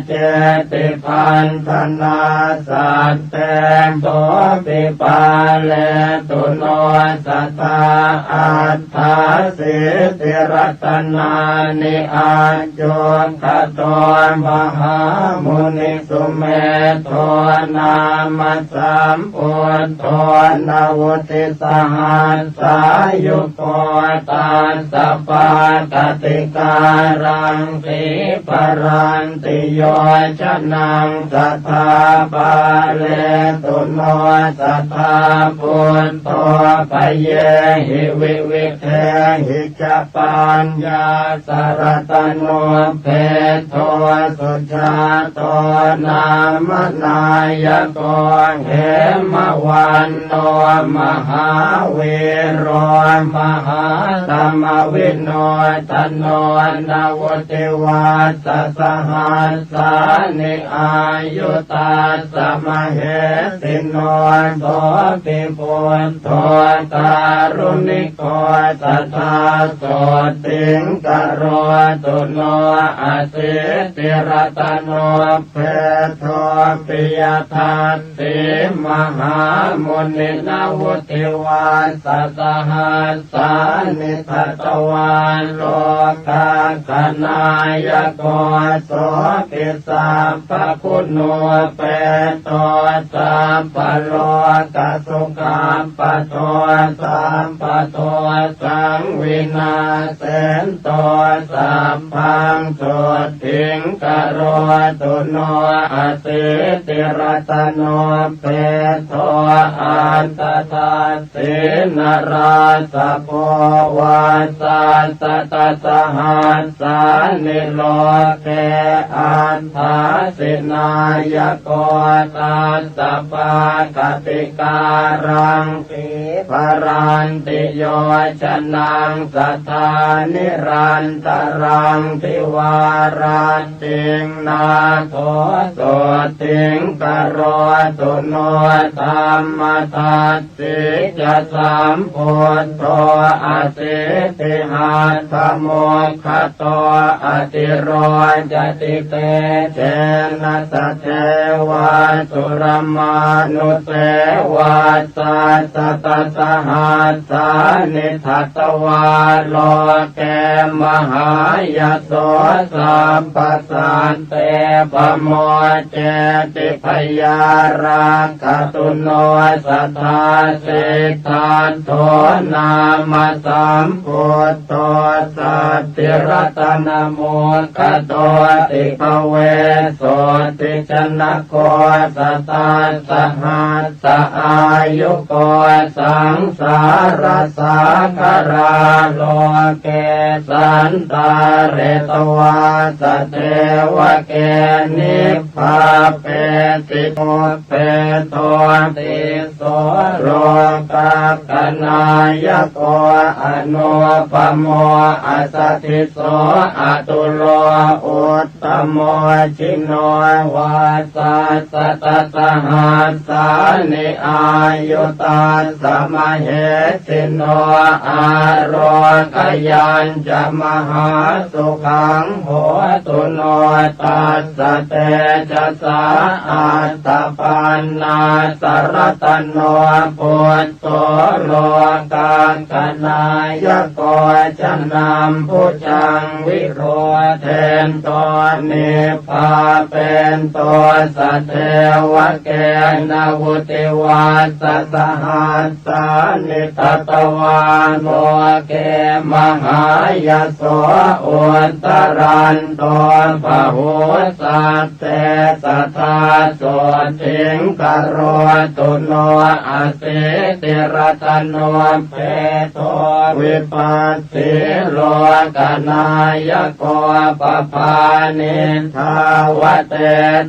เจติพันธนาสัตเตโตปิปาเลตุโนสัตตาอัฏฐาสิติรัตนานิอาจุขโตมหามุนิสุเมโทนามัสสัมพุทโธนาวุติสหัสสายุโกตัสสะปะกติการังติปรันติโยชนังสัทธาปะเลตุโนสัทธาพุทโธปะเยหิวิวิเทหิจปัญญาสารตโนเพโทสุชาโตนามนายโกเหมวันโนมหาเวโรมหาธรรมวิโนตโนนาวติวัสสหัสสานิอายุตาสมเหสิโนโตปิปุตโตการุณิโกสัทธาโสติงกโรตุโนอสิติรตโนเพโทปิยทัสสิมหามุนินาวุติวัสสหัสสานิทัตวาโลกาคณายโกโสติสัพพคุณโนเปโตสัพพโลกสุขัมปโตสัมปโตสังวินาเสนโตสัพพังสุติงกโรตุโนอสิติรัตโนเพโทอันตถาสินราสโพวัสสะตสหัสสานิโลเกอัฏฐาสินายโกตัสสะปะกติการังติปรันติโยชนังสัทธานิรันตรังติวาราติงนาโทโสติงกโรตุโนธรรมทัสสิจะสัมพุทโธอสิติหัตถโมคขโตอติโรจติเตเจนะสะเทวะสุรมานุเสวะสัสตสหัสสานิทัตวาโลเกมหายโสสัพพสันเตปโมเจติพยาราคตุโนสัทธาสิทธาโทนามาสัมพุทโธสัตติรัตนโมคโตติภเวโสติชนะโกสัตตาสหัสสะอายุโกสังสารสาคาราโลเกสันตาเรตวาสเทวเกนิพพาเปติโมเปโตติโสโลกาคณายโกอนุปโมอัสสทิโสอตุโลอุตตโมชิโนวาสัสตสหัสสานิอายุตาสมเหสิโนอาโรกยัญจะมหาสุขังโหตุโนตัสสะเตจะสาอัตตปันนาสรตโนปุตโตโลกาคณายโกจะนำผู้จังวิโรเทนตัวนิพพาเป็นตัวสัตเทวะเกนาวุติวัสสหัสสานิทัตวาโลเกมหายโสอุตรันโตปะหุสัตเตสัทธาโสติงกโรตุโนอสิติรัตโนเพโทวิปัสสิโลกนายโกปภานิทาวเต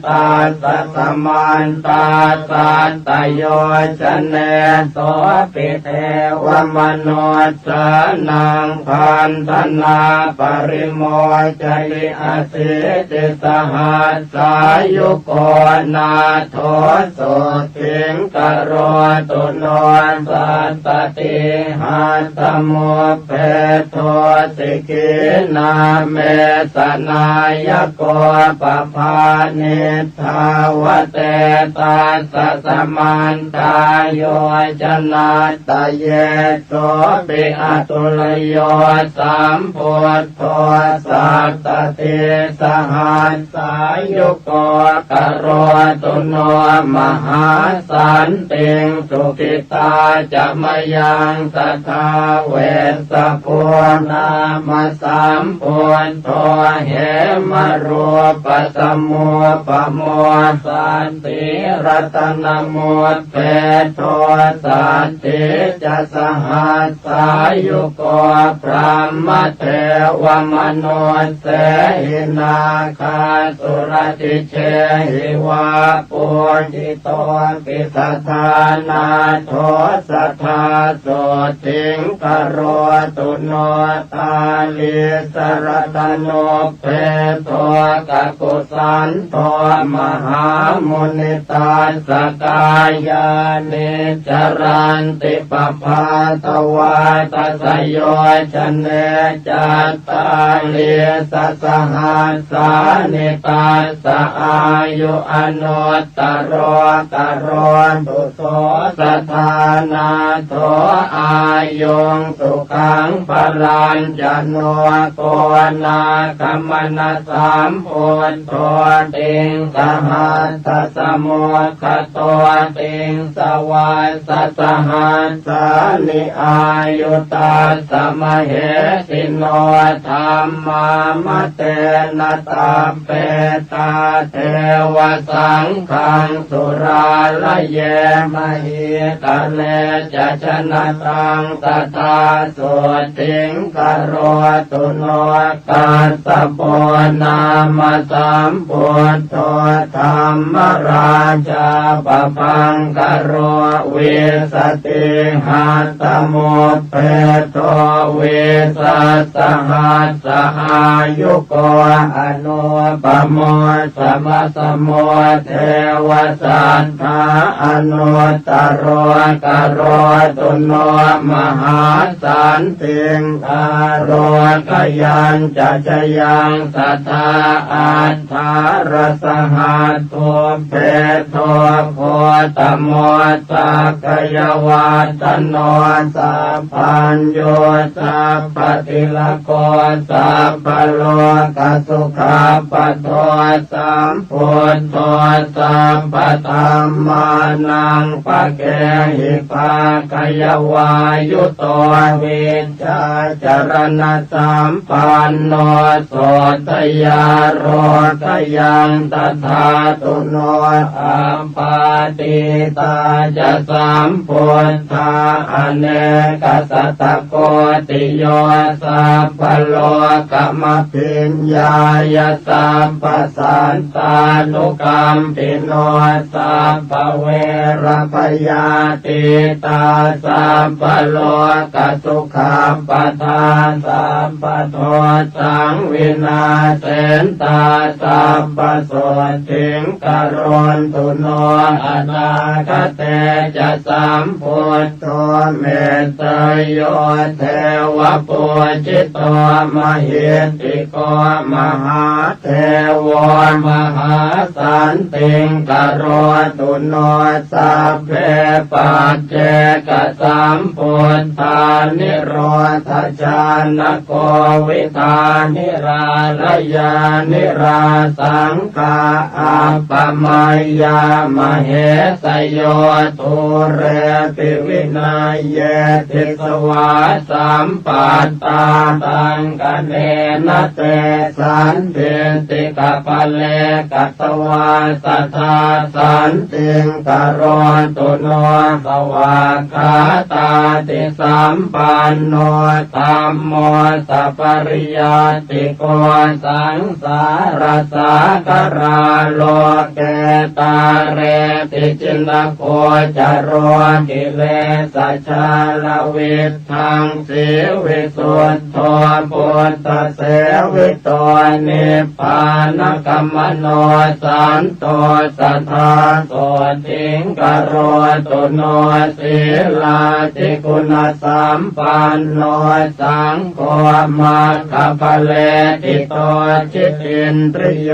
ตาสสมันตาสัตตโยชเนโส ปิเทวมโนสานังพันธนาปริโมจลิอาสิติสหัสสายุโกนาโทสุทิงกโรตุโนสัตตติหัตถโมเพโทสิกินาเมสนายโกปภานิทาวเตตาสสมันตายโยชนะตะเยโสปิอตุลโยสัมพุทโธสัตตติสหัสสายุโกกโรตุโนมหาสันติงสุขิตาจะมยังสัทธาเวสะโพนามสัมพุทโธเหมรูปสมุปโมสันติรัตนโมเปโทสันติจะสหัสสายุโกพระมเทวมโนเสหินาคาสุรติเชหิวาปุจิโตปิสัทธานาโทสัทธาโสติงกโรตุโนตาลิสรตโนเพโทกกุสันโทมหามุนิตาสกายานิจรันติปภาตวาตัสโยชเนจัตตาลิสสหัสสานิตาสอายุอนุตตรโรกโรตุโสสัทธานาโทอายุงสุขังพลัญจโนโกนาคัมมนะสัมพุทโธติงสหัสสะสมุขโตติงสวาสสหัสสานิอายุตาสมเหสิโนธัมมามเตนะตาเปตาเทวสังฆังสุราลเยมหิตะเลจะชนะตังตถาโสติงกโรตุโนกัสสะโปนามสัมพุทโธธรรมราชาปปังกโรวิสติหัตถโมเพโทวิสัสสหัสสอายุโกอนุปโมสมะสโมเทวสัทธาอนุตตรโรกโรตุโนมหาสันติงคโรกยัญจะชยังสัทธาอัฏฐารสหัสโทเพโทโคตโมสักยวาตโนสัพพัญโยสัพพติลโกสัพพโลกสุขาปโทสัมพุทโธสัพพธัมมานังปะเกหิภาคยวายุโตวิชชาจรณะสัมปันโนโสตยาโรกยังตถาตุโนอัปปาติตาจะสัมพุทธาอเนกสัตตโกติโยสัพพโลกมพิญญายสัพพสันตานุกรรมปิโนสัพพเวรพยาติตาสัพพโลกสุขาปทานสัพพโทสังวินาเสนตาสัพพโสติงกโรนตุโนอนาคเตจะสัมพุทโธเมตตโยเทวปุจิตโตมหิติโกมหาเทวมหาสันติงกโรตุโนสัพเพปัจเจกสัมพุทธานิโรธชานโกวิธานิราลยานิราสังฆาอัปปมัยยามเหสโยทุเรปิวินัยเยติสวาสัมปัตตาตังกเนนะ เตสันติติกะปะเลกัตวาสัทธาสันติงกโรตุโนภวะคาตาติสัมปันโนธัมโมสัพปริยาติโกสังสารสักการะโลเกตาเรติจินโกจโรกิเลสชาลวิทังสีวิสุทโธปุตตะเสวิโตนิพพานกัมมโนสันโตสัทธาโสติงกโรตุโนศีลาติคุณสัมปันโนสังโฆมัคคะปะเลติโตจิตตินทริโย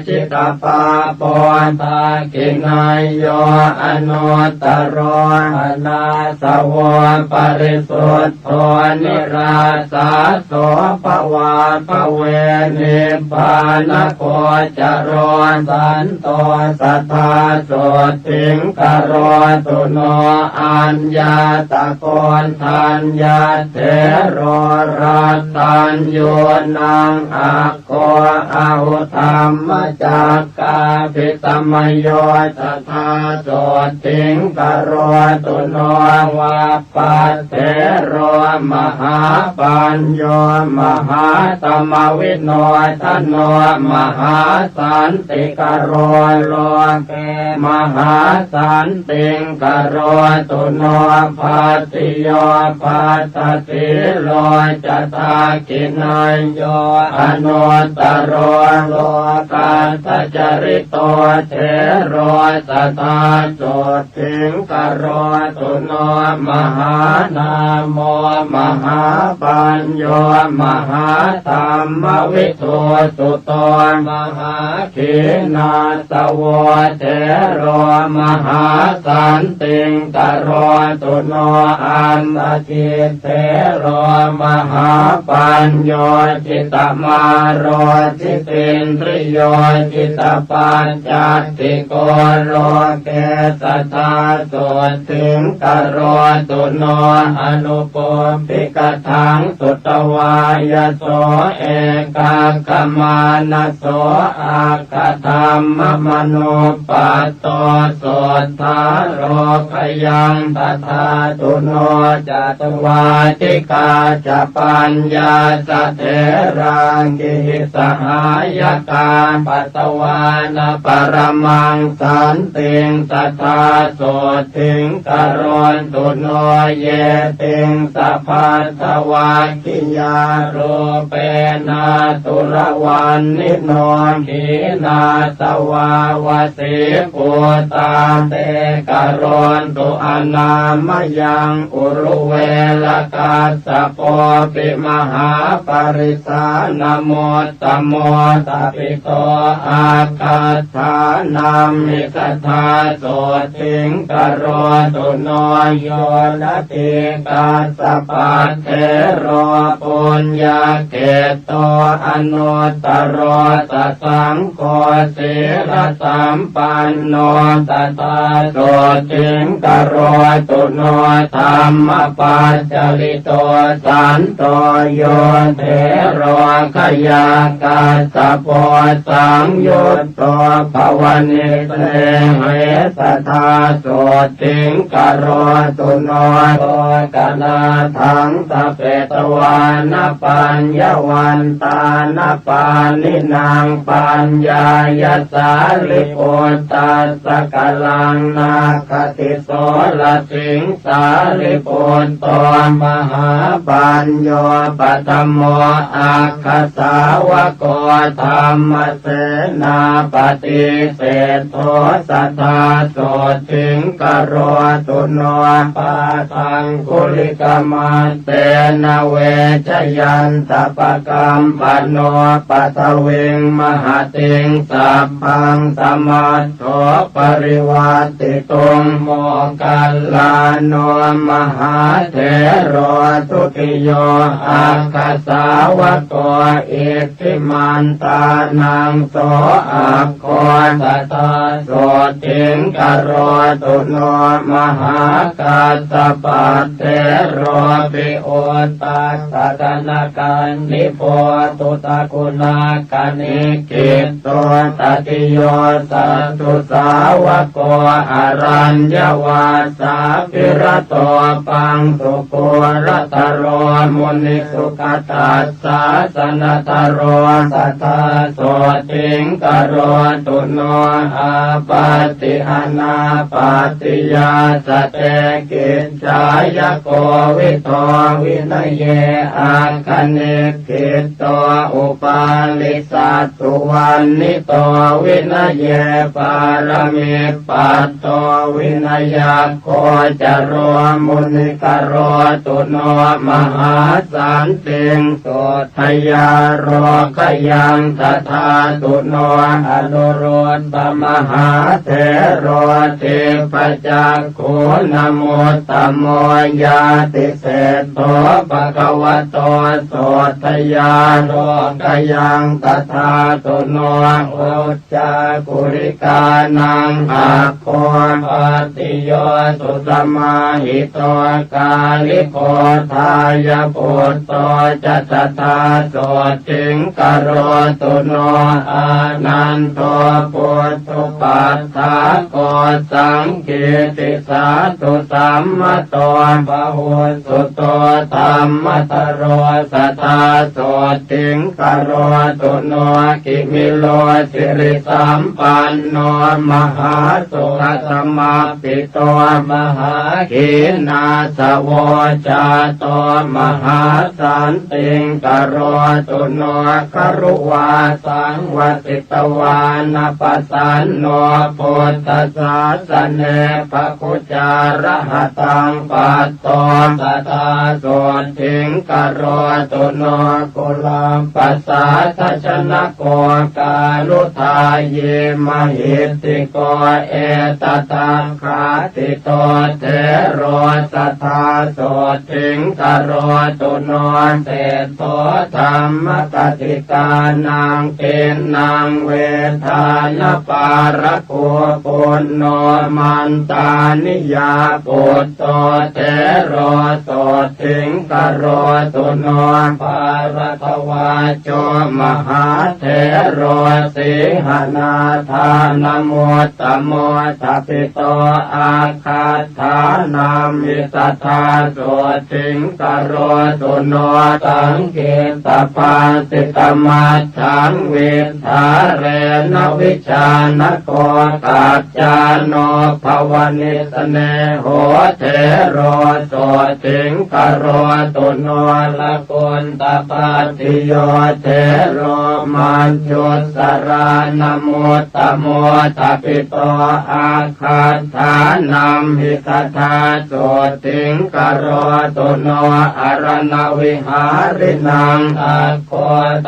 จิตตปาปอนตากินายโยอนุตตรโรอนาสวะปริสุทธโธนิราสาโสภวาภเวนิพพานโคจโรสันโตสัทธาโสติงกโรตุโนอัญญาตะโกนทัญญาเถโรรัตตัญโยนังอะโกอาหุธรรมจักกาภิตมโยสัทธาโสติงกโรตุโนวาปัสเถโรมหาปัญโยมหาตมวิโนทโนมหาสันติกโรโลเกมหาสันติงกโรตุโนภัสติโยภัสสติโลจตากินัยโยอนุตตรโรโลกัสสจริโตเถโรสัทธาโสติงกโรตุโนมหานามโมมหาปัญโยมหาธรรมวิทูสุโตมหาขีนาสวะเถโรมหาสันติงกโรตุโนอันตจิตเถโรมหาปัญโยจิตตมาโรจิตตินทริโยจิตตปัญจติโกโลเกสัทธาโสติงกโรตุโนอนุปปิกทังสุตวายโสเอกขมานะโสอาคธรรมมโนปัตโตโสทาโรคยังตถาตุโนจัตวาติกาจปัญญาสเถรังกิสหายกาปัตตวานะปรมังสันติงสัทธาโสติงกโรตุโนเยติงสัพพัทธวาคิยาโรเปนะตุระวันนิโนขีนาสวาวสิปุตตาเตกโรตุอนามยังอุรุเวลกัสสะโปปิมหาปริสานโมตตโมตปิโตอาคัฏฐานามิสัทธาโสติงกโรตุโนโยนะติกัสสะปัตเถโรปุญญาเกโตอนุตตรโรสัสสังโฆศีลสัมปันโนสัทธาโสติงกโรตุโนธัมมปัจจลิโตสันโตโยเถโรขยากัสสะโพสังยุตโตภวนิเตเหสัทธาโสติงกโรตุโนโตกนาทังสเปตวานปัญญวันตานปานินางปัญญายสาลิปุตตัสสะกลังนาคติโสลสิงสาลิปุตโตมหาปัญโยปัตตโมอาคสาวโกธรรมเสนาปฏิเสธโทสัทธาโสติงกโรตุโนปาทังกุลิกมัสเตนะเวชยันตปกรรมปโนปัทวิงมหาติงสัพพังสมัสโสปริวัติตุงโมกัลลาโนมหาเถโรทุติโยอาคสาวโกอิทธิมันตานังโสอาโคสัทธาโสติงกโรตุโนมหากัสสปัตเถโรปิโอตัสสะกนาการนิโพ ตุตะกุณากานิกิตโตตติโยสัตตุสาวกโกอรัญญวาสาภิรโตปังสุโกรตโรมุนิสุขตัสสะสนัตโรสัทธาโสติงกโรตุโนอาปาติหานาปาติยาสเตกิจจายโกวิโตวินเยอาคเนกิตโตอุปาลิสัตตุวันนิโตวินเยปารมิปัตโตวินยโกจโรมุนิกโรตุโนมหาสันติงโสทยาโรกยังตถาตุโนอนุโรธมหาเถโรเทปจักขุนโมตโมยาติเสโตภะคะวะโตโสทยาโรกยังตถาตุโนโอจากุริกานังอาโคปติโยสุตมาหิโตกาลิโกทายาปุตโตจัตตาโสติงกโรตุโนอานันโตปุตตุปัฏฐาโกสังกิติสาตุสัมมโตปะหุสุโตธัมมตโรสัทธาโสติงกโรตุโนกิมิโลสิริสัมปันโนมหาสุขสมาปิโตมหาขีนาสโวจาโตมหาสันติงกโรตุโนครุวาสังวติตวานาปสันโนพุทธศาสเนภคุจารหตังปัตโตตถาโสติงกโรตุโนกุลาปัสสาทชนะโกกาลุทาเยมหิติโกเอตตังคาติโตเทโรสัทธาโสติงกโรตุโนเตโตธรรมกติกานังเกณังเวทานปารโกปุณโนมันตานิยาปุตโตเทโรโสติงกโรตุโนปารทวาโจมหาเทโรสิหนาทานโมตโมทัพพิโตอาคาธานามิสัทธาโสติงกโรตุโนตังเกตปาติตมัจฉังเวทาเรนวิชานโกกัจจาโนภวนิสเนโหเทโรโสติงกโรตุโนละกุณตปัตติโยเทโรมันจุสรานโมตโมทัพพิโตอาคาธานัมหิตถาโสติงกโรตุโนอรณวิหารินังอาโค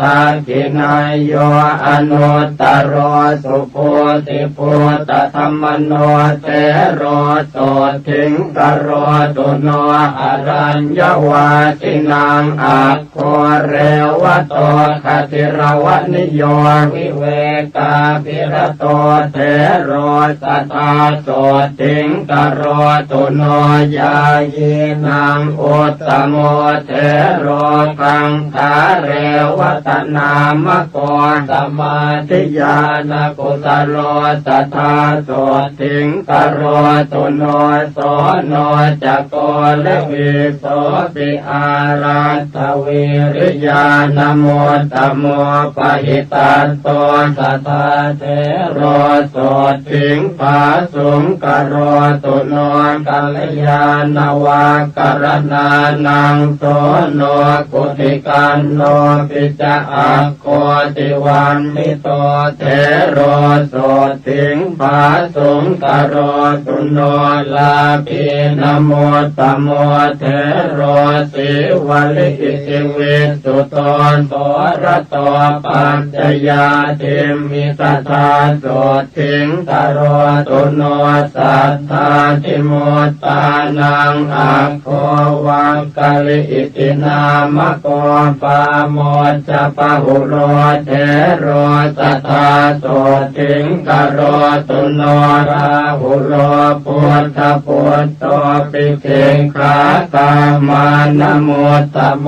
ทาคินายโยอนุตตโรสุโพธิพุทธธรรมโนเตโรโสติงกโรตุโนอรัญญวาสินังอาโคเรวโตคติรวนิโยวิเวกาภิรโตเทโรสัทธาโสติงกโรตุโนยายีนังอุตตโมเทโรกังคาเรวตนามโกสมาธิญาณกุสโลสัทธาโสติงกโรตุโนโสโนจักโกเลวิโสปิอารัตถวิริยานโมตโมปหิตันโตสัทธาเทโรโสติงภาสุงกโรตุโนกัลยาณวากรณานังโสโนกุติกันโนปิจอักโคติวันนิโตเทโรโสติงภาสุงกโรตุโนลาภินโมตโมเทโรสิวลิอิสิวิสุตโตโสรโตปัญจยาธิม มิสัทธาโสทิงกโรตุโนสัทธาทิโมตตานังอาโควังกะลิอิตินามโกปาโมจจปะหุโรเทโรสัทธาโสทิงกโรตุโนราหุโรปุถทะปุตโตปิเขขากามานโมตตโม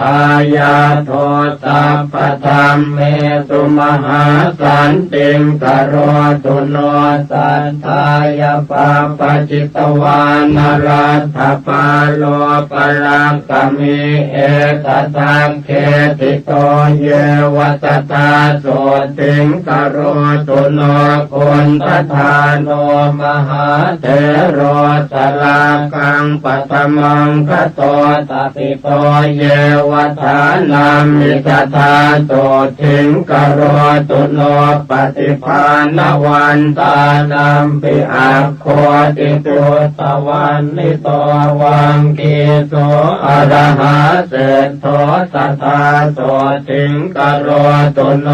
ทายาโทสัพพธรรมเมสุมหาสันติงกโรตุโนสัทธายาปาปจิตวานรัตถปาโลปรังกมิเอตตังเขติโตเยวัตตาโสติงกโรตุโนคนตถาโนมหาเถโรสลากังปัตมังคโตตติโตเยวัฏฐานามิสัทธาโสทิงกโรตุโนปฏิภาณวันตานัมปิอาโคติตุตวันนิโตวังกีโสอะระหะเศธโธสัทธาโสทิงกโรตุโน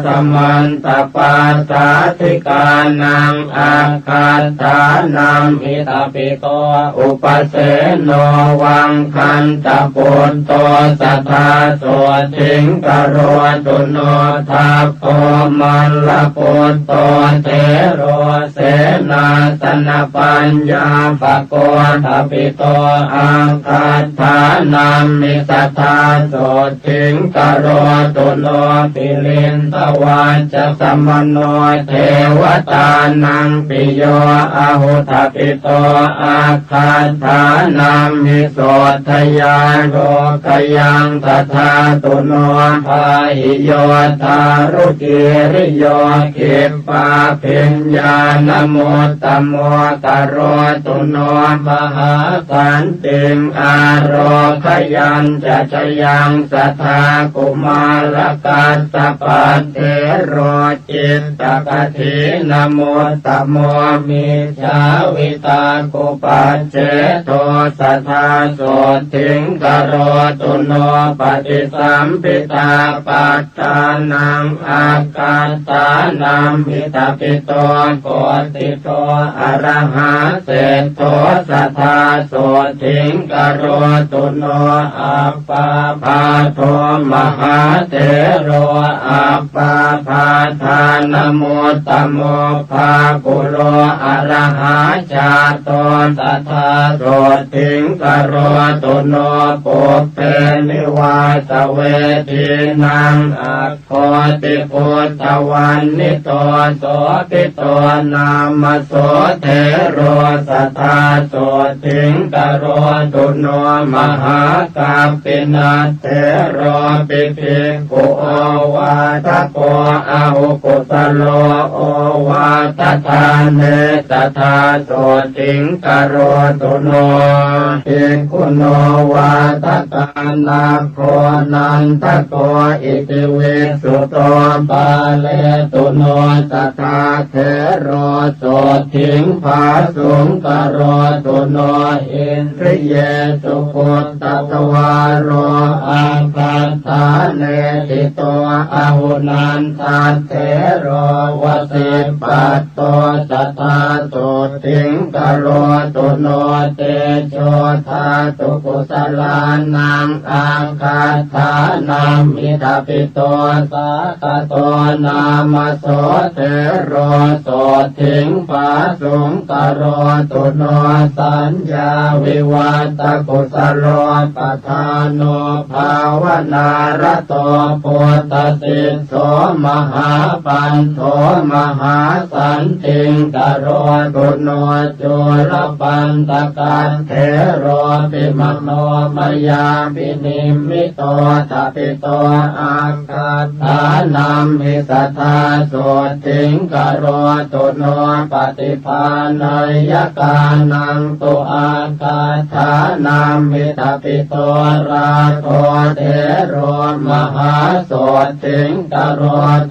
สมันตปาสาธิกานังอาคาฐานัมหิตาปิโตอุปเสโนวังคันตปุตโตสัทธาโสทิงกโรตุโนทัพโพมันละปุตโตเทโรเสนาสนปัญญาปโกทัปิโตอาคาฐานัมมิสัทธาโสทิงกโรตุโนปิลินทวันจะสมโนเทวตานังปิโยอาหุทปิโตอาคาฐานัมมิโสทยาโรกยังตถาตุโนภาหิโยทารุกิริโยขิปปาปิญญาณโมตตโมกโรตุโนมหาสันติงอาโรคยัญจะชยังสัทธากุมารกัสสปะเทโรจิตตกถินโมตตโมมิจฉาวิตากุปัจเจโตสัทธาโสทิงกโรตุโนปฏิสัมภิตาปัตตานังอาการตานัมหิตาปิโตโกติโตอะระหะเศธโธสัทธาโสทิงกโรตุโนอัปปาภาโทมหาเถโรอัปปาภาทานโมตตโมภากุโลอะระหะจาโตสัทธาโสทิงกโรตุโนปุพเพนิวาสเวทีนังอัคโคติปุตตวันนิโตโสปิโตนามโสเทโรสัทธาโสทิงกโรตุโนมหากัปปินาเทโรปิภิกขุโอวาทโกอาหุกุตโลโอวาททานเนสัทธาโสทิงกโรตุโนภิกขุโนวาทตานาโคนันทโกอิติวิสุโตปาเลตุโนสัทธาเทโรโสทิงภาสุงกโรตุโนอินทริเยสุปุตตะวารโรอาคาฐาเนติโตอาหุนันทัตเทโรวสิปัตโตสัทธาโสทิงกโรตุโนเตโชธาตุกุสลานังอาคาฐานัมหิตาปิโตสาคโตนามโสเทโรโสทิงภาสุงกโรตุโนสัญญาวิวัตกุสโลปทานโนภาวนารโตปุตตสิโสมหาปันโทมหาสันติงกโรตุโนจุลปันตกันเทโรปิมโนมยาปินิมิโตทัปิโตอาคาฐานัมหิสัทธาโสทิงกโรตุโนปฏิภาณยกานังตุอาคาฐานัมหิตาปิโตราโทเทโรมหาโสทิงกโร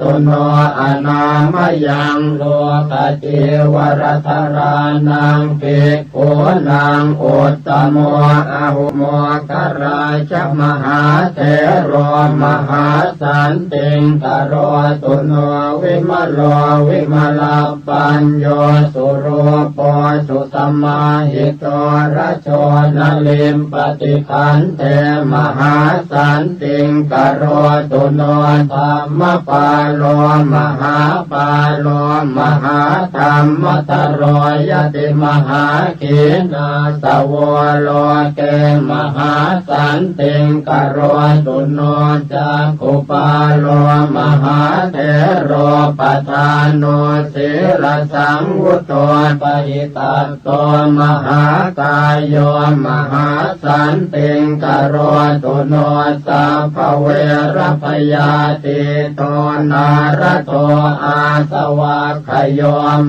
ตุโนอนามยังโลกจิวรธรานังภิกขุนังอุตตโมอาหุโมกราชมหาเถโรมหาสันติงกโร ตุโนวิมโลวิมลาปัญโยสุรูปสุสมาหิโตระโชนลิมปฏิคันเทมหาสันติงกโรตุโนธรรมปาโลมหาปาโลมหาธรรมตโรยติมหาขีนาสวโลเกมหาสันติงกโรตุโนจักขุปาโลมหาเถโรปทานโนศิรสังวุโตปหิตัตโตมหากายโยมหาสันติงกโรตุโนสัพพเวรพยาติโตนารโตอาสวะขโย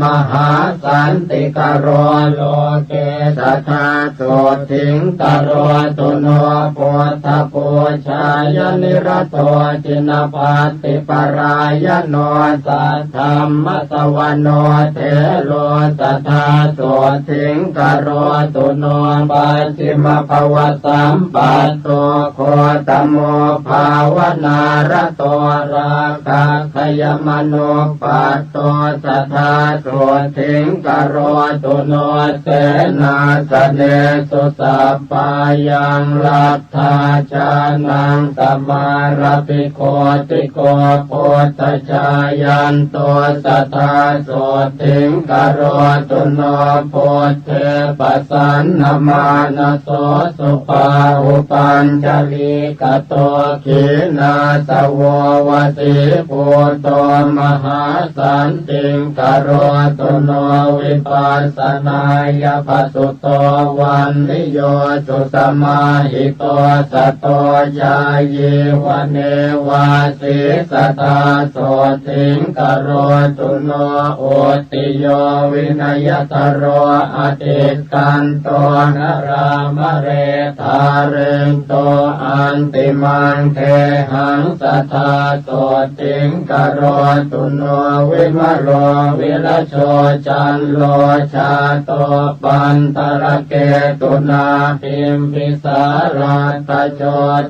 มหาสันติกโรโลเกสัทธาโสทิงกโรตุโนปุถทปูชายนิรโตจินปัตติปรายโนสัทธรรมสวโนเทโลสัทธาโสทิงกโรตุโนปัจฉิมภวสัมปัตโตโคตโมภาวนารโตราคะขยมโนปัตโตสัทธาโสทิงกโรตุโนเสนาสเนสุสัพพายังลัทธาจานังสมารปิโคติโกโพธชายันโตสัทธาโสทิงกโรตุโนโพเทปัสสันนมานโสสุปาอุปัญจลีกโตขีนาสววติปุโตมหาสันติงกโรตุโนวิปัสสนายปัสสุโตวันนิโยจุสมาหิโตสัตโตยายีวันเนวาสิสัทธาโสทิงกโรตุโนโอติโยวินัยตโรอติกันโตนรามเรธาเรนโตอันติมันเทหังสัทธาโสทิงกโรตุโนวิมโลวิรโชจันโลชาโตปันตระเกตุนาพิมพิสาราตโช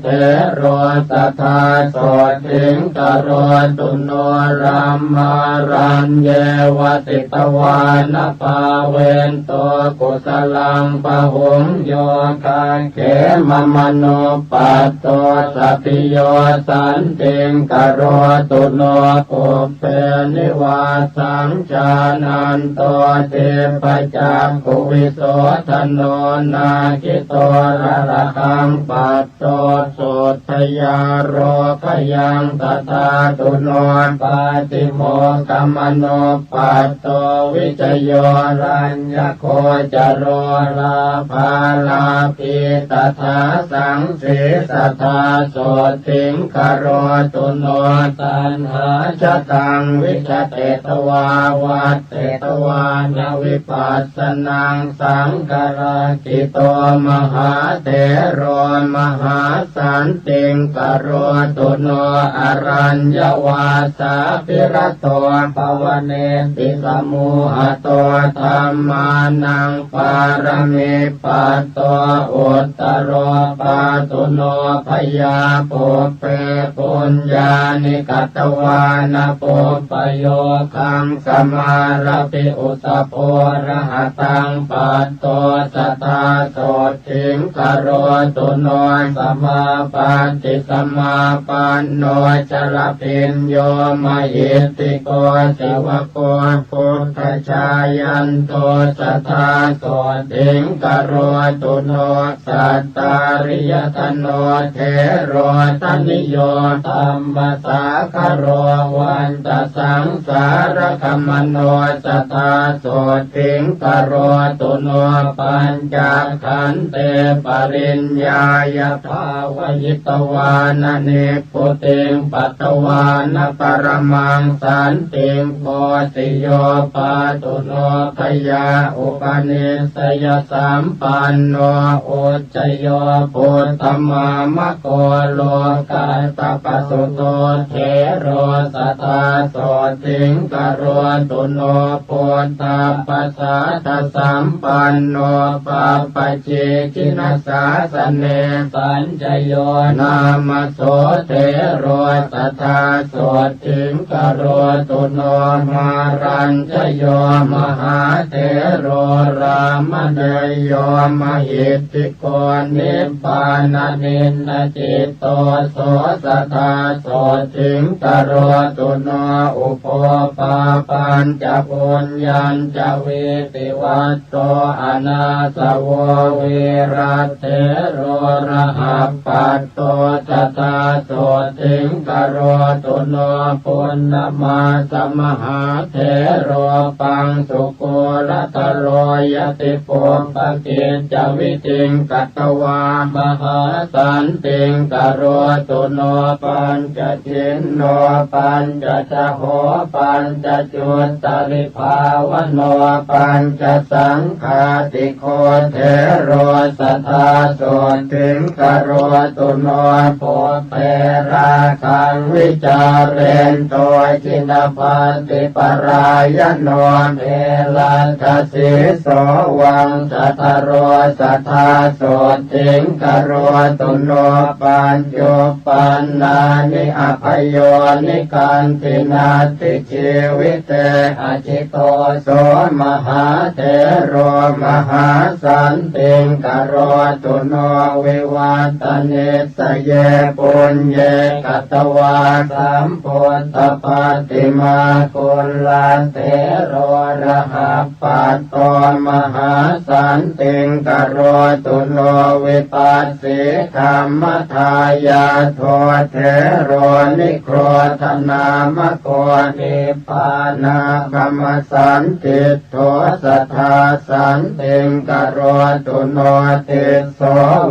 เทโรสัทธาโสทิงกโรตุโนรัมมารัญเยวติตวานภาเวนโตกุสลังปะหุงโยคังเขมมโนปัตโตสัพพิโยสันติงกโรตุโนปุเปนิวาสังจานันโตเทปจักขุวิโสทโนนาคิโตระระคังปัตโตโสทยาโรคยังตถาตุโนปาติโมกัมมโนปัตโตวิจโยรัญญโคจโรลาภาลาภิตถาสังสีสัทธาโสทิงกโรตุโนตัณหาชตังวิชเตตวาวัตเตตวานวิปัสสนังสังกรากิโตมหาเถโรมหาสันติงกโรตุโนอรัญญวาสาภิรโตภวเนติสมุหโตธัมมานังปารมิปัตโตอุตตโรปาตุโนพยาปุเปปุญญานิกัตวานปุปโยคังสมารปิอุตโพระหตังปัตโตสัทธาโสทิงกโรตุโนสมาปันติสมาปันโนจรพินโยมหิติโกสิวโกพุทธชายันโตสัทธาโสทิงกโรตุโนสัตตาริยธโนเทโรตนิโยธรรมสาคโรวันตสังสารคัมมโนสัทธาโสทิงกโรตุโนปัญจขันเตปริญญายภาวยิตวานเนปุติงปัตตวานปรมังสันติงโพธิโยปั ตุโนพยาอุปนิสยสัมปันโนอุจจโยปุตตมามะโกโลกาตปสุโตเทโรสัทธาโสติงกโรตุโนปุตตาปัสสะทสัมปันโนปัปปจิกินัสสาสเนสัญจโยนามโสเทโรสัทธาโสติงกโรตุโนมารัญจโยมหาเทโรรามเนโยมหิตติโกนิพพานานินจิตโตโสสัทธาโสติงกโรตุโนอุปปาปัญจปุญญัญจเวติวัตโตอนาสวเวรัตเถโรระหัปปัตโตสัทธาโสติงกโรตุโนปุณณมาสมหาเถโรปังสุโกรตโรยติปุปกิจจวิติงกัตตวามหาสันติงกโรตุโนปัญจจินโนปัญจจโหปัญจจุตตริภาวโนปัญจสังฆาติโคเทโรสัทธาโสติงกโรตุโนโพเปราคังวิจาเรนโตจินปาติปรายโนเทลันทสิโสวังสัทธโรสัทธาโสติงกโรตุโนปัญโยปันนานิอภโยนิการตินาติชีวิเตอจิโตโสมหาเถโรมหาสันติงกโรตุโนวิวัตเนสเยปุญเยกัตตวาสัมพุทธปฏิมาคุลาเถโรระหัปปัตโตมหาสันติงกโรตุโนวิปัสสิธรรมทายาโทเถโรนิโครธนามโกนิปานากรรมสันติโทสัทธาสันติงกโรตุโนติโส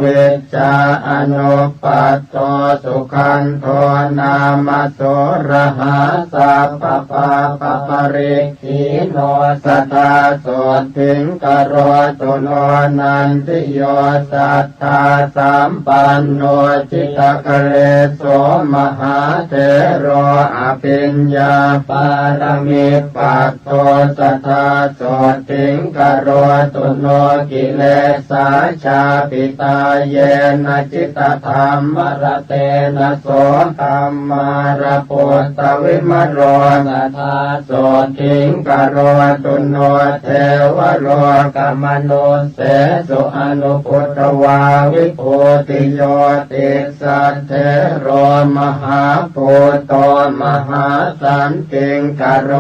วิจจาอนุปัตโตสุขันโทนามโสระหาสัพพปะปะปริขีโนสัทธาโสติงกโรตุโนนันติโยสัทธาสัมปันโนจิตกะเลโสมหาเถโรอภิญญาปารมิปัตโตสัทธาโสติงกโรตุโนกิเลสาชาปิตาเยนะจิตธรรมรเตนะโสธัมมาระปุตตวิมโรสัทธาโสติงกโรตุโนเทวโรกัมมโนเสสุอนุพุทธวาวิโพติโยติสัทเทโรมหาปุตโตมหาสันติงกโร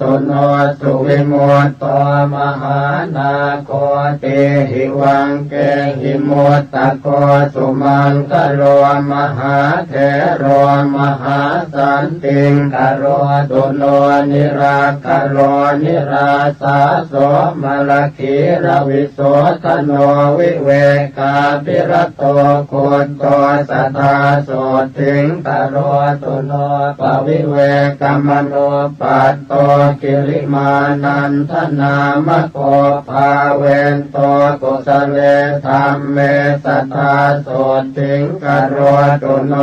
ตุโนสุวิมุตโตมหานาโคติหิวังเกหิมุตตะโกสุมังกโรมหาเถโรมหาสันติงกโรตุโนนิราคโรนิราสาโสมลคีรวิโสทโนวิเวกาปิรโตโคโตสัทธาโสติงกโรตุโนปวิเวกมโนปัตโตกิริมานันทนามโกภาเวนโตกุสเลธรรมเมสัทธาโสติงกโรตุโน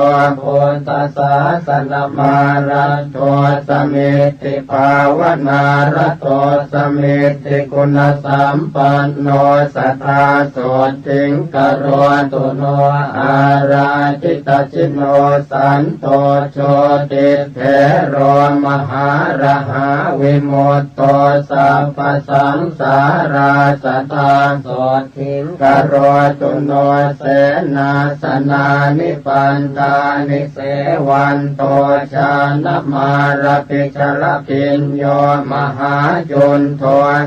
พุทธศาสนามารัตโตสมิติภาวนารัตโตสมิติคุณสัมปันโนสัทธาโสติงกโรตุโนอาราจิตจิโนสันโตโชติเถโรมหาระหาวิมุตโตสัพพสังสาราสัทธาโสติงกโรตุโนเสนาสนานิปันตานิเสวันโตชานมารปิชรพิญโยมหาจุนโท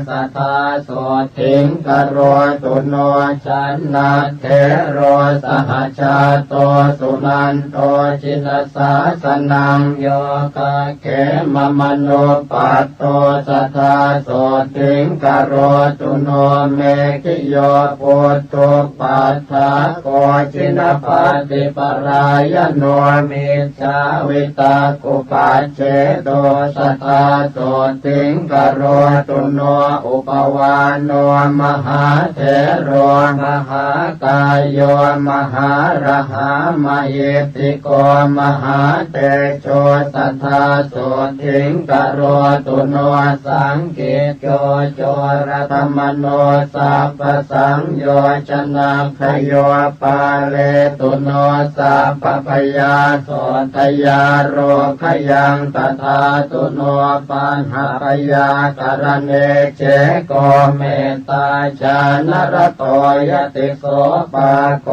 สัทธาโสติงกโรตุโนชันนาเถโรสหชาโตสุนันโตจินสาสนังโยกะเขมมโนปัตโตสัทธาโสติงกโรตุโนเมขิโยปุตโตปัฏฐาโกจินปาติปรายโนมิจฉาวิตากุปัจเจโตสัทธาโสติงก โรตุโนอุปวานโนมหาเถโรมหากายโยมหาระหามเหติโกมหาเตโชสัทธาโสถิงกโรตุโนสังเกโยโจรธรรมโนสัพพสังโยชนะขโยปาเลตุโนสัพพพยาโสทยาโรขยังตถาตุโนปัญหาพยากรเนเจโกเมตตาชานรโตยติโสปาโก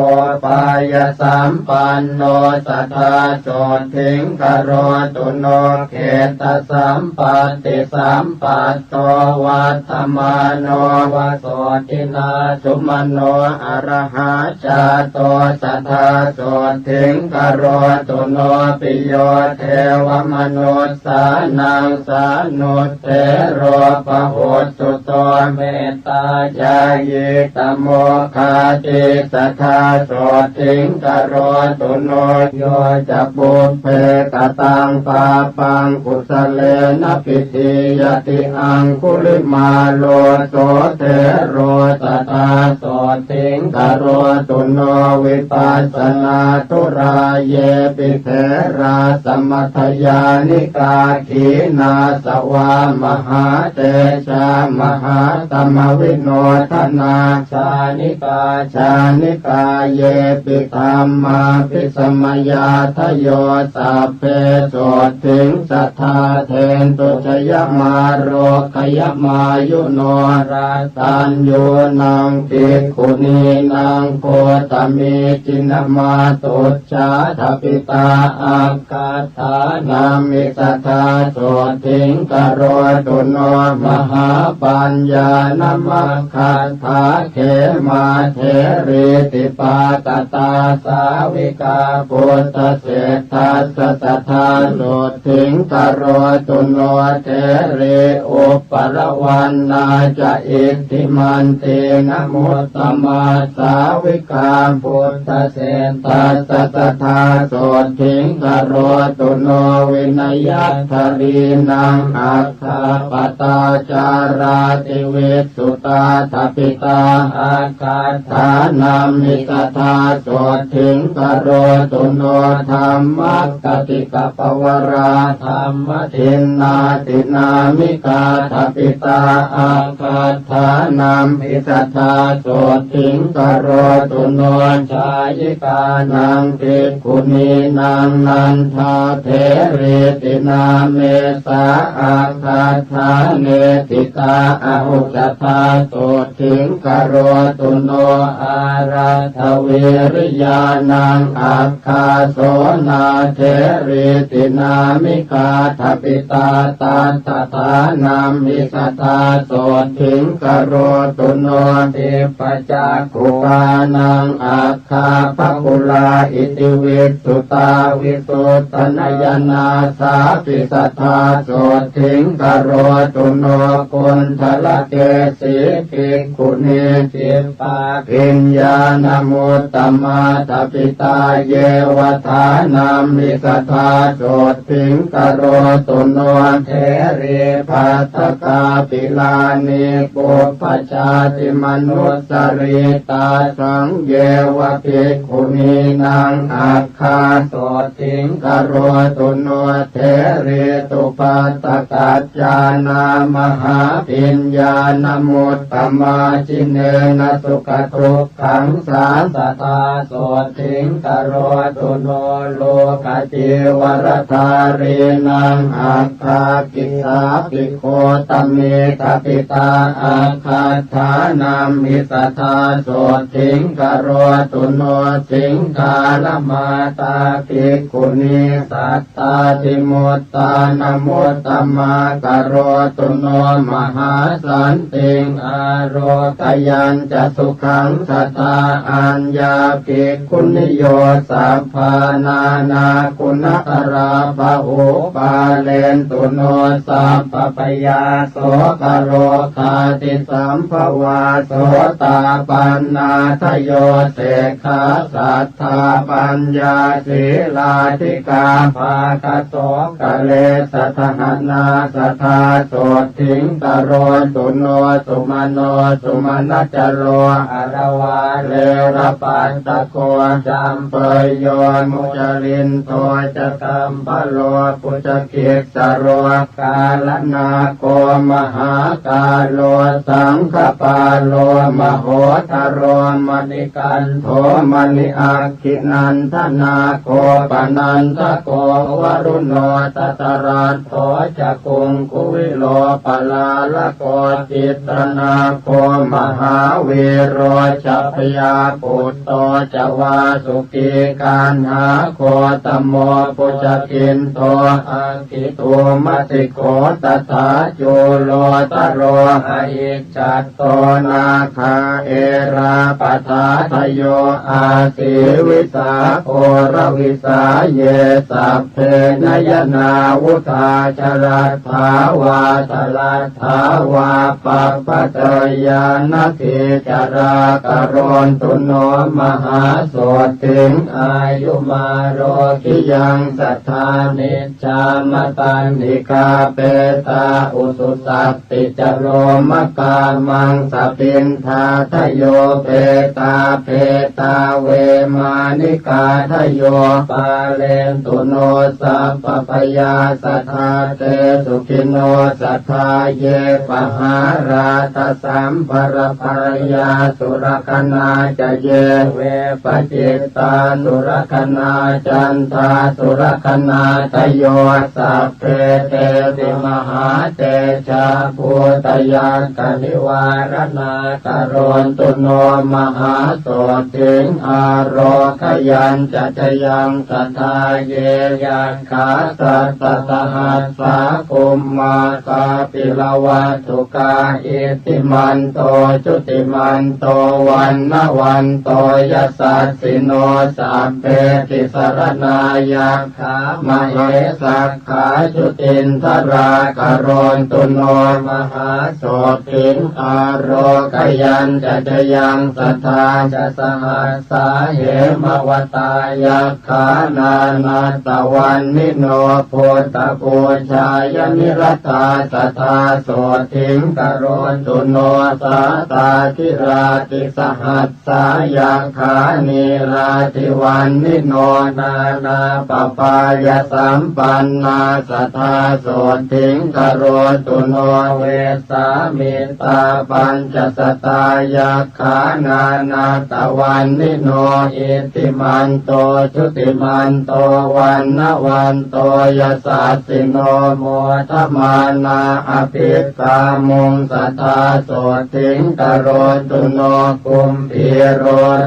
ปายสัมปันโนสัทธาโสถิงกโรตุโนเขตสัมปัตติสัมปัตโตวัฏมาโนวโสตินาสุมโนอรหาจาโตสัทธาโสถิงกโรตุโนปิโยเทวมนุสสานังสานุเทโรปโหตุโตเมตตาญาเยตโมคาติสัทธาโสถิงกโรตุโนโยจะบุพเพกตังปาปังกุสเลนะปิติยติอังคุลิมาโลโสเทโรสัทธาโสถิงกโรตุโนวิปัสสนาทุราเยปิเถราสมัทยานิกาขีนาสวามหาเตชามหาตมวิโนทนาชานิกาชานิกาเยปิธรรมาภิสมยาทโยสัพเพโสถิงสัทธาเทนตุชยมาโรคยมายุโนราตัญญูนังภิกขุนีนังโคตมิจินมาตุจาทปิตาอาคาธานามิสัทธาโสถิงกโรตุโนมหาปัญญานมัคคาถาเขมาเถรีติปาตตาสาวิกาปุตตเศรษฐาสัทธาโสถิงกโรตุโนเถรีอุปรวันนาจะอิทธิมันเตนะมุตตมาสาวิกาปุตตเศรษฐาสัทธาโสถิงกโรตุโนวินยัตถรีนังอัคคาปตาจาราติเวสุตาทปิตาอาคาธานามิสัทธาโสถิงกโรตุโนธรรมกติกปวราธรรมทินนาตินามิกาทปิตาอาคาธานามิสัทธาโสถิงกโรตุโนชายิกานังภิกขุนีนังนันทาเถรีตินาเมสาอาคาธาเนติตาอาหุจธาโสถิงกโรตุโนอาราธเวริยานังอาคาโสนาเถรีตินามิกาทปิตาตาตถานามิสัทธาโสถิงกโรตุโนติปจักขุปานังอาคาภคุลาอิติวิสุตาวิสุตตนยนาสาปิสัทธาโสถิงกโรตุโนกุณฑลเกสีภิกขุนีจิปปาปิญญาณมุตตมาทปิตาเยวทานามิสัทธาโสถิงกโรตุโนเถรีภัตตกาปิลานิปุปปชาติมนุสสริตาสังเยวภิกขุนีนังอาคาโสถิงกโรตุโนเถรีตุปัตตกัจจานามหาปิญญาณมุตตมาจิเนนะสุขทุกขังสาสตาโสถิงกโรตุโนโลกจิวรธารีนังอาคากิสาภิกโคตมิทปิตาอาคาธานามิสัทธาโสถิงกโรตุโนสิงคาลมาตาภิกขุนีสัตตาติมุตตานมุตตมากโรตุโนมหา สันติงอโรกยัญจะสุขังสัทธาอัญญาภิกขุนิโยสัพพานานาคุณตราภะโอปาเลนตุโนสัพพปยาโสกโรคาติสัมภวาโสตาปันนาทโยเสขาสัทธาปัญญาศีลาธิกาภาคโสกะเลสัทหนาสัทธาโสทิงตโรตุโนสุมโนสุมนัจจโรอรวาเลระปัตตะโกจัมเปยโยมุจลินโทจะกัมปโลปุจเกสโรกาลนาโกมหากาโลสังฆปาโลมโหทโรมณิกันโทมณิอาคินันทนาโกปนันทโกวรุณโนตตรัสโทจะกุงกุวิโลปลาละโกจิตรนาโกมหาเวโรจัพยาปุตโตจะวาสุกีการหาโคตโมปุจกินโตอังคิตุมัติโกตถาจุโลตโรหะอิจัตโตนาคาเอราปทาทโยอาสิวิสาโอรวิสาเยสัพเพนยนาวุธาจรัตถาวาตลัตถาวาปัปปะเตยานทิจรากรณตุโนมหาโสติงอายุมาโรกิยังสัทธานิจจามตันติกาเปตาอุสุสัตติจโรมกามังสปินทาทโยเปตาเปตาเวมานิกาทโยปาเลนตุโนสัพพปยาสัทธาเตสุขิโนสัทธาเยปหาราตสัมปรภรยาสุรคนาจะเยเวปจิตตาสุรคนาจันทาสุรคนาทโยสัพเพเตติมหาเตชะภูตยากนิวารณากรณตุโนมหาโสติงอโรคยัญจะจยังสัทธาเยยันขาสัตตสหัสสาคุมมาคาปิลวัตถุกาอิติมันโตจุติมันโตวันนวันโตยัสสสิโนสัพเพติสรณายาขามเหสักขาจุตินทรากรณตุโนมหาโสติงอโรคยัญจะจยังสัทธาจะสหัสสาเหมวตายาขานานาตวันนิโนโพตปูชายนิรัตตาสัทธาโสทิงกรณตุโนสาตาธิราติสหัสสายาขานิราติวันนิโนนานาปปายสัมปันนาสัทธาโสทิงกรณตุโนเวสามิตาปัญจสตายาขานานาตวันนิโนอิติมันโตชุติมันโตวันนวันโตยัสสสิโนโมทมานาอภิกามุงสัทธาโสทิงกรณตุโนกุมพีโร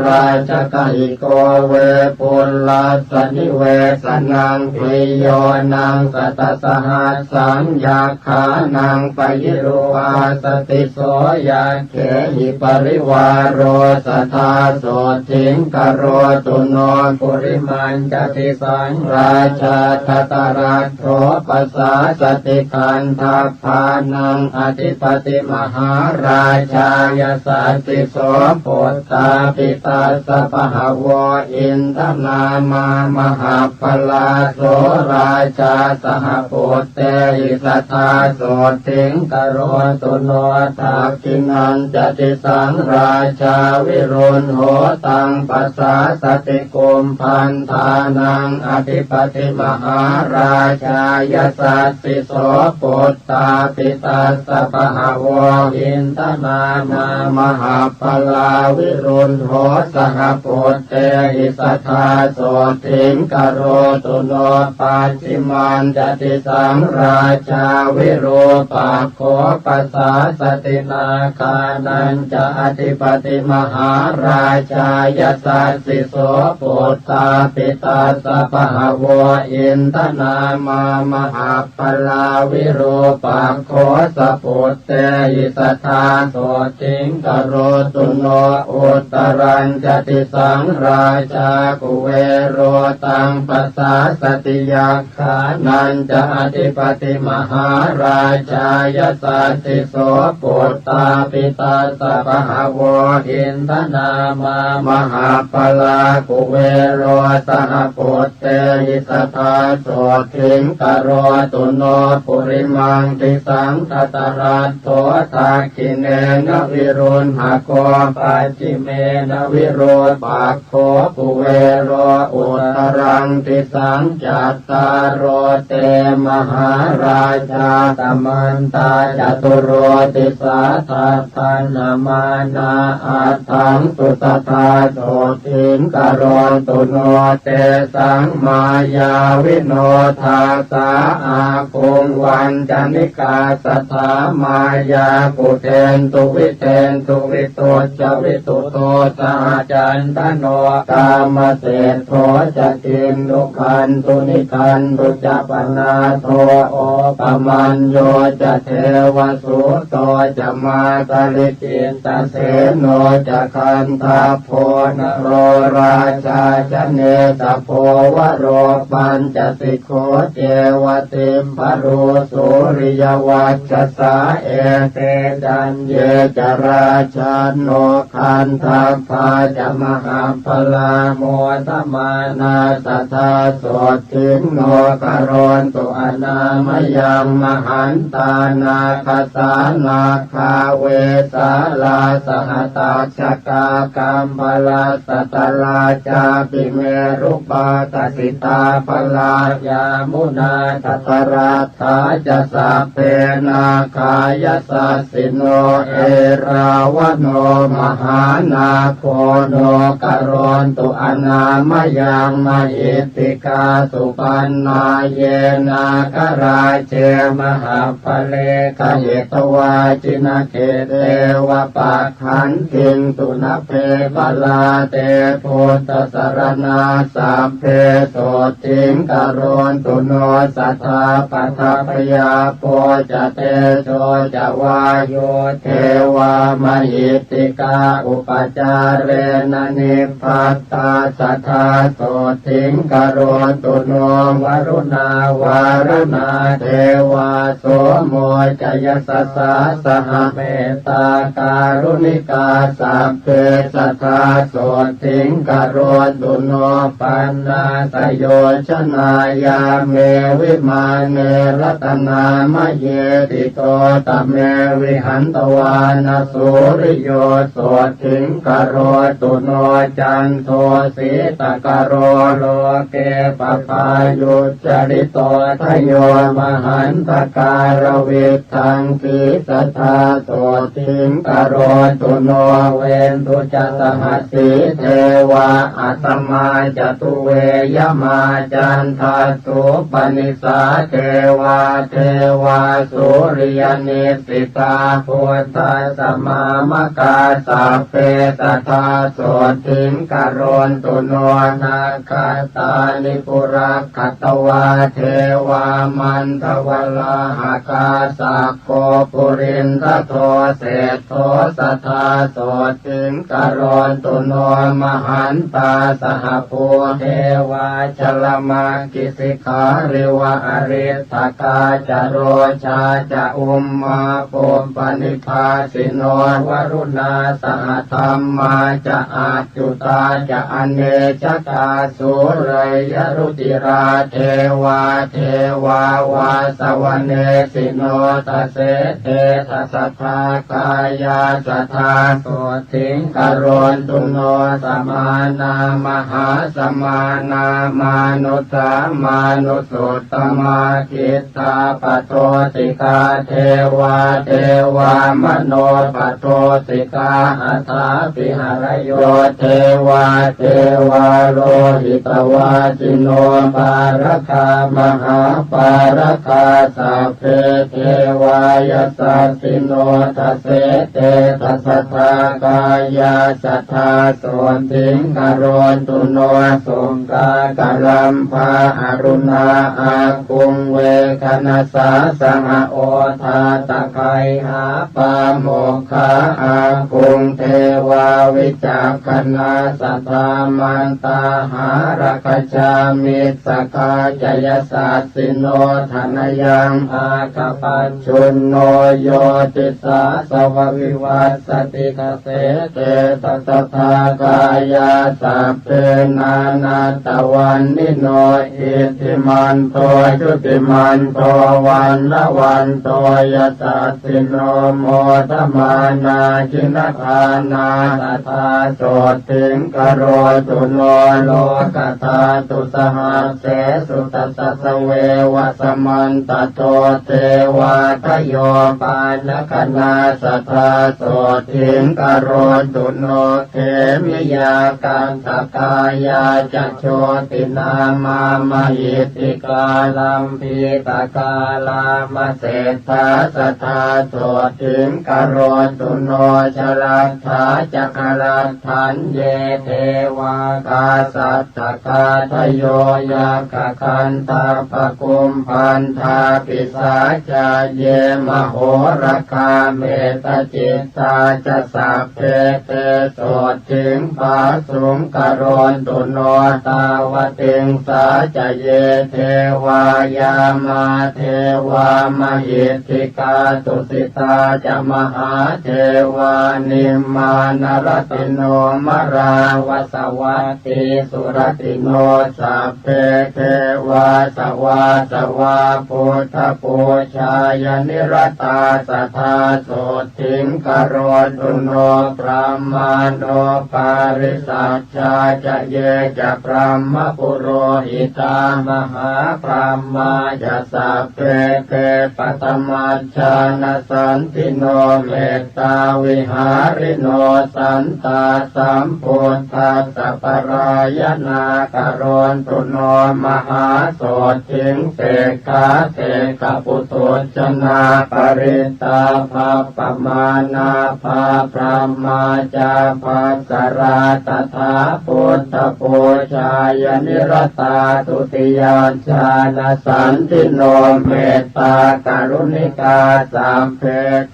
ราชกหิโกเวปุลลาสนิเวสนังพิโยนังสัตตสหัสสังยาขานังปยิโรวาสติโสยาเขหิปริวารโรสัทธาโสทิงกรณตุโนปุริมันจติสังราชาทัตรัตโถปัสสาสติคันทัพพานังอธิปติมหาราชายสัสติโสโพธาปิตาสปหาวอินทนามามหาพลาโสราชาสหโพเตหิสัทธาโสทิงกรณตุโนทักขินันจติสังราชาวิรุณโหตังปัสสาสติกุมพันธานังอธิปติมหาราชายสัสสิโสโพธาปิตาสปหาวอินทนามามหาพลาวิรุณโหสหโพเตหิสัทธาโสทิงกโรตุโนปัจฉิมันจติสังราชาวิโรปักโขปัสสาสตินาคานันจะอธิปติมหาราชายสัสสิโสโพธาปิตาสปหาวอินทนามามหาพลาวิโรปักโขสโพ ปุตเตหิสัทธาโสติงกโรตุโนอุตรัญจติสังราชากุเวโรตังปัสสาสติยักขานันจะอธิปติมหาราชายสัตติโสปุตตาปิตาสะปะหะโวอินทนามามหาปลากุเวโรสหปุตเตหิสัทธาโสติงกโรตุโนปุริมังติสังทัตตรัตโตทาคิเนนวิรุณหะโกปัจจิเมนวิโรปักโขกุเวโรอุตรังติสังจัตตารโรเตมหาราชาตมันตาจตุโรติสาทัตถนามานาอัตถังสุตตาโสติงกโรตุโนเตสังมายาวิโนทาสาอาคุงวันจันิกาสัทธามายากุเทนตุวิเทนตุวิโตจวิตุโตสาจันตโนกามเสถโธจะกินทุขันตุนิคันตุจะปนาโทโอปมันโยจะเทวสุโตจะมาตลิกินตเสโนจะคันทาโพนโรราชาจะเนตโพวโรปัญจสิกโขเจวติมปรุสุริยวัชสาเอเตจันเยจราชาโนคันทัพพาจะมหาพลาโมตมานาสัทธาโสติงโนกรณตุอนามยังมหันตานาคสานาคาเวสาลาสหตาชกากัมพลาสตราชาปิเมรุปาตสิตาปลายามุนาตตราธาจะสัพเพนาคายสัสสิโนเอราวโนมหานาโคโนกรณตุอนามยังมหิตติกาสุปันนาเยนาคราเชมหาภเลกเหตวาจินเขเตวะปะขันติงตุนเพปลาเตโพตสรณาสัพเพโสติงกโรนตุโนสัทธาปัทพยาโพจะเตโชจะวาโยเทวามหิตติกาอุปจาเรนนิพพัตตาสัทธาโสติงกโรนตุโนวรุณาวารณาเทวาโสโมจยสัสสะสหเมตตาการุณิกาสัพเพสัทธาโสติงกโรนตุโนปันนาสโยชนายาเมวิมาเนรัตนามะเยติโตตะเมวิหันตวานาสุริโยโสติงกโรตุโนจันโทสีตกโรโลเกปปายุจริโตทโยมหันตการวิทังกิสัทธาโสติงกโรตุโนเวนตุจัสหัสสีเทวาอัตมาจตุเวยมาจันทาสุปนิสาเทวาเทวาสุริยนิสิตาพุทธสมามกาสัพเพสัทธาโสติงกโรนตุโนนาคาตานิปุระคัตวาเทวามันทวลาหากาสักโกปุรินทโทเศธโทสัทธาโสติงกโรนตุโนมหันตาสหภูเทวาชลมากิสิขาริวะอริสกาจโรชาจะอุมมาปุมปนิพาสิโนวรุณาสหธรรมาจะอาจุตาจะอเนชกาสุเรยรุติราเทวาเทวาวาสวเนสิโนตเสเททัสสะกายาสัทธาโสติงกโรนตุโนสมานามหาสมานามานุสามานุสุตตมาคิตตาปโตติกาเทวาเทวามโนปโตติกาอัฏฐาปิหารโยเทวาเทวาโลหิตวาจิโนปารคามหาปารคาสัพเพเทวายสัสสิโนทัสเสเตทัสสะกายาสัทธาโสติงกโรนตุโนสงกากลัมภาอรุณาอาคุงเวคณสาสหโอทา ตะไคหาปาโมกขาอาคุงเทวาวิจักขณาสัทธามันตาหารคชามิสกาจยสัสสิโนธนยังอาคปัจจุนโนโยติสาสววิวัสสติกเสเตตัสทากายาสัพเพนานาตวันนิโนอิติมันโตชุติมันโตวันละวันโตยสัสสิโนโมทมานาจินทานาตถาโสติงกโรตุโนโลกตาตุสหัสเสสุตสัสเววสมันตโตเทวาทโยปานคณาสัทธาโสติงกโรตุโนเขมิยากันตกายาจัโชตินามามหิติกาลัมพีตกาลามเศรษฐาสัทธาโสติงกโรตุโนชลัทธาจักรัตถันเยเทวากาสัตตกาทโยยากคันตาปกุมพันธาปิสาจาเยมโหรคาเมตจิตตาจะสัพเพเตโสติงปาสุงกโรตุโนตาวติงสาจเยเทวายามาเทวามหิทธิกาตุสิตาจะมหาเทวานิมมานรติโนมราวสวัตติสุรติโนสัพเพเทวาสวาสวาพุทธปูชายนิรตาสัทธาโสติงกโรตุโนพระมาโนปาริสัชชาจะเยจะพระมปุโรหิตามหาพระมาจะสัพเพเทปัตมัชฌานสันติโนเมตตาวิหาริโนสันตาสัมพุทธัสสะปรายนาคโรตุโนมหาโสติงเสกาเสกปุถุชนาปริตาภาปมานาภาพระมาจาภาสราตถาพุทธปูชายนิรตาตุติยาชาณสันติโนเมตตากรุณิกาสัมเพ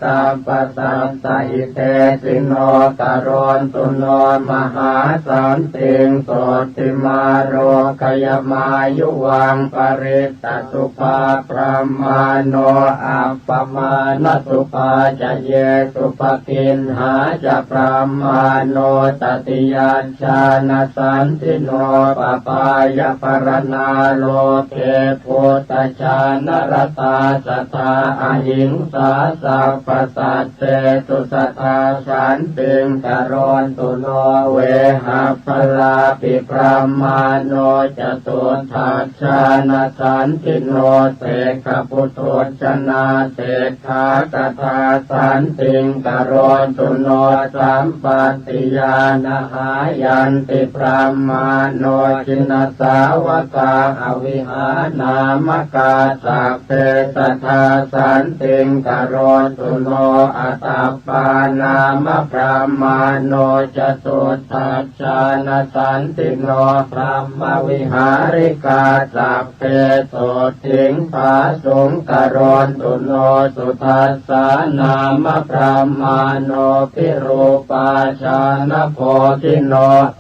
ตาปัสสันตหิเตสิโนกโรนตุโนมหาสันติงโสติมาโรคยมายุวังปริตตสุภาพระมาโนอัปปมาณสุภาจะเยสุภกินหาจะพระมาโนตติยาชาณสันติโนปปายปรณาโลเกพุทธชานรตาสัทธาอหิงสาสัพพสัตเตตุสัทธาสันติงกโรนตุโนเวหะพลาปิพระมาโนจตุทัชชานสันติโนเสกปุถุชนาเสกขากถาสันติงกโรนตุโนสัมปัตติยานะหายันติพระมาโนจินสาวกาอวิหานามกาสัพเพสัทธาสันติงกโรนตุโนอัตตปานามพระมาโนจตุทัชชานสันติโนพระมวิหาริกาสัพเพโสติงปาสุงกโรนตุโนสุทัสสานามพระมาโนพิรูปาชานโพธิโน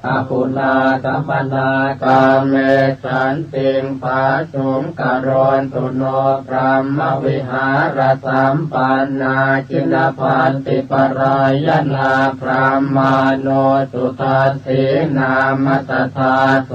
อปุนากัมปนากาเมสันติงปาสุงกโรนตุโนพระมวิหารสัมปันนาจินพันติปรายนาพระมาโนสุทัสสีนามสัทธาโส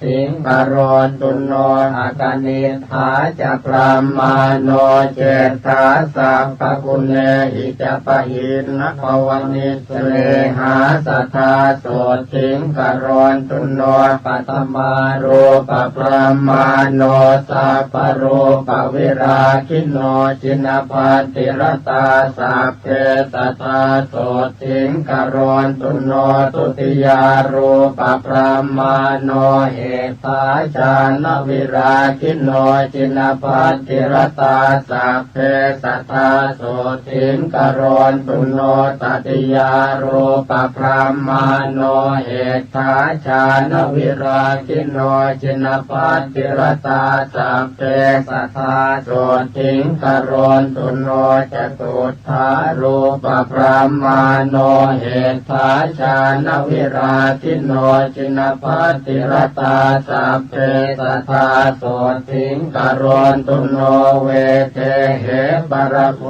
ติงกโรนตุโนอากนิฐาจะพระมาโนเจตาสัพพกุเนหิจปะหินภวนิสเลหาสัทธาโสติงกโรนตุโนปัตมาโรปพระมาโนสัพพโรปวิราคิโนจินพันติรตาสัพเพสัทธาโสติงกโรนตุโนตุติยาโรปพระมาโนเหตาจานวิราคิโนจินพันติรตาสัพเพสัทธาโสติงกโรนตุโนตติยาโรปพระมาโนเหตาจานวิราคิโนจินพันติรตาสัพเพสัทธาโสติงกโรน นตุโนจตุถารูปพระมาโนเหตถาชานวิราทิโนจินภัตติรตาสัพเพสัทธาโสทิงกโรนตุโนเวเทเหปรโภ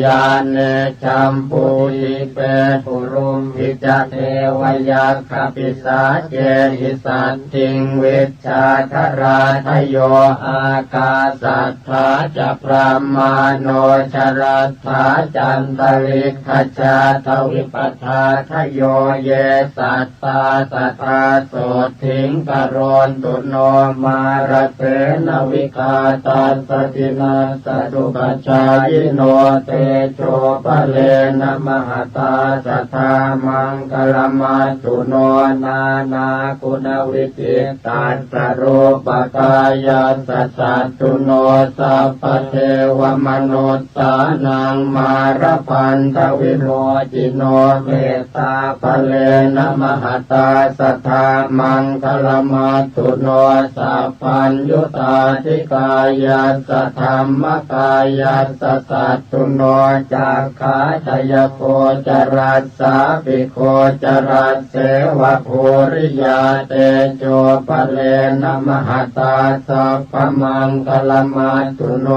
ญาเนจัมปุหิเปปุรุมพิจเทวยัคขปิสาเจหิสัตถิงวิชชาคราทโยอากาสัทธาจะพระมาโนชรัตถาจันตริกขจาทวิปัฏฐาทโยเยสัตตาสัทธาโสทิงกโรนตุโนมารเสนวิกาตัสสตินาสตุปัจจายโนเตโชปะเลนะมหตาสัทธามังคลมัตตุโนนานาคุณวิจิตัสสรูปกายาสัสสตุโนสัพพเทวมนุสสานังมารพันธวิโมจิโนเมตตาภะเลนะมหตาสัทธามังคลมัตตุโนสัพพัญญุตาธิกายาสัทธัมมกายาสัสสตุโนจักขาทยโคจรัสสาปิโคจรัสเสวะภูริยาเตโชปะเลนะมหตาสัพพมังคลมัตตุโน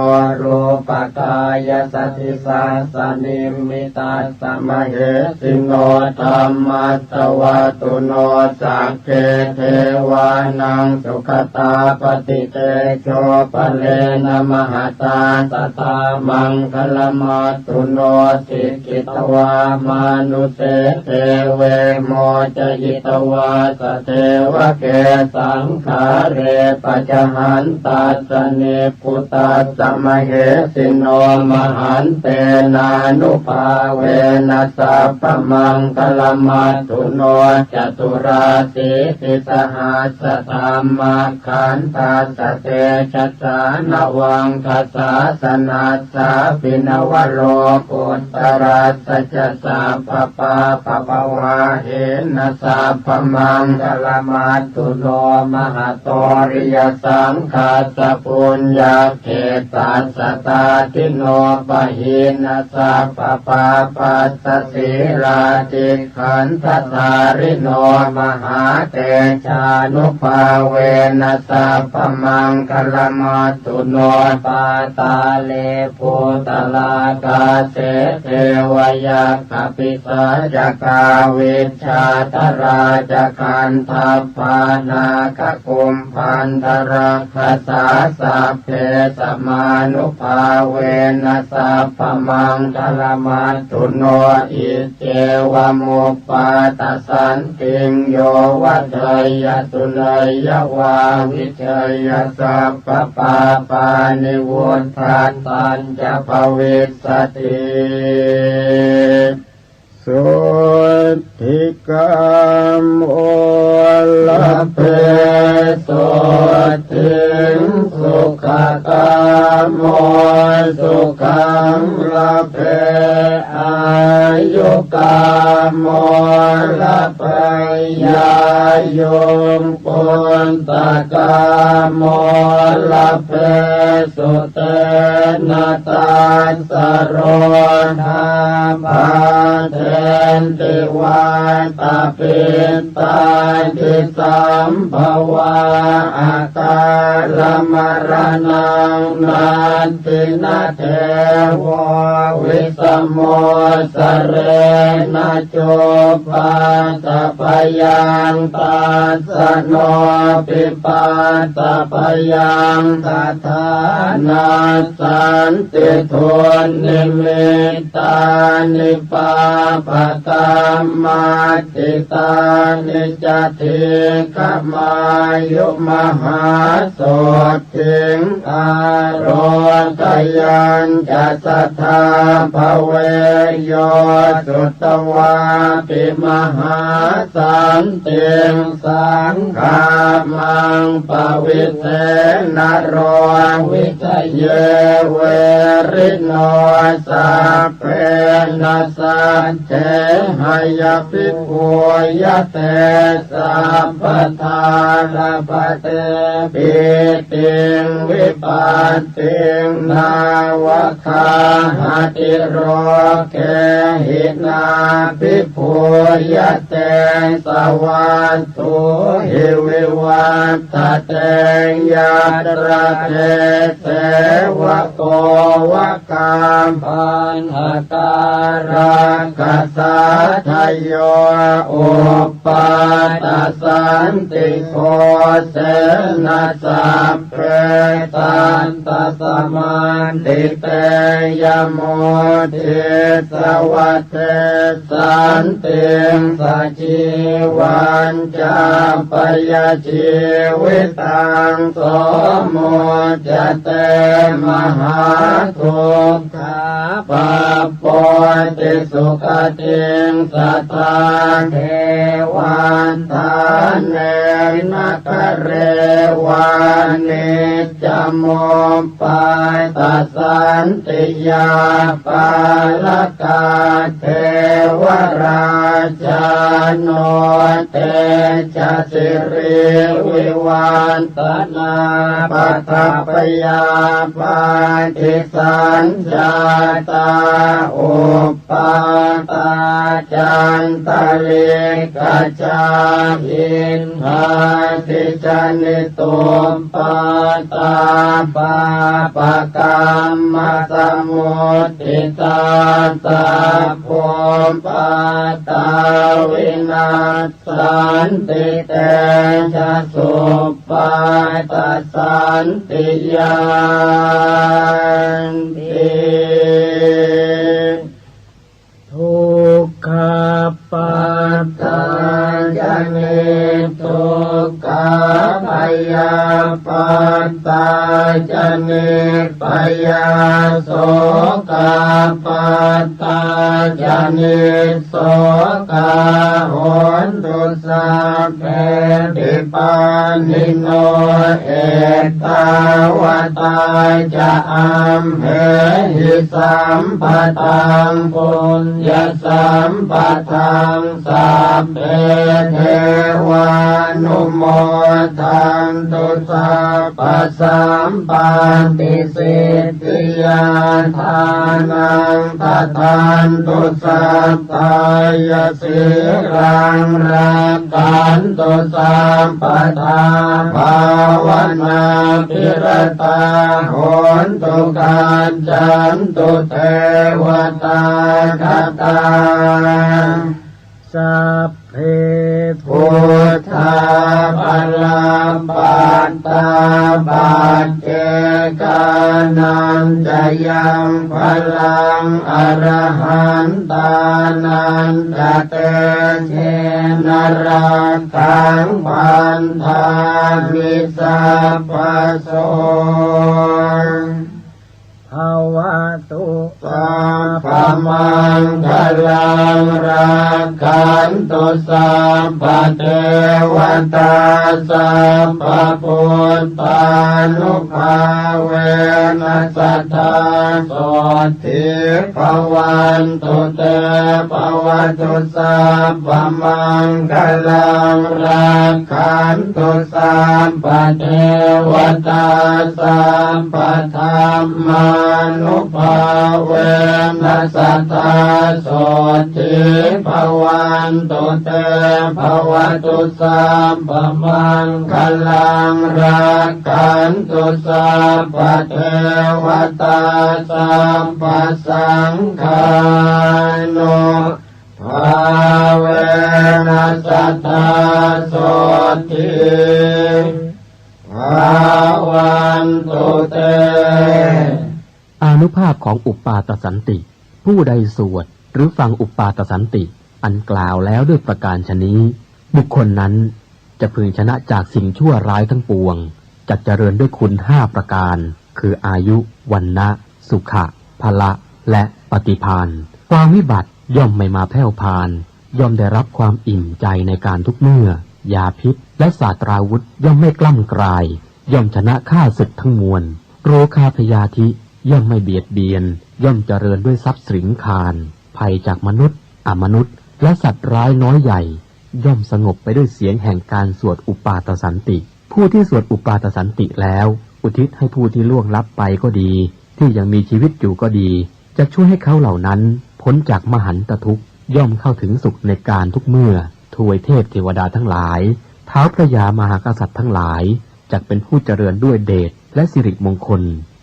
รูปกายสัทธิสาสนิมิตาสมเหสิโนธรรมัสสวะตุโนสักเกเทวานังสุขตาปฏิเตโชปะเลนะมหตาสัทธามังคลมัตตุโนสิกิตวามานุเสเทเวโมจยิตวาสเทวะเกสังขาเรปัจหันตัสสเนปุตตัสสมเหสิโนมหันเตนานุภาเวนัสสัพพมังคลมัตตุโนจตุราสีสิสหัสธรรมขันธัสสะเตชัสสานวังคัสสาสนัสสาปินวโรปุตตรัสสะจะสัพพปาปะปะวาเหนะสัพพมังคลมัตตุโนมหาโตริยสังฆาสปุญญาเขตัสสตาทิโนปะหินะสัพพปาปัสสสีราติขันธสาริโนมหาเตชานุภาเวนะสัพพมังคลมัตตุโนปาตาเลปุตลากาเสเทวยัคขปิสาจกาวิชชาตราจคันทัพพานาคกุมพันธรักขสาสัพเพสมานุภาเวนะสัพพมังคลมัตตุโนอิเจวะมุปปาตสันติงโยวัฏยตุเนยวาวิเชยสัพพปาปานิวุฏฐานตัญจภวิสสติสุทิกามโอลเพสุทิงสุขกามโมสุขังลเพอายุกามโมลเพยายมปุนตกามโมลเพสุเตนะตัสสะโรธาภาเทนติวาตาปิตาทิสัมภวาอาการมรณังนันตินาเทววิสมโมสเรนะโจปาตปยังตัสสะโนปิปาตปยังตถานาสันติทุนนิมิตตานิปาปะตามาติตานิจติขมายุมหาโสติงอารโกยัญจะสัทธาภเวโย สุตวาปิมหาสันติสังฆามังปวิเทนโรวิจเยเวริโนสัพเพนัสสัจเจหยภิกขุยเตสัพพทานาปเตปิติงวิปัสสินาวคาหติโรเกหินาภิกขุยเตสวัสตุหิวิวัตเตยัตระเทเสวะโกวะกามปันหการะกัสสะทโยอุปปาตสันติโกเสนะสัพเพตันตสมันติเตยโมทิสวัตเตสันติสัจจิวันจาปยชีวิตังโสโมจเตมหาทุกขาปัปโปติสุขติงสัตตาเทวันทานเนนักเรวานิจโมปายตัสสันติยาปาลกาเทวราชโนเตจสิริวิวันตนาปัตตปยาปาทิสัญญาตาอุปปาตาจันตลิกาจาอินทาติจนิตุมปาตาปาปะกรรมสมุติตาตาภูมิปาตาวินาสันติเตชะสุปาตสันติยานติทุกขปัฏฐานจเนทุกขพยาปัฏฐานจเนพยาโสกปัฏฐานจเนโสกโหนตุสัพเพติปานิโนเอตาวตาจะอัมเหหิสัมปตังปุญญสัมปทังสัพเพเทวานุโมทันตุสัพพสัมปันติสิทธิยาทานังททันตุสัพพายสิรังรักขันตุสัมปทาภาวนาภิรตาโหนตุการจันตุเทวตาคตาสัพเพพุทธาภลัมปัตตาปัจเจกานันจะยังภลังอรหันตานันจะเตเชนรักขังพันธามิสัพพโสภวตุสัพพมังคลังรักขันตุสัพพเทวตาสัพพพุทธานุภาเวนัสสทาโสทิภวันตุเตภวตุสัพพมังคลังรักขันตุสัพพเทวตาสัพพธรรมานุภาเวนัสสทาโสทิภวันตุเตภวตุสัพพมังคลังรักขันตุสัพพเทวตาสัพพสังฆานุภาเวนัสสทาโสทิภวันตุเตอานุภาพของอุปปาตสันติผู้ใดสวดหรือฟังอุปปาตสันติอันกล่าวแล้วด้วยประการฉนี้บุคคลนั้นจะพึงชนะจากสิ่งชั่วร้ายทั้งปวงจักเจริญด้วยคุณ5ประการคืออายุวรรณะสุขะพละและปฏิภาณความวิบัติ ย่อมไม่มาแผ่วพานย่อมได้รับความอิ่มใจในการทุกเมื่อยาพิษและศาสตราวุธย่อมไม่กล้ำกลายย่อมชนะข้าศึกทั้งมวลโรคาพยาธิย่อมไม่เบียดเบียนย่อมเจริญด้วยทรัพย์สินคารภัยจากมนุษย์อมนุษย์และสัตว์ร้ายน้อยใหญ่ย่อมสงบไปด้วยเสียงแห่งการสวดอุปาทสันติผู้ที่สวดอุปาทสันติแล้วอุทิศให้ผู้ที่ล่วงลับไปก็ดีที่ยังมีชีวิตอยู่ก็ดีจะช่วยให้เขาเหล่านั้นพ้นจากมหันตทุกข์ย่อมเข้าถึงสุขในการทุกเมื่อทวยเทพเทวดาทั้งหลายท้าวพระยามหากษัตริย์ทั้งหลายจักเป็นผู้เจริญด้วยเดชและสิริมงคล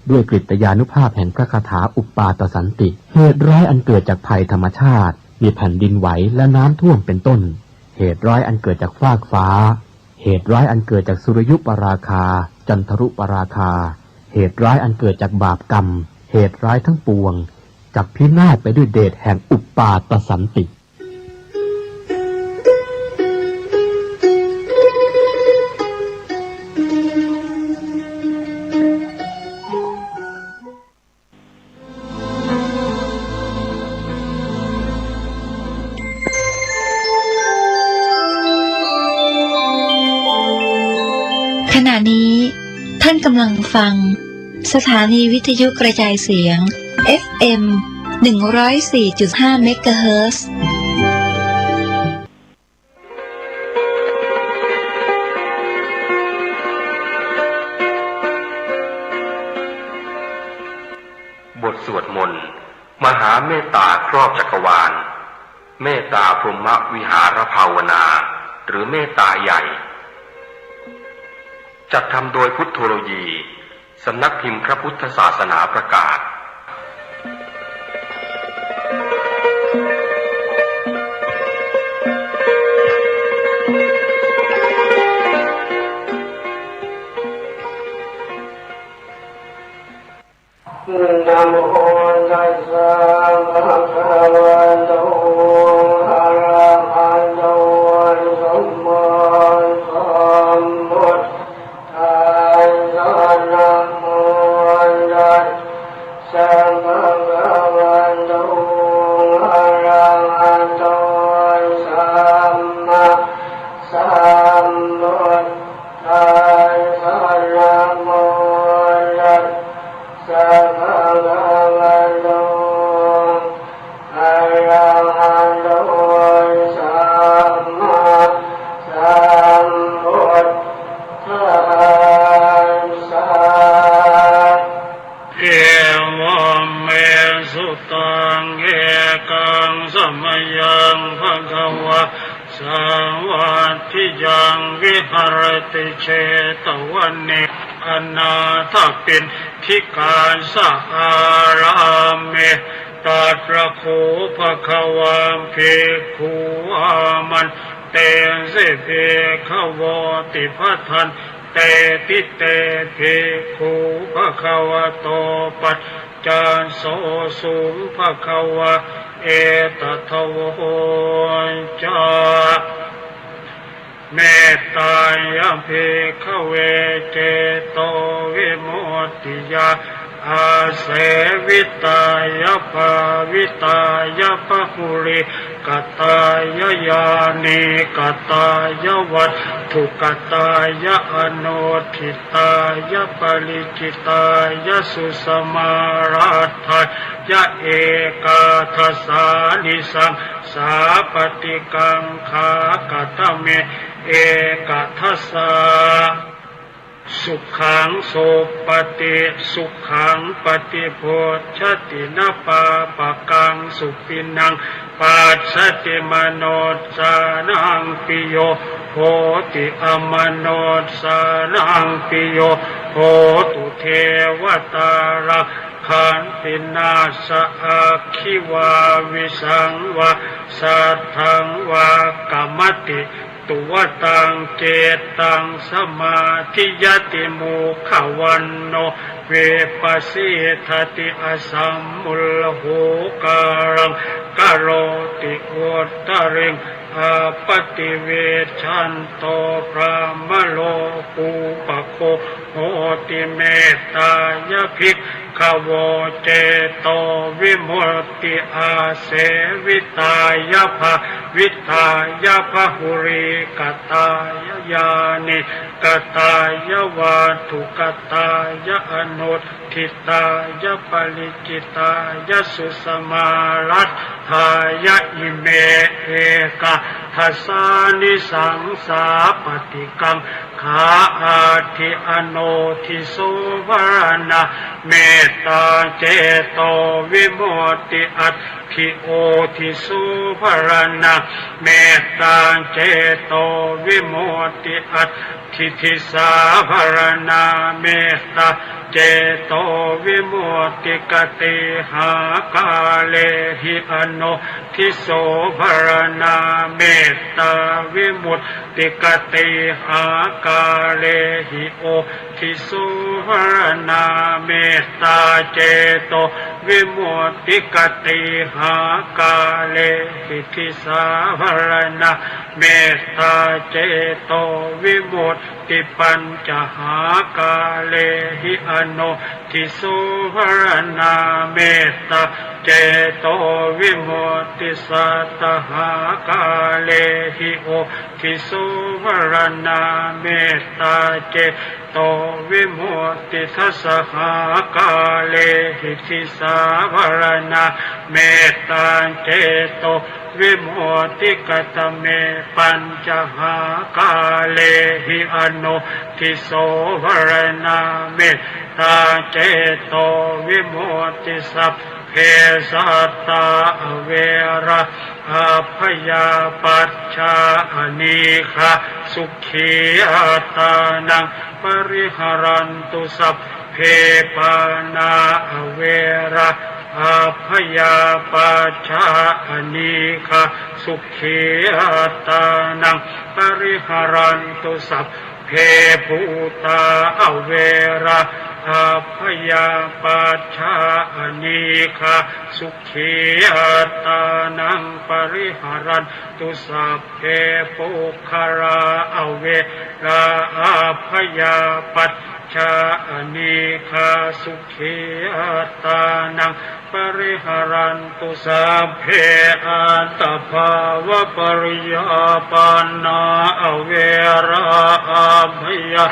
ด้วยกฤตยานุภาพแห่งพระคาถาอุปาทสันติเหตุร้ายอันเกิดจากภัยธรรมชาติมีแผ่นดินไหวและน้ำท่วมเป็นต้นเหตุร้ายอันเกิดจากฟากฟ้าเหตุร้ายอันเกิดจากสุริยุปราคาจันทรุปราคาเหตุร้ายอันเกิดจากบาปกรรมเหตุร้ายทั้งปวงจักพินาศไปด้วยเดชแห่งอุปาทสันติขณะนี้ท่านกำลังฟังสถานีวิทยุกระจายเสียง FM 104.5 เมกะเฮิรตซ์ บทสวดมนต์มหาเมตตาครอบจักรวาลเมตตาพรหมวิหารภาวนาหรือเมตตาใหญ่จัดทำโดยพุทโธโลยีสำนักพิมพ์พระพุทธศาสนาประกาศนะโมตัสสะภะคะวะโตอะระหะโตสัมมาสัมพุทธัสสะนะโมตัสสะภะคะวะโตอะระหะโตสัมมาสัมพุทธัสสะนะโมตัสสะภะคะวะโตอะระหะโตสัมมาสัมพุทธัสสะเอวเมสุตังเอกังสมยังภะคะวะสวัสดิยังวิหารติเชตวันเนอนาถปินทิกาสะอารามิตัตระโคภะคะวะภิกขุอามันเตสิภิกขวติภัทธันเตติเตภิกขุภะคะวะโตปัจจาโสสุภะคะวะเอตทะโวจาเมตตายะภิกขเวเจโตวิมุตติยาอาเสวิตายะภาวิตายะปะหุริกตายะยานิกตายะวัตถุกตายะอโนทิตายะปริจิตายะสุสมาราธายะเอกาทัสสานิสังสาปฏิกังขากตเมเอกทัสสะสุขังโสปฏิสุขังปฏิโพชตินาปาปะกังสุปินังปัสสติมโนสานังปิโยโหติอมโนสานังปิโยโหตุเทวตาระขันตินาสะอาคิวาวิสังวะสัทธังวะกัมมติตุวตังเจตังสมาธิยติโมขวันโนเวปัสสิทติอสัมมุลโหการังกโรติอุตตริงอาปติเวชันโตพระมโลกุปโคโหติเมตตายภิก ขโวเจโตวิมุตติอาเสวิตายภาวิตายภหุริกตายญาณิกตายวัตถุกตายอนุทิตายปริจิตายสุสมารัตถายอิเมเอกะทัสสานิสังสาปฏิกังขาอาทิอโนทิโสวรณะเมตตาเจโตวิมุตติอัตถิโอทิสุภรณะเมตตาเจโตวิมุตติอัตถิทิสาภรณะเมตตาเจโตวิมุตติกติหากาเลหิอโนทิโสภรณะเมตตาวิมุตติกติหากาเลหิโอทิโสภรณะเมตตาเจโตวิมุตติกติหากาเลหิทิสาภรณะเมตตาเจโตวิมุตติปัญจหากาเลหิอโนทิโสภรณะเมตตาเจโตวิมุตติสัตตหากาเลหิโอทิโสภรณะเมตตาเจโตวิมุตติทัสสะหากาเลหิทิสาภรณะเมตตาเจโตวิมุตติกตเมปัญจหากาเลหิอโนทิโสภรณะเมตตาเจโตวิมุตติสัพเพสัตตาเวระอาภยาปัจฉาอนีฆะสุขีอัตตานังปริหารันตุสัพเพปานาเวระอาภยาปัจฉาอนีฆะสุขีอัตตานังปริหารันตุสัพเพภูตาเวระอาภยาปัจฉาอนีฆะสุขีอัตตานังปริหารันตุสัพเพปุคคาราเวราอาภยาปัจฉาอนีฆะสุขีอัตตานังปริหารันตุสัพเพอัตตภาวะปริยาปันนาเวราอาภยา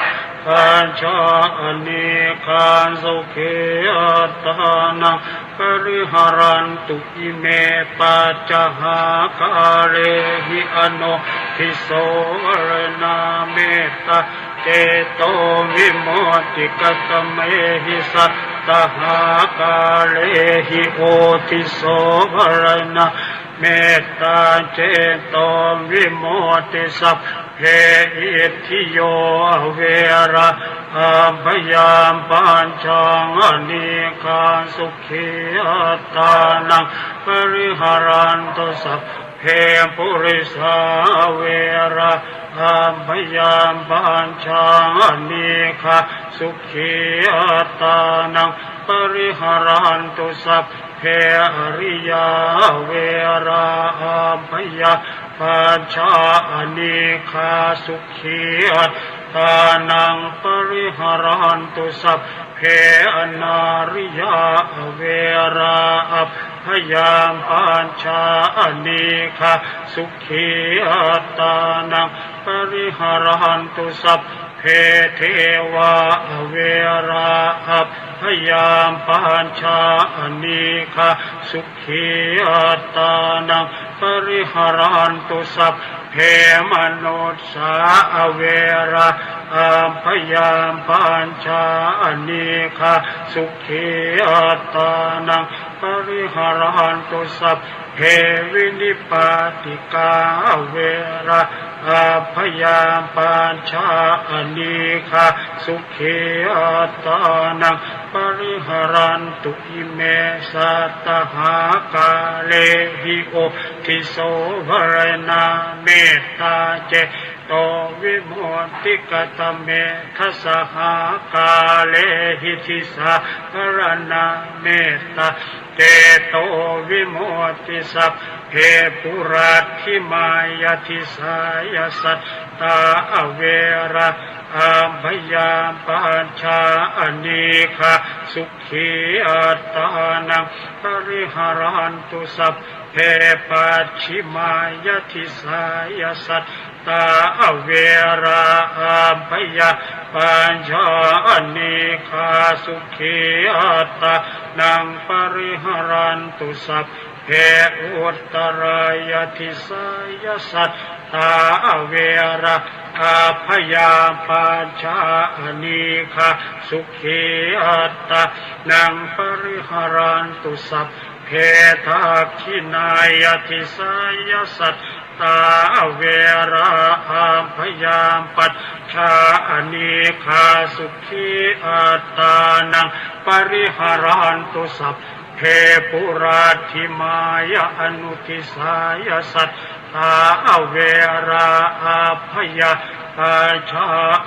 ปัญชาอนีฆะสุขีอัตตานังปริหารันตุอิเมปัจจหากาเลหิอโนทิโสวรณะเมตตาเจโตวิมุตติกตเมหิสัตตหากาเลหิโอทิโสวรณะเมตตาเจโตวิมุตติสัพเพอิทธิโยเวระอาภยามปัญชังอนีฆะสุขีอัตตานังปริหารันตุสัพเพปุริสาเวระอาภยามปัญชังอนีฆะสุขีอัตตานังปริหารันตุสัพเพอริยาเวราอาภยาปัญชาอนีฆะสุขีอัตตานังปริหารันตุสัพเพอนาริยาเวราอัพยามปัญชาอนีฆะสุขีอัตตานังปริหารันตุสัพเพเทวาเวราอัพยามปัญชาอนีฆะสุขีอัตตานังปริหารันตุสัพเพมนุสสาเวระอาภยามปัญชาอนีฆะสุขีอัตตานังปริหารันตุสัพเพวินิปาติกาเวระอาภยามปัญชาอนีฆะสุขีอัตตานังปริหารันตุอิเมสัตตหากาเลหิโอทิโสภรณะเมตตาเจโตวิมุตติกตเมทัสสะหากาเลหิทิสาภรณะเมตตาเจโตวิมุตติสัพเพปุราธิมายทิสายสัตตาเวระอาภยามปัญชาอนีฆะ สุขีอัตตานังปริหารันตุสัพเพปัจฉิมายทิสายสัตตาเวราอัมพยาปัญจอนิคาสุขีอัตตานังปริหารันตุสัพเพอุตตรายทิสายสัตตาเวราอาพยาปัญจอนิคาสุขีอัตตานังปริหารันตุสัพเพทักขินายทิสายสัตตาเวราอาพยาปัญจอนิคาสุขีอัตตานังปริหารันตุสัพเพปุราธิมายอนุทิสายสัตตาเวราอาพยาปัญจ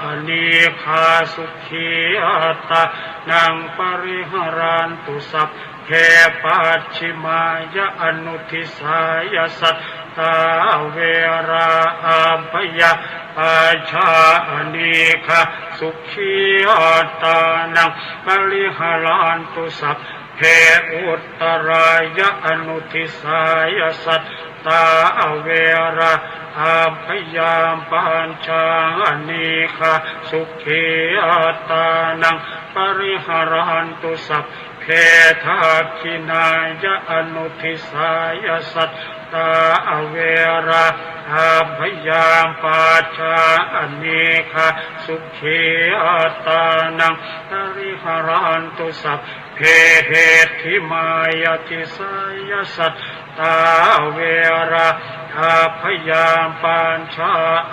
อนิคาสุขีอัตตานังปริหารันตุสัพเพปัจฉิมายอนุทิสายสัตตาเวราอาพยาปัญจอนิคาสุขีอัตตานังปริหารันตุสัพเพอุตตรายอนุทิสายสัตตาเวราอาพยาปัญจอนิคาสุขีอัตตานังปริหารันตุสัพเพทักขินายอนุทิสายสัตตาเวราอาพยาปัญจอนิคาสุขีอัตตานังปริหารันตุสัพเพเหติมายทิสายสัตตาเวราอาพยาปัญจ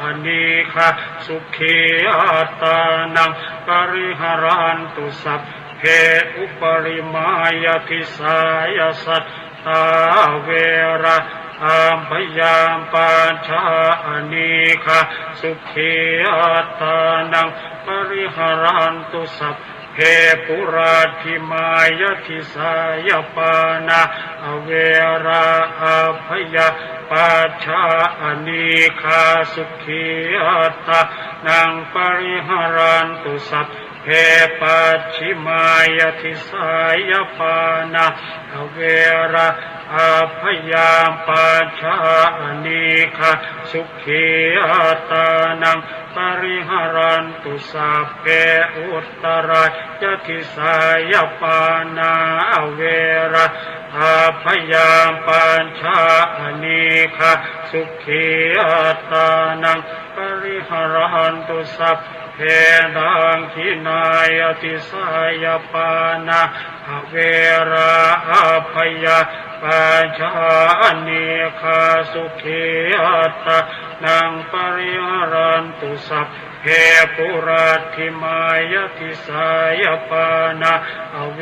อนิคาสุขีอัตตานังปริหารันตุสัพเพอุปริมายทิสายสัตตาเวราอาพยาปัญจอนิคาสุขีอัตตานังปริหารันตุสัพเพปุราธิมายทิสายปานาเวราอาพยาปัญจอนิคาสุขีอัตตานังปริหารันตุสัพเพปัจฉิมายทิสายปานาเวราอาพยาปัญจอนิคาสุขีอัตตานังปริหารันตุสัพเพอุตตรายทิสายปานาเวราอาพยาปัญจอนิคาสุขีอัตตานังปริหารันตุสัพเพดังขินายทิสายปานาเวราอาพยาปัญจอนิคาสุขีอัตตานังปริหารันตุสัพเพปุราธิมายทิสายปานาเว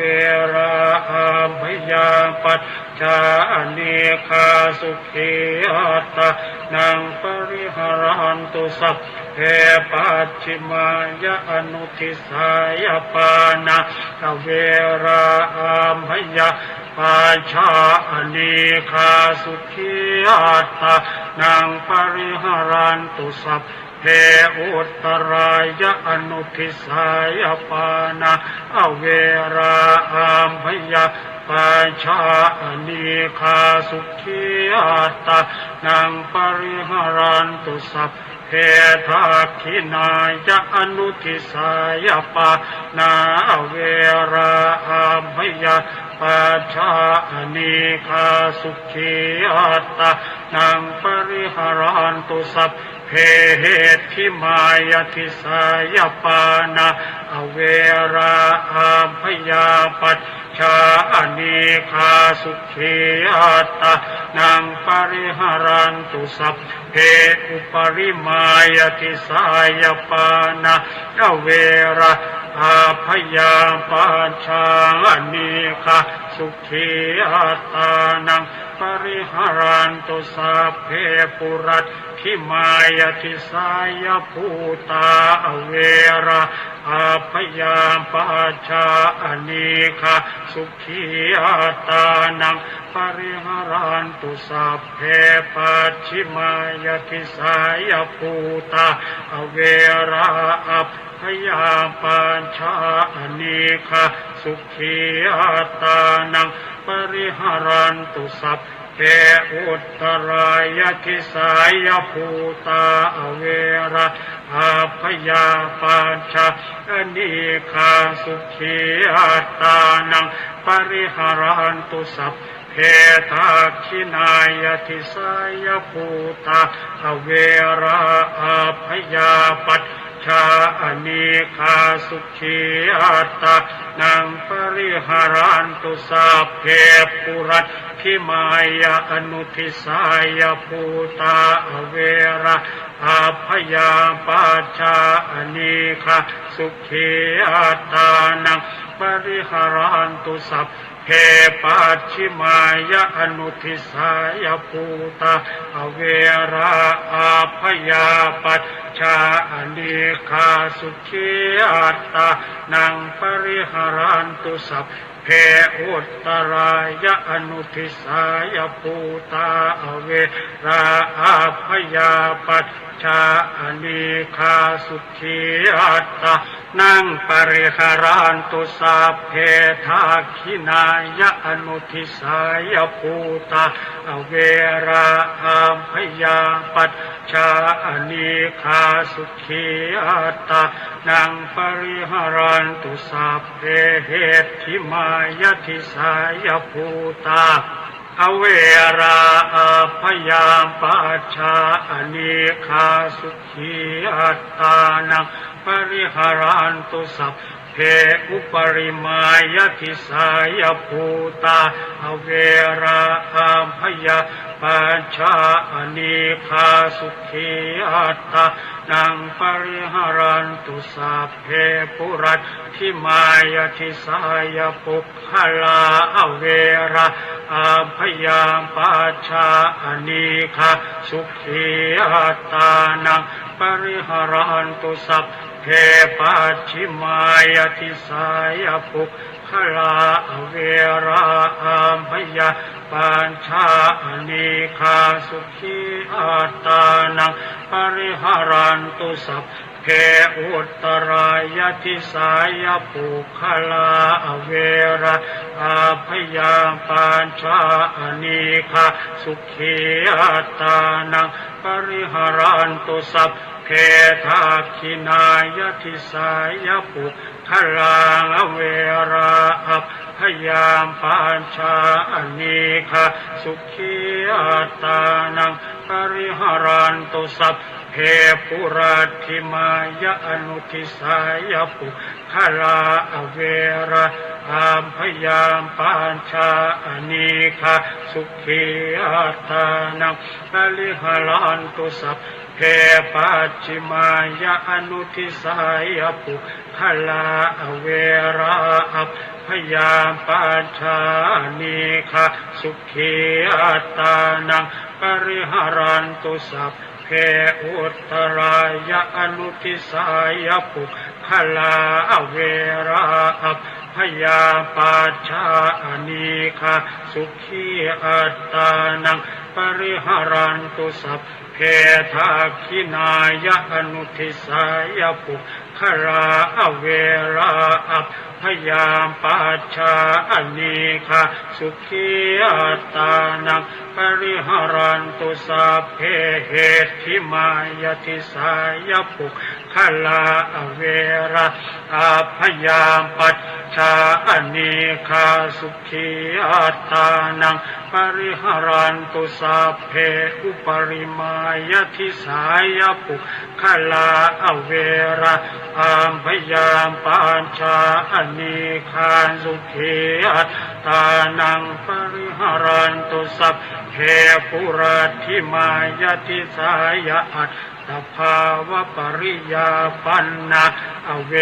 ราอาพยาปัญจอนิคาสุขีอัตตานังปริหารันตุสัพเพปัจฉิมายอนุทิสายปานาเวราอาพยาปัญจอนิคาสุขีอัตตานังปริหารันตุสัพเพอุตตรายอนุทิสายปานาเวราอาพยาปัญจอนิคาสุขีอัตตานังปริหารันตุสัพเพทักขินายอนุทิสายปานาเวราอาพยาปัญจอนิคาสุขีอัตตานังปริหารันตุสัพเพเหติมายทิสายปานาเวราอาพยาปัญจอนิคาสุขีอัตตานังปริหารันตุสัพเพอุปริมายทิสายปานาเวราอาพยาปัญจอนิคาสุขีอัตตานังปริหารันตุสัพเพปุรัตถิมายทิสายภูตาเวราอาพยาปัญจอนิคาสุขีอัตตานังปริหารันตุสัพเพปัจฉิมายทิสายภูตาเวราอาพยาปัญจอนิคา สุขีอัตตานังปริหารันตุสัพเพอุตตรายทิสายภูตาอเวระอาพยาปัญชาอนิคาสุขีอัตตานังปริหารันตุสัพเพทักขินายทิสายภูตาอเวระอาพยาปัญชาอนิคาสุขีอัตตานังปริหารันตุสัพเพปุรัตทิมายาอนุทิสายภูตาอเวระอาพยาปัจชาอนิคาสุขีอัตตานังปริหารันตุสัพเพปัจฉิมายาอนุทิสายภูตาอเวระอาพยาปัจชาอนิคาสุขีอัตตานังปริหารันตุสัพเพอุตตรายะอนุทิสายภูตาอเวราอาพยาปัจชาอนิคาสุขีอัตตานังปริหารันตุสัพเพทักขินายะอนุทิสายภูตาอเวราอาพยาปัจชาอนิคาสุขีอัตตานังปริหารันตุสัพเพเหติมายทิสายภูตาอเวราอาพยาปัจชาอนิคาสุขีอัตตานังปริหารันตุสัพเพอุปริมายทิสายภูตาอเวราอาพยาปัจชาอนิคาสุขีอัตตานังปริหารันตุสัพเพปุรัตทิมายทิสายปุคลาอเวราอาพยาปัจชาอนิคาสุขีอัตตานังปริหารันตุสัพเพปัจฉิมายทิสายปุคลาอเวราอาพยาปัญชาอนิคาสุขีอัตตานังปริหารันตุสัพเพอุตตรายทิสายปุคลาอเวราอาพยาปัญชาอนิคาสุขีอัตตานังปริหารันตุสัพเพทักขินายทิสายปุคลาอเวราอาพยาปัญชาอนิคาสุขีอัตตานังปริหารันตุสัพเพปุรัตถิมายาอนุทิสายปุคลาอเวราอาพยาปัญชาอนิคาสุขีอัตตานังปริหารันตุสัพเพปัจฉิมายาอนุทิสายปุคลาอเวราอาพยาปัญชาอนิคาสุขีอัตตานังปริหารันตุสัพเพอุตตรายะอนุทิสายปุคลาอเวราอาพยาปัจชาอนิคาสุขีอัตตานังปริหารันตุสัพเพทักขินายะอนุทิสายปุคลาอเวราอาพยาปัจชาอนิคาสุขีอัตตานังปริหารันตุสัพเพเหติมายทิสายปุคลาอเวราอาพยาปัจชาอนิคาสุขีอัตตานังปริหารันตุสัพเพอุปริมายทิสายปุคลาอเวราอาพยาปัญชาอนิคาสุขีอัตตานังปริหารันตุสัพเพปุรัตถิมายทิสายอัตตภาวะปริยาปันนาอเว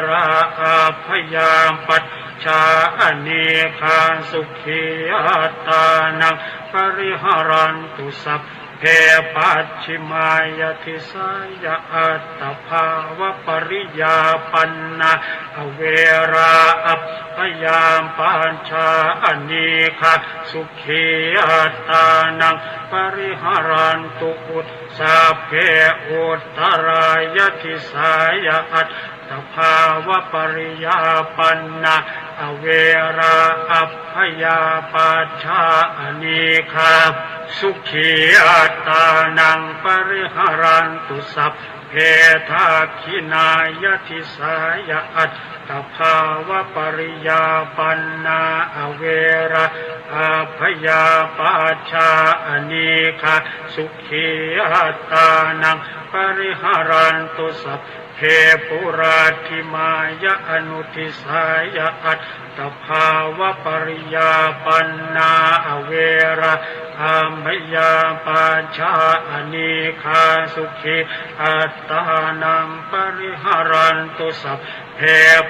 ราอาพยาปัจชาอนิคาสุขีอัตตานังปริหารันตุสัพเพปัจฉิมายทิสายอัตตภาวะปริยาปันนาอเวราอัพยามปัญชาอนิคาสุขีอัตตานังปริหารันตุอุตสัพเพอุตตรายทิสายอัตตภาวะปริยาปันนา อเวราอัพพยาปัชชาอนีคาสุขีอัตตานังปริหารันตุสัพเพทาคินายทิสายอัตตภาวะปริยาปันนาอเวระอัพพยาปัชชาอนีคาสุขีอัตตานังปริหารันตุสัพเพปุราธิมายะอนุทิสายะอัตตภาวะปริยาปันนาอเวระอัมพยาปัชชาอนีคาสุขีอัตตานังปริหารันตุสัพเพ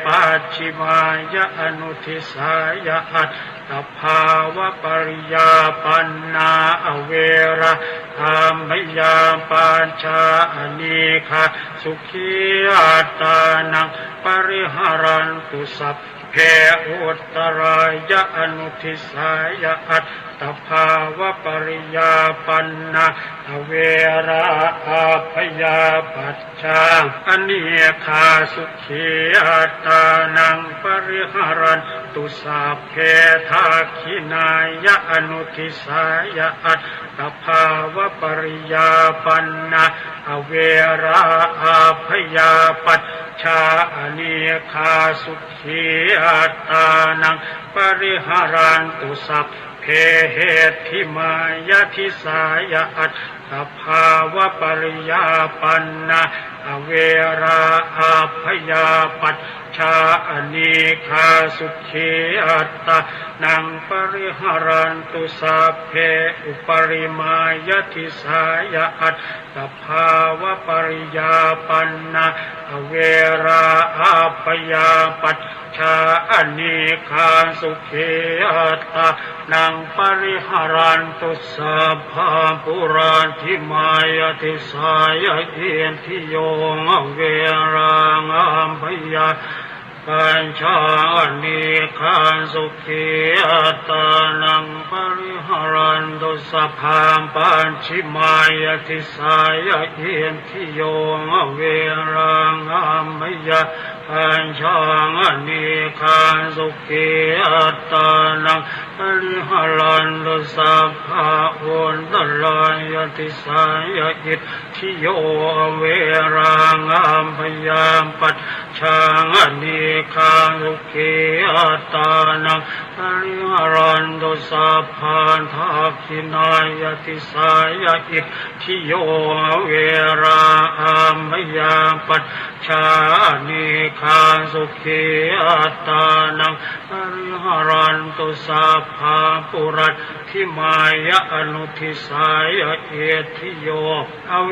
ปัจฉิมายะอนุทิสายะอัตตภาวะปริยาปันนาอเวระอัมพยาปัชชาอนีคาสุขีอัตตานังปริหารันตุสัพเพอุตตรายะอนุทิสายะอัตตภาวะปริยาปันนาอเวระอัพพยาปัชชาอนีคาสุขีอัตตานังปริหารันตุสัพเพทาคินายะอนุทิสายะอัตตภาวะปริยาปันนาอเวระอัพพยาปัชชาอนีคาสุขีอัตตานังปริหารันตุสัพเพเหติมายะทิสายะอัตตภาวะปริยาปันนาอเวระอัพพยาปัชชาอนีคาสุขีอัตตานังปริหารันตุสัพเพอุปริมายะทิสายะอัตตภาวะปริยาปันนาอเวระอัพพยาปัชชาอนีคาสุขีอัตตานังปริหารันตุสัพพะปุราธิมายะทิสายะเอียนทิโยอเวรังอัมพยาปัญชาอนีคาสุขีอัตตานังปริหารันตุสัพพะปัญชิมายะทิสายะเอียนทิโยอเวรังอัมพยาปัญชาอนีคาสุขีอัตตานังปริหารันตุสัพพะอุนตรายะทิสายะอิทธิโยอเวรังอัมพยาปัชชาอนีคาสุขีอัตตานังปริหารันตุสัพพะทาคินายะทิสายะอิทธิโยอเวราอัมพยาปัชชาอนีคาสุขีอัตตานังปริหารันตุสัพพะปุรัตถิมายะอนุทิสายะเอทิโยอเว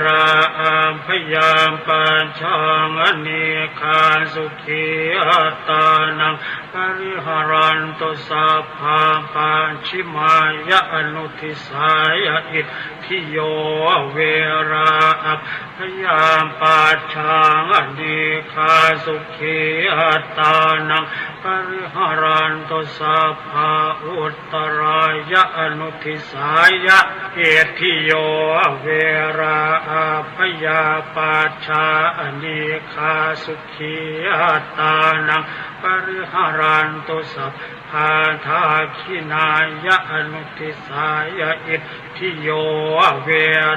ราอัมพยาปัญชาอนีคาสุขีอัตตานังปริหารันตุสัพพะปัญชิมายะอนุทิสายะอิทธิโยอเวราอัพพยาปัชชาอนีคาสุขีอัตตานังปริหารันตุสัพพะอุตตรายะอนุทิสายะเอทิโยอเวราอัพพยาปัชชาอนีคาสุขีอัตตานังปริหารันตุสัพพะทาคินายะอนุทิสายะอิทธิโยอเว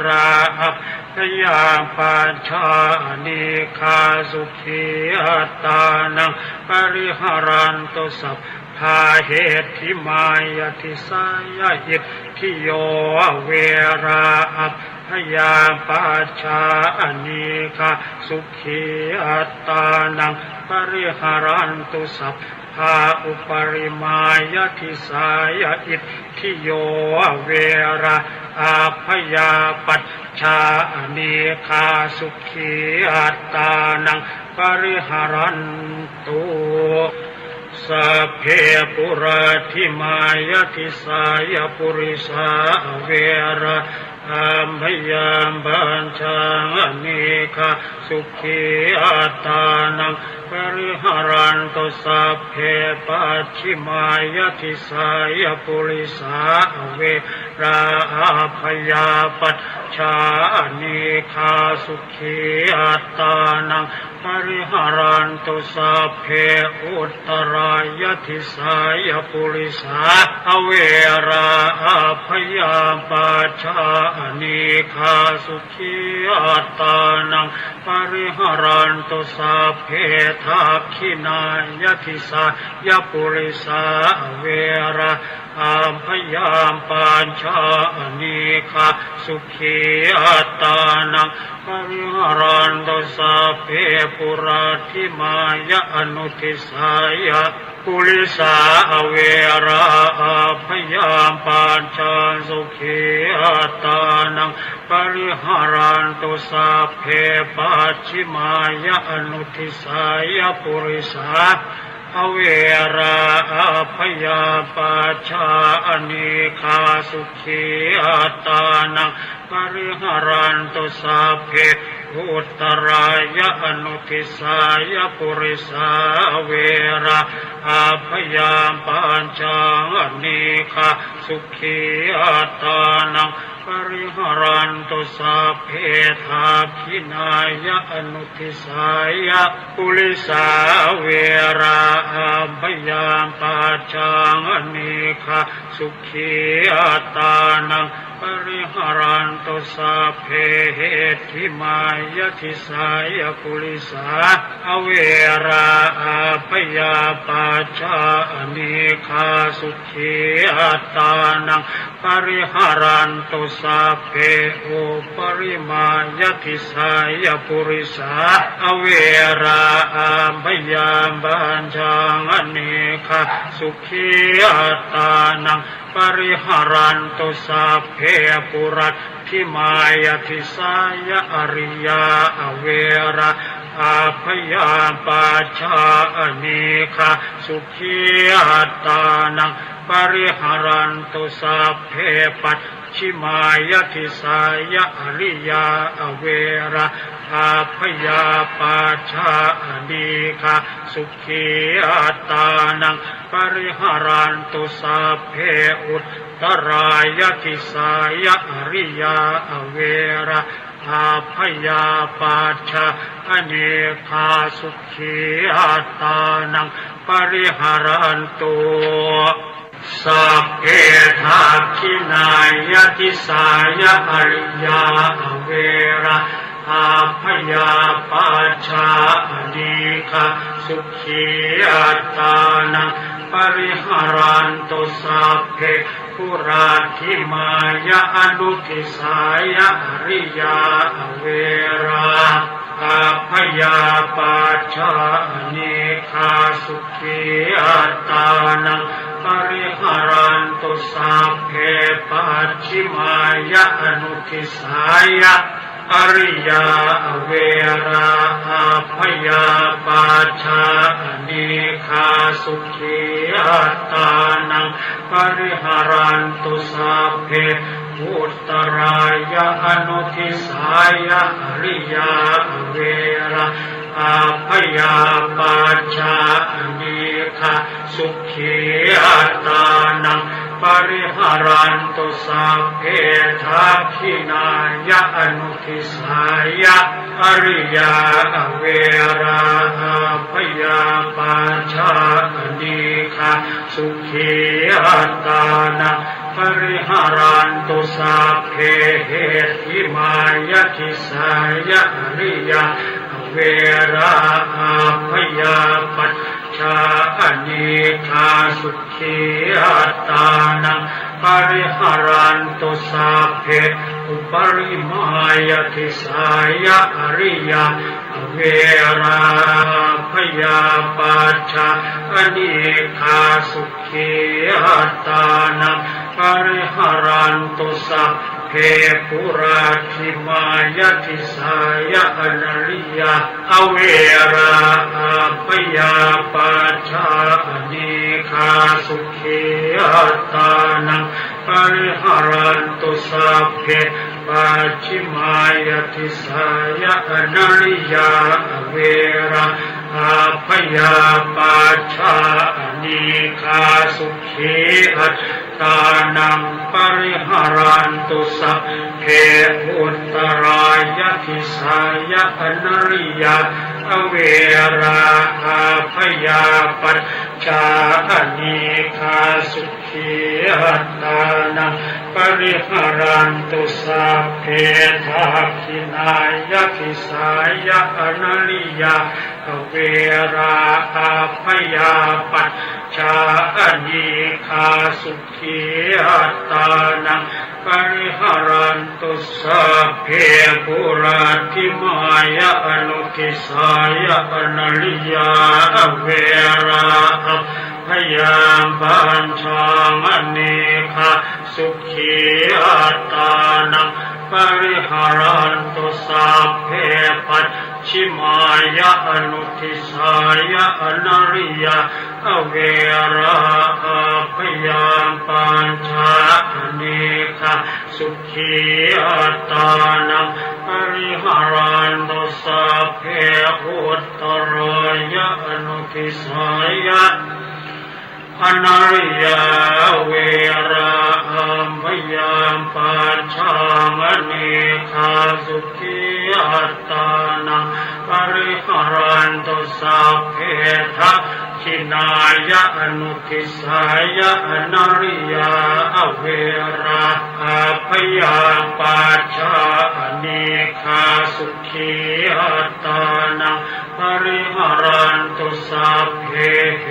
ราอัพพยาปัชชาอนีคาสุขีอัตตานังปริหารันตุสัพพะเหติมายะทิสายะอิทธิโยอเวราอัพพยาปัชชาอนีคาสุขีอัตตานังปริหารันตุสัพพะอุปริมายะทิสายะอิทธิโยอเวราอัพพยาปัชชาอนีคาสุขีอัตตานังปริหารันตุสัพเพปุราธิมายะทิสายะปุริสาเวระอัมพยาปัญชาอนีคาสุขีอัตตานังปริหารันตุสัพเพปัจฉิมายะทิสายะปุริสาเวราอัพพยาปัช ชานิคาสุขีอัตตานังปริหารันตุสัพเพอุตตรายทิสายปุริสาอเวราอภยาปัชชานิคาสุขีอัตตานังปริหารันตุสัพเพทักขินายทิสายปุริสาอเวราอาภยามปัญชานิคาสุขีอัตตานังปริหารันตุสัพเพปุราธิมายะอนุทิสายะปุริสาอเวราอาภยามปัญชาสุขีอัตตานังปริหารันตุสัพเพปัจฉิมายะอนุทิสายะปุริสาอเวราอภยาปัชชานิคาสุขีอัตตานังปริหารันตุสัพเพอุตตรายะอนุทิสายะปุริสาเวราอภยาปัญชานิคาสุขีอัตตานังปริหารันตุสัพเพทักขินายะอนุทิสายะปุริสาเวราอภยาปัชชานิคาสุขีอัตตานังปริหารันตุสัพเพเหติมายะทิสายะปุริสาอเวราอภยาปัชชานิคาสุขีอัตตานังปริหารันตุสัพเพอุปริมายะทิสายะปุริสาอเวราอภยาปัญชานิคาสุขีอัตตานังปริหารันตุสัพเพปุรัตถิมายะทิสายะอริยาอเวราอาภยาปัชชานิคาสุขีอัตตานังปริหารันตุสัพเพปัจฉิมายะทิสายะอริยาอเวราอาภยาปัชชานิคาสุขีอัตตานังปริหารันตุสัพเพอุตตรายะทิสายะอริยาอเวราอาภยาปัชชานิคาสุขีอัตตานังปริหารันตุสัพเพทักขินายะทิสายะอริยาอเวราอาภยาปัชชานิคาสุขีอัตตานังปริหารันตุสัพเพปุราธิมายะอนุทิสายะอริยาอเวราอาภยาปัชชานิคาสุขีอัตตานังปริหารันตุสัพเพปัจฉิมายะอนุทิสายะอริยาอเวราอาภยาปัชชานิคาสุขีอัตตานังปริหารันตุสัพเพอุตตรายะอนุทิสายะอริยาอเวราอาภยาปัชชานิคาสุขีอัตตานังปริหารันตุสัพเพทักขินายะอนุทิสายะอริยาอเวราอาภยาปัชชานิคาสุขีอัตตานังปริหารันตุสัพเพเหติมายะทิสายะอริยาอเวราอาภยาปัชชานิคาสุขีอัตตานังปริหารันตุสัพเพอุปริมายะทิสายะอริยาอเวราภยาปัชชานิคาสุขีอัตตานังปริหารันตุสัพเพปุราธิมายะทิสายะอริยาอเวราอาภยาปัชชานิคาสุขีอัตตานังปริหารันตุสัพเพปัจฉิมายะทิสายะอริยาอเวราอาภยาปัชชานิคาสุขีอัตต ตานังปริหารันตุสัพเพอุตตรายะทิสายะอนาริยาอเวราอาพยาปัจจาอเนคาสุขีอัตตานังปริหารันตุสัพเพทักขินายะทิสายะอนาริยาอเวราอาพยาปัจจาอเนคาสุขีอัตตานังปริหารันตุสัพเพปุราธิมายะอนุทิสายะอนาริยาอเวราพยาบัญชางอเนคาสุขีอัตตานังปริหารันตุสัพเพปัจฉิมายะอนุทิสายะอนาริยาอเวราพยาปัญชาอเนคาสุขีอัตตานังปริหารันตุสัพเพอุตตรายะอนุทิสายะอนาริยาเวราพยาปัญชามเนคาสุขีอัตตานังปริหารันตุสัพเพทักขินายะอนุทิสายะอนาริยาอเวราพยาปัจจาอเนคาสุขีอัตตานังปริหารันตุสัพเพเห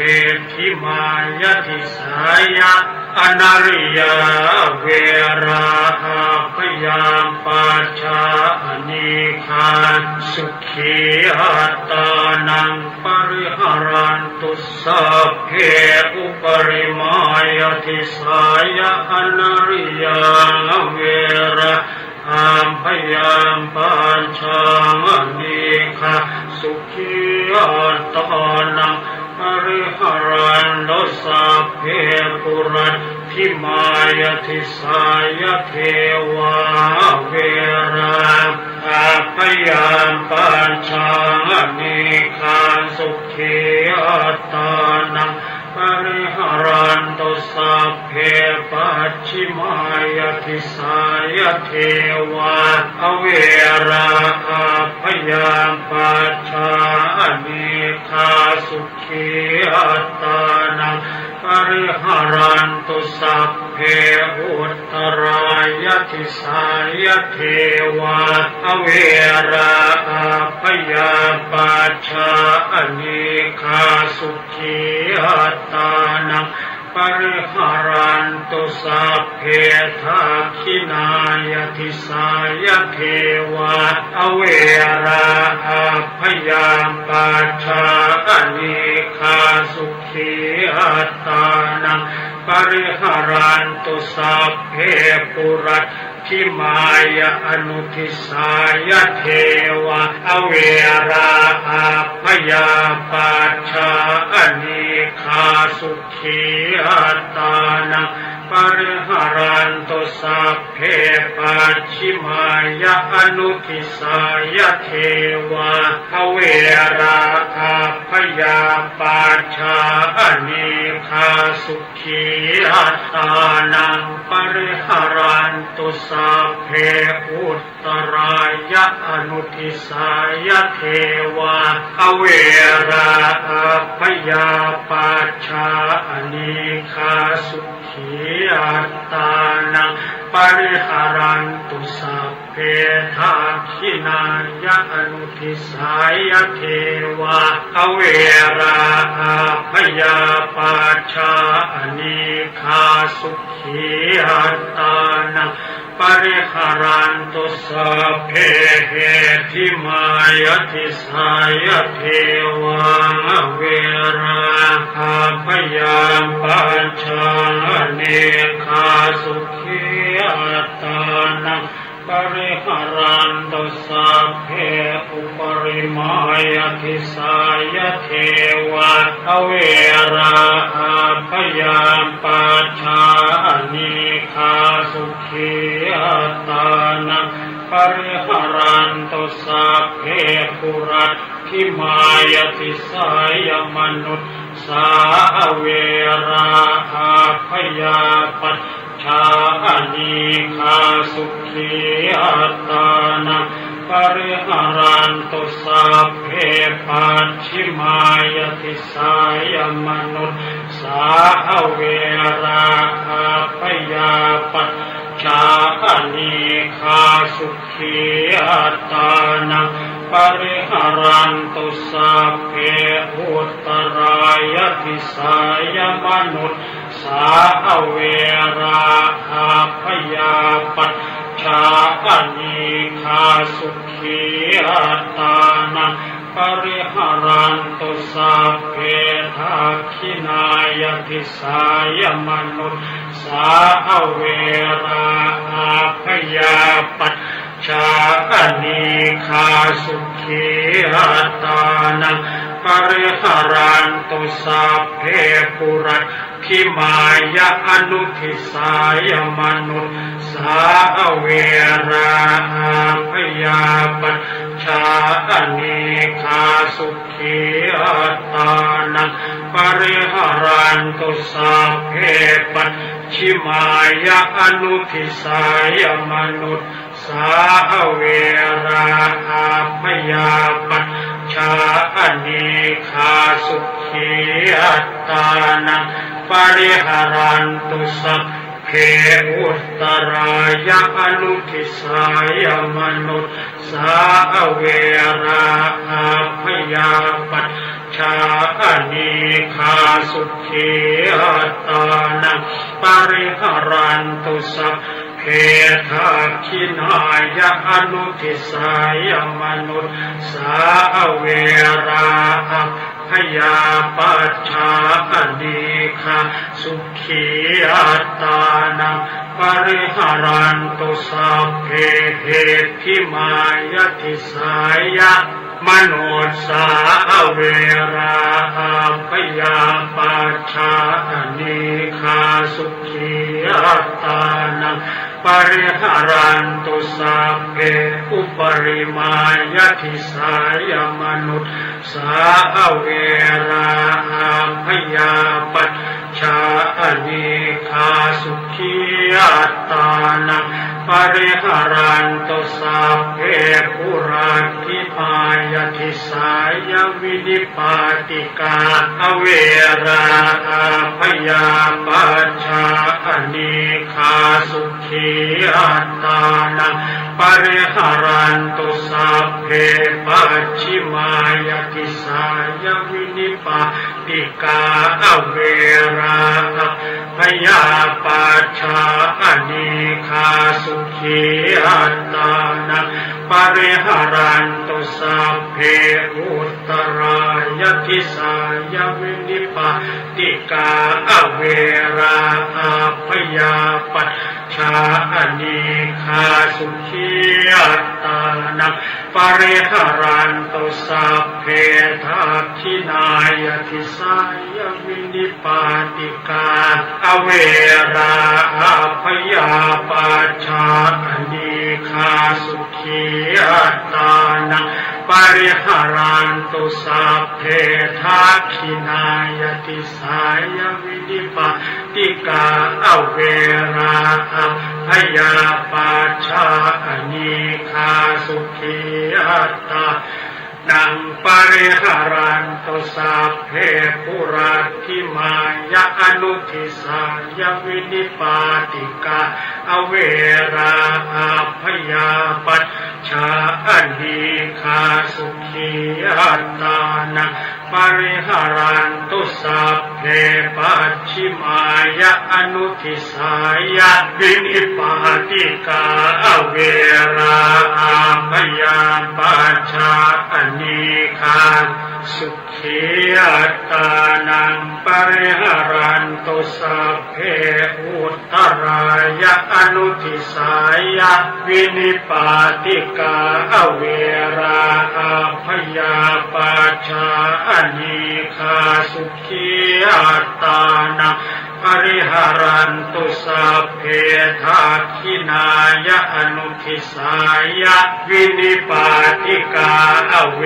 ทิมายะทิสายะอนาริยาเวราพยาปัจจาอเนคาสุขีอัตตานังปริหารันตุสัพเพอุปริมายะทิสายะอนาริยาเวราพยาปัญชางอเนคาสุขีอัตตานังปริหารันตุสัพเพปุราธิมายะทิสายะเทวาเวราพยาปัญชางอเนคาสุขีอัตตานังปริหารันตุสัพเพปัจฉิมายะทิสายะเทวาอเวราพยาปัจจาอเนคาสุขีอัตตานังปริหารันตุสัพเพอุตตรายะทิสายะเทวาอเวราพยาปัจจาอเนคาสุขีอัตตานังปริหารันตุสัพเพทักขินายะทิสายะเทวาอเวราพยาปัจจาอเนคาสุขีอัตตานังปริหารันตุสัพเพปุราธิมายะอนุทิสายะเทวาอเวราพยาปัจจาอเนคาสุขีอัตตานังปริหารันตุสัพเพปัจฉิมายะอนุทิสายะเทวาอเวราพยาปัจจาอเนคาสุขีอัตตานังปริหารันตุสัพเพอุตตรายะอนุทิสายะเทวาอเวราพยาปัจจาอเนคาสุขีอัตตานังปริหารันตุสัพเพทักขินายะอนุทิสายะเทวาอเวราพยาปัจจาอเนคาสุขีอัตตานังปริหารันตุสัพเพเหทิมายะทิสายะเทวาเวราพยาปัญชางอเนคาสุขีอัตตานังปริหารันตุสัพเพอุปริมายะทิสายะเทวาอเวราพยาปัจจาอเนคาสุขีอัตตานังปริหารันตุสัพเพปุราธิมายะทิสายะมนุษย์ สาเวราพยาปัจชานิคาสุขีอัตตานังปริหารันตุสัพเพปัจฉิมายติสายมนุษสาเวราพยาปัจชานิคาสุขีอัตตานังปริหารันตุสัพเพอุตตรายติสายมนุษสาเวราพยาปัจชานิคาสุขีอัตตานังปริหารันตุสัพเพทักขินายติสายมนุษสาเวราพยาปัจชานิคาสุขีอัตตานังปริหารันตุสัพเพปุรัตขิมายะอนุทิสายมนุษสาเวราพยาปัจชานิคาสุขีอัตตานังปริหารันตุสัพเพปัจฉิมายะอนุทิสายมนุษสาเวราพยาปัจชานิคาสุขีอัตตานังปริหารันตุสัพเพอุตตรายะอนุทิสายมนุษสาเวราพยาปัจชานิคาสุขีอัตตานังปริหารันตุสัพเพทักขินายะอนุทิสายมนุษสาเวราพยาปัจชานิคาสุขีอัตตานังปริหารันตุสัพเพเหติมายติสายะมนุษสาเวราพยาปัจชานิคาสุขีอัตตานังปริหารันตุสัพเพอุปริมายติสายมนุษสาเวราพยาปัจชานิคาสุขีอัตตานังปริหารันตุสัพเพปุราทิพายติสายวินิปาติกาเวราพยาปัจชานิคาสุขีอัตตานังปริหารันตุสัพเพปัจฉิมายติสายวินิปาติกาเวราพยาปัจชานิคาสุขีอัตตานังปริหารันตุสัพเพอุตตรายติสายวินิปาติกาเวราพยาปัจชานิคาสุขีอัตตานังปริหารันตุสัพเพทักขินายติสายวินิปาติกาเวราพยาปัจชานิคาสุขีอัตตานังปริหารันตุสัพเพทักขินายติสายวินิปาติกาเวราพยาปัจชานิคาสุขีอัตตานังปริหารันตุสัพเพปุราทิมายะอนุทิสายวินิปาติกาเวราพยาปัจชานิคาสุขีอัตตานังปริหารันตุสัพเพปัจฉิมายะอนุทิสายวินิปาติกาเวราพยาปัจชานิคาสุขีอัตตานังปริหารันตุสัพเพอุตตรายะอนุทิสายวินิปาติกาเวราพยาปัจชานิคาสุขีอัตตานังป ปริหารันตุสัพเพทาคินายะอนุทิสายะวินิปาติกาอเว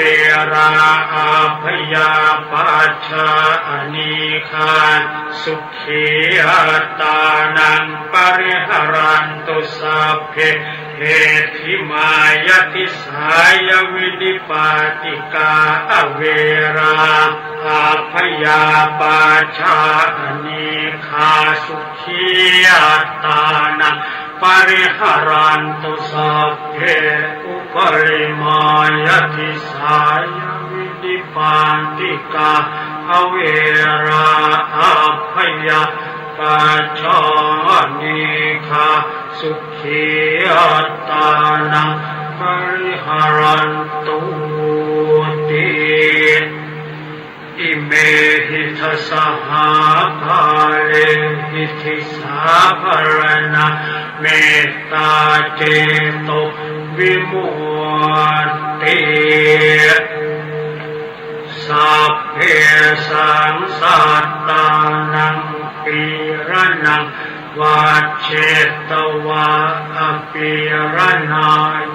ราอาพยาปัชชาอนีคานสุขีอัตตานังปริหารันตุสัพเพเหติมายติสายวินิปาติกาอเวราอาพยาปัชชาอนีคาสุขีอัตตานังปริหารันตุสัพเพอุปริมายติสายวินิปาติกาอเวราอาพยาปัจจานิคาสุขีอัตตานังปริหารันตุติอิเมหิทัสสะหาภาเลหิทิสาภรณะเมตตาเจโตวิมุตติสัพเพสังสัตตานังปีรนังวาเชตวะอภิรนา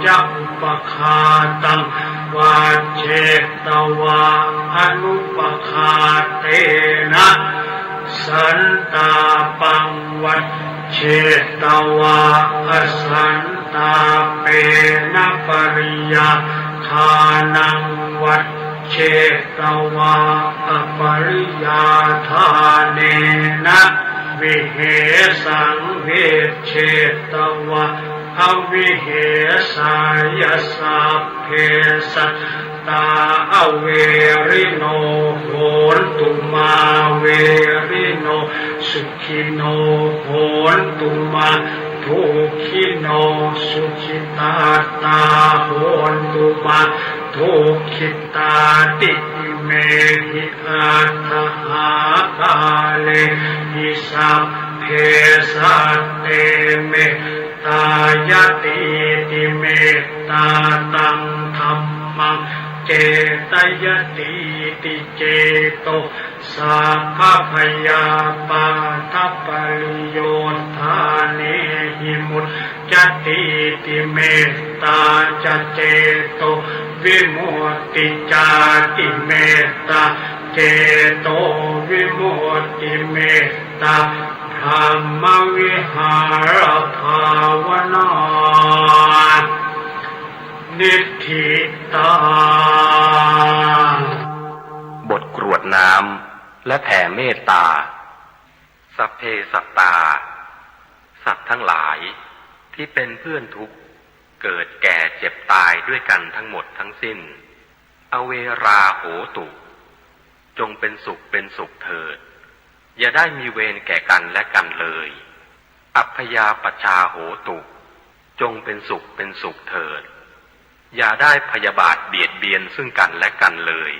ยัปปคาตังวาเชตวะอนุปคาเตนะสันตาปังวัฏเชตวะอสันตาเปนะปริยาทานังวัฏเชตวะอปริยาทาเนนะวิเหสังเวชเชตวะอวิเหสายสัพเพสัตตาอเวริโนโหนตุมาเวริโนสุขิโนโหนตุมาทุกขิโนสุขิตาตาโหนตุมาทุกขิตาติเมหิอัตถหาคาเลหิสัพเพสัตเตเมตายติติเมตตาตังธัมมังเจตยติติเจโตสัพพพยาปาทัปปริโยธาเนหิมุตจติติเมตตาจเจโตวิมุตติจาติเมตตาเจโตวิมุตติเมตตาธรรมวิหารภาวนานิทธิตาบทกรวดน้ำและแผ่เมตตาสัพเพสัตตาสัตว์ทั้งหลายที่เป็นเพื่อนทุกข์เกิดแก่เจ็บตายด้วยกันทั้งหมดทั้งสิ้นอเวราโหตุจงเป็นสุขเป็นสุขเถิดอย่าได้มีเวรแก่กันและกันเลยอัพยาปชาโหตุจงเป็นสุขเป็นสุขเถิดอย่าได้พยาบาทเบียดเบียนซึ่งกันและกันเลย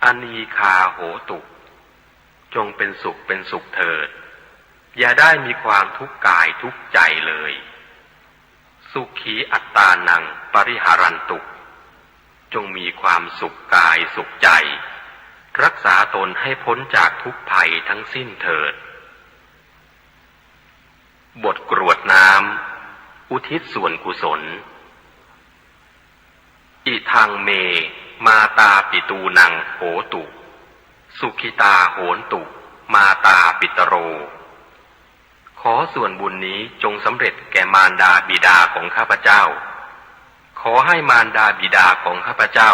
อนีคาโหตุจงเป็นสุขเป็นสุขเถิดอย่าได้มีความทุกข์กายทุกข์ใจเลยสุขีอัตตานังปริหารันตุจงมีความสุขกายสุขใจรักษาตนให้พ้นจากทุกภัยทั้งสิ้นเถิดบทกรวดน้ำอุทิศส่วนกุศลอิทังเมมาตาปิตูนังโหตุสุขิตาโหนตุมาตาปิตโรขอส่วนบุญนี้จงสำเร็จแก่มารดาบิดาของข้าพเจ้าขอให้มารดาบิดาของข้าพเจ้า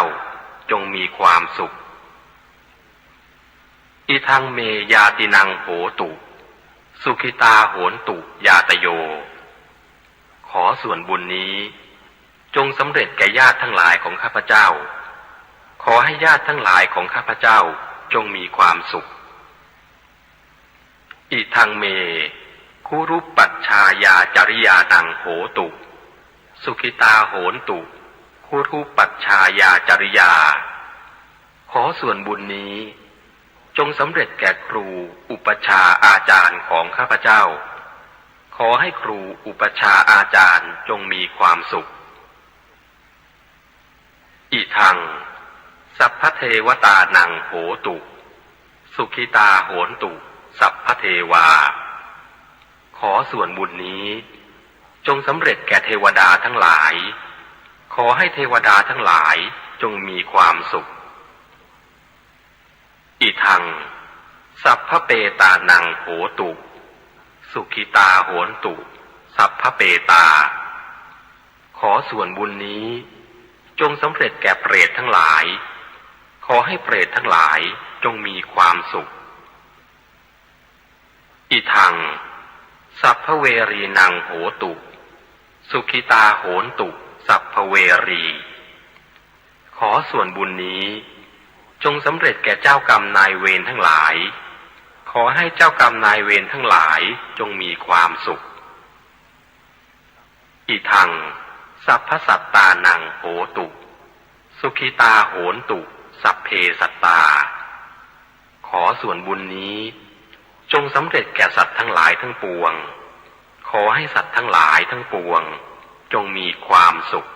จงมีความสุขอิทังเมยาตินังโหตุสุขิตาโหนตุยาตโยขอส่วนบุญนี้จงสำเร็จแก่ญาติทั้งหลายของข้าพเจ้าขอให้ญาติทั้งหลายของข้าพเจ้าจงมีความสุขอิทังเมคุรุปปัชชายาจริยานังโหตุสุขิตาโหนตุคุรุปปัชชายาจริยาขอส่วนบุญนี้จงสำเร็จแก่ครูอุปชาอาจารย์ของข้าพเจ้าขอให้ครูอุปชาอาจารย์จงมีความสุขอิทังสัพพเทวตานังโหตุสุขิตาโหนตุ สัพพเทวาขอส่วนบุญนี้จงสำเร็จแก่เทวดาทั้งหลายขอให้เทวดาทั้งหลายจงมีความสุขอิทังสัพพเปตานังโหตุสุขิตาโหนตุสัพพเปตาขอส่วนบุญนี้จงสำเร็จแก่เปรตทั้งหลายขอให้เปรตทั้งหลายจงมีความสุขอิทังสัพพเวรีนังโหตุสุขิตาโหนตุสัพพเวรีขอส่วนบุญนี้จงสำเร็จแก่เจ้ากรรมนายเวรทั้งหลายขอให้เจ้ากรรมนายเวรทั้งหลายจงมีความสุขอิทังสัพพสัตตานังโหตุสุขิตาโหนตุสัพเพสัตตาขอส่วนบุญนี้จงสำเร็จแก่สัตว์ทั้งหลายทั้งปวงขอให้สัตว์ทั้งหลายทั้งปวงจงมีความสุข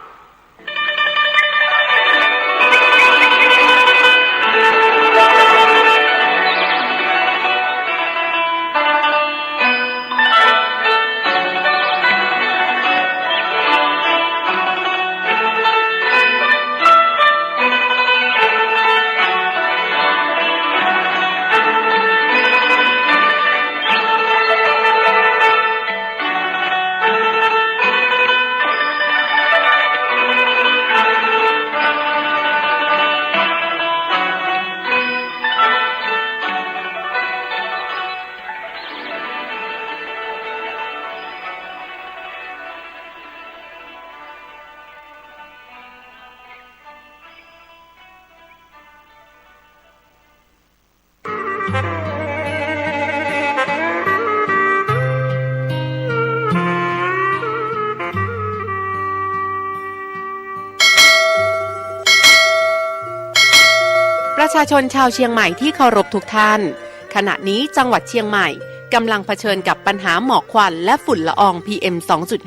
ประชาชนชาวเชียงใหม่ที่เคารพทุกท่านขณะนี้จังหวัดเชียงใหม่กำลังเผชิญกับปัญหาหมอกควันและฝุ่นละออง PM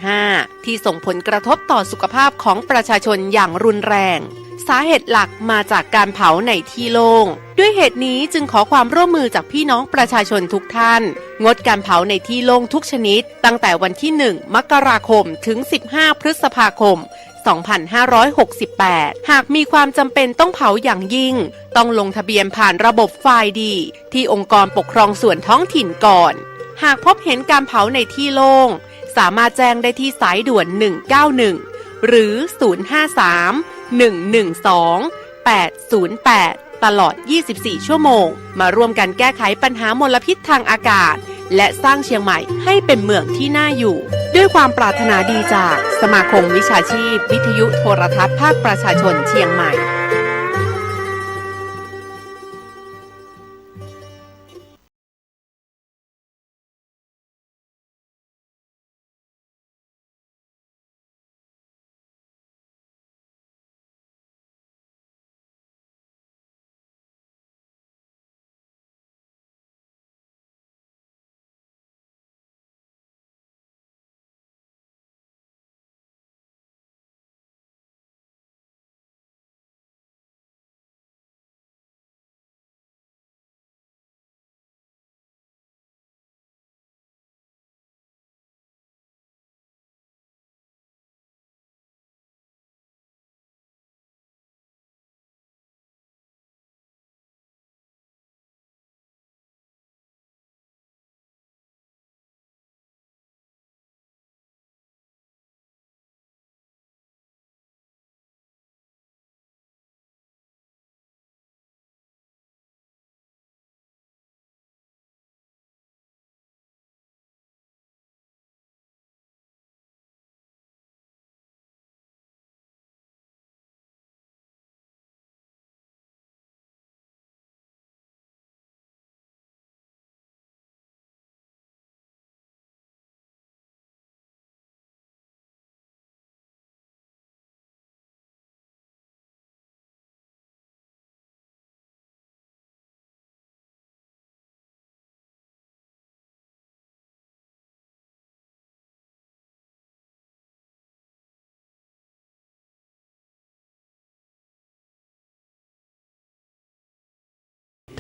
2.5 ที่ส่งผลกระทบต่อสุขภาพของประชาชนอย่างรุนแรงสาเหตุหลักมาจากการเผาในที่โล่งด้วยเหตุนี้จึงขอความร่วมมือจากพี่น้องประชาชนทุกท่านงดการเผาในที่โล่งทุกชนิดตั้งแต่วันที่ 1 มกราคมถึง 15 พฤษภาคม 2568 หากมีความจำเป็นต้องเผาอย่างยิ่งต้องลงทะเบียนผ่านระบบไฟล์ดีที่องค์กรปกครองส่วนท้องถิ่นก่อนหากพบเห็นการเผาในที่โล่งสามารถแจ้งได้ที่สายด่วน 191 หรือ 053-112-808 ตลอด 24 ชั่วโมงมาร่วมกันแก้ไขปัญหามลพิษทางอากาศและสร้างเชียงใหม่ให้เป็นเมืองที่น่าอยู่ด้วยความปรารถนาดีจากสมาคมวิชาชีพวิทยุโทรทัศน์ภาคประชาชนเชียงใหม่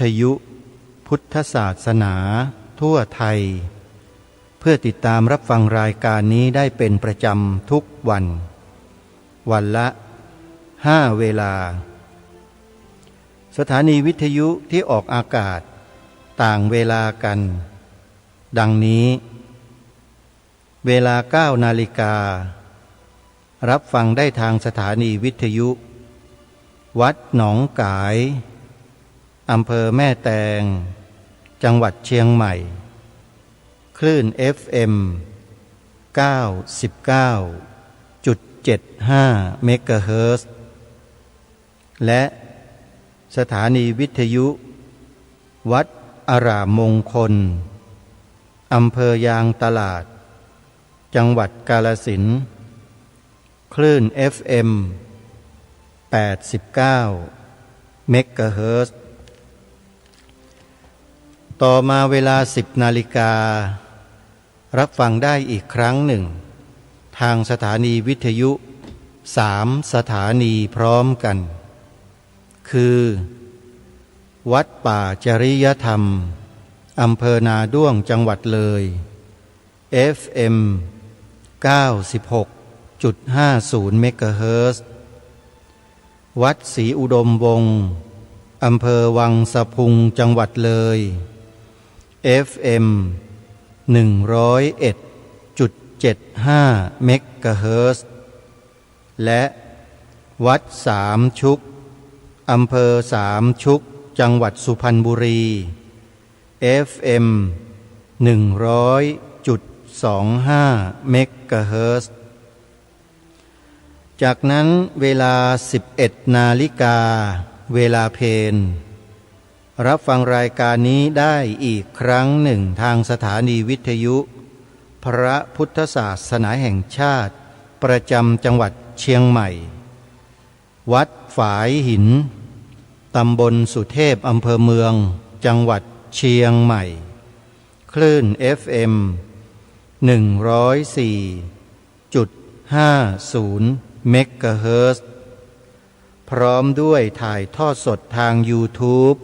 วิทยุพุทธศาสนา ทั่วไทยเพื่อติดตามรับฟังรายการนี้ได้เป็นประจำทุกวันวันละ5 เวลาสถานีวิทยุที่ออกอากาศต่างเวลากันดังนี้เวลา 9 นาฬิการับฟังได้ทางสถานีวิทยุวัดหนองกายอำเภอแม่แตงจังหวัดเชียงใหม่คลื่น FM 99.75 เมกะเฮิรตซ์และสถานีวิทยุวัดอารามมงคลอำเภอยางตลาดจังหวัดกาฬสินธุ์คลื่น FM 89 เมกะเฮิรตซ์ต่อมาเวลา 10 นาฬิการับฟังได้อีกครั้งหนึ่งทางสถานีวิทยุ3 สถานีพร้อมกันคือวัดป่าจริยธรรมอำเภอนาด้วงจังหวัดเลย FM 96.50 เมกะเฮิรตซ์วัดศรีอุดมวงศ์อำเภอวังสะพุงจังหวัดเลย FM 101.75 เมกะเฮิรตซ์และวัดสามชุกอำเภอสามชุกจังหวัดสุพรรณบุรี FM 100.25 เมกะเฮิรตซ์จากนั้นเวลา 11 นาฬิกาเวลาเพลรับฟังรายการนี้ได้อีกครั้งหนึ่งทางสถานีวิทยุพระพุทธศาสนาแห่งชาติประจำจังหวัดเชียงใหม่วัดฝายหินตำบลสุเทพอำเภอเมืองจังหวัดเชียงใหม่คลื่น FM 104.50 เมกะเฮิรตซ์พร้อมด้วยถ่ายทอดสดทาง YouTube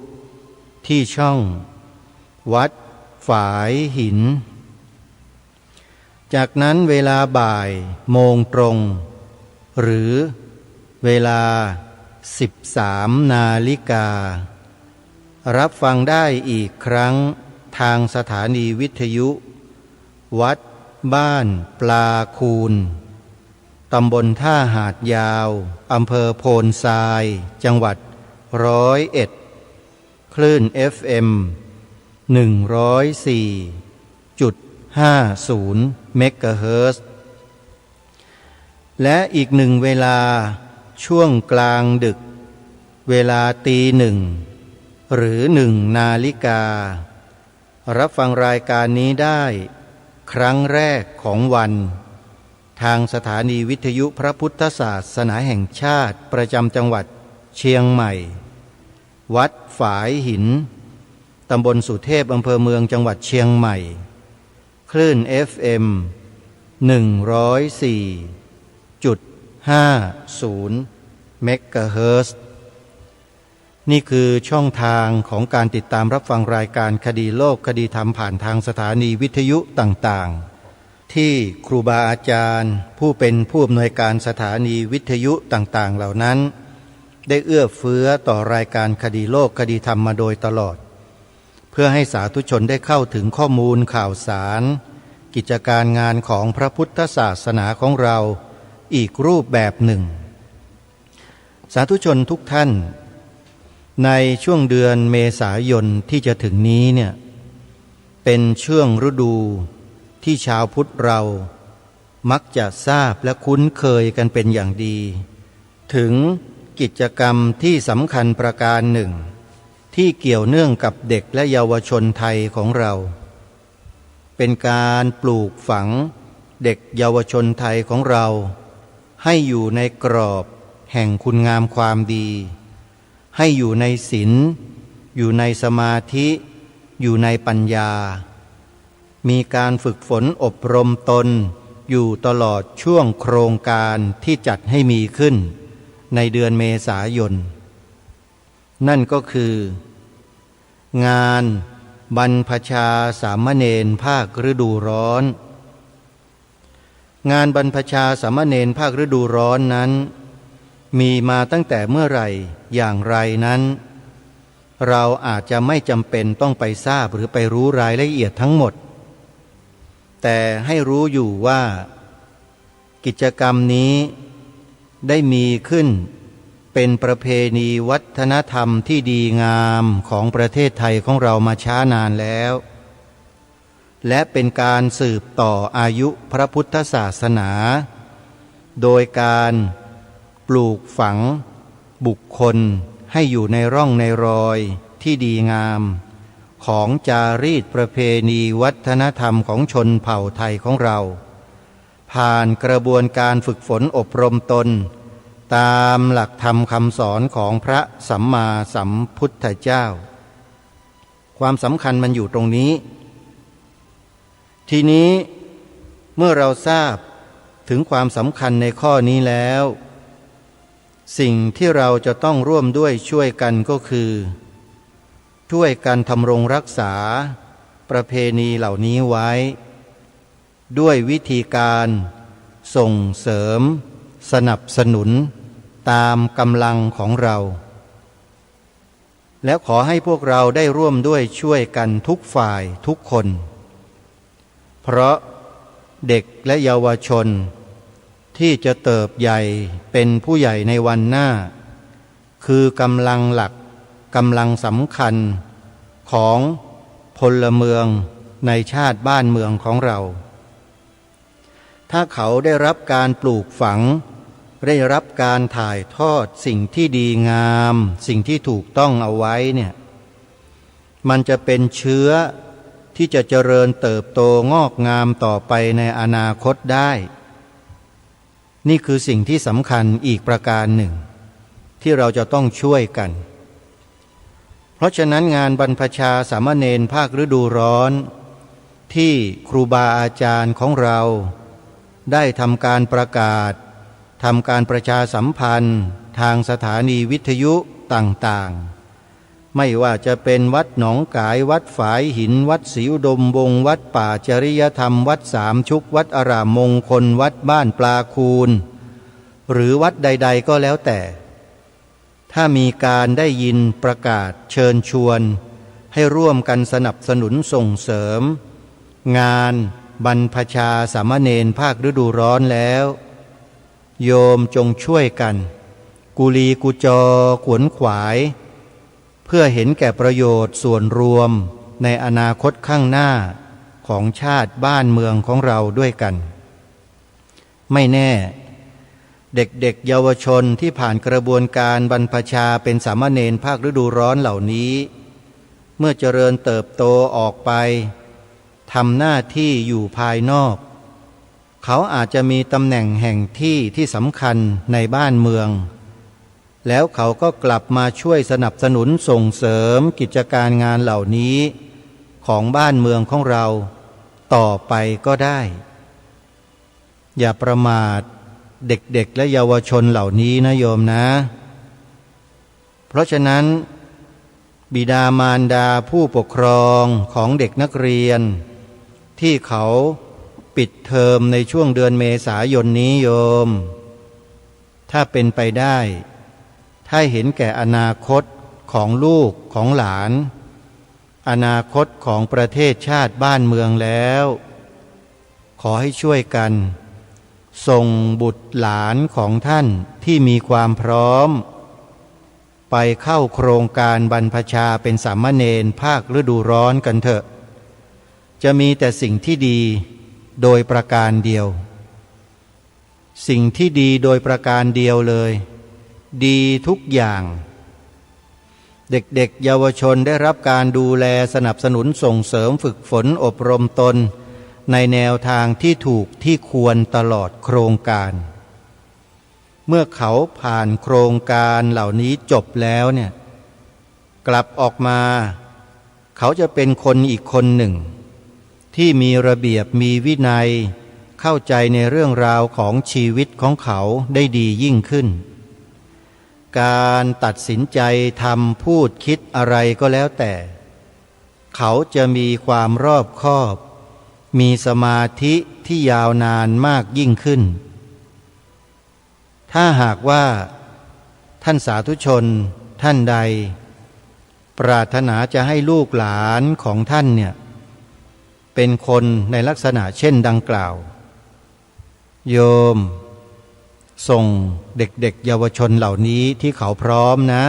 ที่ช่องวัดฝายหินจากนั้นเวลาบ่ายโมงตรงหรือเวลา 13 นาฬิการับฟังได้อีกครั้งทางสถานีวิทยุวัดบ้านปลาคูนตำบลท่าหาดยาวอำเภอโพนทรายจังหวัด101คลื่น FM 104.50 เมกะเฮิรตซ์และอีกหนึ่งเวลาช่วงกลางดึกเวลา 01:00 หรือ 1 นาฬิการับฟังรายการนี้ได้ครั้งแรกของวันทางสถานีวิทยุพระพุทธศาสนาแห่งชาติประจำจังหวัดเชียงใหม่วัดฝายหินตำบลสุเทพอำเภอเมืองจังหวัดเชียงใหม่คลื่น FM 104.50 เมกะเฮิรตซ์นี่คือช่องทางของการติดตามรับฟังรายการคดีโลกคดีธรรมผ่านทางสถานีวิทยุต่างๆที่ครูบาอาจารย์ผู้เป็นผู้อำนวยการสถานีวิทยุต่างๆเหล่านั้นได้เอื้อเฟื้อต่อรายการคดีโลกคดีธรรมมาโดยตลอดเพื่อให้สาธุชนได้เข้าถึงข้อมูลข่าวสารกิจการงานของพระพุทธศาสนาของเราอีกรูปแบบหนึ่งสาธุชนทุกท่านในช่วงเดือนเมษายนที่จะถึงนี้เนี่ยเป็นช่วงฤดูที่ชาวพุทธเรามักจะทราบและคุ้นเคยกันเป็นอย่างดีถึงกิจกรรมที่สำคัญประการหนึ่งที่เกี่ยวเนื่องกับเด็กและเยาวชนไทยของเราเป็นการปลูกฝังเด็กเยาวชนไทยของเราให้อยู่ในกรอบแห่งคุณงามความดีให้อยู่ในศีลอยู่ในสมาธิอยู่ในปัญญามีการฝึกฝนอบรมตนอยู่ตลอดช่วงโครงการที่จัดให้มีขึ้นในเดือนเมษายนนั่นก็คืองาน บรรพชาสามเณรภาคฤดูร้อนงานบรรพชาสามเณรภาคฤดูร้อนนั้นมีมาตั้งแต่เมื่อไหร่อย่างไรนั้นเราอาจจะไม่จำเป็นต้องไปทราบหรือไปรู้รายละเอียดทั้งหมดแต่ให้รู้อยู่ว่ากิจกรรมนี้ได้มีขึ้นเป็นประเพณีวัฒนธรรมที่ดีงามของประเทศไทยของเรามาช้านานแล้วและเป็นการสืบต่ออายุพระพุทธศาสนาโดยการปลูกฝังบุคคลให้อยู่ในร่องในรอยที่ดีงามของจารีตประเพณีวัฒนธรรมของชนเผ่าไทยของเราผ่านกระบวนการฝึกฝนอบรมตนตามหลักธรรมคำสอนของพระสัมมาสัมพุทธเจ้าความสำคัญมันอยู่ตรงนี้ทีนี้เมื่อเราทราบถึงความสำคัญในข้อนี้แล้วสิ่งที่เราจะต้องร่วมด้วยช่วยกันก็คือช่วยกันทำรงรักษาประเพณีเหล่านี้ไว้ด้วยวิธีการส่งเสริมสนับสนุนตามกำลังของเราและขอให้พวกเราได้ร่วมด้วยช่วยกันทุกฝ่ายทุกคนเพราะเด็กและเยาวชนที่จะเติบใหญ่เป็นผู้ใหญ่ในวันหน้าคือกำลังหลักกำลังสำคัญของพลเมืองในชาติบ้านเมืองของเราถ้าเขาได้รับการปลูกฝังได้รับการถ่ายทอดสิ่งที่ดีงามสิ่งที่ถูกต้องเอาไว้เนี่ยมันจะเป็นเชื้อที่จะเจริญเติบโตงอกงามต่อไปในอนาคตได้นี่คือสิ่งที่สำคัญอีกประการหนึ่งที่เราจะต้องช่วยกันเพราะฉะนั้นงานบรรพชาสามเณรภาคฤดูร้อนที่ครูบาอาจารย์ของเราได้ทำการประกาศทำการประชาสัมพันธ์ทางสถานีวิทยุต่างๆไม่ว่าจะเป็นวัดหนองกายวัดฝายหินวัดศรีอุดมวงศ์วัดป่าจริยธรรมวัดสามชุกวัดอารามมงคลวัดบ้านปลาคูนหรือวัดใดๆก็แล้วแต่ถ้ามีการได้ยินประกาศเชิญชวนให้ร่วมกันสนับสนุนส่งเสริมงานบรรพชาสามเณรภาคฤดูร้อนแล้วโยมจงช่วยกันกุลีกุจอขวนขวายเพื่อเห็นแก่ประโยชน์ส่วนรวมในอนาคตข้างหน้าของชาติบ้านเมืองของเราด้วยกันไม่แน่เด็กๆเยาวชนที่ผ่านกระบวนการบรรพชาเป็นสามเณรภาคฤดูร้อนเหล่านี้เมื่อเจริญเติบโตออกไปทำหน้าที่อยู่ภายนอกเขาอาจจะมีตำแหน่งแห่งที่สำคัญในบ้านเมืองแล้วเขาก็กลับมาช่วยสนับสนุนส่งเสริมกิจการงานเหล่านี้ของบ้านเมืองของเราต่อไปก็ได้อย่าประมาทเด็กๆและเยาวชนเหล่านี้นะโยมนะเพราะฉะนั้นบิดามารดาผู้ปกครองของเด็กนักเรียนที่เขาปิดเทอมในช่วงเดือนเมษายนนี้โยมถ้าเป็นไปได้ถ้าเห็นแก่อนาคตของลูกของหลานอนาคตของประเทศชาติบ้านเมืองแล้วขอให้ช่วยกันส่งบุตรหลานของท่านที่มีความพร้อมไปเข้าโครงการบรรพชาเป็นสามเณรภาคฤดูร้อนกันเถอะจะมีแต่สิ่งที่ดีโดยประการเดียวสิ่งที่ดีโดยประการเดียวเลยดีทุกอย่างเด็กๆเยาวชนได้รับการดูแลสนับสนุนส่งเสริมฝึกฝนอบรมตนในแนวทางที่ถูกที่ควรตลอดโครงการเมื่อเขาผ่านโครงการเหล่านี้จบแล้วเนี่ยกลับออกมาเขาจะเป็นคนอีกคนหนึ่งที่มีระเบียบมีวินัยเข้าใจในเรื่องราวของชีวิตของเขาได้ดียิ่งขึ้นการตัดสินใจทำพูดคิดอะไรก็แล้วแต่ เขาจะมีความรอบคอบ มีสมาธิที่ยาวนานมากยิ่งขึ้นถ้าหากว่าท่านสาธุชนท่านใดปรารถนาจะให้ลูกหลานของท่านเนี่ยเป็นคนในลักษณะเช่นดังกล่าวโยมส่งเด็กๆเยาวชนเหล่านี้ที่เขาพร้อมนะ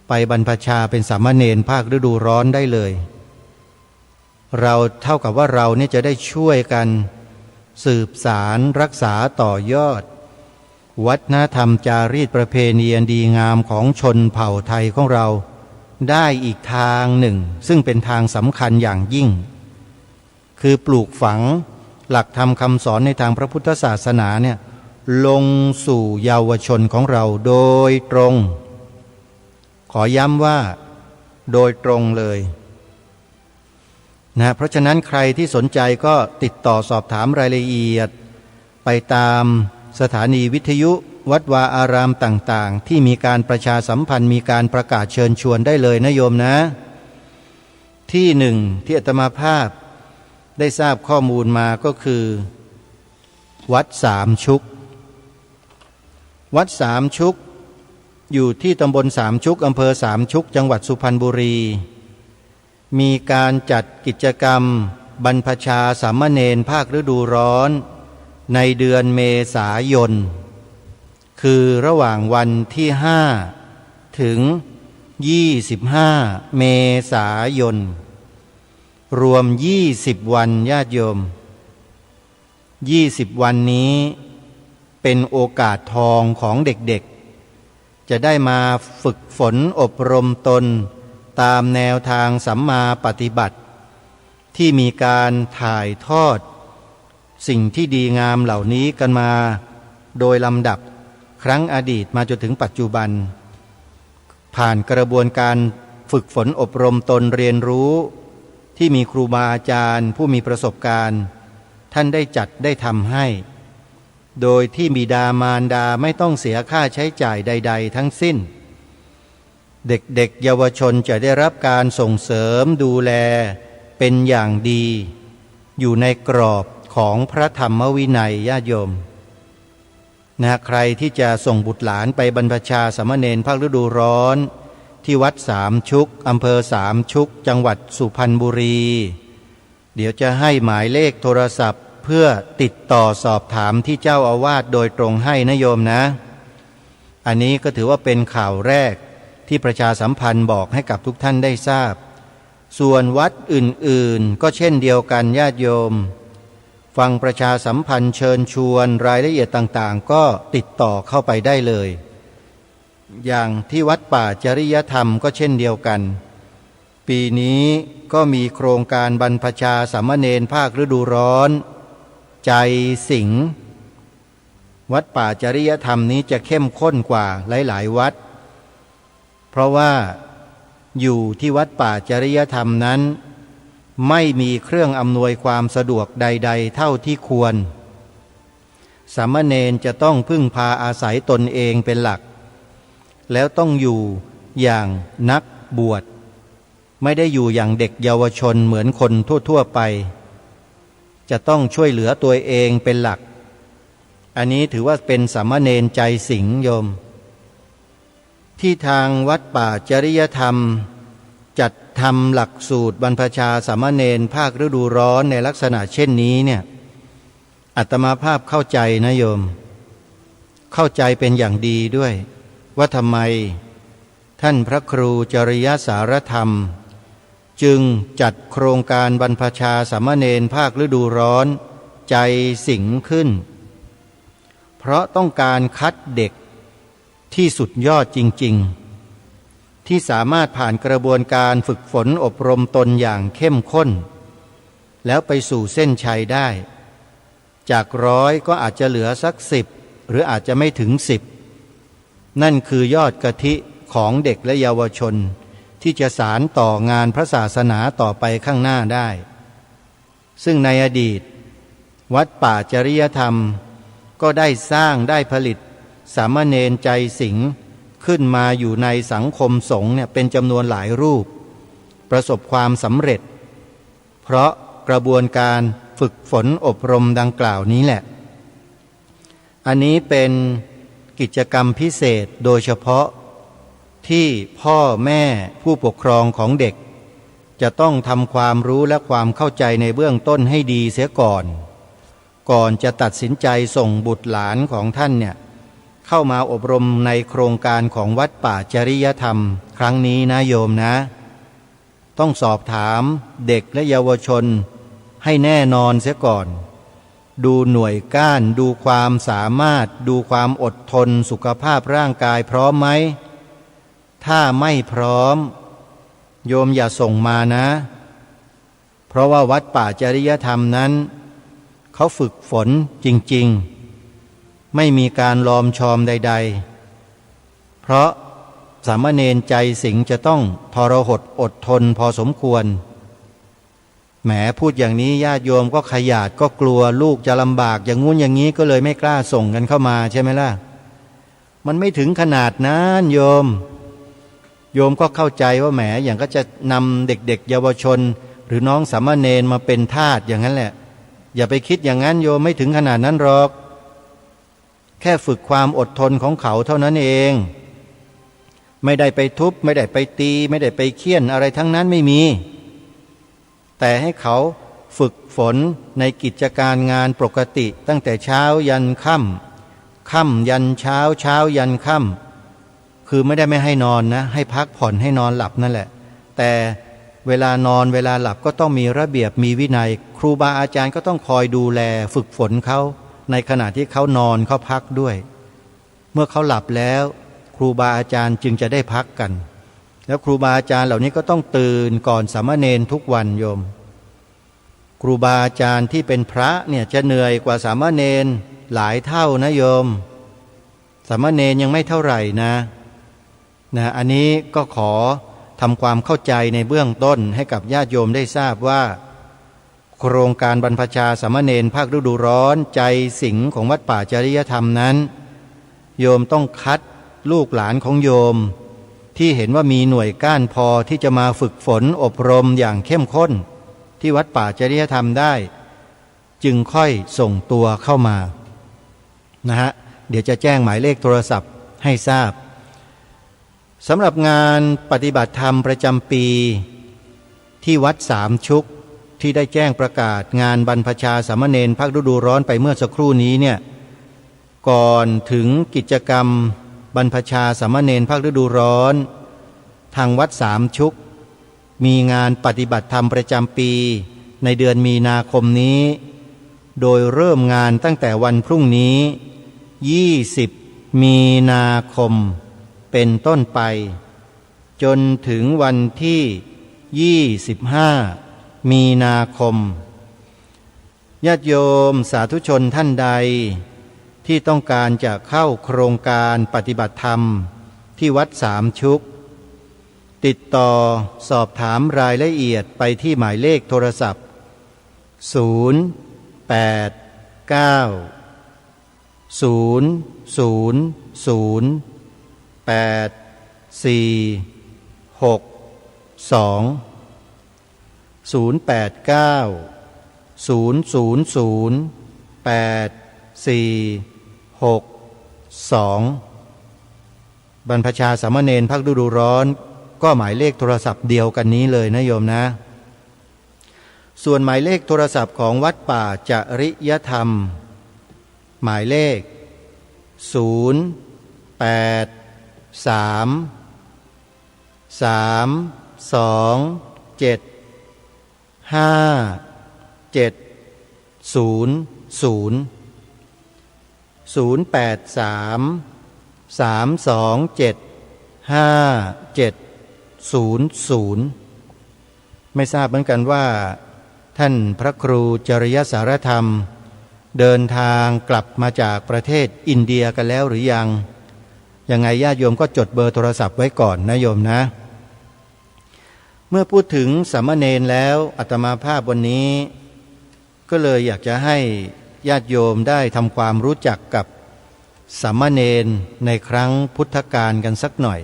ไปบรรพชาเป็นสามเณรภาคฤดูร้อนได้เลยเราเท่ากับว่าเราเนี่ยจะได้ช่วยกันสืบสารรักษาต่อยอดวัฒนธรรมจารีตประเพณีอันดีงามของชนเผ่าไทยของเราได้อีกทางหนึ่งซึ่งเป็นทางสำคัญอย่างยิ่งคือปลูกฝังหลักธรรมคำสอนในทางพระพุทธศาสนาเนี่ยลงสู่เยาวชนของเราโดยตรงขอย้ำว่าโดยตรงเลยนะเพราะฉะนั้นใครที่สนใจก็ติดต่อสอบถามรายละเอียดไปตามสถานีวิทยุวัดวาอารามต่างๆที่มีการประชาสัมพันธ์มีการประกาศเชิญชวนได้เลยนะโยมนะที่หนึ่งที่อาตมาภาพได้ทราบข้อมูลมาก็คือวัดสามชุกวัดสามชุกอยู่ที่ตำบลสามชุกอำเภอสามชุกจังหวัดสุพรรณบุรีมีการจัดกิจกรรมบรรพชาสามเณรภาคฤดูร้อนในเดือนเมษายนคือระหว่างวันที่5ถึง25เมษายนรวม20วันญาติโยม20วันนี้เป็นโอกาสทองของเด็กๆจะได้มาฝึกฝนอบรมตนตามแนวทางสัมมาปฏิบัติที่มีการถ่ายทอดสิ่งที่ดีงามเหล่านี้กันมาโดยลำดับครั้งอดีตมาจนถึงปัจจุบันผ่านกระบวนการฝึกฝนอบรมตนเรียนรู้ที่มีครูบาอาจารย์ผู้มีประสบการณ์ท่านได้จัดได้ทำให้โดยที่บิดามารดาไม่ต้องเสียค่าใช้จ่ายใดๆทั้งสิ้นเด็กๆเยาวชนจะได้รับการส่งเสริมดูแลเป็นอย่างดีอยู่ในกรอบของพระธรรมวินัยญาติโยมนะใครที่จะส่งบุตรหลานไปบรรพชาสามเณรภาคฤดูร้อนที่วัดสามชุกอำเภอสามชุกจังหวัดสุพรรณบุรีเดี๋ยวจะให้หมายเลขโทรศัพท์เพื่อติดต่อสอบถามที่เจ้าอาวาสโดยตรงให้นะโยมนะอันนี้ก็ถือว่าเป็นข่าวแรกที่ประชาสัมพันธ์บอกให้กับทุกท่านได้ทราบส่วนวัดอื่นๆก็เช่นเดียวกันญาติโยมฟังประชาสัมพันธ์เชิญชวนรายละเอียดต่างๆก็ติดต่อเข้าไปได้เลยอย่างที่วัดป่าจริยธรรมก็เช่นเดียวกันปีนี้ก็มีโครงการบรรพชาสามเณรภาคฤดูร้อนใจสิงห์วัดป่าจริยธรรมนี้จะเข้มข้นกว่าหลายๆวัดเพราะว่าอยู่ที่วัดป่าจริยธรรมนั้นไม่มีเครื่องอำนวยความสะดวกใดๆเท่าที่ควรสามเณรจะต้องพึ่งพาอาศัยตนเองเป็นหลักแล้วต้องอยู่อย่างนักบวชไม่ได้อยู่อย่างเด็กเยาวชนเหมือนคนทั่วๆไปจะต้องช่วยเหลือตัวเองเป็นหลักอันนี้ถือว่าเป็นสามเณรใจสิงห์โยมที่ทางวัดป่าจริยธรรมจัดทำหลักสูตรบรรพชาสามเณรภาคฤดูร้อนในลักษณะเช่นนี้เนี่ยอาตมาภาพเข้าใจนะโยมเข้าใจเป็นอย่างดีด้วยว่าทำไมท่านพระครูจริยสารธรรมจึงจัดโครงการบรรพชาสามเณรภาคฤดูร้อนใจสิงห์ขึ้นเพราะต้องการคัดเด็กที่สุดยอดจริงๆที่สามารถผ่านกระบวนการฝึกฝนอบรมตนอย่างเข้มข้นแล้วไปสู่เส้นชัยได้จาก100ก็อาจจะเหลือสัก10หรืออาจจะไม่ถึง10นั่นคือยอดกะทิของเด็กและเยาวชนที่จะสานต่องานพระศาสนาต่อไปข้างหน้าได้ซึ่งในอดีตวัดป่าจริยธรรมก็ได้สร้างได้ผลิตสามเณรใจสิงห์ขึ้นมาอยู่ในสังคมสงฆ์เนี่ยเป็นจำนวนหลายรูป ประสบความสำเร็จเพราะกระบวนการฝึกฝนอบรมดังกล่าวนี้แหละอันนี้เป็นกิจกรรมพิเศษโดยเฉพาะที่พ่อแม่ผู้ปกครองของเด็กจะต้องทำความรู้และความเข้าใจในเบื้องต้นให้ดีเสียก่อนจะตัดสินใจส่งบุตรหลานของท่านเนี่ยเข้ามาอบรมในโครงการของวัดป่าจริยธรรมครั้งนี้นะโยมนะต้องสอบถามเด็กและเยาวชนให้แน่นอนเสียก่อนดูหน่วยก้านดูความสามารถดูความอดทนสุขภาพร่างกายพร้อมไหมถ้าไม่พร้อมโยมอย่าส่งมานะเพราะว่าวัดป่าจริยธรรมนั้นเขาฝึกฝนจริงๆไม่มีการลอมชอมใดๆเพราะสามเณรใจสิงจะต้องทรหดอดทนพอสมควรแหมพูดอย่างนี้ญาติโยมก็ขยาดก็กลัวลูกจะลำบากอย่างงู้นอย่างนี้ก็เลยไม่กล้าส่งกันเข้ามาใช่ไหมล่ะมันไม่ถึงขนาดนั้นโยมก็เข้าใจว่าแหมอย่างก็จะนำเด็กๆเยาวชนหรือน้องสามเณรมาเป็นทาสอย่างนั้นแหละอย่าไปคิดอย่างนั้นโยมไม่ถึงขนาดนั้นหรอกแค่ฝึกความอดทนของเขาเท่านั้นเองไม่ได้ไปทุบไม่ได้ไปตีไม่ได้ไปเฆี่ยนอะไรทั้งนั้นไม่มีแต่ให้เขาฝึกฝนในกิจการงานปกติตั้งแต่เช้ายันค่ำยันเช้ายันค่ำคือไม่ได้ไม่ให้นอนนะให้พักผ่อนให้นอนหลับนั่นแหละแต่เวลานอนเวลาหลับก็ต้องมีระเบียบมีวินัยครูบาอาจารย์ก็ต้องคอยดูแลฝึกฝนเขาในขณะที่เขานอนเขาพักด้วยเมื่อเขาหลับแล้วครูบาอาจารย์จึงจะได้พักกันแล้วครูบาอาจารย์เหล่านี้ก็ต้องตื่นก่อนสามเณรทุกวันโยมครูบาอาจารย์ที่เป็นพระเนี่ยจะเหนื่อยกว่าสามเณรหลายเท่านะโยมสามเณรยังไม่เท่าไหร่นะอันนี้ก็ขอทำความเข้าใจในเบื้องต้นให้กับญาติโยมได้ทราบว่าโครงการบรรพชาสามเณรภาคฤดูร้อนใจสิงของวัดป่าจริยธรรมนั้นโยมต้องคัดลูกหลานของโยมที่เห็นว่ามีหน่วยก้านพอที่จะมาฝึกฝนอบรมอย่างเข้มข้นที่วัดป่าจริยธรรมได้จึงค่อยส่งตัวเข้ามาเดี๋ยวจะแจ้งหมายเลขโทรศัพท์ให้ทราบสำหรับงานปฏิบัติธรรมประจำปีที่วัดสามชุกที่ได้แจ้งประกาศงานบรรพชาสามเณรภาคฤดูร้อนไปเมื่อสักครู่นี้เนี่ยก่อนถึงกิจกรรมบรรพชาสามเณรภาคฤดูร้อนทางวัดสามชุกมีงานปฏิบัติธรรมประจำปีในเดือนมีนาคมนี้โดยเริ่มงานตั้งแต่วันพรุ่งนี้20มีนาคมเป็นต้นไปจนถึงวันที่25มีนาคมญาติโยมสาธุชนท่านใดที่ต้องการจะเข้าโครงการปฏิบัติธรรมที่วัดสามชุกติดต่อสอบถามรายละเอียดไปที่หมายเลขโทรศัพท์บรรพชาสามเณรภาคฤดูร้อนก็หมายเลขโทรศัพท์เดียวกันนี้เลยนะโยมนะส่วนหมายเลขโทรศัพท์ของวัดป่าจริยธรรมหมายเลขไม่ทราบเหมือนกันว่าท่านพระครูจริยสารธรรมเดินทางกลับมาจากประเทศอินเดียกันแล้วหรือยังไงญาติโยมก็จดเบอร์โทรศัพท์ไว้ก่อนนะโยมนะเมื่อพูดถึงสามเณรแล้วอาตมาภาพวันนี้ก็เลยอยากจะให้ญาติโยมได้ทำความรู้จักกับสามเณรในครั้งพุทธกาลกันสักหน่อย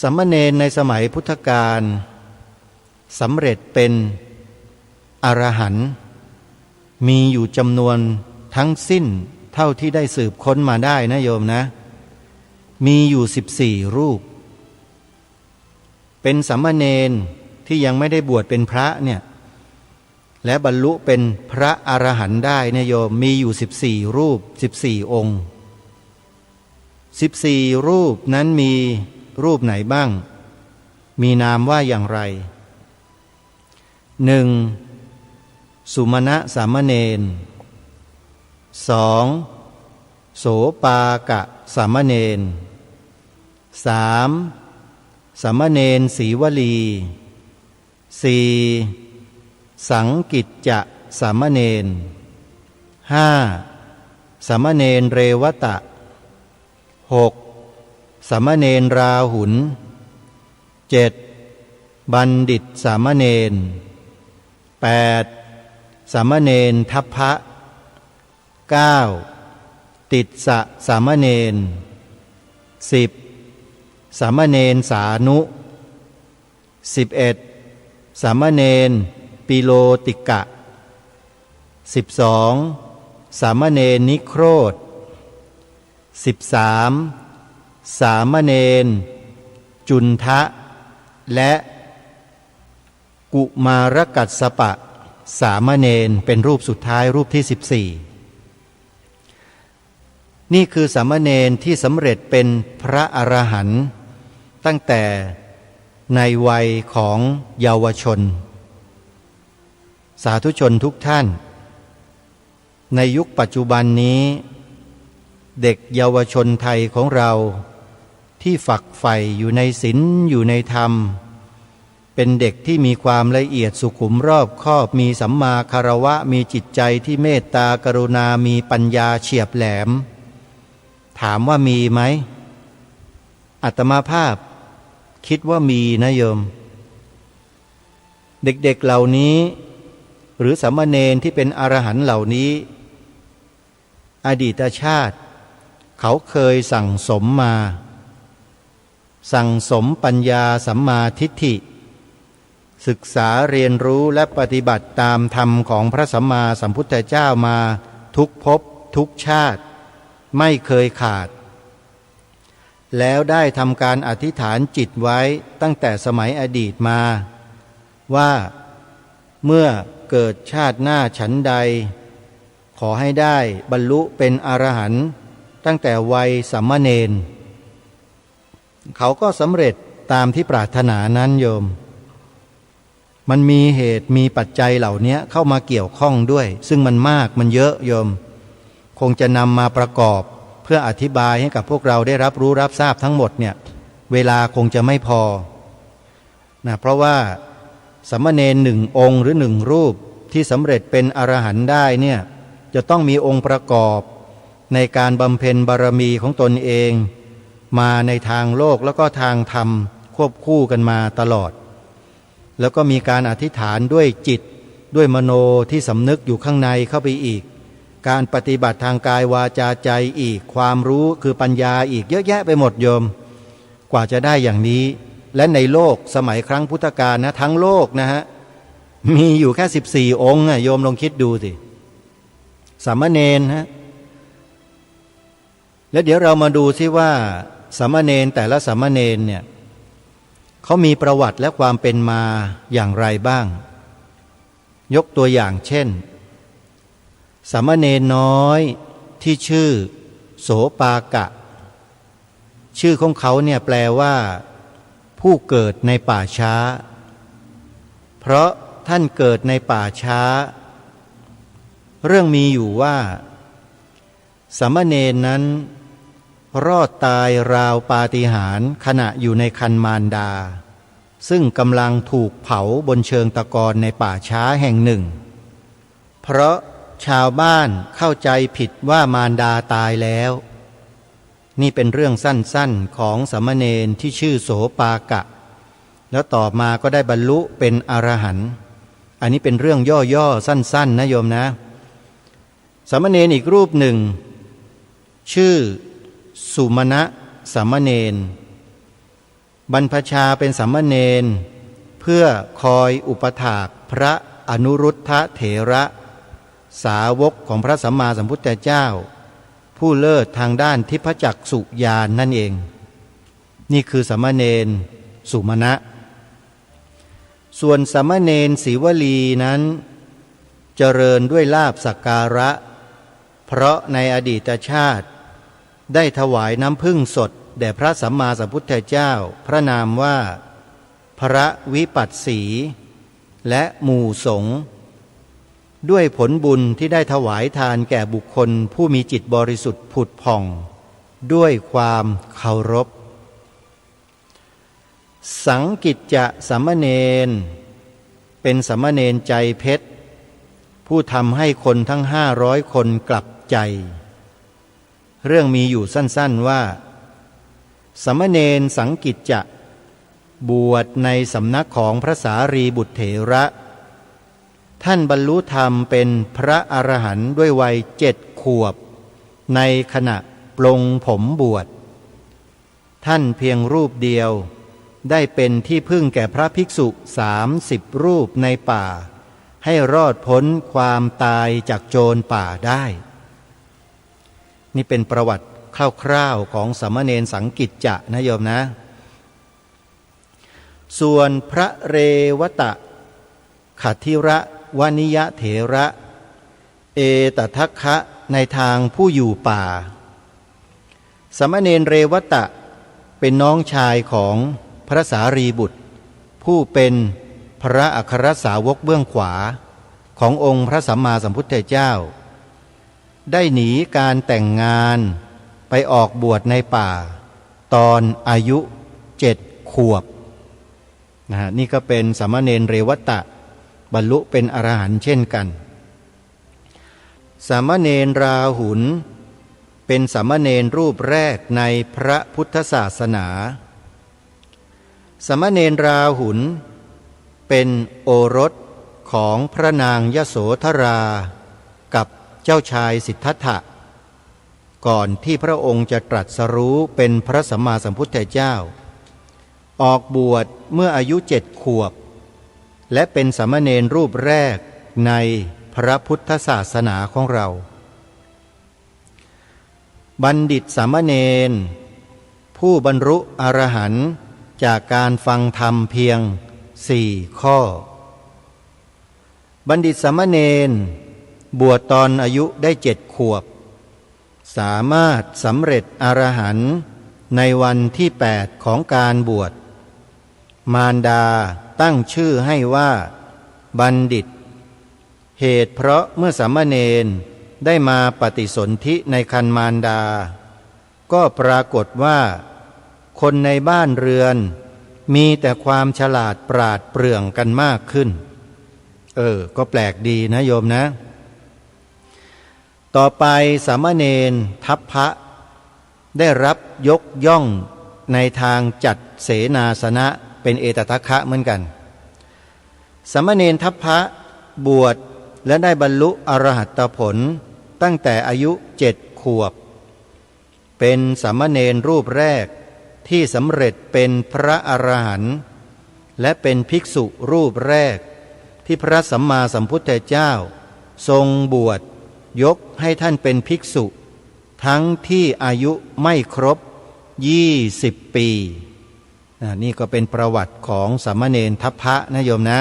สามเณรในสมัยพุทธกาลสำเร็จเป็นอรหันต์มีอยู่จำนวนทั้งสิ้นเท่าที่ได้สืบค้นมาได้นะโยมนะมีอยู่14 รูปเป็นสามเณรที่ยังไม่ได้บวชเป็นพระเนี่ยและบรรลุเป็นพระอรหันต์ได้นะโยมมีอยู่14 รูป14 องค์14 รูปนั้นมีรูปไหนบ้างมีนามว่าอย่างไร 1. สุมาณะสามเณร 2. โสปากะสามเณร 3. สามเณรศรีวลี 4. สังกิจจะสามเณร 5. สามเณรเรวตะ 6. สามเณรราหุล 7. บัณฑิตสามเณร 8. สามเณรทัพพะ 9. ติดสะสามเณร 10. สามเณรสานุ 11. สามเณรปิโลติกะ 12. สามเณรนิโครธ 13. สามเณรจุนทะและกุมารกัสสปะสามเณรเป็นรูปสุดท้ายรูปที่14นี่คือสามเณรที่สำเร็จเป็นพระอรหันต์ตั้งแต่ในวัยของเยาวชนสาธุชนทุกท่านในยุคปัจจุบันนี้เด็กเยาวชนไทยของเราที่ฝักใฝ่อยู่ในศีลอยู่ในธรรมเป็นเด็กที่มีความละเอียดสุขุมรอบคอบมีสัมมาคารวะมีจิตใจที่เมตตากรุณามีปัญญาเฉียบแหลมถามว่ามีไหมอาตมาภาพคิดว่ามีนะโยมเด็กๆเหล่านี้หรือสามเณรที่เป็นอรหันต์เหล่านี้อดีตชาติเขาเคยสั่งสมมาสั่งสมปัญญาสัมมาทิฏฐิศึกษาเรียนรู้และปฏิบัติตามธรรมของพระสัมมาสัมพุทธเจ้ามาทุกภพทุกชาติไม่เคยขาดแล้วได้ทำการอธิษฐานจิตไว้ตั้งแต่สมัยอดีตมาว่าเมื่อเกิดชาติหน้าฉันใดขอให้ได้บรรลุเป็นอรหันต์ตั้งแต่วัยสามเณรเขาก็สำเร็จตามที่ปรารถนานั้นโยมมันมีเหตุมีปัจจัยเหล่านี้เข้ามาเกี่ยวข้องด้วยซึ่งมันมากมันเยอะโยมคงจะนำมาประกอบเพื่ออธิบายให้กับพวกเราได้รับรู้รับทราบทั้งหมดเนี่ยเวลาคงจะไม่พอนะเพราะว่าสามเณร1 องค์หรือ1 รูปที่สำเร็จเป็นอรหันต์ได้เนี่ยจะต้องมีองค์ประกอบในการบำเพ็ญบารมีของตนเองมาในทางโลกแล้วก็ทางธรรมควบคู่กันมาตลอดแล้วก็มีการอธิษฐานด้วยจิตด้วยมโนที่สำนึกอยู่ข้างในเข้าไปอีกการปฏิบัติทางกายวาจาใจอีกความรู้คือปัญญาอีกเยอะแยะไปหมดโยมกว่าจะได้อย่างนี้และในโลกสมัยครั้งพุทธกาลนะทั้งโลกนะฮะมีอยู่แค่14 องค์โยมลองคิดดูสิสามเณรฮะแล้วเดี๋ยวเรามาดูซิว่าสามเณรแต่ละสามเณรเนี่ยเขามีประวัติและความเป็นมาอย่างไรบ้างยกตัวอย่างเช่นสามเณรน้อยที่ชื่อโสปากะชื่อของเขาเนี่ยแปลว่าผู้เกิดในป่าช้าเพราะท่านเกิดในป่าช้าเรื่องมีอยู่ว่าสามเณรนั้นรอดตายราวปาฏิหาริย์ขณะอยู่ในครรภ์มารดาซึ่งกำลังถูกเผาบนเชิงตะกอนในป่าช้าแห่งหนึ่งเพราะชาวบ้านเข้าใจผิดว่ามารดาตายแล้วนี่เป็นเรื่องสั้นๆของสามเณรที่ชื่อโสปากะแล้วต่อมาก็ได้บรรลุเป็นอรหันต์อันนี้เป็นเรื่องย่อๆสั้นๆนะโยมนะสามเณรอีกรูปหนึ่งชื่อสุมาณะสามเณร บรรพชาเป็นสามเณรเพื่อคอยอุปถากพระอนุรุทธเถระสาวกของพระสัมมาสัมพุทธเจ้าผู้เลิศทางด้านทิพจักษุญาณ นั่นเองนี่คือสามเณรสุมาณะส่วนสามเณรศรีวลีนั้นเจริญด้วยลาภสักการะเพราะในอดีตชาติได้ถวายน้ำผึ้งสดแด่พระสัมมาสัมพุทธเจ้าพระนามว่าพระวิปัสสีและหมู่สงฆ์ด้วยผลบุญที่ได้ถวายทานแก่บุคคลผู้มีจิตบริสุทธิ์ผุดผ่องด้วยความเคารพสังกิจจะสามเณรเป็นสามเณรใจเพชรผู้ทำให้คนทั้ง500 คนกลับใจเรื่องมีอยู่สั้นๆว่าสามเณรสังกิจจะบวชในสำนักของพระสารีบุตรเถระท่านบรรลุธรรมเป็นพระอรหันต์ด้วยวัย7 ขวบในขณะปลงผมบวชท่านเพียงรูปเดียวได้เป็นที่พึ่งแก่พระภิกษุ30 รูปในป่าให้รอดพ้นความตายจากโจรป่าได้นี่เป็นประวัติคร่าวๆของสามเณรสังกิจจะนะโยมนะส่วนพระเรวตะขัทธิระวนิยเถระเอตทัคคะในทางผู้อยู่ป่าสามเณรเรวตะเป็นน้องชายของพระสารีบุตรผู้เป็นพระอัครสาวกเบื้องขวาขององค์พระสัมมาสัมพุทธเจ้าได้หนีการแต่งงานไปออกบวชในป่าตอนอายุ7 ขวบนี่ก็เป็นสามเณรเรวตะบรรลุเป็นอรหันต์เช่นกันสามเณรราหุลเป็นสามเณรรูปแรกในพระพุทธศาสนาสามเณรราหุลเป็นโอรสของพระนางยโสธรากับเจ้าชายสิทธัตถะก่อนที่พระองค์จะตรัสรู้เป็นพระสัมมาสัมพุทธเจ้าออกบวชเมื่ออายุ7 ขวบและเป็นสามเณรรูปแรกในพระพุทธศาสนาของเราบัณฑิตสามเณรผู้บรรลุอรหันต์จากการฟังธรรมเพียง4 ข้อบัณฑิตสามเณรบวชตอนอายุได้7 ขวบสามารถสำเร็จอรหันต์ในวันที่8ของการบวชมารดาตั้งชื่อให้ว่าบัณฑิตเหตุเพราะเมื่อสามเณรได้มาปฏิสนธิในครรภ์มารดาก็ปรากฏว่าคนในบ้านเรือนมีแต่ความฉลาดปราดเปรื่องกันมากขึ้นก็แปลกดีนะโยมนะต่อไปสามเณรทัพพะได้รับยกย่องในทางจัดเสนาสนะเป็นเอตทัคคะเหมือนกันสามเณรทัพพะบวชและได้บรรลุอรหัตผลตั้งแต่อายุ7 ขวบเป็นสามเณรรูปแรกที่สำเร็จเป็นพระอรหันต์และเป็นภิกษุรูปแรกที่พระสัมมาสัมพุทธเจ้าทรงบวชยกให้ท่านเป็นภิกษุทั้งที่อายุไม่ครบ20 ปีนี่ก็เป็นประวัติของสามเณรทัพพะนะโยมนะ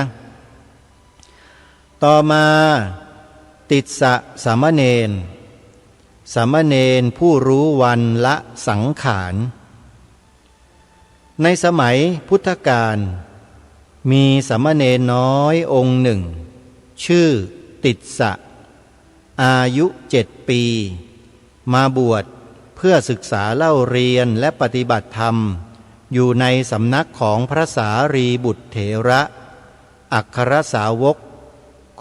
ต่อมาติสสะสามเณรสามเณรผู้รู้วันละสังขารในสมัยพุทธกาลมีสามเณรน้อยองค์หนึ่งชื่อติสสะอายุ7 ปีมาบวชเพื่อศึกษาเล่าเรียนและปฏิบัติธรรมอยู่ในสำนักของพระสารีบุตรเถระอัครสาวก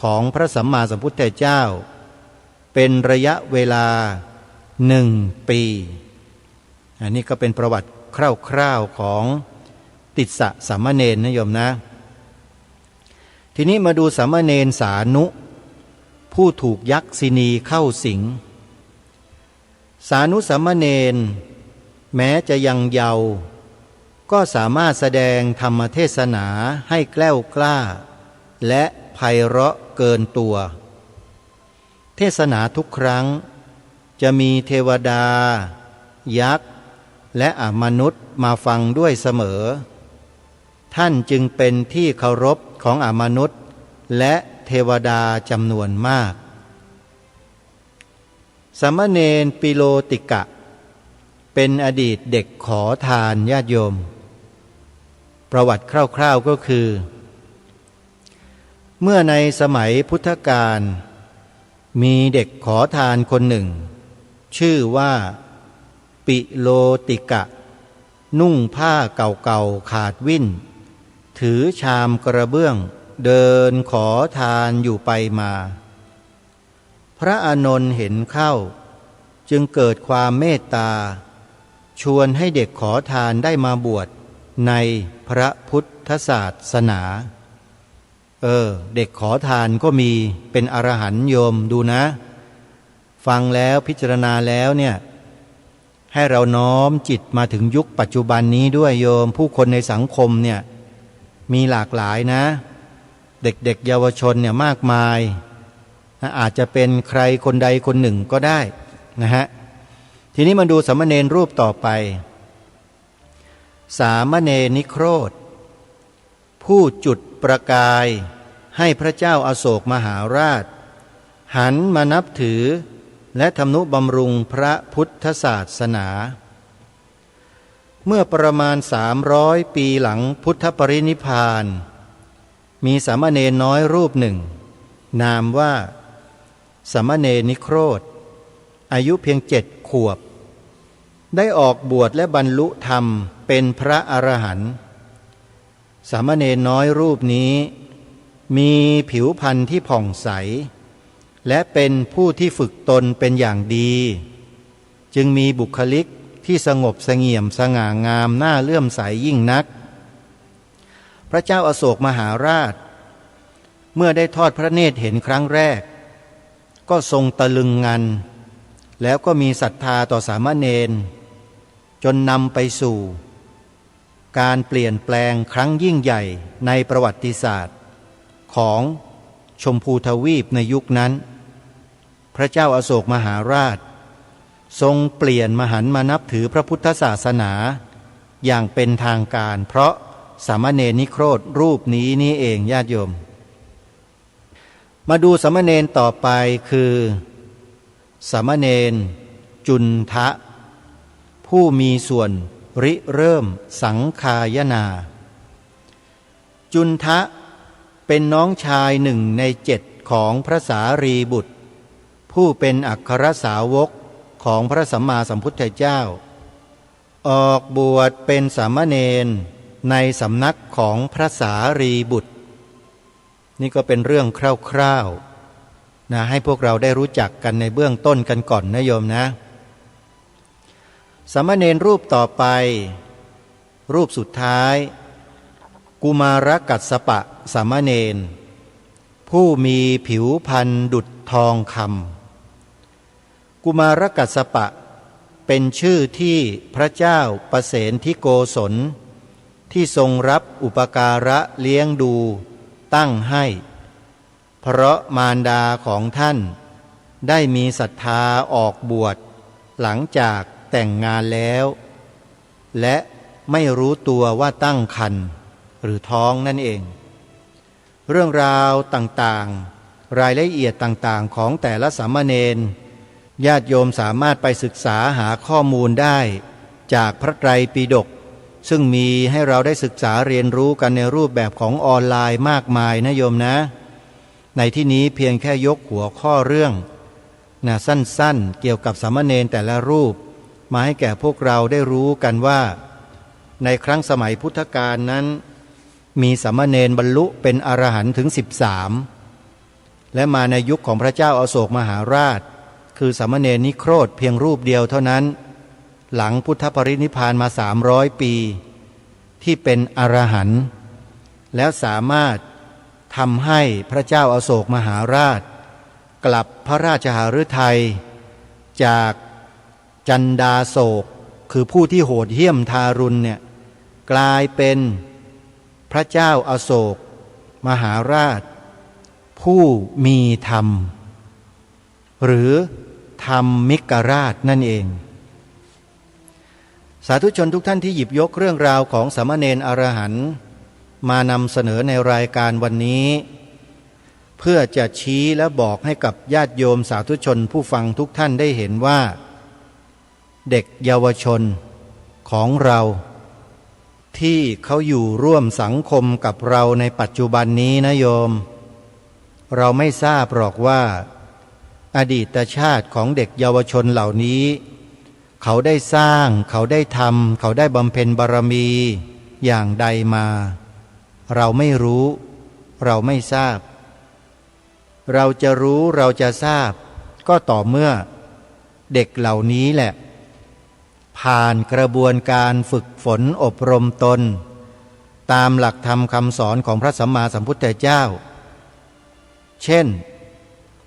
ของพระสัมมาสัมพุทธเจ้าเป็นระยะเวลา1 ปีอันนี้ก็เป็นประวัติคร่าวๆของติสสะสามเณรนะโยมนะทีนี้มาดูสามเณรสานุผู้ถูกยักษินีเข้าสิงสานุสามเณรแม้จะยังเยาว์ ก็สามารถแสดงธรรมเทศนาให้แกล้วกล้าและไพเราะเกินตัว เทศนาทุกครั้งจะมีเทวดายักษ์และมนุษย์มาฟังด้วยเสมอท่านจึงเป็นที่เคารพของมนุษย์และเทวดาจำนวนมากสามเณรปิโลติกะเป็นอดีตเด็กขอทานญาติโยมประวัติคร่าวๆก็คือเมื่อในสมัยพุทธกาลมีเด็กขอทานคนหนึ่งชื่อว่าปิโลติกะนุ่งผ้าเก่าๆขาดวิ่นถือชามกระเบื้องเดินขอทานอยู่ไปมาพระอานนท์เห็นเข้าจึงเกิดความเมตตาชวนให้เด็กขอทานได้มาบวชในพระพุทธศาสนาเด็กขอทานก็มีเป็นอรหันต์โยมดูนะฟังแล้วพิจารณาแล้วเนี่ยให้เราน้อมจิตมาถึงยุคปัจจุบันนี้ด้วยโยมผู้คนในสังคมเนี่ยมีหลากหลายนะเด็กๆเยาวชนเนี่ยมากมายอาจจะเป็นใครคนใดคนหนึ่งก็ได้นะฮะทีนี้มาดูสามเณรรูปต่อไปสามเณรนิโครธผู้จุดประกายให้พระเจ้าอาโศกมหาราชหันมานับถือและทำนุบำรุงพระพุทธศาสนาเมื่อประมาณ300 ปีหลังพุทธปรินิพพานมีสามเณรน้อยรูปหนึ่งนามว่าสามเณรนิโครธอายุเพียง7 ขวบได้ออกบวชและบรรลุธรรมเป็นพระอรหันต์สามเณรน้อยรูปนี้มีผิวพรรณที่ผ่องใสและเป็นผู้ที่ฝึกตนเป็นอย่างดีจึงมีบุคลิกที่สงบเสงี่ยมสง่างามน่าเลื่อมใสยิ่งนักพระเจ้าอโศกมหาราชเมื่อได้ทอดพระเนตรเห็นครั้งแรกก็ทรงตะลึงงันแล้วก็มีศรัทธาต่อสามเณรจนนำไปสู่การเปลี่ยนแปลงครั้งยิ่งใหญ่ในประวัติศาสตร์ของชมพูทวีปในยุคนั้นพระเจ้าอโศกมหาราชทรงเปลี่ยนมหันมานับถือพระพุทธศาสนาอย่างเป็นทางการเพราะสามเณรนิโครธรูปนี้นี่เองญาติโยมมาดูสามเณรต่อไปคือสามเณรจุนทะผู้มีส่วนริเริ่มสังฆายนาจุนทะเป็นน้องชาย1 ใน 7ของพระสารีบุตรผู้เป็นอัครสาวกของพระสัมมาสัมพุทธเจ้าออกบวชเป็นสามเณรในสำนักของพระสารีบุตรนี่ก็เป็นเรื่องคร่าวๆนะให้พวกเราได้รู้จักกันในเบื้องต้นกันก่อนนะโยมนะสามเณรรูปต่อไปรูปสุดท้ายกุมารกัสสปะสามเณรผู้มีผิวพรรณดุจทองคำกุมารกัสสปะเป็นชื่อที่พระเจ้าประเสนทิโกศลที่ทรงรับอุปการะเลี้ยงดูตั้งให้เพราะมารดาของท่านได้มีศรัทธาออกบวชหลังจากแต่งงานแล้วและไม่รู้ตัวว่าตั้งครรภ์หรือท้องนั่นเองเรื่องราวต่างๆรายละเอียดต่างๆของแต่ละสามเณรญาติโยมสามารถไปศึกษาหาข้อมูลได้จากพระไตรปิฎกซึ่งมีให้เราได้ศึกษาเรียนรู้กันในรูปแบบของออนไลน์มากมายนะโยมนะในที่นี้เพียงแค่ยกหัวข้อเรื่องสั้นๆเกี่ยวกับสามเณรแต่ละรูปมาให้แก่พวกเราได้รู้กันว่าในครั้งสมัยพุทธกาลนั้นมีสามเณรบรรลุเป็นอรหันต์ถึง13และมาในยุคของพระเจ้าอโศกมหาราชคือสามเณรนิโครธเพียงรูปเดียวเท่านั้นหลังพุทธปรินิพพานมา300 ปีที่เป็นอรหันต์แล้วสามารถทำให้พระเจ้าอโศกมหาราชกลับพระราชหฤทัยจากจันดาโศกคือผู้ที่โหดเหี้ยมทารุณเนี่ยก กลายเป็นพระเจ้าอโศกมหาราชผู้มีธรรมหรือธรรมมิกราชนั่นเองสาธุชนทุกท่านที่หยิบยกเรื่องราวของสามเณรอรหันต์มานำเสนอในรายการวันนี้เพื่อจะชี้และบอกให้กับญาติโยมสาธุชนผู้ฟังทุกท่านได้เห็นว่าเด็กเยาวชนของเราที่เขาอยู่ร่วมสังคมกับเราในปัจจุบันนี้นะโยมเราไม่ทราบหรอกว่าอดีตชาติของเด็กเยาวชนเหล่านี้เขาได้สร้างเขาได้ทำเขาได้บำเพ็ญบารมีอย่างใดมาเราไม่รู้เราไม่ทราบเราจะรู้เราจะทราบก็ต่อเมื่อเด็กเหล่านี้แหละผ่านกระบวนการฝึกฝนอบรมตนตามหลักธรรมคำสอนของพระสัมมาสัมพุทธเจ้าเช่น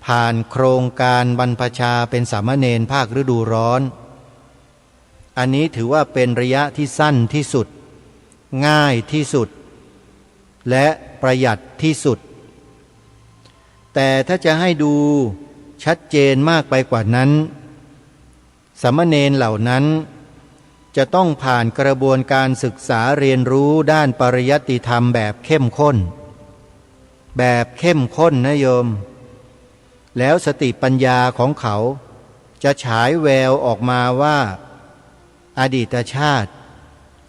ผ่านโครงการบรรพชาเป็นสามเณรภาคฤดูร้อนอันนี้ถือว่าเป็นระยะที่สั้นที่สุดง่ายที่สุดและประหยัดที่สุดแต่ถ้าจะให้ดูชัดเจนมากไปกว่านั้นสามเณรเหล่านั้นจะต้องผ่านกระบวนการศึกษาเรียนรู้ด้านปริยัติธรรมแบบเข้มข้นนะโยมแล้วสติปัญญาของเขาจะฉายแววออกมาว่าอดีตชาติ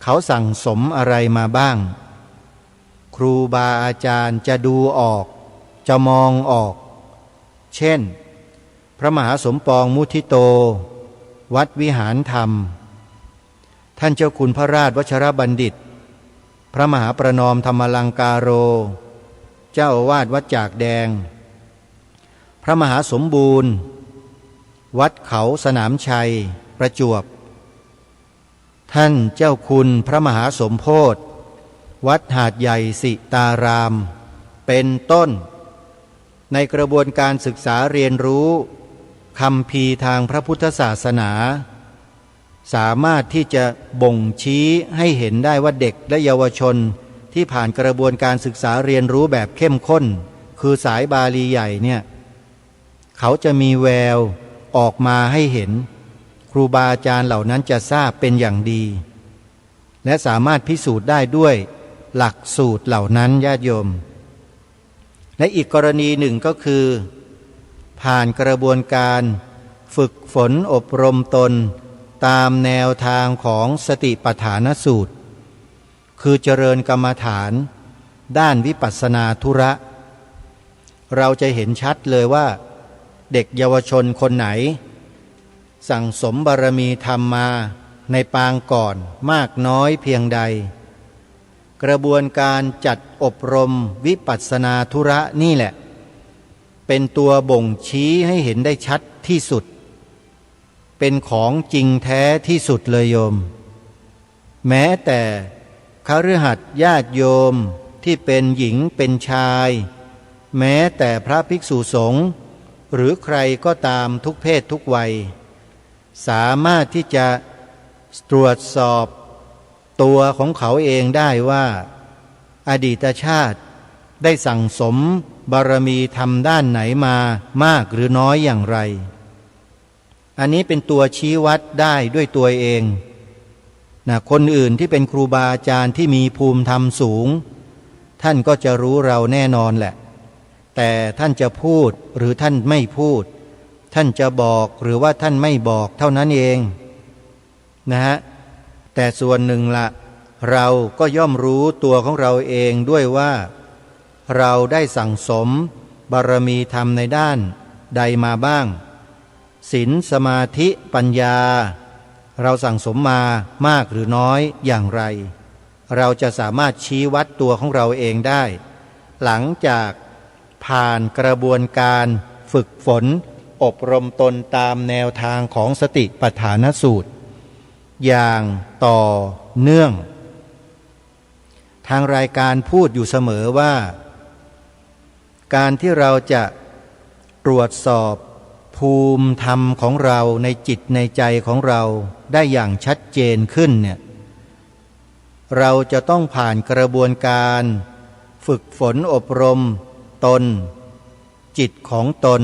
เขาสั่งสมอะไรมาบ้างครูบาอาจารย์จะดูออกจะมองออกเช่นพระมหาสมปองมุทิโตวัดวิหารธรรมท่านเจ้าคุณพระราชวชรบัณฑิตพระมหาประนอมธรรมลังกาโรเจ้าอาวาสวัดจากแดงพระมหาสมบูรณ์วัดเขาสนามชัยประจวบท่านเจ้าคุณพระมหาสมโพธิวัดหาดใหญ่สิตารามเป็นต้นในกระบวนการศึกษาเรียนรู้คัมภีร์ทางพระพุทธศาสนาสามารถที่จะบ่งชี้ให้เห็นได้ว่าเด็กและเยาวชนที่ผ่านกระบวนการศึกษาเรียนรู้แบบเข้มข้นคือสายบาลีใหญ่เนี่ยเขาจะมีแววออกมาให้เห็นครูบาอาจารย์เหล่านั้นจะทราบเป็นอย่างดีและสามารถพิสูจน์ได้ด้วยหลักสูตรเหล่านั้นญาติโยมและอีกกรณีหนึ่งก็คือผ่านกระบวนการฝึกฝนอบรมตนตามแนวทางของสติปัฏฐานสูตรคือเจริญกรรมฐานด้านวิปัสสนาธุระเราจะเห็นชัดเลยว่าเด็กเยาวชนคนไหนสั่งสมบารมีธรรมมาในปางก่อนมากน้อยเพียงใดกระบวนการจัดอบรมวิปัสสนาธุระนี่แหละเป็นตัวบ่งชี้ให้เห็นได้ชัดที่สุดเป็นของจริงแท้ที่สุดเลยโยมแม้แต่คฤหัสถ์ญาติโยมที่เป็นหญิงเป็นชายแม้แต่พระภิกษุสงฆ์หรือใครก็ตามทุกเพศทุกวัยสามารถที่จะตรวจสอบตัวของเขาเองได้ว่าอดีตชาติได้สั่งสมบารมีธรรมด้านไหนมามากหรือน้อยอย่างไรอันนี้เป็นตัวชี้วัดได้ด้วยตัวเองนะคนอื่นที่เป็นครูบาอาจารย์ที่มีภูมิธรรมสูงท่านก็จะรู้เราแน่นอนแหละแต่ท่านจะพูดหรือท่านไม่พูดท่านจะบอกหรือว่าท่านไม่บอกเท่านั้นเองนะฮะแต่ส่วนหนึ่งละเราก็ย่อมรู้ตัวของเราเองด้วยว่าเราได้สั่งสมบารมีธรรมในด้านใดมาบ้างศีลสมาธิปัญญาเราสั่งสมมามากหรือน้อยอย่างไรเราจะสามารถชี้วัดตัวของเราเองได้หลังจากผ่านกระบวนการฝึกฝนอบรมตนตามแนวทางของสติปัฏฐานสูตรอย่างต่อเนื่องทางรายการพูดอยู่เสมอว่าการที่เราจะตรวจสอบภูมิธรรมของเราในจิตในใจของเราได้อย่างชัดเจนขึ้นเนี่ย เราจะต้องผ่านกระบวนการฝึกฝนอบรมตนจิตของตน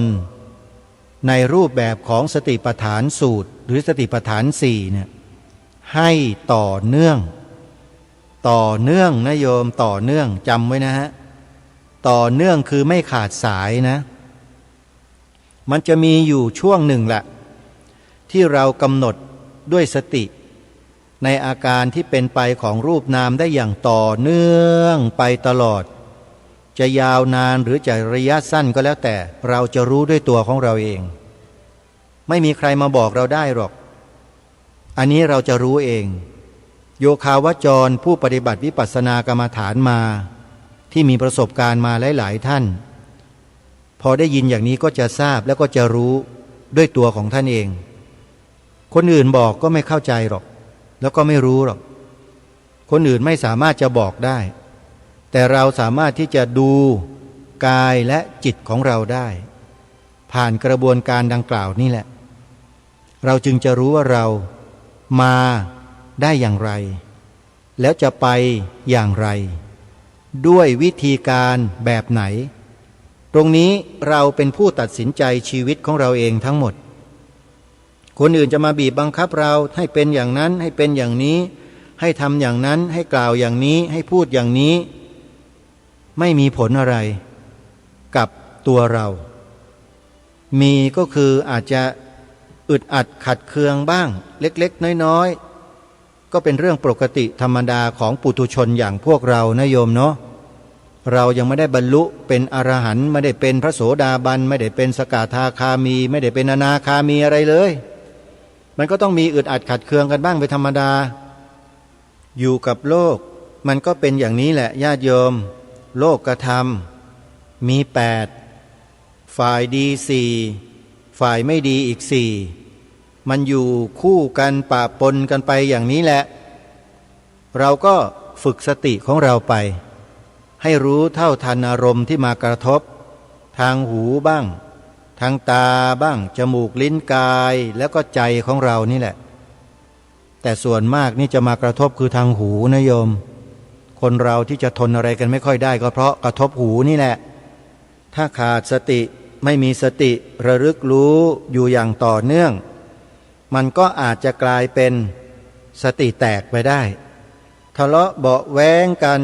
ในรูปแบบของสติปัฏฐานสูตรหรือสติปัฏฐานสี่เนี่ยให้ต่อเนื่องนะโยมต่อเนื่องจำไว้นะฮะต่อเนื่องคือไม่ขาดสายนะมันจะมีอยู่ช่วงหนึ่งแหละที่เรากำหนดด้วยสติในอาการที่เป็นไปของรูปนามได้อย่างต่อเนื่องไปตลอดจะยาวนานหรือจะระยะสั้นก็แล้วแต่เราจะรู้ด้วยตัวของเราเองไม่มีใครมาบอกเราได้หรอกอันนี้เราจะรู้เองโยคาวจรผู้ปฏิบัติวิปัสสนากรรมฐานมาที่มีประสบการณ์มาหลายๆท่านพอได้ยินอย่างนี้ก็จะทราบแล้วก็จะรู้ด้วยตัวของท่านเองคนอื่นบอกก็ไม่เข้าใจหรอกแล้วก็ไม่รู้หรอกคนอื่นไม่สามารถจะบอกได้แต่เราสามารถที่จะดูกายและจิตของเราได้ผ่านกระบวนการดังกล่าวนี่แหละเราจึงจะรู้ว่าเรามาได้อย่างไรแล้วจะไปอย่างไรด้วยวิธีการแบบไหนตรงนี้เราเป็นผู้ตัดสินใจชีวิตของเราเองทั้งหมดคนอื่นจะมาบีบบังคับเราให้เป็นอย่างนั้นให้เป็นอย่างนี้ให้ทำอย่างนั้นให้กล่าวอย่างนี้ให้พูดอย่างนี้ไม่มีผลอะไรกับตัวเรามีก็คืออาจจะอึดอัดขัดเคืองบ้างเล็กๆน้อยๆก็เป็นเรื่องปกติธรรมดาของปุถุชนอย่างพวกเรานะโยมเนาะเรายังไม่ได้บรรลุเป็นอรหันต์ไม่ได้เป็นพระโสดาบันไม่ได้เป็นสกทาคามีไม่ได้เป็นอนาคามีอะไรเลยมันก็ต้องมีอึดอัดขัดเคืองกันบ้างเป็นธรรมดาอยู่กับโลกมันก็เป็นอย่างนี้แหละญาติโยมโลกธรรมมี8ฝ่ายดี4ฝ่ายไม่ดีอีก4มันอยู่คู่กันปะปนกันไปอย่างนี้แหละเราก็ฝึกสติของเราไปให้รู้เท่าทันอารมณ์ที่มากระทบทางหูบ้างทางตาบ้างจมูกลิ้นกายแล้วก็ใจของเรานี่แหละแต่ส่วนมากนี่จะมากระทบคือทางหูนะโยมคนเราที่จะทนอะไรกันไม่ค่อยได้ก็เพราะกระทบหูนี่แหละถ้าขาดสติไม่มีสติระลึกรู้อยู่อย่างต่อเนื่องมันก็อาจจะกลายเป็นสติแตกไปได้ทะเลาะเบาะแว้งกัน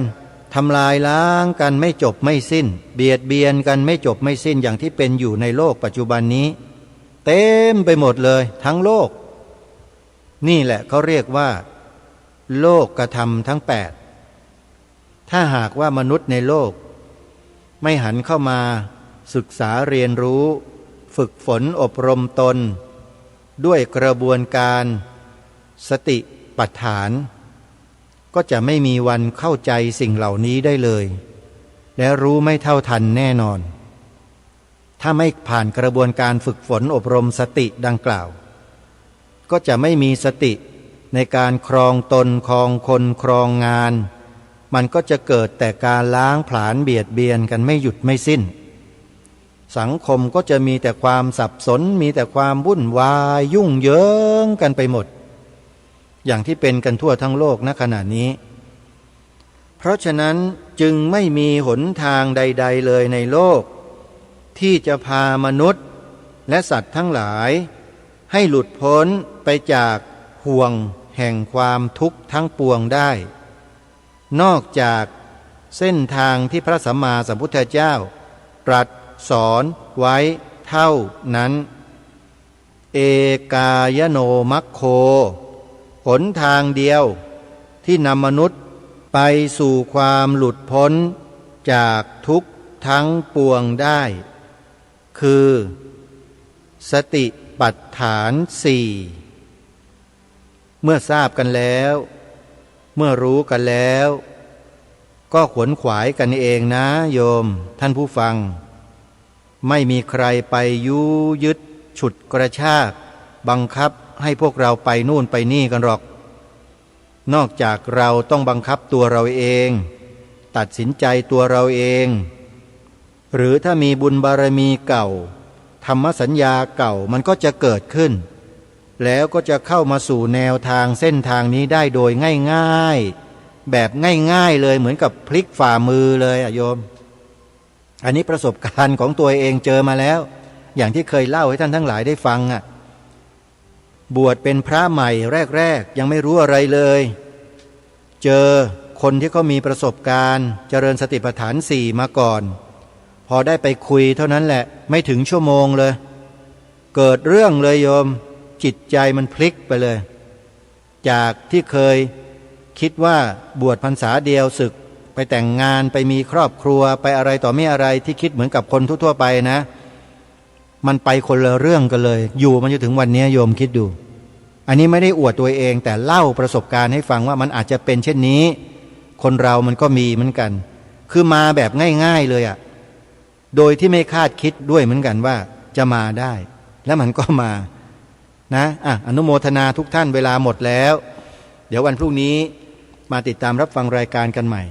ทำลายล้างกันไม่จบไม่สิ้นเบียดเบียนกันไม่จบไม่สิ้นอย่างที่เป็นอยู่ในโลกปัจจุบันนี้เต็มไปหมดเลยทั้งโลกนี่แหละเขาเรียกว่าโลกธรรมทั้ง8ถ้าหากว่ามนุษย์ในโลกไม่หันเข้ามาศึกษาเรียนรู้ฝึกฝนอบรมตนด้วยกระบวนการสติปัฏฐานก็จะไม่มีวันเข้าใจสิ่งเหล่านี้ได้เลยและรู้ไม่เท่าทันแน่นอนถ้าไม่ผ่านกระบวนการฝึกฝนอบรมสติดังกล่าวก็จะไม่มีสติในการครองตนครองคนครองงานมันก็จะเกิดแต่การล้างผลาญเบียดเบียนกันไม่หยุดไม่สิ้นสังคมก็จะมีแต่ความสับสนมีแต่ความวุ่นวายยุ่งเหยิงกันไปหมดอย่างที่เป็นกันทั่วทั้งโลกณขณะนี้เพราะฉะนั้นจึงไม่มีหนทางใดๆเลยในโลกที่จะพามนุษย์และสัตว์ทั้งหลายให้หลุดพ้นไปจากห่วงแห่งความทุกข์ทั้งปวงได้นอกจากเส้นทางที่พระสัมมาสัมพุทธเจ้าตรัสสอนไว้เท่านั้นเอกายโนมัคโคหนทางเดียวที่นำมนุษย์ไปสู่ความหลุดพ้นจากทุกข์ทั้งปวงได้คือสติปัฏฐาน4เมื่อทราบกันแล้วเมื่อรู้กันแล้วก็ขวนขวายกันเองนะโยมท่านผู้ฟังไม่มีใครไปยุยึดฉุดกระชากบังคับให้พวกเราไปนู่นไปนี่กันหรอกนอกจากเราต้องบังคับตัวเราเองตัดสินใจตัวเราเองหรือถ้ามีบุญบารมีเก่าธรรมสัญญาเก่ามันก็จะเกิดขึ้นแล้วก็จะเข้ามาสู่แนวทางเส้นทางนี้ได้โดยง่ายๆ แบบง่ายๆเลยเหมือนกับพลิกฝ่ามือเลยโยมอันนี้ประสบการณ์ของตัวเองเจอมาแล้วอย่างที่เคยเล่าให้ท่านทั้งหลายได้ฟังบวชเป็นพระใหม่แรกๆยังไม่รู้อะไรเลยเจอคนที่เขามีประสบการณ์เจริญสติปัฏฐาน4มาก่อนพอได้ไปคุยเท่านั้นแหละไม่ถึงชั่วโมงเลยเกิดเรื่องเลยโยมจิตใจมันพลิกไปเลยจากที่เคยคิดว่าบวชพรรษาเดียวศึกไปแต่งงานไปมีครอบครัวไปอะไรต่อไม่อะไรที่คิดเหมือนกับคนทั่วๆไปนะมันไปคนละเรื่องกันเลยอยู่มันจะถึงวันนี้โยมคิดดูอันนี้ไม่ได้อวดตัวเองแต่เล่าประสบการณ์ให้ฟังว่ามันอาจจะเป็นเช่นนี้คนเรามันก็มีเหมือนกันคือมาแบบง่ายๆเลยโดยที่ไม่คาดคิดด้วยเหมือนกันว่าจะมาได้แล้วมันก็มานะอนุโมทนาทุกท่านเวลาหมดแล้วเดี๋ยววันพรุ่งนี้มาติดตามรับฟังรายการกันใหม่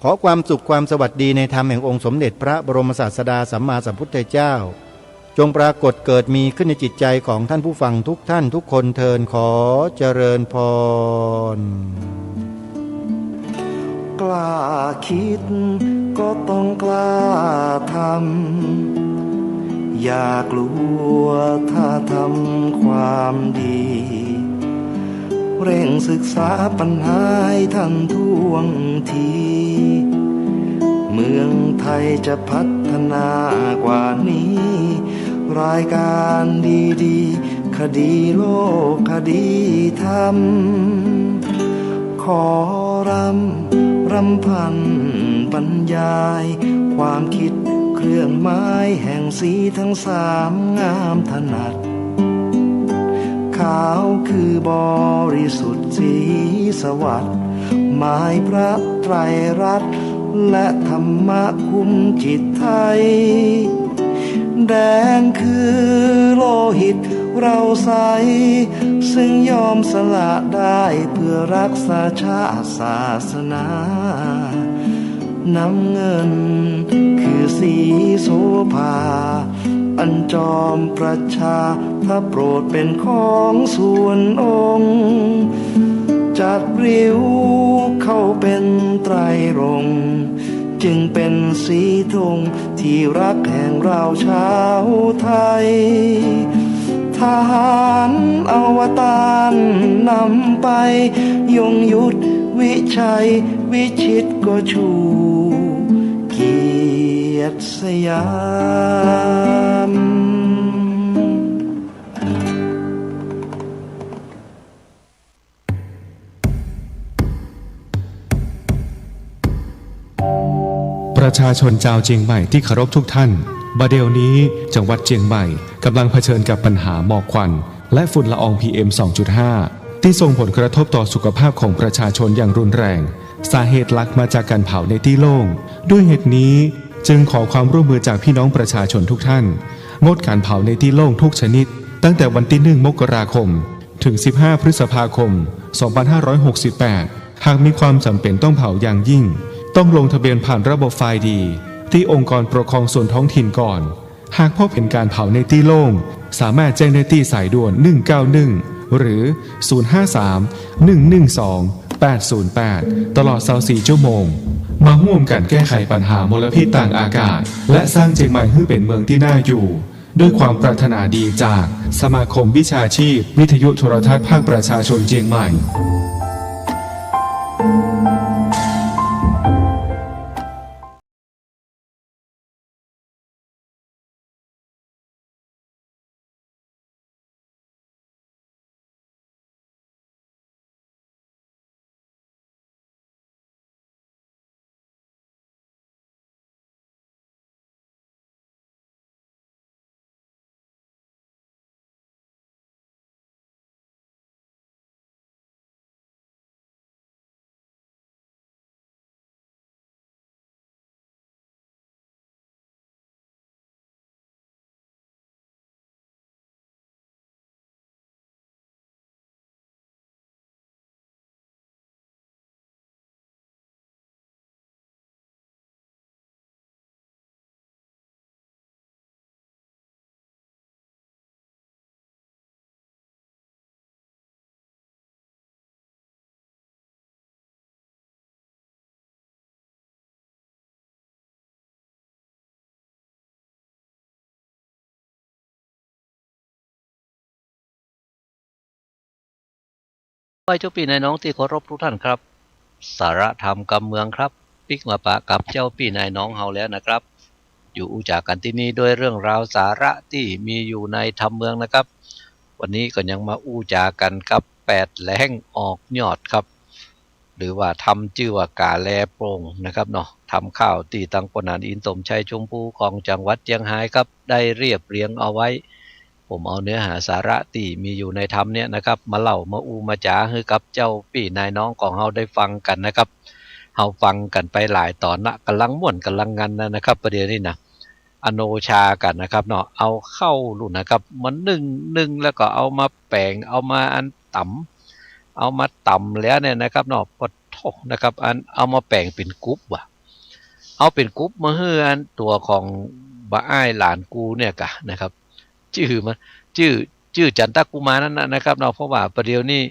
ขอความสุขความสวัสดีในธรรมแห่งองค์สมเด็จพระบรมศาสดาสัมมาสัมพุทธเจ้าจงปรากฏเกิดมีขึ้นในจิตใจของท่านผู้ฟังทุกท่านทุกคนเทินขอเจริญพรกล้าคิดก็ต้องกล้าทำอย่ากลัวถ้าทำความดีเร่งศึกษาปัญหาให้ทันท่วงทีเมืองไทยจะพัฒนากว่านี้รายการดีๆคดีโลกคดีธรรมขอรำพันบรรยายความคิดเคลื่อนไม้แห่งสีทั้งสามงามถนัดขาวคือบริสุทธิ์สีสวัสดิ์หมายพระไตรรัตน์และธรรมะคุ้มจิตไทยแดงคือโลหิตเราใสซึ่งยอมสละได้เพื่อรักษาชาติศาสนาน้ำเงินคือสีโสภาอันจอมประชาถ้าโปรดเป็นของส่วนองค์จัดริ้วเข้าเป็นไตรรงค์จึงเป็นสีธงที่รักแห่งเราชาวไทยทหารอวตารนำไปยงยุทธวิชัยวิชิตก็ชูเกียรติสยามประชาชนชาวเชียงใหม่ที่เคารพทุกท่านบัดเดี๋ยวนี้จังหวัดเชียงใหม่กำลังเผชิญกับปัญหาหมอกควันและฝุ่นละออง PM 2.5 ที่ส่งผลกระทบต่อสุขภาพของประชาชนอย่างรุนแรงสาเหตุหลักมาจากการเผาในที่โล่งด้วยเหตุนี้จึงขอความร่วมมือจากพี่น้องประชาชนทุกท่านงดการเผาในที่โล่งทุกชนิดตั้งแต่วันที่ 1 มกราคมถึง 15 พฤษภาคม 2568 หากมีความจำเป็นต้องเผาอย่างยิ่งต้องลงทะเบียนผ่านระบบไฟล์ดีที่องค์กรปกครองส่วนท้องถิ่นก่อนหากพบเห็นการเผาในที่โล่งสามารถแจ้งได้ที่สายด่วน 191 หรือ 053-112-808 ตลอด24 ชั่วโมงมาร่วมกันแก้ไขปัญหามลพิษต่างอากาศและสร้างเชียงใหม่ให้เป็นเมืองที่น่าอยู่ด้วยความปรารถนาดีจากสมาคมวิชาชีพวิทยุโทรทัศน์ภาคประชาชนเชียงใหม่ ไปเจ้าพี่นายน้องที่เคารพทุกท่านครับสาระธรรมกำเมืองครับปิกมาปะกับเจ้าพี่นายน้องเฮาแล้วนะครับอยู่อูจากกันที่นี่ด้วยเรื่องราวสาระที่มีอยู่ในธรรมเมืองนะครับวันนี้ก็ยังมาอู้จากันกับ8แหล่งออกยอดครับหรือว่าทำชื่อว่ากาแลโปร่งนะครับเนาะทำข้าวตีตังปนานอินสมชัยชมพูของจังหวัดเชียงรายครับได้เรียบเรียงเอาไว้ผมเอาเนื้อหาสาระที่มีอยู่ในธรรมเนี่ยนะครับมาเล่ามาอูมาจ๋าให้กับเจ้าพี่นายน้องของเฮาได้ฟังกันนะครับเฮาฟังกันไปหลายตอนละกำลังม่วนกำลังงันนะครับประเดี๋ยวนี้นะอโนชากันนะครับเนาะเอาเข้าลุ่นนะครับมันนึ่งแล้วก็เอามาแปลงเอามาอันต่ำเอามาต่ำแล้วเนี่ยนะครับเนาะปดโทนะครับอันเอามาแปลงเป็นกรุ๊ปว่ะเอาเป็นกรุ๊ปมาเฮือนตัวของบ้าอ้ายหลานกูเนี่ยกะนะครับชื่อมันชื่อจันทกุมารนั่นนะครับเนาะเพราะว่าประเดี๋ยวนี้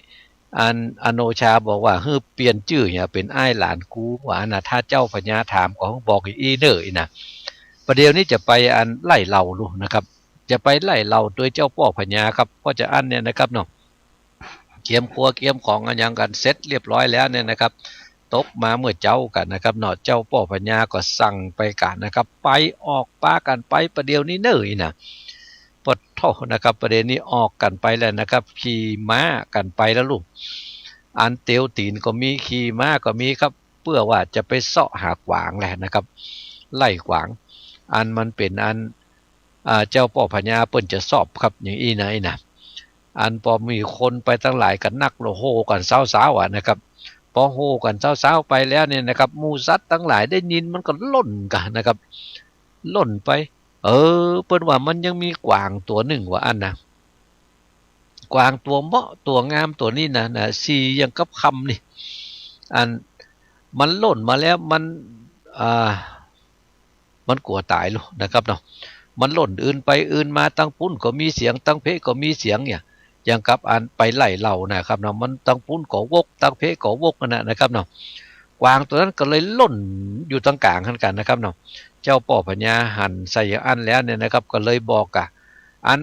อันอโนชาบอกว่าเฮ้ยเปลี่ยนชื่อเนี่ยเป็นอ้ายหลานกูว่านะถ้าเจ้าพญาถามก็บอกอีเด้อนะประเดี๋ยวนี้จะไปอันไล่เหล่าดูนะครับจะไปไล่เหล่าโดยเจ้าพ่อพญาครับเพราะจะอันเนี่ยนะครับเนาะเกียมครัวเกียมของอันยังกันเสร็จเรียบร้อยแล้วเนี่ยนะครับตกมาเมื่อเจ้ากันนะครับเนาะเจ้าพ่อพญาก็สั่งไปกันนะครับไปออกป้ากันไปประเดี๋ยวนี้เนยนะปดโทนะครับประเดี๋ยวนี้ออกกันไปแล้วนะครับขี่ม้ากันไปแล้วลูกอันเตียวตีนก็มีขี่ม้าก็มีครับเพื่อว่าจะไปเสาะหากวางแหละนะครับไล่กวางอันมันเป็นอันเจ้าพ่อพญาเปิ้นจะสอบครับอย่างอีไหนนะอันพอมีคนไปตั้งหลายกันนักโลโหกันเศร้าๆนะครับพอโหกันเศร้าๆไปแล้วเนี่ยนะครับมูสัตตั้งหลายได้ยินมันก็ล่นกันนะครับล่นไปเปิ้นว่ามันยังมีกวางตัวหนึ่งว่าอันนะกวางตัวเหมาะตัวงามตัวนี้นะสียังกับคำนี่อันมันล่นมาแล้วมันกลัวตายลูกนะครับเนาะมันหล่นอื่นไปอื่นมาตั้งปุ้นก็มีเสียงตั้งเพก็มีเสียงเนี่ยอย่างกับอันไปไล่เหล่านะครับเนาะมันตั้งปุ้นก็วกตั้งเพก็วกนะครับเนาะกวางตัวนั้นก็เลยหล่นอยู่ตรงกลางกันนะครับเนาะเจ้าป่อพญาหันใส่อันแล้วเนี่ยนะครับก็เลยบอกกะอัน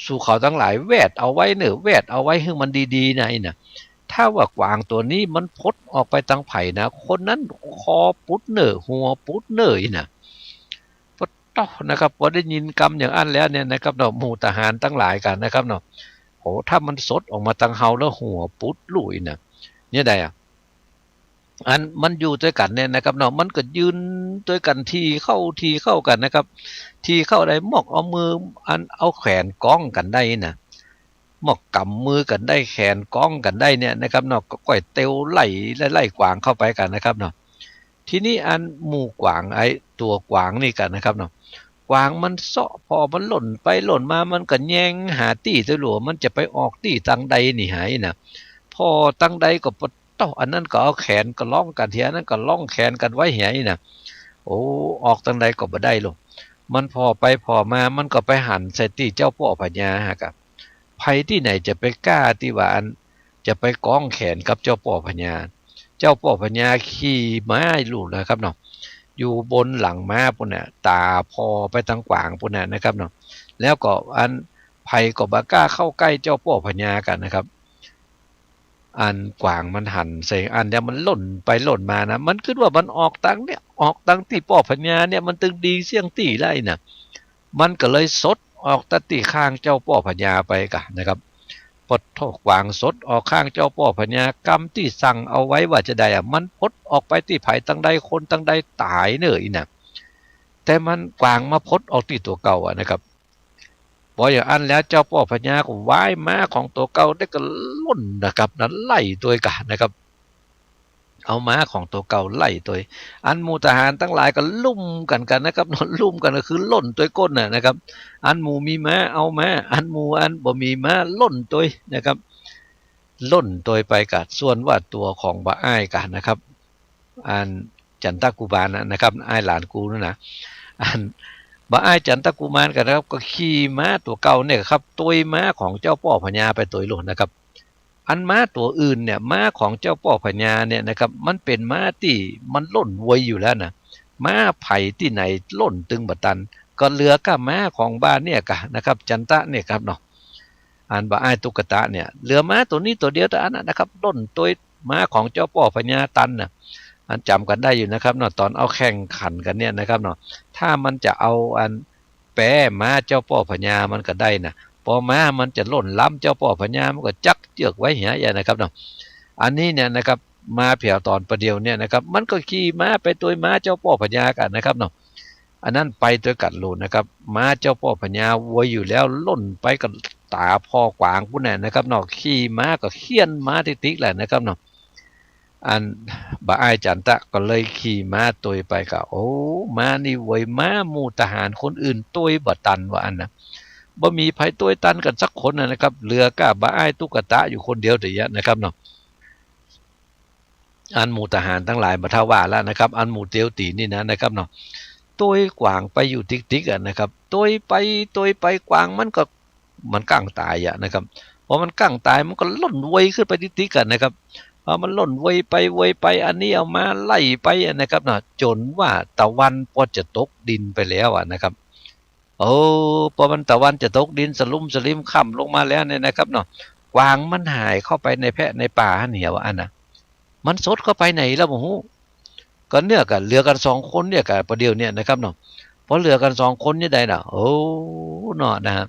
สู่เขาทั้งหลายแวดเอาไว้เนอะแวดเอาไว้ให้มันดีๆนะถ้าว่ากวางตัวนี้มันพดออกไปตั้งไผ่นะคนนั้นคอปุ๊ดเนอะหัวปุ๊ดเนอะนะต่อนะครับพอได้ยินกรรมอย่างอันแล้วเนี่ยนะครับเนาะหมู่ทหารตั้งหลายกันนะครับเนาะโหถ้ามันสดออกมาตั้งเฮาแล้วหัวปุ๊ดลุยเนี่ยได้อันมันอยู่ด้วยกันเนี่ยนะครับเนาะมันก็ยืนด้วยกันทีเข้ากันนะครับทีเข้าได้หมอกเอามืออันเอาแขนก้องกันได้นะหมอกกำมือกันได้แขนก้องกันได้เนี่ยนะครับเนาะก็ก่อยเตียวไล่กวางเข้าไปกันนะครับเนาะทีนี้อันหมู่กวางไอ้ตัวกวางนี่กันนะครับเนาะกวางมันเสาะพอมันหล่นไปหล่นมามันก็แย่งหาตี้ตัวหลวมันจะไปออกตี้ตังใดนี่หายนะพอตังใดก็ปะต่ออันนั้นก็เอาแขนก็ล่องกันเทียนั้นก็ล่องแขนกันไว้หายนะโอ้ออกตังใดก็บ่ได้หรอกมันพอไปพอมามันก็ไปหันใส่ตี้เจ้าพ่อพญาฮะกับไผที่ไหนจะไปกล้าที่ว่าอันจะไปก้องแขนกับเจ้าพ่อพญาเจ้าพ่อพญาขี่ม้าลูกนะครับเนาะอยู่บนหลังม้าปุ่นน่ะตาพอไปทางกวางปุ่นน่ะนะครับเนาะแล้วก็อันไผ่ก็บ่กล้าเข้าใกล้เจ้าพ่อพญากันนะครับอันกวางมันหันใส่อันเนี่ยมันหล่นไปหล่นมานะมันคิดว่ามันออกตังเนี่ยออกตังที่พ่อพญาเนี่ยมันตึงดีเสี่ยงตีไล่น่ะมันก็เลยสดออกตัดที่ข้างเจ้าพ่อพญาไปกันนะครับปดโถกวางสดออกข้างเจ้าพ่อพญากรรมที่สั่งเอาไว้ว่าจะได้มันพดออกไปที่ไผ่ตั้งใดคนตั้งใดตายเนยนะแต่มันกวางมาพดออกที่ตัวเก่านะครับพออย่างอันแล้วเจ้าพ่อพญาก็ว่ายม้าของตัวเก่าได้ก็ล่นนะครับนั้นไล่ตัวกันนะครับเอาม้าของตัวเก่าไล่ตัวอันหมู่ทหารทั้งหลายก็ลุ่มกันนะครับลุ่มกันก็คือล่นตัวก้นนะครับอันหมู่มีม้าเอาม้าอันหมู่อันบ่มีม้าล่นตัวนะครับล่นตัวไปกันส่วนว่าตัวของบ้าอ้ายกันนะครับอันจันทกุมารนะครับอ้ายหลานกูนั่นนะอันบ้าอ้ายจันทกุมารกันนะครับก็ขี่ม้าตัวเก่าเนี่ยครับตัวม้าของเจ้าพ่อพญาไปตัวหล่นนะครับอันม้าตัวอื่นเนี่ยม้าของเจ้าพ่อพญาเนี่ยนะครับมันเป็นม้าที่มันล่นไว้อยู่แล้วนะม้าไผ่ที่ไหนล่นตึงบัตันก็เหลือกับม้าของบ้านเนี่ยกะนะครับจันทะเนี่ยครับเนาะ อันบ่อ้ายตุ๊กตาเนี่ยเหลือม้าตัวนี้ตัวเดียวแต่อันนั้นนะครับล้นตัวม้าของเจ้าป่อพญาตันน่ะอันจำกันได้อยู่นะครับเนาะตอนเอาแข่งขันกันเนี่ยนะครับเนาะถ้ามันจะเอาอันแปรม้าเจ้าป่อพญามันก็ได้นะพอม้ามันจะล่นล้ำเจ้าป่อพญามันก็จักเจือกไว้เหียอย่างนะครับเนาะอันนี้เนี่ยนะครับมาเพียวตอนประเดียวเนี่ยนะครับมันก็ขี่ม้าไปตัวม้าเจ้าป่อพญากันนะครับเนาะอันนั้นไปตัวกัดลูนะครับม้าเจ้าป่อพญาวัวอยู่แล้วล่นไปกับตาพ่อกวางผู้นั้นนะครับเนาะขี่ม้าก็เคี่ยนม้าติ๊กๆแหละนะครับเนาะอันบ่อ้ายจันตะก็เลยขี่ม้าตัวไปก็โอ้ม้านี่ไว้ม้าหมู่ทหารคนอื่นตัวบ่ตันว่าอันนะบ่มีไผตัวตันกันสักคนนะครับเหลือก้าบ่อ้ายตุ๊กตาอยู่คนเดียวแต่ยะนะครับเนาะอันหมู่ทหารทั้งหลายบ่เท่าว่าแล้วนะครับอันหมู่เตียวตีนี่นะครับเนาะตัวกวางไปอยู่ติ๊กๆอ่ะนะครับตัวไปกวางมันกั้งตายอ่ะนะครับพอมันกั้งตายมันก็ล่นไวขึ้นไปติ๊กๆกันนะครับพอมันล่นไวไปอันนี้เอามาไล่ไปนะครับเนาะจนว่าตะวันพอจะตกดินไปแล้วอ่ะนะครับโอ้พอมันตะวันจะตกดินสลุ่มสลิมค่ำลงมาแล้วเนี่ยนะครับเนาะกวางมันหายเข้าไปในแพะในป่าเหนียวอันน่ะมันสดเข้าไปไหนแล้วบ่ฮู้ก็เนื้อกันเหลือกัน2คนเนี่ยกันประเดี๋ยวเนี่ยนะครับเนาะพอเหลือกัน2คนนี่ได้น่ะโอ้เนาะนะครับ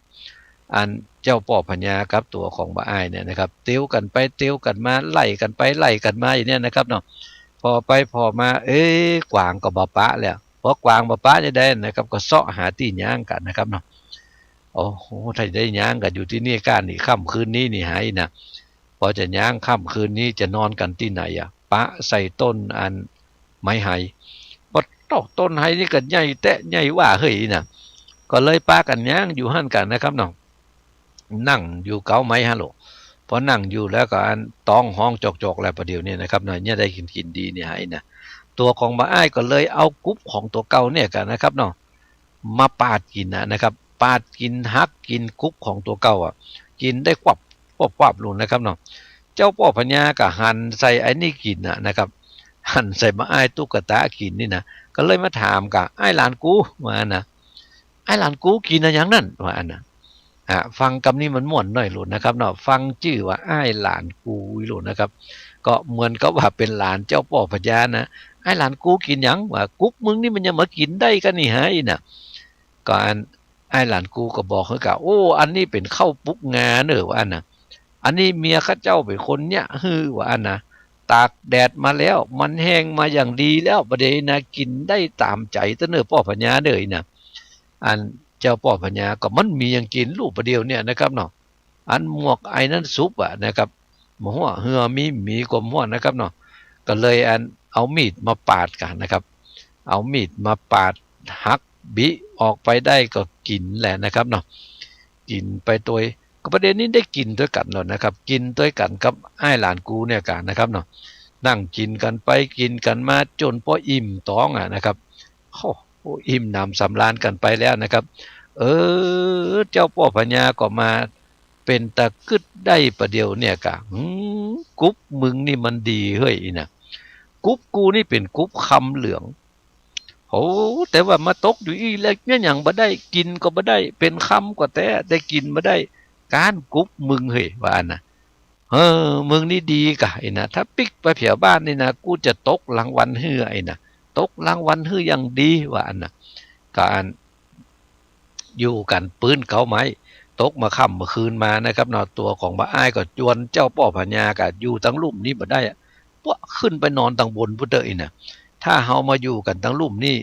อันเจ้าป่อพญากับตัวของบ่อ้ายเนี่ยนะครับเตี้ยวกันไปเตี้ยวกันมาไล่กันไปไล่กันมาอย่างเนี้ยนะครับเนาะพอไปพอมากวางก็บ่ปะแล้วพอกวางบ่ปะจะได้นะครับก็เสาะหาที่ย่างกันนะครับเนาะโอ้โหถ้าได้ย่างกันอยู่ที่นี่กันนี่ค่ำคืนนี้นี่หายนะพอจะย่างค่ำคืนนี้จะนอนกันที่ไหนอ่ะปะใส่ต้นอันไม้ไห้พอต้นไห้นี่ก็ใหญ่แตะใหญ่ว่าเฮ้ยน่ะก็เลยปะกันย่างอยู่หั่นกันนะครับเนาะนั่งอยู่เก้าไม้ฮะโหลพอนั่งอยู่แล้วก็อันต้องห้องจอกๆแล้วประเดี๋ยวนี้นะครับเนาะเนี่ยได้กินดีเนี่ยให้นะตัวของบ่อ้ายก็เลยเอากุ๊บของตัวเก่าเนี่ยกันนะครับเนาะมาปาดกินนะครับปาดกินฮักกินกุ๊บของตัวเก่าอ่ะกินได้ควับลุนนะครับเนาะเจ้าป่อพญาก็หั่นใส่ไอ้นี่กินนะครับหั่นใส่บ่อ้ายตุ๊กตากินนี่นะก็เลยมาถามกะไอ้หลานกูว่านะไอ้หลานกูกินอะไรอย่างนั้นว่าอันนะฟังคำนี้มันม่วนหน่อยหลุดนะครับเนาะฟังชื่อว่าอ้ายหลานกูหลุดนะครับก็เหมือนกับว่าเป็นหลานเจ้าป่อพญานะไอ้หลานกูกินหยังว่ากุ๊กมึงนี่มันยังมากินได้กันนี่ฮะอีน่ะก็ไอ้หลานกูก็บอกเขากะโอ้อันนี้เป็นข้าวปุ๊กงาเนอะว่าอันน่ะอันนี้เมียข้าเจ้าเป็นคนเนี่ยฮือว่าอันน่ะตากแดดมาแล้วมันแห้งมาอย่างดีแล้วประเดี๋ยวนะกินได้ตามใจตะเนอป่อพญาเด้อน่ะอันเจ้าป่อพญาก็มันมีอย่างกินลูกประเดี๋ยวเนี่ยนะครับเนาะอันหมวกไอ้นั้นซุปนะครับหัวเหือมีกลมหัวนะครับเนาะก็เลยอันเอามีดมาปาดกันนะครับเอามีดมาปาดหักบิออกไปได้ก็กินแหละนะครับเนาะกินไปตัวก็ประเด็นนี้ได้กินด้วยกันเนาะนะครับกินด้วยกันกับไอ้หลานกูเนี่ยกันนะครับเนาะนั่งกินกันไปกินกันมาจนพออิ่มท้องนะครับโอ้อิ่มหนำสำราญกันไปแล้วนะครับเจ้าป่อพญาก็มาเป็นตะกึดได้ประเดี๋ยวเนี่ยกะกุ๊บมึงนี่มันดีเฮ้ยนะกุ๊บกูนี่เป็นกุ๊บคำเหลืองโอ้แต่ว่ามาตกอยู่อีแล้วเนี่ยอย่างบ่ได้กินก็บ่ได้เป็นคำก็แต่ได้กินบ่ได้การกุ๊บมึงเฮ้ยว่านะมึงนี่ดีกะไอ้นะถ้าปิกไปเผียบ้านนี่นะกูจะตกรางวัลเฮือไอ้นะตกรางวัลเฮืออย่างดีว่าอันนะการอยู่กันปืนเขาไม้ตกมาค่ำมาคืนมานะครับเนาะตัวของบ่อ้ายก็จวนเจ้าป่อพญาก็อยู่ทั้งลุ่มนี้บ่ได้พวกขึ้นไปนอนตั้งบนพุทธเอ้ยน่ะถ้าเฮามาอยู่กันทั้งลุ่มนี่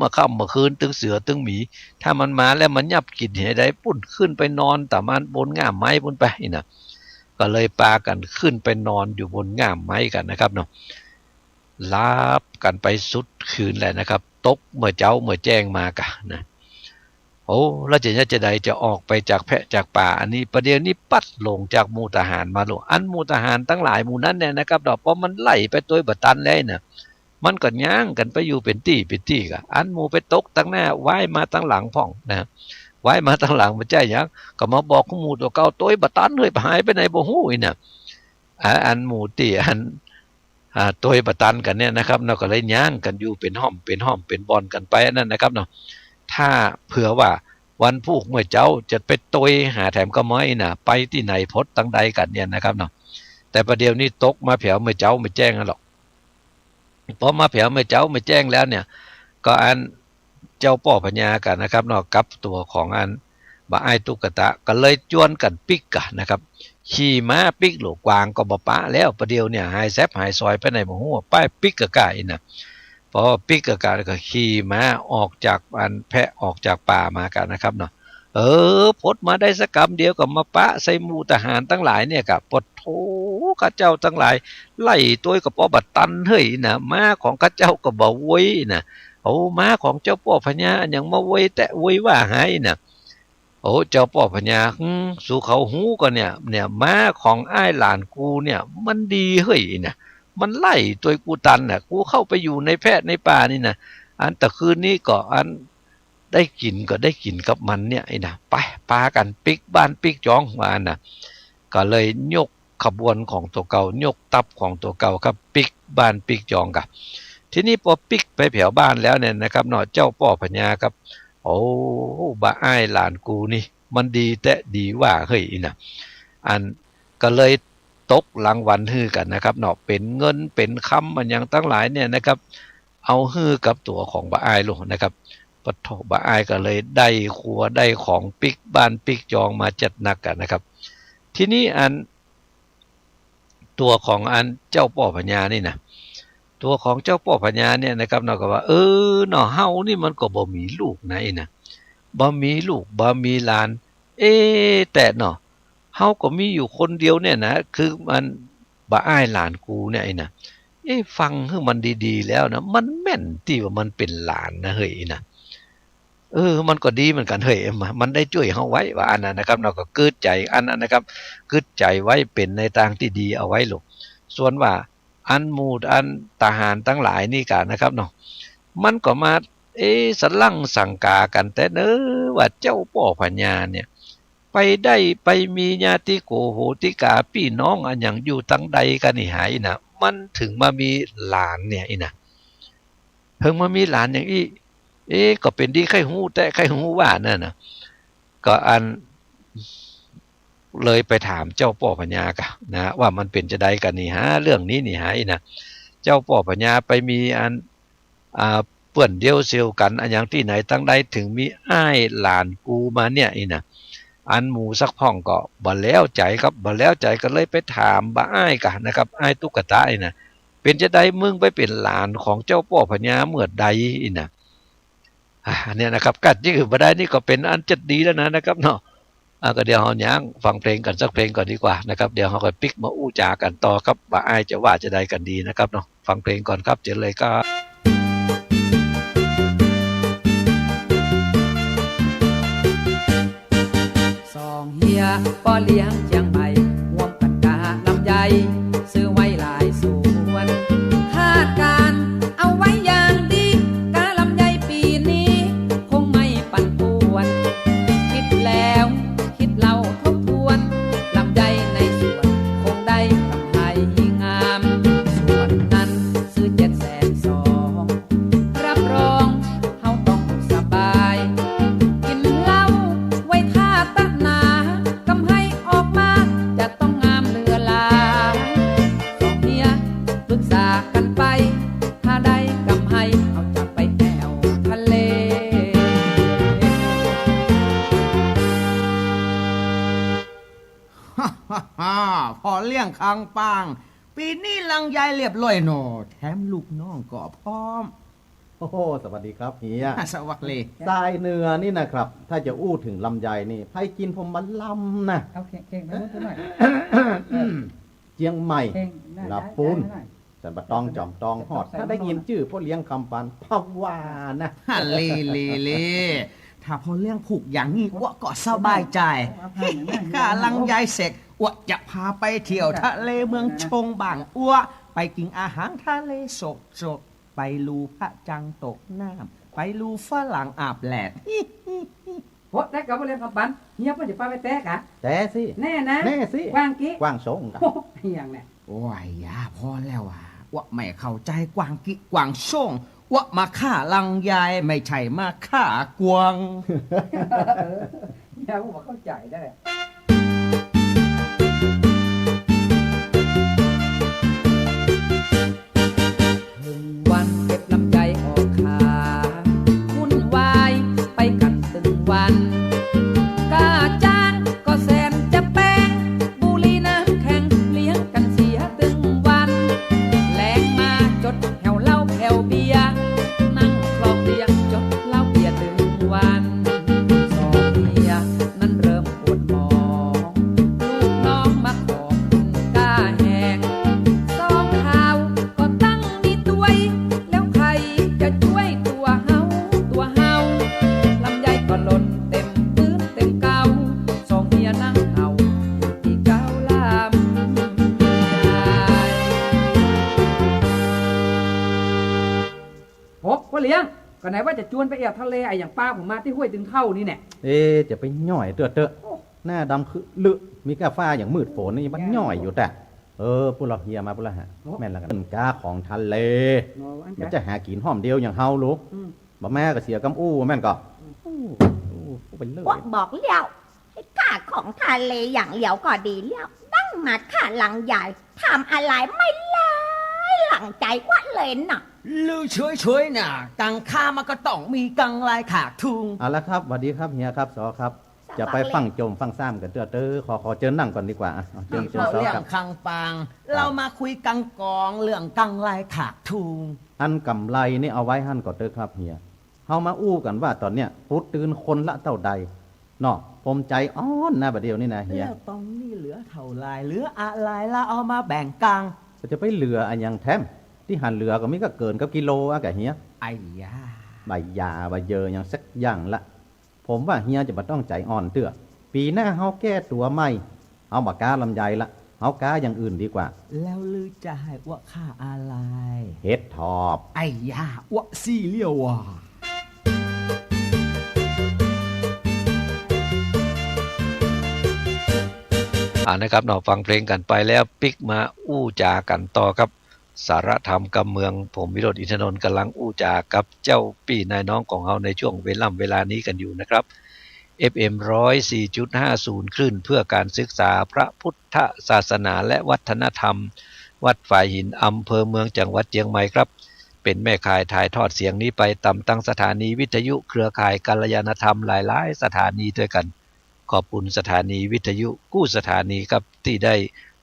มาค่ำมาคืนตึงเสือตึงหมีถ้ามันมาแล้วมันยับกินให้ได้ปุ่นขึ้นไปนอนแต่มันบนง่ามไม้บนไปน่ะก็เลยปากันขึ้นไปนอนอยู่บนง่ามไม้กันนะครับเนาะลาบกันไปสุดคืนแหละนะครับตกเมื่อเจ้าเมื่อแจ้งมากะนะโอ้แล้วจะใดจะออกไปจากแพะจากป่าอันนี้ประเดี๋ยวนี้ปัดลงจากหมู่ทหารมาลงอันหมู่ทหารทั้งหลายหมู่นั้นเนี่ยนะครับดอกเพราะมันไล่ไปตัวบัตันแล้วน่ะมันก็ย่างกันไปอยู่เป็นตี้กะอันหมู่ไปตกตั้งหน้าไว้มาตั้งหลังพ่องนะไว้มาตั้งหลังมันใจยังก็มาบอกหมู่ตัวเก่าตัวบัตันเฮ้ยหายไปไหนบ่ฮู้อีน่ะอันหมู่ตี้อันตัวบัตันกันเนี่ยนะครับเราก็เลยย่างกันอยู่เป็นห้อมเป็นบอลกันไปนั่นนะครับเนาะถ้าเผื่อว่า วันพูกเมื่อเจ้าจะไปตยหาแถมก็ไม่น่ะไปที่ไหนพดตั้งใดกันเนี่ยนะครับเนาะแต่ประเดี๋ยวนี้ตกมาแผ่วเมื่อเจ้าไม่แจ้งหรอกพอมาแผ่วเมื่อเจ้าไม่แจ้งแล้วเนี่ยก็อันเจ้าป่อพญากันนะครับเนาะกับตัวของอันบ่าไอ้ตุกตะก็เลยจวนกันปิกกันนะครับขี่ม้าปิกหลกวางก็บ่ปะแล้วประเดี๋ยวเนี่ยหายแซบหายซอยไปไหนบ่ฮู้ป้ายปิกกะกะอีน่ะพอปิกกะกะก็ขี่ม้าออกจากอันแพะออกจากป่ามากันนะครับเนาะพดมาได้สักกำเดียวก็มาปะใส่หมู่ทหารทั้งหลายเนี่ยกับปดโถข้าเจ้าทั้งหลายไล่ตัวกับป้อบัดตันเฮ้ยนะม้าของข้าเจ้าก็บ่ไว้นะโอ้ม้าของเจ้าป่อพญาอย่างมาไว้แต่ไว้ว่าให้นะโอ้เจ้าป่อพญาสู่เขาหูก็เนี่ยม้าของอ้ายหลานกูเนี่ยมันดีเฮ้ยนะมันไล่ตัวกูตันน่ะกูเข้าไปอยู่ในแพะในป่านี่นะอันแต่คืนนี้ก็อันได้กินก็ได้กินกับมันเนี่ยไอ้นะไปปากันปิกบ้านปิกจองว่านะก็เลยยกขบวนของตัวเก่ายกตับของตัวเก่าครับปิกบ้านปิกจองกับทีนี้พอปิกไปแผ่วบ้านแล้วเนี่ยนะครับเนาะเจ้าป่อพญาครับโอ้บ้าอ้ายหลานกูนี่มันดีแต่ดีว่าเฮ้ยนะอันก็เลยตกรางวัลฮือกันนะครับเนาะเป็นเงินเป็นคำมันอย่างตั้งหลายเนี่ยนะครับเอาฮือกับตัวของบ้าอ้ายลูกนะครับปะโถบ้าอ้ายก็เลยได้ครัวได้ของปิกบ้านปิกจองมาจัดหนักกันนะครับทีนี้อันตัวของอันเจ้าป่อพญานี่นะตัวของเจ้าป่อพญาเนี่ยนะครับเนาะก็ว่าเนาะเฮานี่มันก็บ่มีลูกนะนะบ่มีลูกบ่มีหลานแต่เนาะเฮาก็มีอยู่คนเดียวเนี่ยนะคือมันบ่อ้ายหลานกูเนี่ยนะฟังให้มันดีๆแล้วนะมันแม่นที่ว่ามันเป็นหลานนะเฮ้ยนะมันก็ดีเหมือนกันเฮ้ยมันได้ช่วยเฮาไว้ว่าอันนั้นนะครับเราก็เกิดใจอันนั้นนะครับเกิดใจไว้เป็นในทางที่ดีเอาไว้ลูกส่วนว่าอันมูดอันทหารทั้งหลายนี่กันนะครับเนาะมันก็มาสลั่งสั่งกากันแต่ว่าเจ้าป่อพญาเนี่ยไปได้ไปมีญาติโกโหติกาพี่น้องอันอย่างอยู่ตั้งใดกันนี่หายนะมันถึงมามีหลานเนี่ยนะเพิ่งมามีหลานอย่างก็เป็นดีไข้หูแต่ไข้หูว่านั่นนะก็อันเลยไปถามเจ้าป่อพญากะนะว่ามันเป็นจะใดกันนี่ฮะเรื่องนี้นี่หายนะเจ้าป่อพญาไปมีอันเปื่อนเดียวเซียวกันอันอย่างที่ไหนตั้งใดถึงมีอ้ายหลานกูมาเนี่ยนะอันหมูสักพ่องก็บ่แล้วใจครับบ่แล้วใจก็เลยไปถามบ่อ้ายกันนะครับอ้ายตุ๊กตานะเป็นจะใดมึงไปเป็นหลานของเจ้าป่อพญาเมื่อใดนะเนี่ยนะครับกัดยื้อมาได้นี่ก็เป็นอันจัดดีแล้วนะครับเนาะก็เดี๋ยวเราย่างฟังเพลงกันสักเพลงก่อนดีกว่านะครับเดี๋ยวเราก็ปิกมาอู้จากันต่อครับบ่อ้ายจะว่าจะได้กันดีนะครับเนาะฟังเพลงก่อนครับเจอเลยครับสองเฮียป้อเลี้ยงเชียงใหม่ร่วมกันกาลำไยซื้อไว้หลายส่วนคาดการเอาไว้อย่างดีกาลำไยปีนี้คงไม่ปั่นป่วนคิดแล้วคิดเล่าทบทวนลำไยในสวนคงได้กำไรงามส่วนนั้นซื้อ700,002รับรองเฮาต้องสบายกินเหล้าไว้ท่าตะนากำไห้ออกมาจะต้องงามเหลือหลายสองเฮียปรึกษากันไปถ้าได้กำไห้เอาจะไปแอวทะเลพอเลี้ยงคังปังปีนี้ลังยายเรียบร้อยหนอแถมลูกน้องก็พร้อมโอ้โหสวัสดีครับเฮีย สวัสดีทรายเนื้อนี่นะครับ ถ้าจะอู้ถึงลำไยนี่ให้กินผมมันลำนะเอาเก่งๆแล้วหน่อย เจียงใหม่ลาปูนสันปะตองจอมตองหอดถ้าได้ยินชื่อพ่อเลี้ยงคำปันภาวานะเลถ้าพอเลี้ยงผูกอย่างนี้อ้วก็สบายใจกาลังยายเสกอ้วจะพาไปเที่ยวทะเลเมืองชงบางอ้วไปกินอาหารทะเลสดไปลูพระจังตกน้ำไปลูฝรั่งอาบแดดโอ้แต่กับเรื่องกับบันเฮียเพิ่นจะไปแต่กะแต่สิแน่นะแน่สิกว้างกี้กว้างสงกันเฮียงเนี่ยโอ้ยยาพอแล้วว่าไม่เข้าใจกว้างกิกว้างส่ง ว่ามาฆ่าลังยายไม่ใช่มาฆ่ากวาง เนี่ยผมเข้าใจได้ถึงวันเก็บลำไยออกขาวุ่นวายไปกันตึงวันกาจ้างก็แสนจะแป้งบุรีน้ำแข็งเลี้ยงกันเสียตึงวันแรงมาจดแถวเหล้าแถวเบียร์นั่งคลองเตียงจดเหล้าเบียร์ตึงวันสองเมียนั้นเริ่มปวดหมองลูกน้องมาขอคุณกาแหงสองข่าวก็ตั้งมีตัวแล้วใครจะช่วยตัวเฮาลำไยก็หล่นเต็มพื้นเต็มเกาสองเมียนั่งเหงาที่เกาลำพบพ่อเลี้ยงก็ไหนว่าจะจวนไปเอี่ยวทะเลไอ้อย่างป้าผมมาที่ห้วยตึงเท่านี่เนี่ยจะไปย่อยเตอะหน้าดำคือลึมีกาฟ้าอย่างมืดฝนนี่มันย่อยอยู่แต่พวกเราเฮียมาพวกเราฮะแม่นละกันกาของทะเลมันจะหากินห้อมเดียวอย่างเฮาลูกบ่แม่ก็เสียกำอู้แม่นก็ไปเลย ว่าบอกเลี้ยวให้ข้าของทะเลอย่างเหลียวก็ดีเลี้ยวนั่งมาข้าหลังใหญ่ทำอะไรไม่เลยหลังใจว่าเลยน่ะลือช่วยน่ะกังข้ามันก็ต้องมีกังลายขากทุงเอาละครับสวัสดีครับเฮียครับสอครับจะไปฟังโจมฟังซ้ำกันขอเชิญนั่งก่อนดีกว่าเชิญเราเรื่องคังปางเรามาคุยกังกองเรื่องกังลายขากทุงอันกำไรนี่เอาไว้หั่นก่อนครับเฮียเฮามาอู้กันว่าตอนเนี้ยพุทธตื่นคนละเท่าใดเนาะผมใจอ้อนนะบัดเดียวนี่นะเฮียแล้วตรงนี้เหลือเท่าไรเหลืออะไรละเอามาแบ่งกังจะไปเหลืออันยังแถมที่หันเหลือก็มีก็เกินกับกิโลอะกะเฮียไอ้ยาใบยาใบเยออย่างสักอย่างละผมว่าเฮียจะมาต้องใจอ่อนเตื้อปีหน้าเฮาแก้ตัวใหม่เอาปากกาลำไยละเอากาอย่างอื่นดีกว่าแล้วลือจะให้อ้วค่าอะไรเฮ็ดทอบไอ้ยาอ้วซี่เลี้ยวว่ะนะครับเราฟังเพลงกันไปแล้วปิกมาอู้จากันต่อครับสารธรรมกำเมืองผมวิโรจน์อินทนนท์กำลังอู้จากับเจ้าปี่นายน้องของเราในช่วงเวลานี้กันอยู่นะครับ FM 104.50 คลื่นเพื่อการศึกษาพระพุทธศาสนาและวัฒนธรรมวัดฝ่ายหินอำเภอเมืองจังหวัดเชียงใหม่ครับเป็นแม่ข่ายถ่ายทอดเสียงนี้ไปตามตั้งสถานีวิทยุเครือข่ายกัลยาณธรรมหลายๆสถานีด้วยกันขอบคุณสถานีวิทยุกู้สถานีครับที่ได้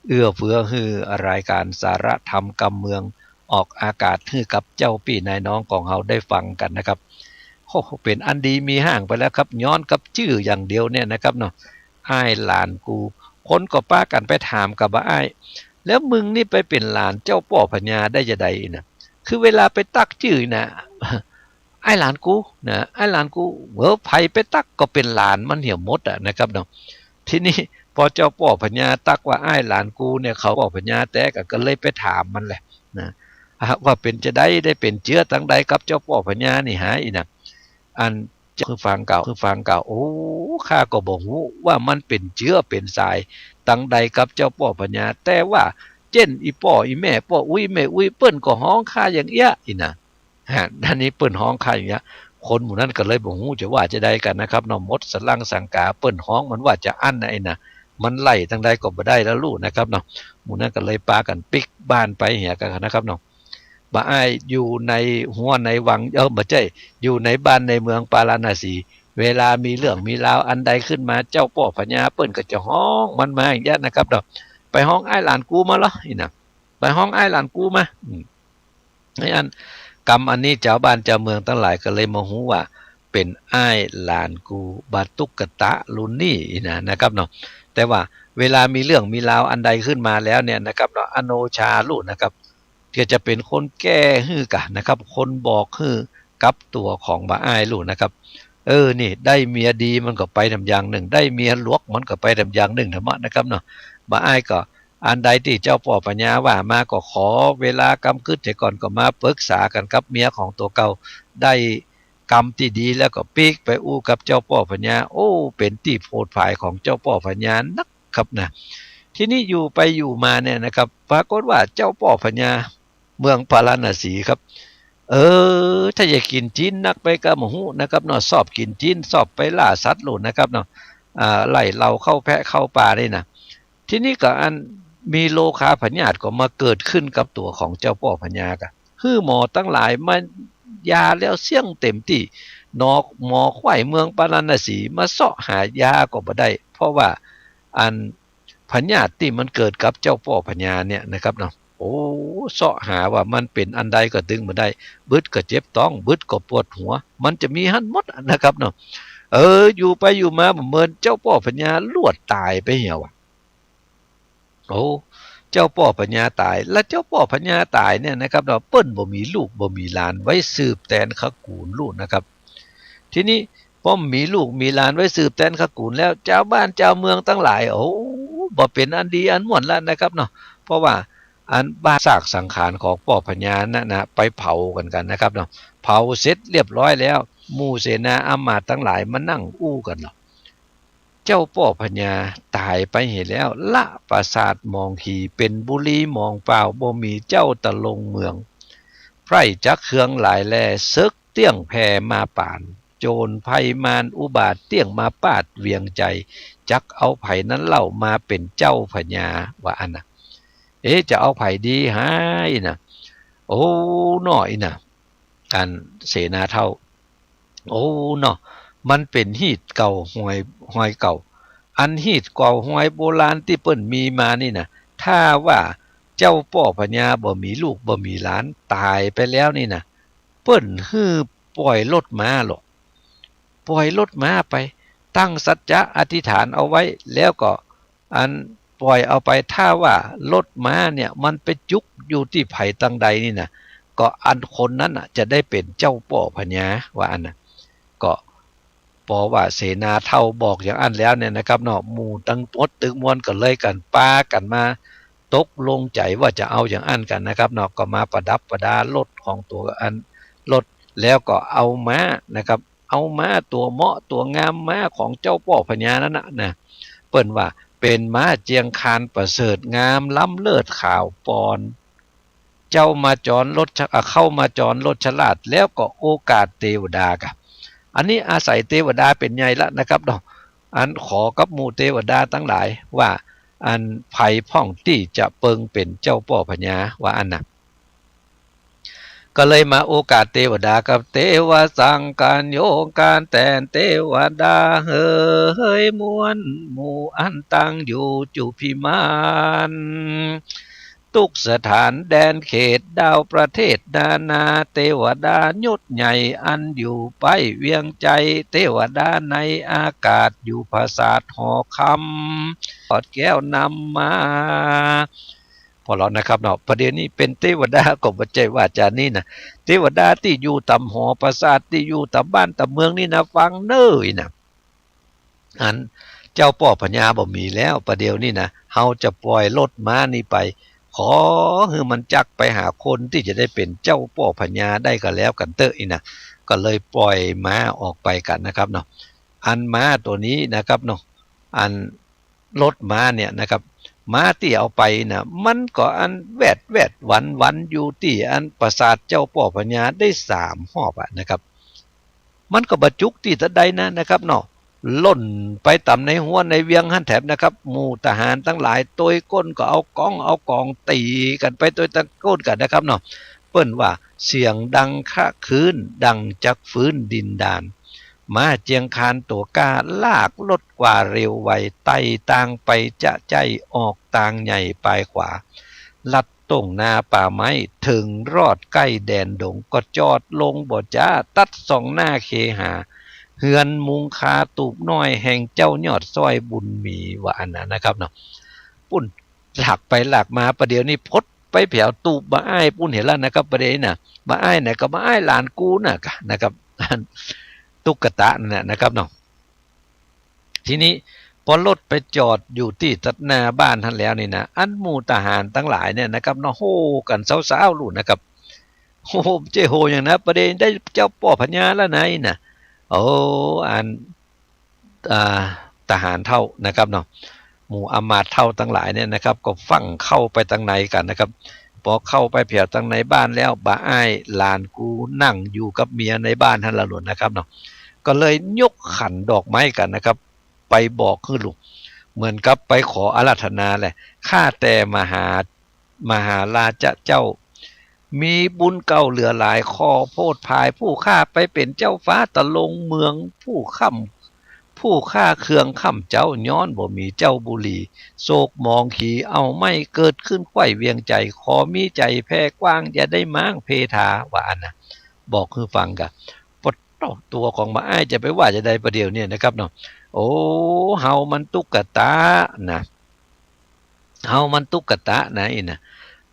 เอื้อเฟื้อให้รายการสารธรรมกำเมืองออกอากาศให้กับเจ้าปี่นายน้องของเราได้ฟังกันนะครับโอ้เป็นอันดีมีห่างไปแล้วครับย้อนกับชื่ออย่างเดียวเนี่ยนะครับเนาะอ้ายหลานกูคนก็ป้ากันไปถามกับว่าอ้ายแล้วมึงนี่ไปเป็นหลานเจ้าป่อพญาได้จะใดนะคือเวลาไปตักชื่อนะไอ้หลานกูนะไอ้หลานกูไผไปตักก็เป็นหลานมันเหี่ยวมดอ่ะนะครับเนาะทีนี้พอเจ้าป่อพญาตักว่าไอ้หลานกูเนี่ยเขาป่อพญาแต่ก็เลยไปถามมันแหละนะว่าเป็นจะได้เป็นเชื้อตั้งใดกับเจ้าป่อพญานี่หาอีนะอันคือฟังเก่าโอ้ข้าก็บอกว่ามันเป็นเชื้อเป็นสายตั้งใดกับเจ้าป่อพญาแต่ว่าเจนอีป่ออีแม่ป่ออุ้ยแม่อุ้ยเปิ้นก็ฮ้องข้าอย่างเอี้ยอีนะด้านนี้เปิ้นฮ้องข้าอย่างเงี้ยคนหมู่นั้นก็เลยบอกฮู้จะว่าจะได้กันนะครับเนาะมดสลังสังกาเปิ้นฮ้องมันว่าจะอั้นไอ้น่ะมันไล่ทั้งใดก็บ่ได้แล้วลูกนะครับเนาะหมู่นั้นก็เลยปากันปิกบ้านไปเหียกันนะครับเนาะบ่อ้ายอยู่ในหัวในวังบ่ใช่อยู่ในบ้านในเมืองปาราณสีเวลามีเรื่องมีราวอันใดขึ้นมาเจ้าป่อพญาเปิ้นก็จะฮ้องมันมาอย่างเงี้ยนะครับเนาะไปฮ้องอ้ายหลานกูมาเหรออีน่ะไปฮ้องอ้ายหลานกูมาไอ้อันกรรมอันนี้เจ้าบ้านเจ้าเมืองทั้งหลายก็เลยมาฮู้ว่าเป็นอ้ายหลานกูบาตุกตะลุนนี่นะครับเนาะแต่ว่าเวลามีเรื่องมีราวอันใดขึ้นมาแล้วเนี่ยนะครับเนาะอโนชาลูกนะครับก็จะเป็นคนแก้ฮื้อกะนะครับคนบอกฮื้อกับตัวของบ่อ้ายลูกนะครับนี่ได้เมียดีมันก็ไปทำอย่างหนึ่งได้เมียลวกมันก็ไปทำอย่างหนึ่งธรรมะนะครับเนาะบ่อ้ายก็อันใดที่เจ้าป่อพญาว่ามาก็ขอเวลากำคืนเสียก่อนก็มาปรึกษากันกับเมียของตัวเก่าได้กรรมที่ดีแล้วก็ปีกไปอู้กับเจ้าป่อพญาโอ้เป็นที่โพดภายของเจ้าป่อพญานักครับนะทีนี้อยู่ไปอยู่มาเนี่ยนะครับปรากฏว่าเจ้าป่อพญาเมืองปาราณสีครับ ถ้าอยากกินจีนนักไปก็หมูนะครับเนาะสอบกินจีนสอบไปล่าสัตว์หลุดนะครับเนาะไล่เราเข้าแพะเข้าป่าได้นะที่นี่ก็อันมีโลคาพญาตก็มาเกิดขึ้นกับตัวของเจ้าพ่อพญากะคือหมอตั้งหลายมายาแล้วเสี่ยงเต็มที่นอกหมอควายเมืองปาราณสีมาเสาะหายาก็บ่ได้เพราะว่าอันพญาติที่มันเกิดกับเจ้าพ่อพญาเนี่ยนะครับเนาะโอ้เสาะหาว่ามันเป็นอันใดก็ดึงมาได้บึดก็เจ็บท้องบึดก็ปวดหัวมันจะมีหันหมดนะครับเนาะอยู่ไปอยู่มาเหมือนเจ้าพ่อพญาลวดตายไปเหี่ยวโอ้เจ้าพ่อพญาตายแล้วเจ้าพ่อพญาตายเนี่ยนะครับเนาะเปิ้นบ่มีลูกบ่มีหลานไว้สืบแทนขกูลลูกนะครับทีนี้พอมีลูกมีหลานไว้สืบแทนขกูลแล้วเจ้าบ้านเจ้าเมืองทั้งหลายโอ้บ่เป็นอันดีอันม่วนแล้วนะครับเนาะเพราะว่าอันบ้านซากสังขารของพ่อพญานะไปเผากันนะครับเนาะเผาเสร็จเรียบร้อยแล้วหมู่เสนาอำมาตย์ทั้งหลายมานั่งอู้กันเนาะเจ้าพ่อพญาตายไปเห็นแล้วละปราสาทมองขีเป็นบุรีมองเปล่าบ่มีเจ้าตะลงเมืองไพร่จักเครื่องหลายแลซึกเตี้ยงแพมาป่านโจรภัยมารอุบาทเตี้ยงมาปาดเวียงใจจักเอาไผ่นั้นเล่ามาเป็นเจ้าพญาว่าอันน่ะจะเอาไผ่ดีให้นะโอ้หน่อยนะการเสนาเท่าโอ้เนาะมันเป็นฮีดเก่าหอยเก่าอันฮีดเก่าหอยโบราณที่เปิ้นมีมานี่นะถ้าว่าเจ้าพ่อพญาบ่มีลูกบ่มีหลานตายไปแล้วนี่นะเปิ้นฮือปล่อยรถม้าหรอกปล่อยรถม้าไปตั้งสัจจะอธิษฐานเอาไว้แล้วก็อันปล่อยเอาไปถ้าว่ารถม้าเนี่ยมันไปจุกอยู่ที่ไผ่ตังใดนี่นะก็อันคนนั้นน่ะจะได้เป็นเจ้าพ่อพญาว่าอันน่ะก็พอว่าเสนาเท่าบอกอย่างอันแล้วเนี่ยนะครับเนาะหมู่ตั้งปดตึกมวลก็เลยกันปากันมาตกลงใจว่าจะเอาอย่างอันกันนะครับเนาะก็มาประดับประดารถของตัวอันรถแล้วก็เอาม้านะครับเอาม้าตัวเหมาะตัวงามม้าของเจ้าพ่อพญานั้นนะเปิ้นว่าเป็นม้าเจียงคานประเสริฐงามล้ำเลิศข่าวปอนเจ้ามาจรรถเข้ามาจรรถฉลาดแล้วก็โอกาสเทวดากับอันนี้อาศัยเทวดาเป็นใหญ่ละนะครับเนาะอันขอกับหมู่เทวดาทั้งหลายว่าอันไผ่พ่องที่จะเปิงเป็นเจ้าพ่อพญาว่าอันน่ะก็เลยมาโอกาสเทวดากับเทวสังการโยการแต่นเทวดาเฮ้ยมวลหมู่อันตั้งอยู่จุพิมานทุกสถานแดนเขตดาวประเทศนานาเทวดายศใหญ่อันอยู่ไปเวียงใจเทวดาในอากาศอยู่ภาษาหอคำปอดแก้วนำมาพอแล้วนะครับเนาะประเด็นนี้เป็นเทวดาก็บ่ใจว่าจานี่นะเทวดาที่อยู่ตำหอปราสาทที่อยู่ตำบ้านตำเมืองนี่นะฟังเน้อนะอันเจ้าพ่อพญาบ่มีแล้วประเดี๋ยวนี้นะเฮาจะปล่อยรถม้านี่ไปขอให้มันจักไปหาคนที่จะได้เป็นเจ้าพ่อพญาได้ก็แล้วกันเตอะนะก็เลยปล่อยม้าออกไปกันนะครับเนาะอันม้าตัวนี้นะครับเนาะอันรถม้าเนี่ยนะครับม้าที่เอาไปนะมันก็อันแวดวันอยู่ที่อันปราสาทเจ้าพ่อพญาได้3 รอบนะครับมันก็บรรจุที่ตะใดนะครับเนาะล่นไปต่ำในหัวในเวียงหันแถบนะครับหมู่ทหารทั้งหลายตัวก้นก็เอากองตีกันไปตัวตะก้นกันนะครับเนาะเปิ้นว่าเสียงดังคะคืนดังจักฟื้นดินดานมาเจียงคานตัวกาลากรถกว่าเร็วไวไต่ตางไปจะใจออกตางใหญ่ปลายขวาลัดตรงนาป่าไม้ถึงรอดใกล้แดนดงก็จอดลงบ่จ้าตัดส่องหน้าเคหาเฮือนมุงคาตูบน้อยแห่งเจ้ายอดซอยบุญมีว่าอันนั้นนะครับเนาะปุ้นหลักไปหลักมาประเดี๋ยวนี้พดไปแผ่วตูบมาอ้ายปุ้นเห็นแล้วนะครับประเดี๋ยวน่ะมาอ้ายไหนก็มาอ้ายหลานกูน่ะนะครับตุ๊กตานั่นนะครับเนาะทีนี้พอรถไปจอดอยู่ที่ตัดหน้าบ้านท่านแล้วนี่นะอันหมู่ทหารทั้งหลายเนี่ยนะครับเนาะโหกันสาวๆลูกนะครับโหเจโหอย่างนะประเดี๋ยวได้เจ้าพ่อพญาแล้วไหนน่ะโอ้อันทหารเท่านะครับเนาะหมู่อมาตย์เท่าทั้งหลายเนี่ยนะครับก็ฟังเข้าไปทางในกันนะครับ พอเข้าไปเผียวตั้งในบ้านแล้วบ่อ้ายหลานกูนั่งอยู่กับเมียในบ้านท่านละหลวนนะครับเนาะก็เลยยกขันดอกไม้กันนะครับไปบอกคือลูกเหมือนกับไปขออาราธนาแหละข้าแต่มหาราชเจ้ามีบุญเก่าเหลือหลายขอโพดภายผู้ข้าไปเป็นเจ้าฟ้าตะลงเมืองผู้ข้าเครื่องค่ำเจ้าย้อนบ่มีเจ้าบุรีโศกมองขี่เอาไม่เกิดขึ้นไขว้เวียงใจขอมีใจแพ่กว้างอย่าได้ม้างเพทาว่าอันนะบอกคือฟังกะปดตัวของมาอ้ายจะไปว่าจะได้ประเดี๋ยวเนี่ยนะครับเนาะโอ้เฮามันตุกตานะเฮามันตุกตะนะอีนะ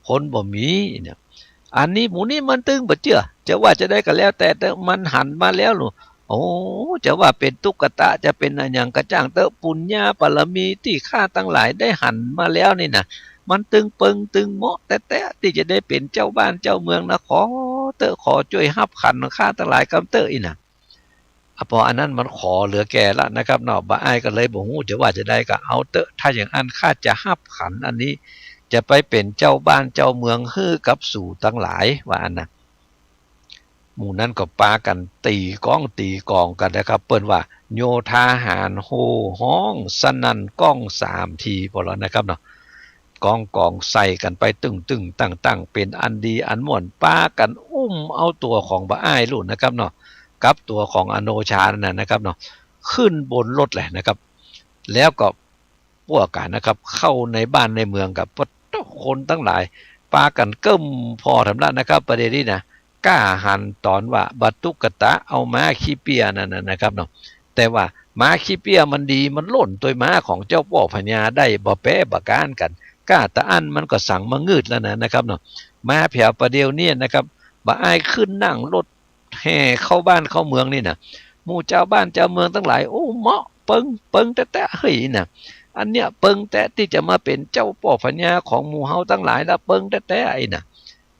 คนบ่มีเนี่ยอันนี้หมูนี่มันตึงบ่เจือจะว่าจะได้ก็แล้วแต่มันหันมาแล้วหนูโอ้จะว่าเป็นตุ๊กตาจะเป็นอย่างกระจ่างเตอะปุญญาบารมีที่ข้าตั้งหลายได้หันมาแล้วนี่นะมันตึงเปิงตึงเหมาะแต่ที่จะได้เป็นเจ้าบ้านเจ้าเมืองนะขอเตอะขอช่วยฮับขันข้าตั้งหลายกำเตอะอีนะพออันนั้นมันขอเหลือแก่ละนะครับเนาะบ่อ้ายก็เลยบอกฮู้จะว่าจะได้ก็เอาเตอะถ้าอย่างอันข้าจะฮับขันอันนี้จะไปเป็นเจ้าบ้านเจ้าเมืองฮื้อกับสู่ทั้งหลายว่าอันนะหมู่นั้นก็ปากันตีกองกันนะครับเปิ้นว่าโยธาหารโหห้องสนั่นก้อง3 ทีพอแล้วนะครับเนาะกองใส่กันไปตึงตั้งเป็นอันดีอันม่วนปากันอุ้มเอาตัวของบ่อ้ายรุ่นนะครับเนาะกับตัวของอโนชานั่นนะครับเนาะขึ้นบนรถแหละนะครับแล้วก็พวกกันนะครับเข้าในบ้านในเมืองกับคนทั้งหลายปากันเกิ้มพอทำละนะครับประเด็นนี้นะกล้าหันตอนว่าบัตุกตะเอาม้าขี้เปียนั่นนะครับเนาะแต่ว่าม้าขี้เปียมันดีมันหล่นตัวม้าของเจ้าพ่อพญาได้บ่แพ้บ่การกันกล้าตะอันมันก็สั่งมางืดแล้วนะครับเนาะม้าแผ่วประเดี๋ยวเนี่ยนะครับบ่อ้ายขึ้นนั่งรถแห่เข้าบ้านเข้าเมืองนี่นะหมู่เจ้าบ้านเจ้าเมืองทั้งหลายโอ้เหมาะเปิงแต่เฮ้ยนะอันเนี้ยเปิงแต่ที่จะมาเป็นเจ้าพ่อพญาของหมู่เฮาทั้งหลายแล้วเปิงแต่ไอ้น่ะ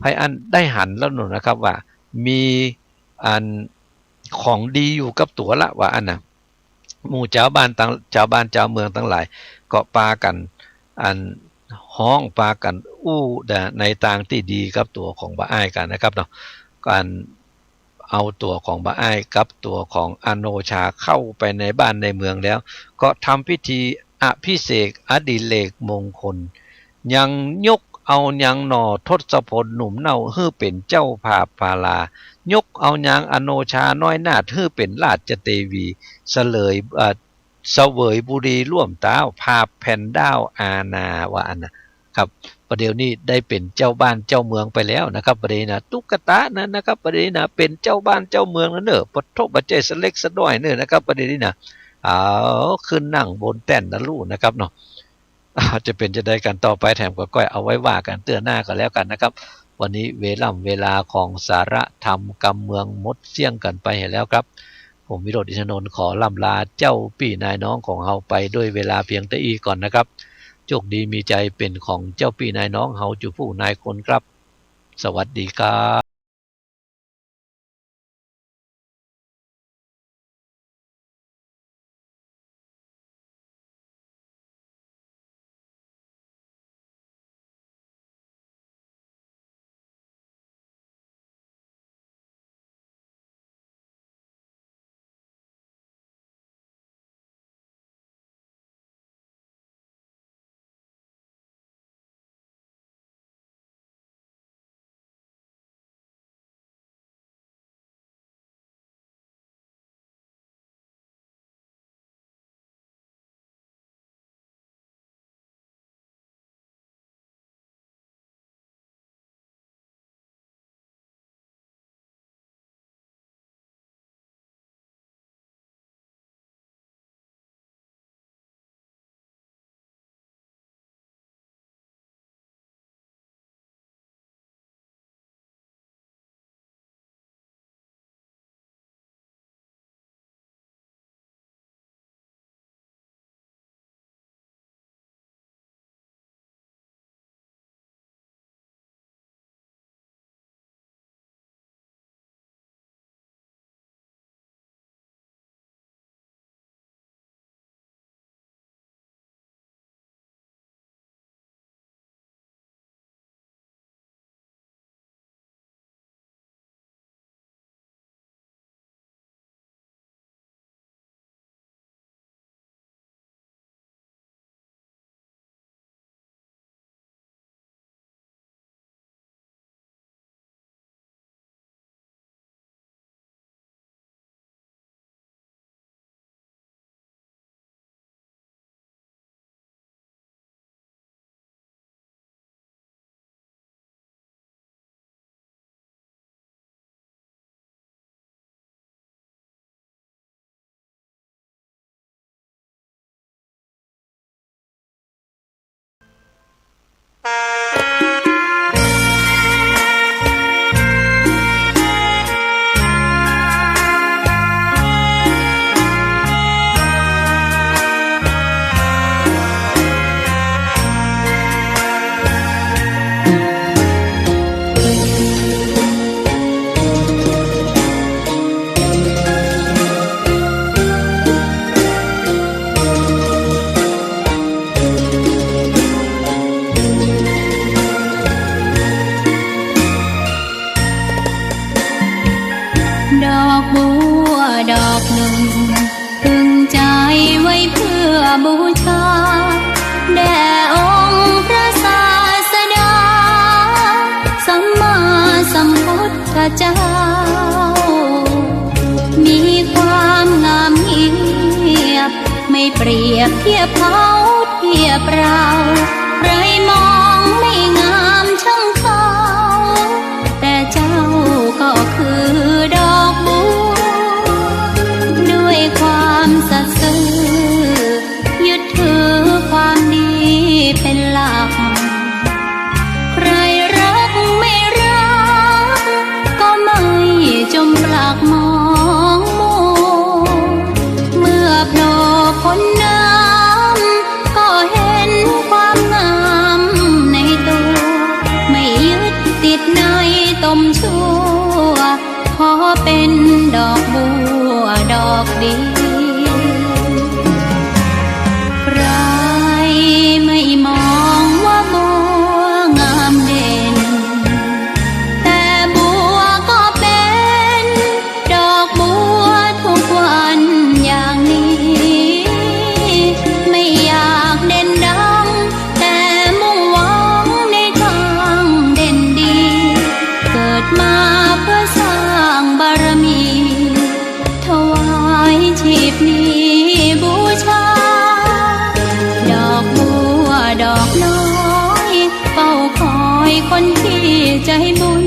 ให้อันได้หันแล้วหนูนะครับว่ามีอันของดีอยู่กับตัวละว่าอันน่ะหมู่เจ้าบ้านเมืองทั้งหลายก็ปากันอันห้องปากันอู้ในทางที่ดีกับตัวของบ่อ้ายกันนะครับเนาะการเอาตัวของบ่อ้ายกับตัวของอโนชาเข้าไปในบ้านในเมืองแล้วก็ทำพิธีอภิเษกอดิเรกมงคลยังยกเอายังหนอทศพลหนุ่มเน่าฮื้อเป็นเจ้าภาพาลายกเอายังอโนชาน้อยนาถฮื้อเป็นราชเทวีเสวยบุรีร่วมต้าวภาพแผ่นดาวอาณาว่าอันนะครับประเดี๋ยวนี้ได้เป็นเจ้าบ้านเจ้าเมืองไปแล้วนะครับประเดี๋ยวนะตุ๊กตานั้นนะครับประเดี๋ยวนะเป็นเจ้าบ้านเจ้าเมืองแล้วเนอะปะทบปัจเจสเล็กสะด้อยเนอะนะครับประเดี๋ยวนี้นะขึ้นนั่งบนแท่นนะลูกนะครับเนาะจะเป็นจะได้กันต่อไปแถมก็ก้อยเอาไว้ว่ากันเตือนหน้ากันแล้วกันนะครับวันนี้เวลาของสาระธรรมกำเมืองมดเสี่ยงกันไปเห็นแล้วครับผมวิโรจน์ อินทนนท์ขอล่ำลาเจ้าพี่นายน้องของเฮาไปด้วยเวลาเพียงแต่อีก่อนนะครับโชคดีมีใจเป็นของเจ้าพี่นายน้องเฮาจูผู้นายคนครับสวัสดีครับ อกบัวดอกหนึ่งพึงใจไว้เพื่อบูชาแด่องค์พระศาสดาสัมมาสัมพุทธเจ้ามีความงามเงียบไม่เปรียบเทียบเขาเทียบเราใครมองไม่งามช่างเขาแต่เจ้าก็คือดอกบัวด้วยความสัตย์ซื่อยึดถือความดีเป็นหลักใครรักไม่รักก็ไม่จมปลักมองมัวเมื่อโผล่พ้นน้ำก็เห็นความงามในตัวไม่ยึดติดในตมชั่วขอเป็นดอกบัวดอกดีใครไม่มองว่าบัวงามเด่นแต่บัวก็เป็นดอกบัวทุกวันอย่างนี้ไม่อยากเด่นดังแต่มุ่งหวังในทางเด่นดีเกิดมาเพื่อสร้างบารมีถวายชีพนี้บูชาดอกบัวดอกน้อยเฝ้าคอยคนที่ใจบุญ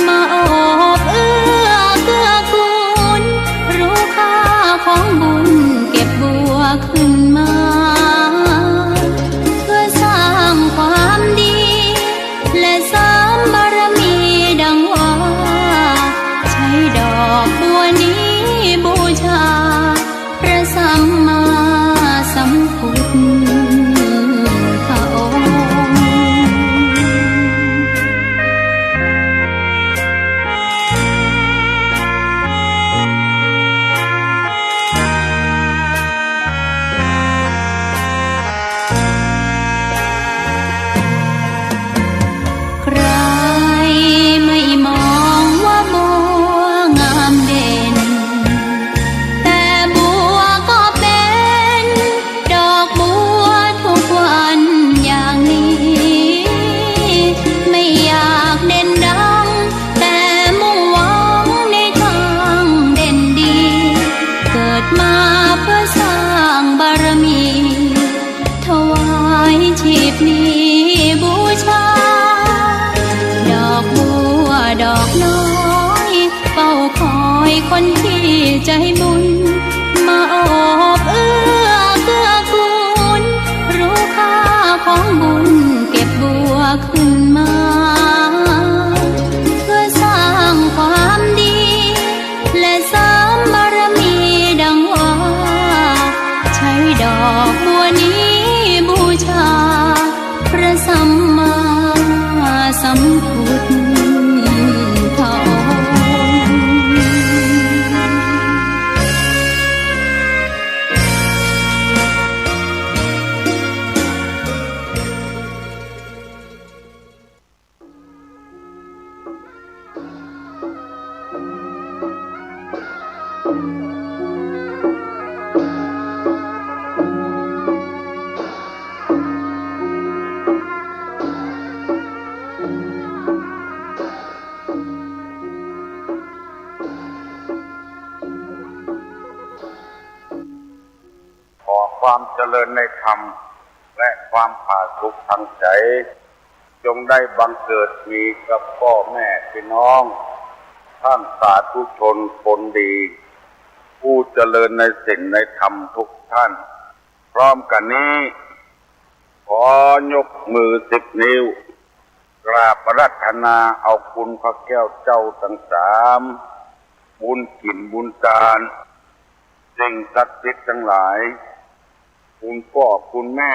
มาโอบเอื้อเกื้อกูลรู้ค่าของบุญเก็บบัวขึ้นมาเพื่อสร้างความดีและเสริมบารมีดังว่าใช้ดอกบัวนี้บูชาพระสัมมาสัมพุทธองค์ คนที่ใจบุญมาโอบเอื้อเกื้อกูลรู้ค่าของบุญเก็บบัวขึ้นมาเพื่อสร้างความดีและเสริมบารมีดังว่าใช้ดอกบัวนี้บูชาพระสัมมาสัมพุทธองค์ความเจริญในธรรมและความผาสุกทางใจจงได้บังเกิดมีกับพ่อแม่พี่น้องท่านสาธุชนคนดีผู้เจริญในศีลในธรรมทุกท่านพร้อมกันนี้ขอยกมือ10 นิ้วกราบอาราธนาเอาคุณพระแก้วเจ้าทั้ง3บุญกินบุญทานสิ่งศักดิ์สิทธิ์ทั้งหลายคุณพ่อคุณแม่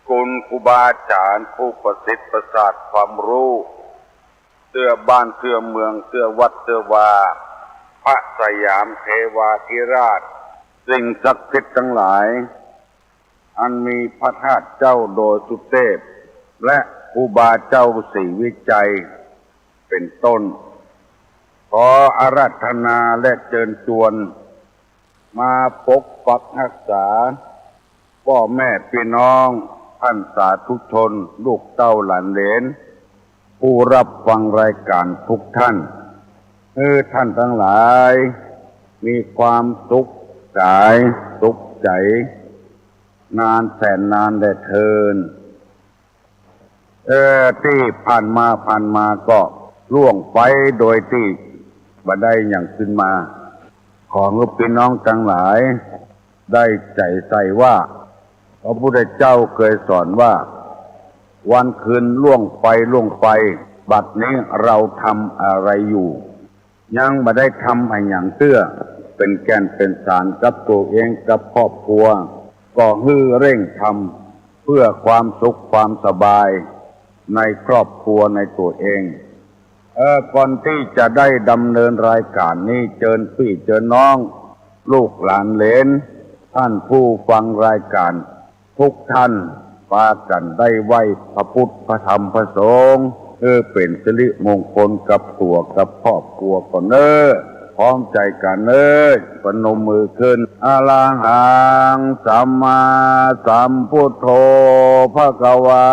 คุณครูบาอาจารย์ผู้ประสิทธิ์ประสาทความรู้เตื้อบ้านเตื้อเมืองเตื้อวัดเตื้อวาพระสยามเทวาธิราชสิ่งศักดิ์สิทธิ์ทั้งหลายอันมีพระธาตุเจ้าโดยสุเทพและครูบาเจ้าศรีวิจัยเป็นต้น ขออาราธนาและเชิญชวนมาปกปักรักษาพ่อแม่พี่น้องท่านสาธุชนลูกเต้าหลานเหลนผู้รับฟังรายการทุกท่านท่านทั้งหลายมีความสุขกายสุขใจนานแสนนานแต่เทินที่ผ่านมาก็ล่วงไปโดยที่บ่ได้อย่างขึ้นมาขอให้พี่น้องทั้งหลายได้ใจใส่ว่าพระพุทธเจ้าเคยสอนว่าวันคืนล่วงไปบัดนี้เราทำอะไรอยู่ยังบ่ได้ทำให้อย่างเตื้อเป็นแก่นเป็นสารกับตัวเองกับครอบครัวก็เร่งทำเพื่อความสุขความสบายในครอบครัวในตัวเองก่อนที่จะได้ดำเนินรายการนี้เชิญพี่เชิญน้องลูกหลานเหลนท่านผู้ฟังรายการทุกท่านพากันได้ไหว้พระพุทธพระธรรมพระสงฆ์เป็นสิริมงคลกับตัวกับครอบครัวก่อนพร้อมใจกันปนมมือขึ้นอะระหังสัมมาสัมพุทโธภควา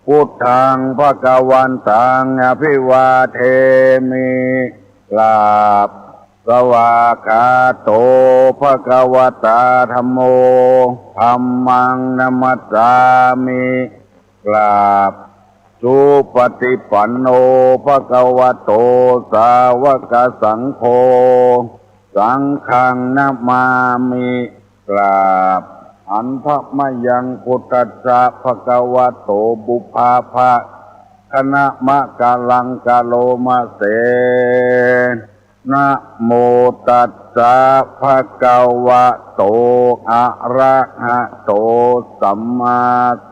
พุทธังภควันตังอภิวาเทมิลาภสวากขาโตภควตาธัมโมธัมมังนัมมัสสามิลาภสุปฏิปันโนภควโตสาวกสังโฆสังฆังนัมมามิกราบอันพระมยังพุทธัสสะภควโตบุพาภะคณะมะกาลังกาโลมะเสนะโมตัสสะภะคะวะโตอะระหะโตสัมมา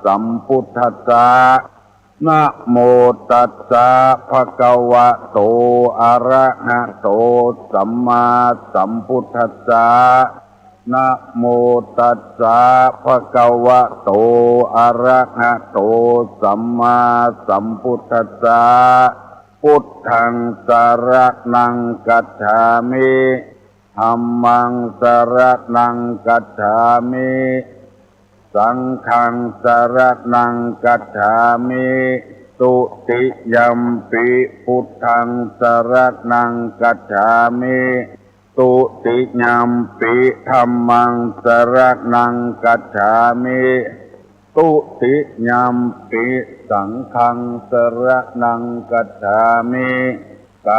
สัมพุทธัสสะนะโมตัสสะภะคะวะโตอะระหะโตสัมมาสัมพุทธัสสะนะโมตัสสะภะคะวะโตอะระหะโตสัมมาสัมพุทธัสสะพุทธังสรณังกัจฉามิธัมมังสรณังกัจฉามิสังฆังสรณังกัจฉามิตุติยัมปิพุทธังสรณังกัจฉามิตุติยัมปิธัมมังสรณังกัจฉามิตุติยัมปิสังฆังสรณังกัจฉามิก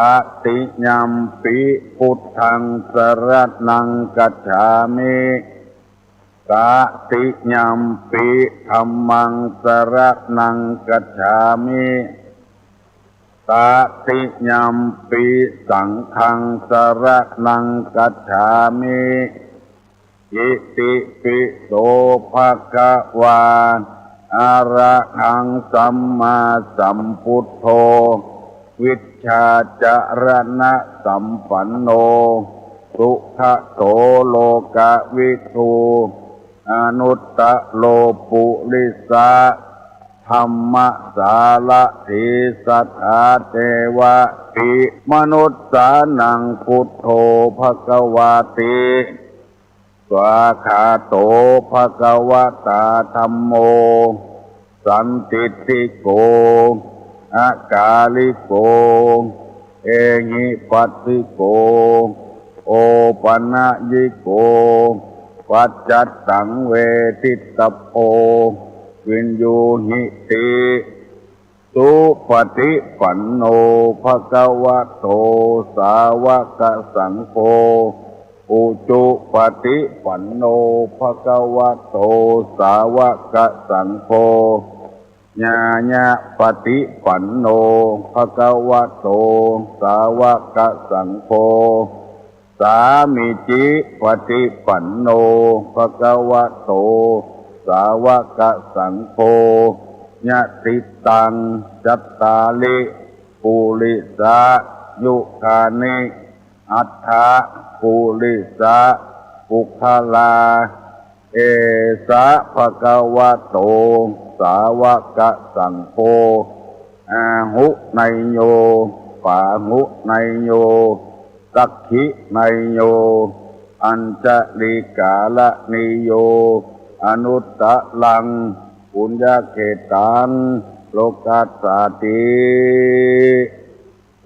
ติยัมปิพุทธังสรณังกัจฉามิกติยัมปิธัมมังสรณังกัจฉามิตติยัมปิสังฆังสรณังกัจฉามิอิติปิโสภะคะวาอะระหังสัมมาสัมพุทโธวิชชาจารณะสัมปันโนสุขโตโลกวิทูอนุตตโลปุริสะธรรมสารถิสัทธาเทวะปิมนุสสานังพุทโธภควาติสวาขาโตภควตาธัมโมสันติติโกอากาลิโกเอหิปัสสิโกโอปัญญิโกปัจจัตตังเวทิตโพวินยูหิติสุปฏิปันโนภควโตสาวกสังโฆอุจุปฏิปันโนภควโตสาวกสังโฆญาญาปฏิปันโนภควโตสาวกสังโฆสามิจิปฏิปันโนภควโตสาวกสังโฆญาติตังจัตตาลิปุริสะยุคานิอัฏฐะปุริสะปุคลาเอสะภควโตสาวกสังโฆอาหุไนโยภ ปาหุไนโยสักขิไนโยอัญจลิกาละนิโยอนุตตะลังปุญญเขตังโลกัสสาติ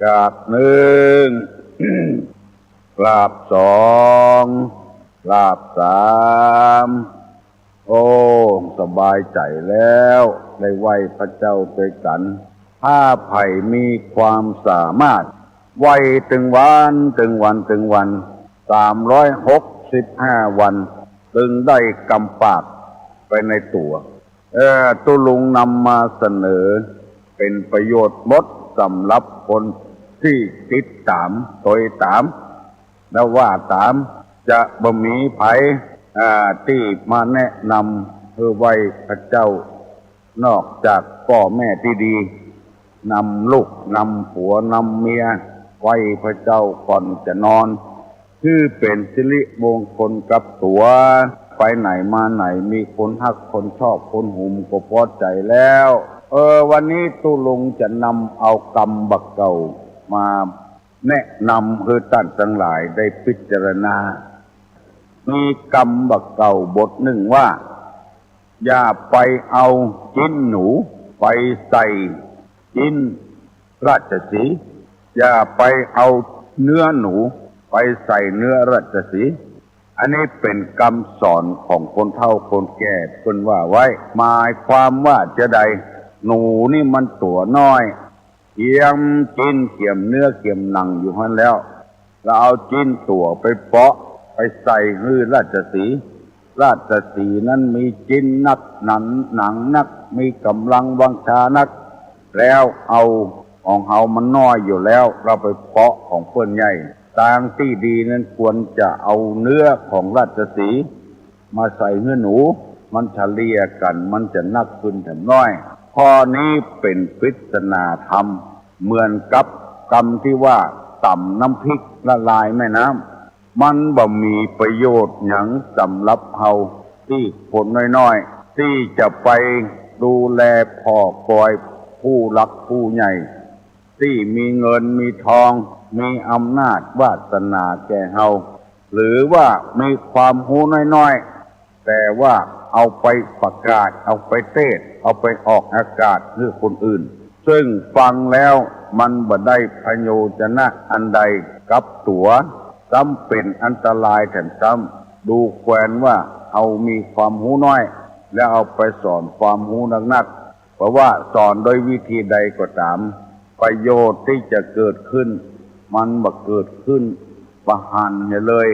กราบหนึ่ง กราบสองกราบสามโอ้สบายใจแล้วได้ไหว้พระเจ้าด้วยกันถ้าไผ่มีความสามารถไหว้ถึงวัน365 วันจึงได้กำปากไปในตัวตุลุงนำมาเสนอเป็นประโยชน์หมดสำหรับคนที่ติดตามโดยตามและว่าตามจะบ่มีไผที่มาแนะนำเพื่อไหว้พระเจ้านอกจากพ่อแม่ที่ดีนำลูกนำผัวนำเมียไหว้พระเจ้าก่อนจะนอนคือเป็นสิริมงคลกับตัวไปไหนมาไหนมีคนฮักคนชอบคนหุ่มก็พอใจแล้ววันนี้ตุลุงจะนำเอากรรมบักเก่ามาแนะนำคือท่านทั้งหลายได้พิจารณามีกรรมบักเก่าบทหนึ่งว่าอย่าไปเอาจิ้นหนูไปใส่จิ้นราชสีห์อย่าไปเอาเนื้อหนูไปใส่เนื้อราชสีห์อันนี้เป็นคำสอนของคนเฒ่าคนแก่เพิ่นว่าไว้หมายความว่าจะใดหนูนี่มันตัวน้อยเขียมจิ้นเขียมเนื้อเขียมหนังอยู่หั่นแล้วเราเอาจิ้นตัวไปเปาะไปใส่ฮื้อราชสีห์ราชสีห์นั้นมีจิ้นนักหนังนักมีกำลังวังชานักแล้วเอาของเฮามันน้อยอยู่แล้วเราไปเปาะของเพิ่นใหญ่ทางที่ดีนั้นควรจะเอาเนื้อของราชสีห์มาใส่เนื้อหนูมันเฉลี่ยกันมันจะนักขึ้นแถมน้อยข้อนี้เป็นปริศนาธรรมเหมือนกับกรรมที่ว่าต่ำน้ำพริกละลายแม่น้ำมันบ่มีประโยชน์หยังสำหรับเฮาที่คนน้อยๆที่จะไปดูแลพ่อกอยผู้รักผู้ใหญ่ที่มีเงินมีทองมีอำนาจวาสนาแก่เฮาหรือว่ามีความรู้น้อยๆแต่ว่าเอาไปประกาศเอาไปเทศเอาไปออกอากาศให้คนอื่นซึ่งฟังแล้วมันบ่ได้ประโยชน์อันใดกับตัวซ้ำเป็นอันตรายแถมซ้ำดูแควนว่าเอามีความรู้น้อยแล้วเอาไปสอนความรู้นักๆเพราะว่าสอนโดยวิธีใดก็ตามประโยชน์ที่จะเกิดขึ้นมันบ่เกิดขึ้นประหันเลย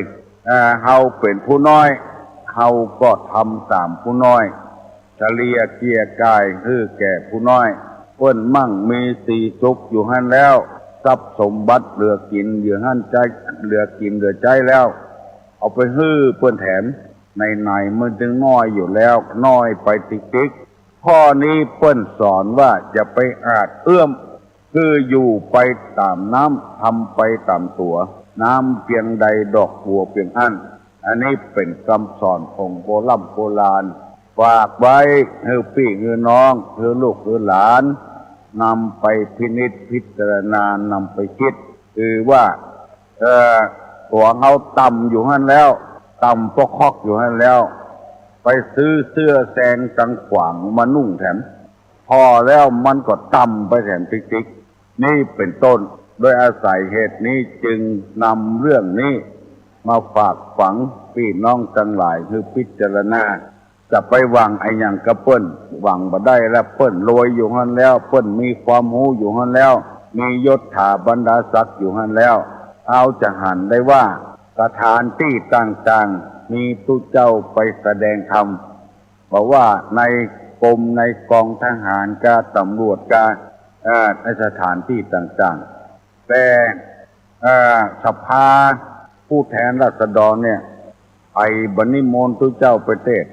เฮาเป็นผู้น้อยเฮาก็ทำตามผู้น้อยเฉลี่ยเกลี่ยกายคือแก่ผู้น้อยเพิ่นมั่งมีสีสุขอยู่หั่นแล้วทรัพย์สมบัติเหลือกินอยู่หั่นใจเหลือกินเหลือใจแล้วเอาไปฮื้อเพิ่นแถมในมันจึงน้อยอยู่แล้วน้อยไปติ๊กๆข้อนี้เพิ่นสอนว่าจะไปอาจเอื้อมคืออยู่ไปตามน้ำทำไปตามตัวน้ำเพียงใดดอกบัวเพียงอันนี้เป็นคำสอนของโบราณฝากไว้ให้พี่ให้น้องให้ลูกให้หลานนำไปพินิจพิจารณานำไปคิดคือว่าตัวเขาต่ำอยู่หั่นแล้วต่ำพวกคอกอยู่หั่นแล้วไปซื้อเสื้อแซงกังขวางมานุ่งแถมพอแล้วมันก็ต่ำไปแถมติ๊กๆนี่เป็นต้นโดยอาศัยเหตุนี้จึงนำเรื่องนี้มาฝากฝังพี่น้องทั้งหลายคือพิจารณาจะไปหวังไอ้หยังกระเปิ้นหวังบ่ได้แล้วเปิ้นรวยอยู่หั่นแล้วเปิ้นมีความรู้อยู่หั่นแล้วมียศถาบรรดาศักดิ์อยู่หั่นแล้วเอาจะหันได้ว่าสถานที่ต่างๆมีตู้เจ้าไปแสดงธรรมบอกว่าในกรมในกองทหารกาตำรวจกาในสถานที่ต่างๆแต่สภาผู้แทนราษฎรเนี่ยไปบนิมนต์ตู้เจ้าไปเทศ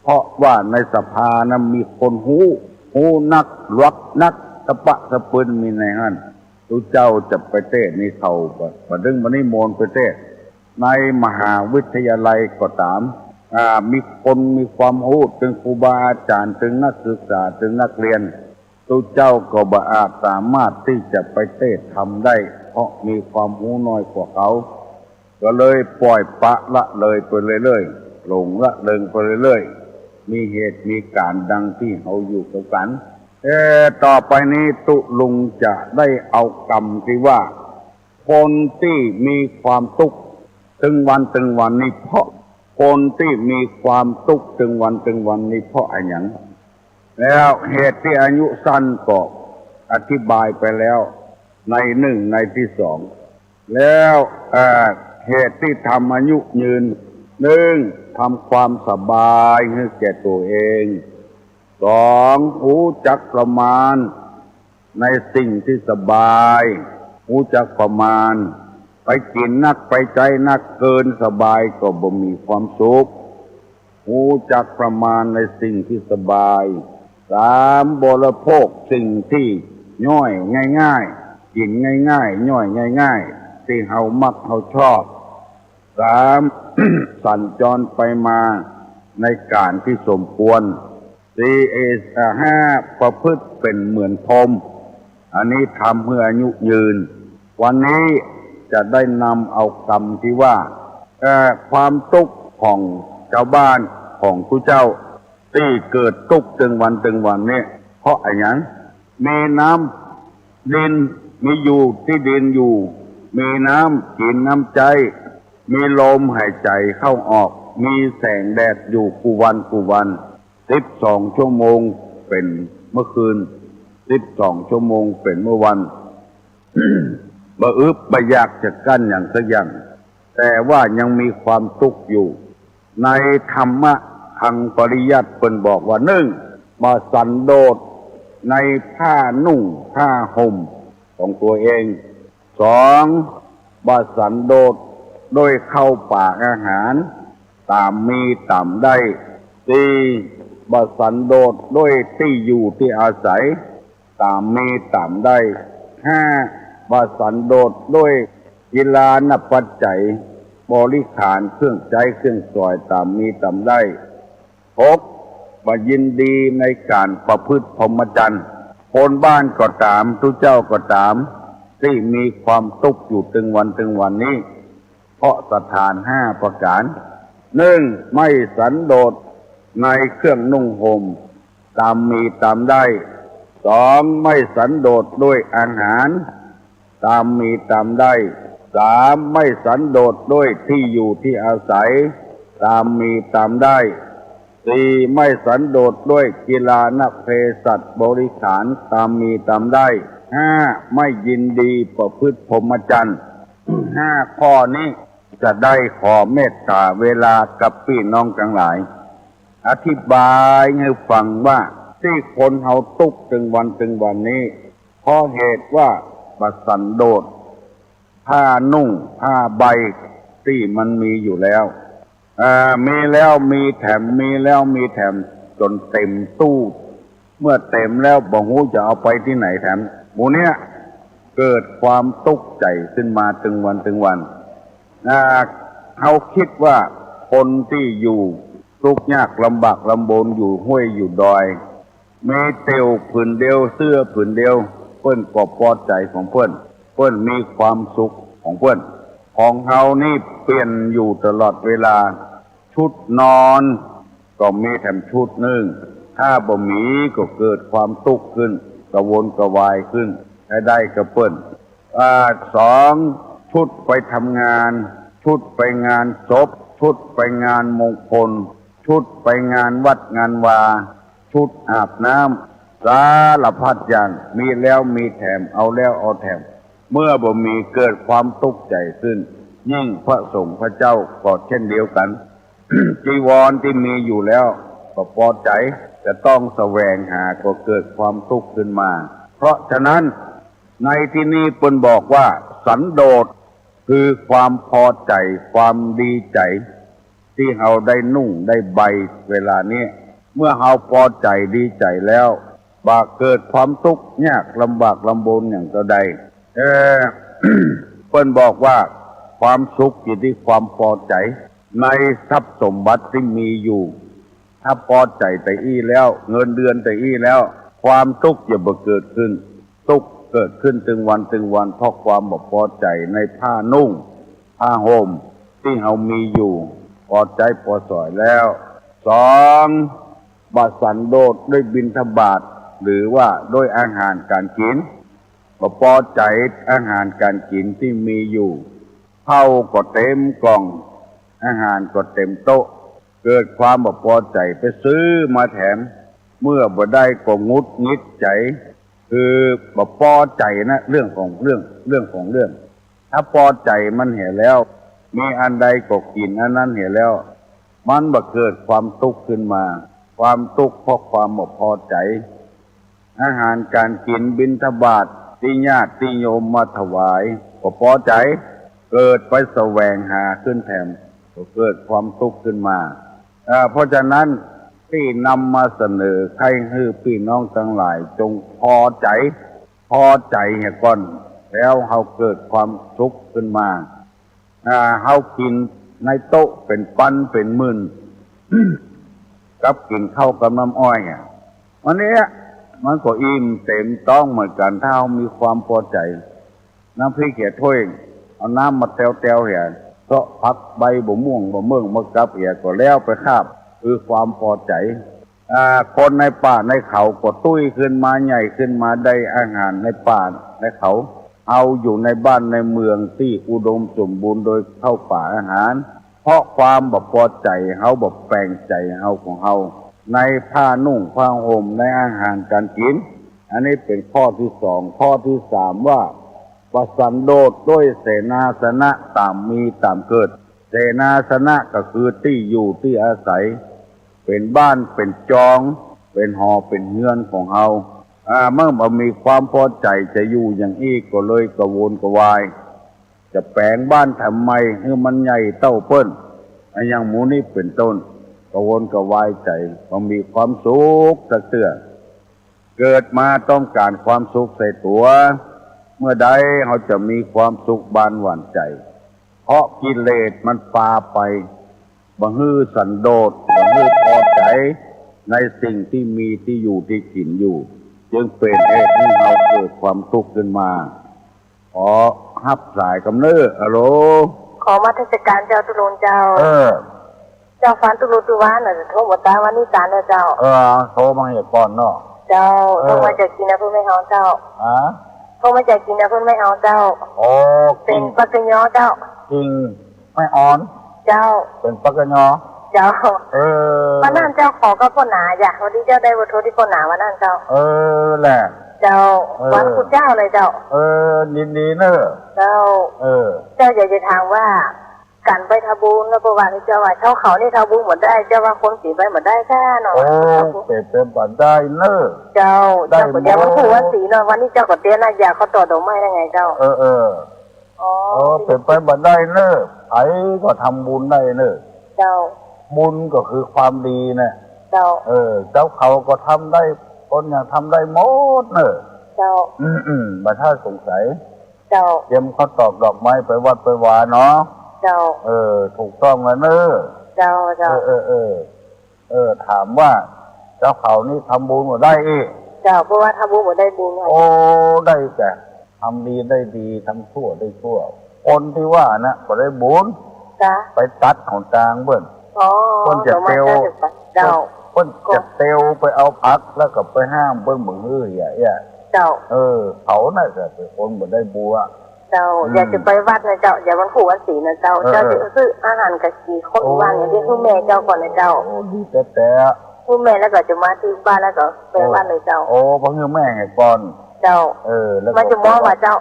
เพราะว่าในสภานั้นมีคนหูนักลักนักสปะสะปืนมีในนั้นตู้เจ้าจะไปเทศนี่เขาบ่ดึงบนิมนต์ไปเทศในมหาวิทยาลัยก็ตามมีคนมีความรู้ถึงครูบาอาจารย์ถึงนักศึกษาถึงนักเรียน ตุเจ้าก็บ่อาจสามารถที่จะไปเทศทำได้เพราะมีความรู้น้อยกว่าเขาก็เลยปล่อยปะละเลยไปเรื่อยๆหลงละเลงไปเรื่อยๆมีเหตุมีการดังที่เขาอยู่กันต่อไปนี้ตุลุงจะได้เอากรรมที่ว่าคนที่มีความทุกข์ถึงวันนี้เพราะคนที่มีความทุกข์ถึงวันนี้เพราะอะไรแล้วเหตุที่อายุสั้นก็อธิบายไปแล้วในหนึ่งในที่สองแล้วเหตุที่ทำอายุยืนหนึ่งทำความสบายให้แก่ตัวเองสองรู้จักประมาณในสิ่งที่สบายรู้จักประมาณไปกินนักไปใจนักเกินสบายก็บ่มีความสุขรู้จักประมาณในสิ่งที่สบายสามบริโภคสิ่งที่ย่อยง่ายๆกินง่ายๆย่อยง่ายๆที่เฮามักเฮาชอบสาม สัญจรไปมาในการที่สมควรห้าประพฤติเป็นเหมือนพรหมอันนี้ทำเพื่ออายุยืนวันนี้จะได้นำเอากรรมที่ว่าความทุกข์ของชาวบ้านของผู้เจ้าที่เกิดทุกข์ถึงวันนี้เพราะอะไรนั้นมีน้ำดินมีอยู่ที่ดินอยู่มีน้ำกินน้ำใจมีลมหายใจเข้าออกมีแสงแดดอยู่กูวัน12 ชั่วโมงเป็นเมื่อคืน12 ชั่วโมงเป็นเมื่อวัน บ่อึบบ่อยากจะกั้นอย่างสักอย่างแต่ว่ายังมีความทุกข์อยู่ในธรรมะทางปริยัติเพิ่นบอกว่าหนึ่งบ่สันโดษในผ้านุ่งผ้าห่มของตัวเองสองบ่สันโดษโดยเข้าปากอาหารตามมีตามได้สี่บ่สันโดษโดยที่อยู่ที่อาศัยตามมีตามได้ห้าบ่สันโดษโดยกีฬานปัจจัยบริขารเครื่องใจเครื่องสอยตามมีตามได้หกบ่ยินดีในการประพฤติพรหมจรรย์คนบ้านก็ตามทุกเจ้าก็ตามที่มีความทุกข์อยู่ถึงวันนี้เพราะสถานห้าประการหนึ่งไม่สันโดษในเครื่องนุ่งห่มตามมีตามได้สองไม่สันโดษด้วยอาหารตามมีตามได้สามไม่สันโดษด้วยที่อยู่ที่อาศัยตามมีตามได้สี่ไม่สันโดษด้วยกีฬานเภสัชบริขารตามมีตามได้ห้าไม่ยินดีประพฤติพรหมจรรย์ห้าข้อนี้จะได้ขอเมตตาเวลากับพี่น้องทั้งหลายอธิบายให้ฟังว่าที่คนเฮาทุกข์ถึงวันนี้เพราะเหตุว่าบ่สันโดษผ้านุ่งผ้าใบที่มันมีอยู่แล้วมีแล้วมีแถมมีแล้วมีแถมจนเต็มตู้เมื่อเต็มแล้วบ่ฮู้จะเอาไปที่ไหนแถมหมู่เนี้ยเกิดความทุกข์ใจขึ้นมาถึงวันเขาคิดว่าคนที่อยู่ทุกข์ยากลำบากลำบนอยู่ห้วยอยู่ดอยมีเตียวผืนเดียวเสื้อผืนเดียวเพิ่นก็พอใจของเพิ่นมีความสุขของเพิ่นของเขานี่เปลี่ยนอยู่ตลอดเวลาชุดนอนก็มีแถมชุดหนึ่งถ้าบ่มีก็เกิดความทุกข์ขึ้นกระวนกระวายขึ้นให้ได้กระเปิ้นสองชุดไปทำงานชุดไปงานศพชุดไปงานมงคลชุดไปงานวัดงานวาชุดอาบน้ำสารพัดอย่างมีแล้วมีแถมเอาแล้วเอาแถมเมื่อบ่มีเกิดความทุกข์ใจขึ้นยิ่งพระสงฆ์พระเจ้าก็เช่นเดียวกัน จีวรที่มีอยู่แล้วก็พอใจจะต้องแสวงหาก็เกิดความทุกข์ขึ้นมาเพราะฉะนั้นในที่นี้เพิ่นบอกว่าสันโดษคือความพอใจความดีใจที่เราได้นุ่งได้ใบเวลานี้เมื่อเราพอใจดีใจแล้วบาเกิดความทุกข์ยากลำบากลำบนอย่างใดเพิ่นบอกว่าความสุขอยู่ที่ความพอใจในทรัพย์สมบัติที่มีอยู่ถ้าพอใจแต่อี้แล้วเงินเดือนแต่อี้แล้วค ความทุกข์อย่าบ่เกิดขึ้นทุกข์เกิดขึ้นถึงวันเพราะความบ่พอใจในผ้านุ่งผ้าห่มที่เรามีอยู่พอใจพอสอยแล้วสองบาสันโดษด้วยบิณฑบาตหรือว่าด้วยอาหารการกินบ่พอใจอาหารการกินที่มีอยู่ข้าวก็เต็มกล่องอาหารก็เต็มโต๊ะเกิดความบ่พอใจไปซื้อมาแถมเมื่อบ่ได้ก็งุดงิดใจคือบ่พอใจนะเรื่องของเรื่องถ้าพอใจมันเห็นแล้วมีอันใดก็กินอันนั้นเห็นแล้วมันบ่เกิดความทุกข์ขึ้นมาความทุกข์เพราะความบ่พอใจอาหารการกินบิณฑบาตที่ญาติโยมมาถวายก็พอใจเกิดไปแสวงหาขึ้นแถมก็เกิดความทุกข์ขึ้นมาเพราะฉะนั้นที่นำมาเสนอให้พี่น้องทั้งหลายจงพอใจเหี่ยก่อนแล้วเฮาเกิดความทุกข์ขึ้นมาเฮากินในโต๊ะเป็นปันเป็นหมื่น กับกินข้าวกับน้ำอ้อยวันนี้มันก็อิ่มเต็มต้องเหมือนกันถ้าเฮามีความพอใจน้ำพริกเขียถ้วยเอาน้ำมาแต้วเหี่ยเพราะพักใบบ่ม่วงบ่เมืองมะกับเหี่ยก็แล้วไปคาบคือความพอใจคนในป่าในเขาก็ตุ้ยขึ้นมาใหญ่ขึ้นมาได้อาหารในป่าในเขาเอาอยู่ในบ้านในเมืองที่อุดมสมบูรณ์โดยเข้าป่าอาหารเพราะความบ่พอใจเฮาบ่แปลงใจเฮาของเฮาในผ้านุ่งผ้าห่มในอาหารการกินอันนี้เป็นข้อที่สองข้อที่สามว่าประสันโดษด้วยเสนาสนะตามมีตามเกิดเสนาสนะก็คือที่อยู่ที่อาศัยเป็นบ้านเป็นจองเป็นหอเป็นเฮือนของเฮาเมื่อมามีความพอใจจะอยู่อย่างนี้ก็เลยกระวนกระวายจะแปลงบ้านทำไมให้มันใหญ่เต้าเปิ้นอย่างหมูนี่เป็นต้นกระวนกระวายใจพอมีความสุขสักเตื้อเกิดมาต้องการความสุขใส่ตัวเมื่อใดเขาจะมีความสุขบานหวั่นใจเพราะกิเลสมันพาไปบ่ฮื้อสันโดษบ่ฮื้อพอใจในสิ่งที่มีที่อยู่ที่กินอยู่จึงเป็นเหตุให้เราเกิดความทุกข์ขึ้นมาขอฮับสายกำเนิดอะโหลขอมาเทศกาลเจ้าตุลุนเจ้าเจ้าฟันตุลุตุวานน่ะโทรมาตาวันนี้ตาเด้อเจ้าโทรมาให้ก่อนเนาะเจ้าโทรมาจากกินนะเพิ่นไม่เอาเจ้าโทรมาจากกินนะเพิ่นไม่เอาเจ้าเป็นปักกะยอเจ้าจริงไม่อ่อนเจ้าเป็นปักกะยอเจ้าวันนั้นเจ้าขอก็พ่อหนาอยากวันนี้เจ้าได้บทโทษที่พ่อหนาวันนั้นเจ้าแหละเจ้าวันคุณเจ้าเลยเจ้าดีเนอะเจ้าเจ้าอยากจะถามว่าการไปทำบุญแล้วประวัติเจ้าว่าเขานี่ทำบุญหมดได้เจ้าว่าคนสีไปหมดได้แค่หน่อยเป็นบัตรได้เนอะเจ้าก็เดี๋ยวมันผูกว่าสีเนาะวันนี้เจ้าก็เตี้ยน่าอยากเขาต่อดอกไม้ได้ไงเจ้าเป็นไปบัตรได้เนอะไอ้ก็ทำบุญได้เนอะเจ้าบุญก็คือความดีนะเจ้าเจ้าเขาก็ทำได้คนอย่างทำได้หมดเนอะเจ้าบัตรถ้าสงสัยเจ้าเตรียมข้าวตอกดอกไม้ไปวัดไปวาเนาะเจ้าถูกต้องแล้วเนอะเจ้าถามว่าเจ้าเขานี่ทำบุญหมดได้เจ้าเพราะว่าทำบุญหมดได้บุญได้แต่ทำดีได้ดีทำชั่วได้ชั่วคนที่ว่านะก็ได้บุญไปตัดของจางเบิ้ลคนจะเตลคนจะเตลไปเอาพักแล้วก็ไปห้ามเบิ้ลมืออย่างเจ้าเขาน่ะจะเป็นคนหมดได้บัวเจ้าอยากจะไปวัดนะเจ้าอย่าวันขู่วันศีลนะเจ้าเจ้าจะซื้ออาหารกะกีคนว่างอย่างที่ผู้แม่เจ้าก่อนนะเจ้าดีแต่ผู้แม่แล้วก็จะมาที่บ้านแล้วก็ไปวัดเลยเจ้าเพราะคือแม่ไงก่อนเจ้าแล้วมันจะมองว่าเจ้า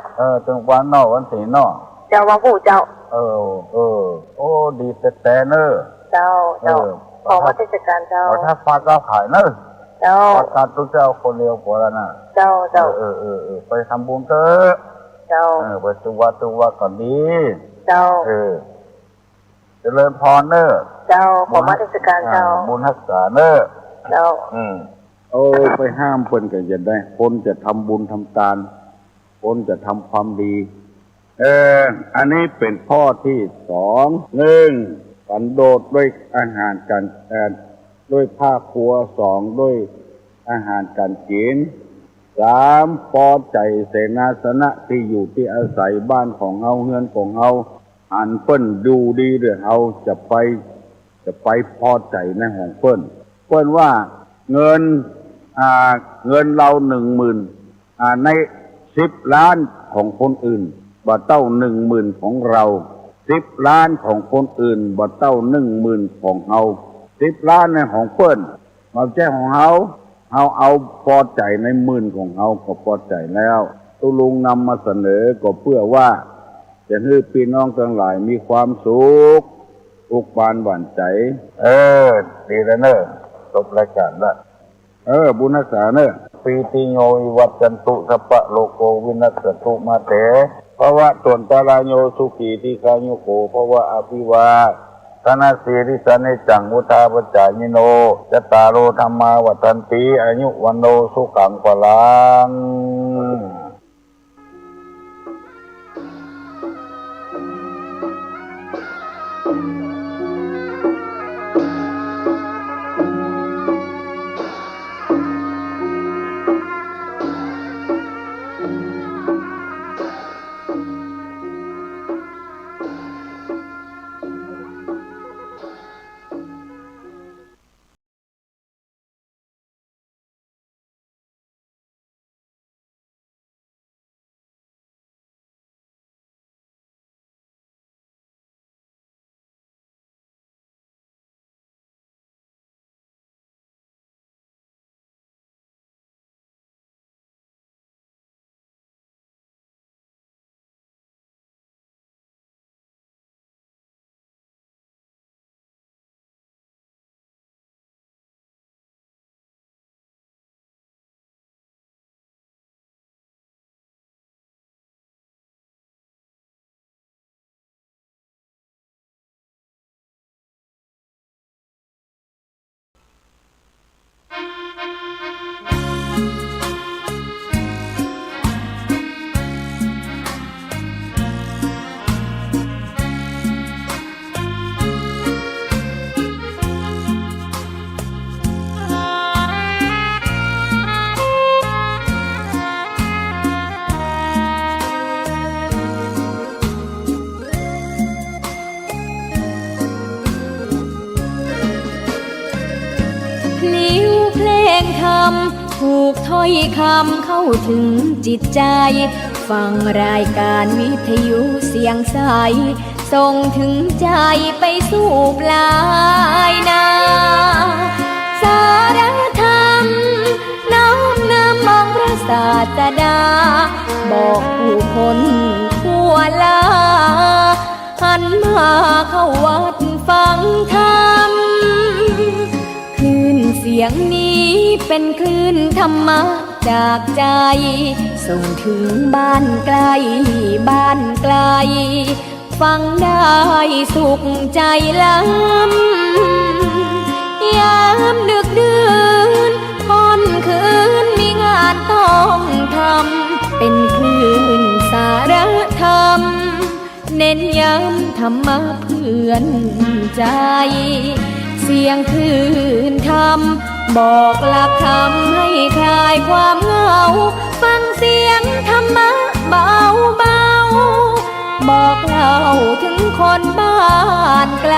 จังวันนอกวันศีลนอกเจ้าว่าผู้เจ้าดีแต่เนอะเจ้าขอมาเทศกาลเจ้าถ้าฟ้าก็ขายเนอะเจ้าการตุเจ้าคนเดียวพอแล้วนะเจ้าไปทำบุญเถอะเจ้าไปตุวัดก่อนดีเจ้าเจริญพรเนอะเจ้าขอมาเทศกาลเจ้าบุญรักษาเนอะเจ้าไปห้ามเพิ่นก็จะได้คนจะทำบุญทำทานคนจะทำความดีอันนี้เป็นข้อที่สองสันโดษด้วยอาหารการด้วยผ้าครัวสองด้วย อาหารการกิน3พอใจเสนาสนะที่อยู่ที่อาศัยบ้านของเฮาเฮือนของเฮาอันเปิ้นดูดีหรือเฮาจะไปพอใจในของเปิ้นว่าเงินเรา10,000ใน10 ล้านของคนอื่นบ่เต้า10,000ของเรา10 ล้านของคนอื่นบ่เต้า10,000ของเฮา10 ล้านในของเปิ้นมาแจ้ของเฮาเอาพอใจใน10,000ของเฮาก็พอใจแล้วตุลุงนำมาเสนอก็เพื่อว่าจะให้พี่น้องทั้งหลายมีความสุขอุกบานหวานใจดีแล้วเนอะจบรายการละบุญรักษาเนอะปีติโยวิวัตจันตุสัพพะโลกโกวินัสสตุมาเตภวะตนตาลาโยสุขีติคายุโกภวะอภิวาธนาสีริสเนจังมุทาปจายโนจตารโลธรรมาวัฏันติอายุวันโนสุขังพลังถูกถ้อยคำเข้าถึงจิตใจฟังรายการวิทยุเสียงใสส่งถึงใจไปสู่ปลายนาสารธรรมน้อมนำมองพระศาสดาบอกผู้คนทั่วลาหันมาเข้าวัดฟังธรรมคลื่นเสียงนี้เป็นคลื่นธรรมะจากใจส่งถึงบ้านไกลบ้านไกลฟังได้สุขใจล้ำยามดึกดื่นค่ำคืนมีงานต้องทำเป็นคลื่นสารธรรมเน้นย้ำธรรมะเพื่อนใจเสียงคลื่นธรรมบอกหลักธรรมให้คลายความเหงาฟังเสียงธรรมะเบาเบาบอกเล่าถึงคนบ้านไกล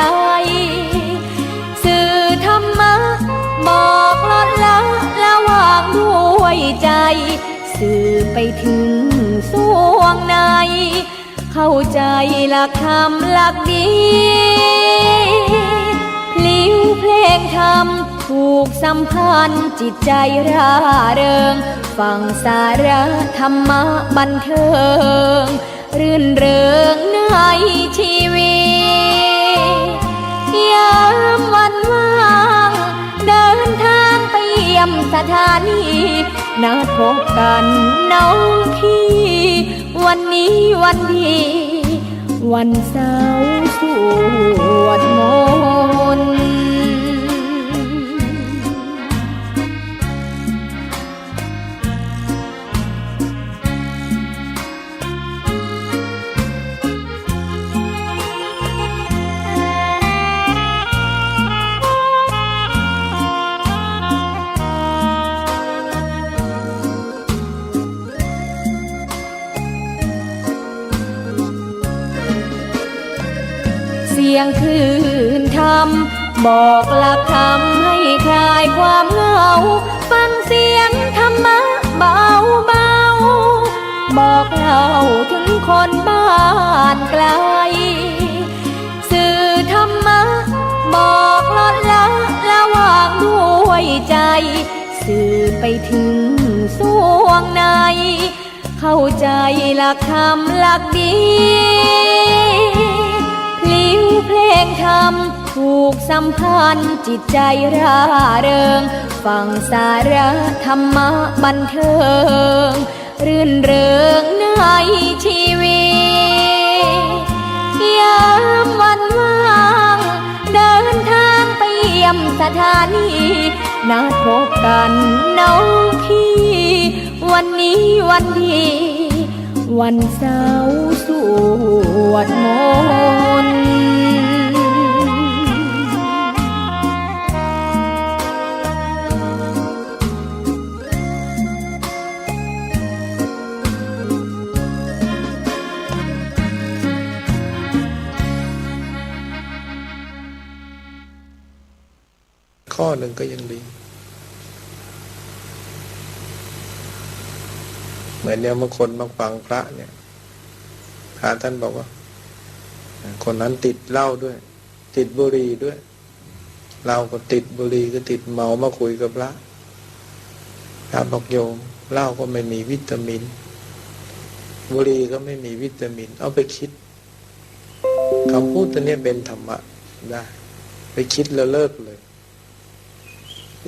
สื่อธรรมะบอกลดละระหว่างด้วยใจสื่อไปถึงสวงในเข้าใจหลักธรรมหลักดีพลิ้วเพลงธรรมถูกสัมพันธ์จิตใจร่าเริงฟังสาระธรรมะบันเทิงรื่นเริงในชีวิตยามวันว่างเดินทางไปเยี่ยมสถานีนัดพบกันน้องพี่วันนี้วันดีวันเสาร์สวดมนต์ ที่ยงคืนทำบอกหลักธรรมให้คลายความเหงาฟังเสียงธรรมะเบาเบาบอกเล่าถึงคนบ้านไกลสื่อธรรมะบอกลดละละวางด้วยใจสื่อไปถึงสวงในเข้าใจหลักธรรมหลักดีพลิ้วเพลงธรรมถูกสัมพันธ์จิตใจร่าเริงฟังสาระธรรมะบันเทิงรื่นเริงในชีวิตยามวันว่างเดินทางไปเยี่ยมสถานีนัดพบกันน้องพี่วันนี้วันดีวันเสาร์สวดมนต์ข้อหนึ่งก็ยังดีเหมือนเนี่ยบางคนมาฟังพระเนี่ยพระท่านบอกว่าคนนั้นติดเหล้าด้วยติดบุหรี่ด้วยเราก็ติดบุหรี่ก็ติดเมามาคุยกับพระบอกโยมเหล้าก็ไม่มีวิตามินบุหรี่ก็ไม่มีวิตามินเอาไปคิดคำพูดตัวนี้เป็นธรรมะได้ไปคิดแล้วเลิกเลย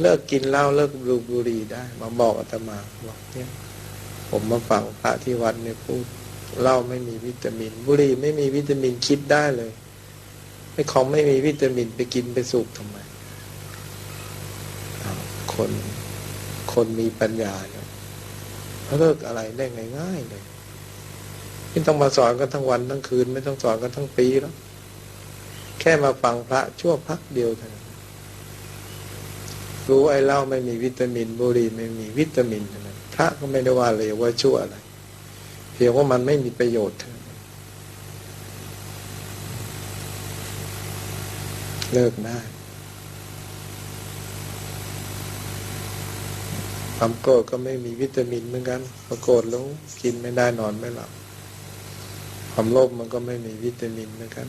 เลิกกินเหล้าเลิกดูบุหรี่ได้มาบอกอาตมาบอกเนี่ยผมมาฟังพระที่วัดเนี่ยพูดเหล้าไม่มีวิตามินบุหรี่ไม่มีวิตามินคิดได้เลยไม่ของไม่มีวิตามินไปกินไปสูบทำไมคนมีปัญญาเนี่ยเลิกอะไรได้ง่ายๆเลยไม่ต้องมาสอนกันทั้งวันทั้งคืนไม่ต้องสอนกันทั้งปีแล้วแค่มาฟังพระชั่วพักเดียวเท่านั้นรู้ไอ้เหล้าไม่มีวิตามินบุหรี่ไม่มีวิตามินนะพระก็ไม่ได้ว่าเลยว่าชั่วอะไรเพียงว่ามันไม่มีประโยชน์เลิกได้ความโกรธก็ไม่มีวิตามินเหมือนกันพอโกรธแล้วกินไม่ได้นอนไม่หลับความโลภมันก็ไม่มีวิตามินเหมือนกัน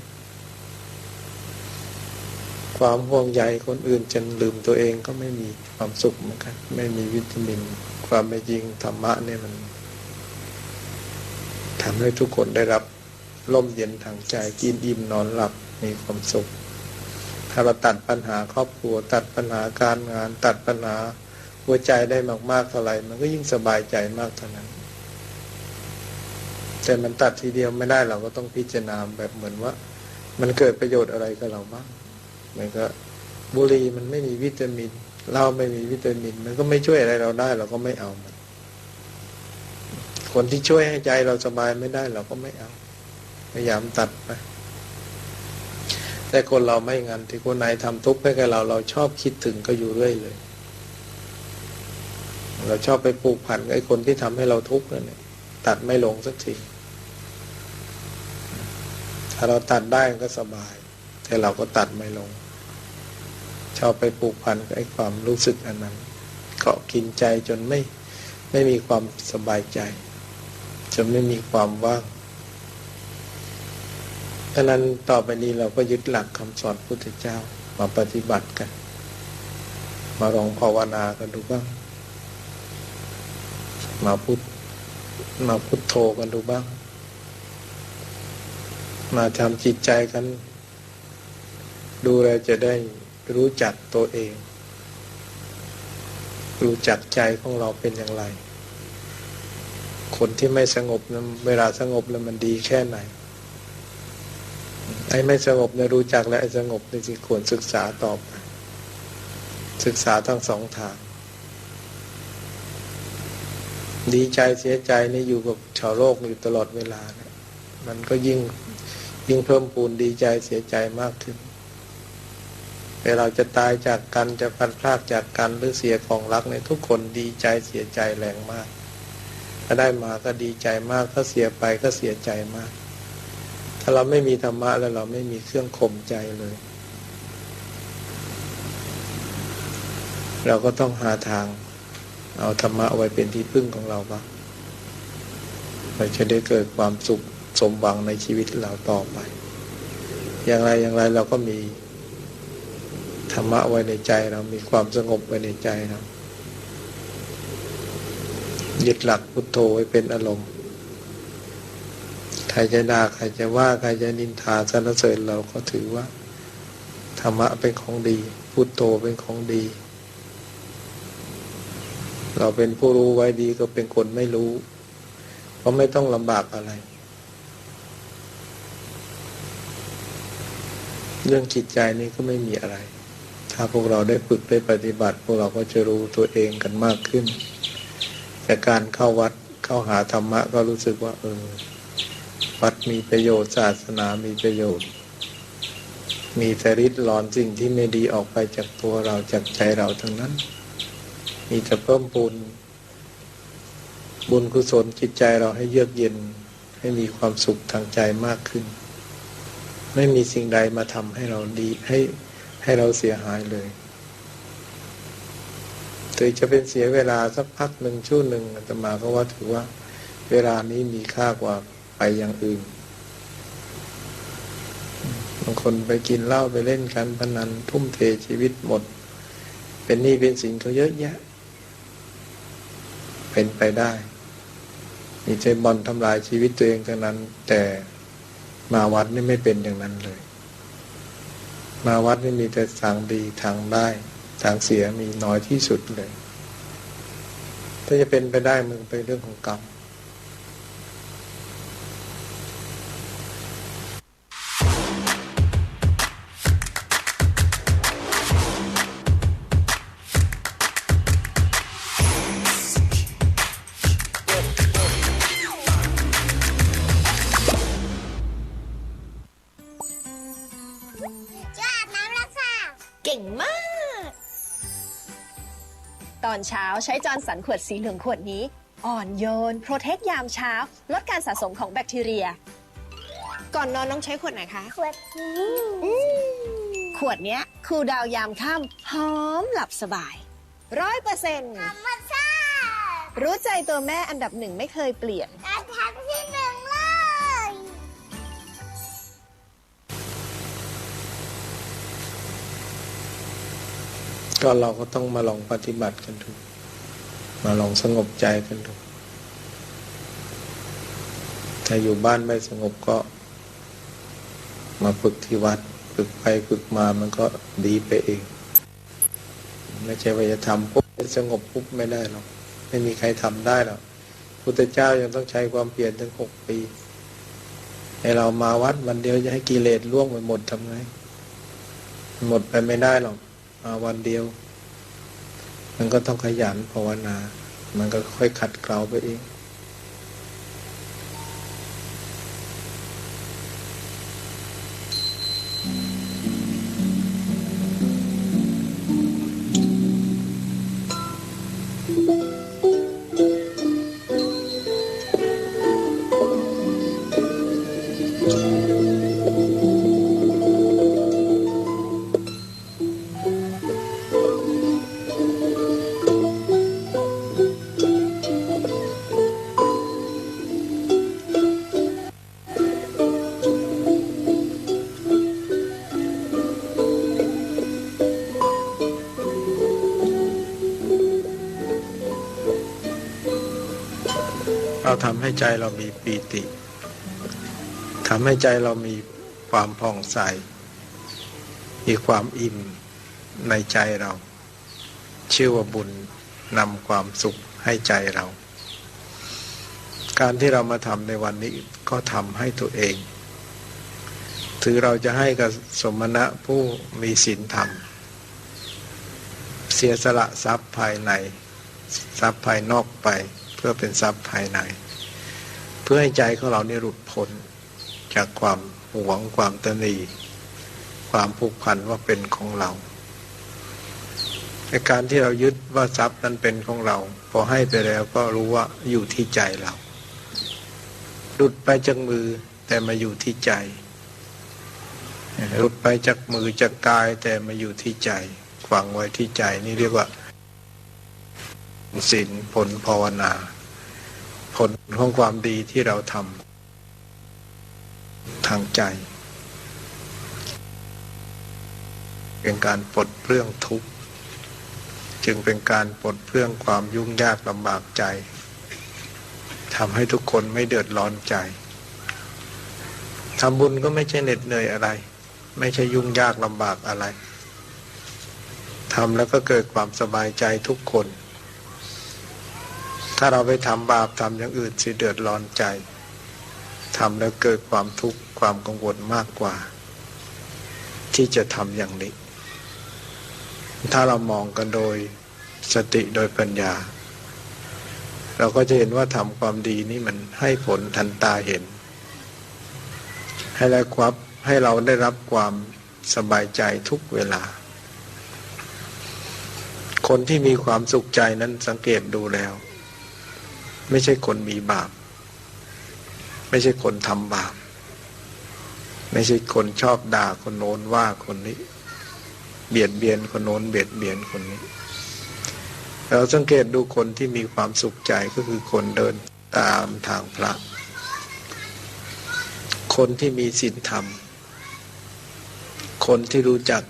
ความห่วงใยคนอื่นจนลืมตัวเองก็ไม่มีความสุขเหมือนกันไม่มีวิตามินความเป็นจริงธรรมะเนี่ยมันทำให้ทุกคนได้รับร่มเย็นทางใจกินอิ่มนอนหลับมีความสุขถ้าเราตัดปัญหาครอบครัวตัดปัญหาการงานตัดปัญหาหัวใจได้มากๆเท่าไหร่มันก็ยิ่งสบายใจมากเท่านั้นแต่มันตัดทีเดียวไม่ได้เราก็ต้องพิจารณาแบบเหมือนว่ามันเกิดประโยชน์อะไรกับเราบ้างมันก็บุหรี่มันไม่มีวิตามินเหล้าไม่มีวิตามินมันก็ไม่ช่วยอะไรเราได้เราก็ไม่เอามันคนที่ช่วยให้ใจเราสบายไม่ได้เราก็ไม่เอาพยายามตัดไปแต่คนเราไม่งั้นที่คนไหนทำทุกข์ให้กับเราชอบคิดถึงก็อยู่เรื่อยเลยเราชอบไปผูกพันกับไอ้คนที่ทำให้เราทุกข์นั่นแหละตัดไม่ลงสักทีถ้าเราตัดได้ก็สบายแต่เราก็ตัดไม่ลงชอบไปผูกพันกับไอ้ความรู้สึกอันนั้นเกาะกินใจจนไม่มีความสบายใจจนไม่มีความว่างดังนั้นต่อไปนี้เราก็ยึดหลักคำสอนพุทธเจ้ามาปฏิบัติกันมาลองภาวนากันดูบ้างมาพุทโธกันดูบ้างมาทำจิตใจกันดูแลจะได้รู้จักตัวเองรู้จักใจของเราเป็นอย่างไรคนที่ไม่สงบนะเวลาสงบแล้วมันดีแค่ไหนไอ้ไม่สงบเนี่ยรู้จักแล้วไอ้สงบนี่สิควรศึกษาต่อไปศึกษาทั้งสองทางดีใจเสียใจนี่อยู่กับชาวโลกอยู่ตลอดเวลาเนี่ยมันก็ยิ่งเพิ่มพูนดีใจเสียใจมากขึ้นเวลาจะตายจากกันจะพัดพรากจากกันหรือเสียของรักเนี่ยทุกคนดีใจเสียใจแรงมากถ้าได้มาก็ดีใจมากถ้าเสียไปก็เสียใจมาก ถ้าเราไม่มีธรรมะแล้วเราไม่มีเครื่องข่มใจเลย เราก็ต้องหาทางเอาธรรมะไว้เป็นที่พึ่งของเราบ้างเราจะได้เกิดความสุขสมหวังในชีวิตเราต่อไปอย่างไรเราก็มีธรรมะไว้ในใจเรามีความสงบไว้ในใจเรายึดหลักพุทโธไว้เป็นอารมณ์ใครจะด่าใครจะว่าใครจะนินทาสรรเสริญเราก็ถือว่าธรรมะเป็นของดีพุทโธเป็นของดีเราเป็นผู้รู้ไว้ดีก็เป็นคนไม่รู้ก็ไม่ต้องลำบากอะไรเรื่องจิตใจนี้ก็ไม่มีอะไรถ้าพวกเราได้ฝึกได้ปฏิบัติพวกเราก็จะรู้ตัวเองกันมากขึ้นจากการเข้าวัดเข้าหาธรรมะก็รู้สึกว่าวัดมีประโยชน์ศาสนามีประโยชน์มีแต่ริดรอนสิ่งที่ไม่ดีออกไปจากตัวเราจากใจเราทั้งนั้นมีแต่เพิ่มพูนบุญกุศลจิตใจเราให้เยือกเย็นให้มีความสุขทางใจมากขึ้นไม่มีสิ่งใดมาทำให้เราดีให้เราเสียหายเลยถึงจะเป็นเสียเวลาสักพักหนึ่งชั่วหนึ่งอาตมาก็ว่าถือว่าเวลานี้มีค่ากว่าไปอย่างอื่นบางคนไปกินเหล้าไปเล่นการพนันทุ่มเทชีวิตหมดเป็นหนี้เป็นสินเขาเยอะแยะเป็นไปได้มีใจบอลทำลายชีวิตตัวเองทั้งนั้นแต่มาวัดนี่ไม่เป็นอย่างนั้นเลยมาวัดนี่มีแต่ทางดีทางได้ทางเสียมีน้อยที่สุดเลยถ้าจะเป็นไปได้มันเป็นเรื่องของกรรมตอนเช้าใช้จอร์นสันขวดสีเหลืองขวดนี้อ่อนโยนโปรเทคยามเช้าลดการสะสมของแบคทีเรียก่อนนอนต้องใช้ขวดไหนคะขวดนี้ขวดเนี้ยคูลดาวน์ยามค่ำหอมหลับสบาย 100% ธรรมชาติรู้ใจตัวแม่อันดับ1ไม่เคยเปลี่ยนอันดับที่1เลยก็เราก็ต้องมาลองปฏิบัติกันดูมาลองสงบใจกันดูถ้าอยู่บ้านไม่สงบก็มาฝึกที่วัดฝึกไปฝึกมามันก็ดีไปเองไม่ใช่ว่าจะทำปุ๊บสงบปุ๊บไม่ได้หรอกไม่มีใครทำได้หรอกพุทธเจ้ายังต้องใช้ความเพียรถึง6 ปีให้เรามาวัดวันเดียวจะให้กิเลสล่วงไปหมดทำไงหมดไปไม่ได้หรอกมาวันเดียวมันก็ต้องขยันภาวนามันก็ค่อยขัดเกลาไปเองเราทำให้ใจเรามีปีติทำให้ใจเรามีความผ่องใสมีความอิ่มในใจเราชื่อว่าบุญนำความสุขให้ใจเราการที่เรามาทำในวันนี้ก็ทำให้ตัวเองถือเราจะให้กับสมณะผู้มีศีลธรรมเสียสละทรัพย์ภายในทรัพย์ภายนอกไปเพื่อเป็นทรัพย์ภายในเพื่อให้ใจของเราเนี่ยหลุดพ้นจากความหวงความตนีความผูกพันว่าเป็นของเราในการที่เรายึดว่าทรัพย์นั้นเป็นของเราพอให้ไปแล้วก็รู้ว่าอยู่ที่ใจเราหลุดไปจากมือ แต่มาอยู่ที่ใจหลุดไปจากมือจากกายแต่มาอยู่ที่ใจฝังไว้ที่ใจนี่เรียกว่าศีลผลภาวนาผลของความดีที่เราทำทางใจเป็นการปลดเปลื้องทุกข์จึงเป็นการปลดเปลื้องความยุ่งยากลำบากใจทำให้ทุกคนไม่เดือดร้อนใจทำบุญก็ไม่ใช่เหน็ดเหนื่อยอะไรไม่ใช่ยุ่งยากลำบากอะไรทำแล้วก็เกิดความสบายใจทุกคนถ้าเราไปทำบาปทำอย่างอื่นสิเดือดร้อนใจทำแล้วเกิดความทุกข์ความกังวลมากกว่าที่จะทำอย่างนี้ถ้าเรามองกันโดยสติโดยปัญญาเราก็จะเห็นว่าทำความดีนี่มันให้ผลทันตาเห็นให้เราได้รับความสบายใจทุกเวลาคนที่มีความสุขใจนั้นสังเกตดูแล้วไม่ใช่คนมีบาปไม่ใช่คนทำบาปไม่ใช่คนชอบด่าคนโน้นว่าคนนี้เบียดเบียนคนโน้นเบียดเบียนคนนี้เราสังเกตดูคนที่มีความสุขใจก็คือคนเดินตามทางพระคนที่มีศีลธรรมคนที่รู้จัก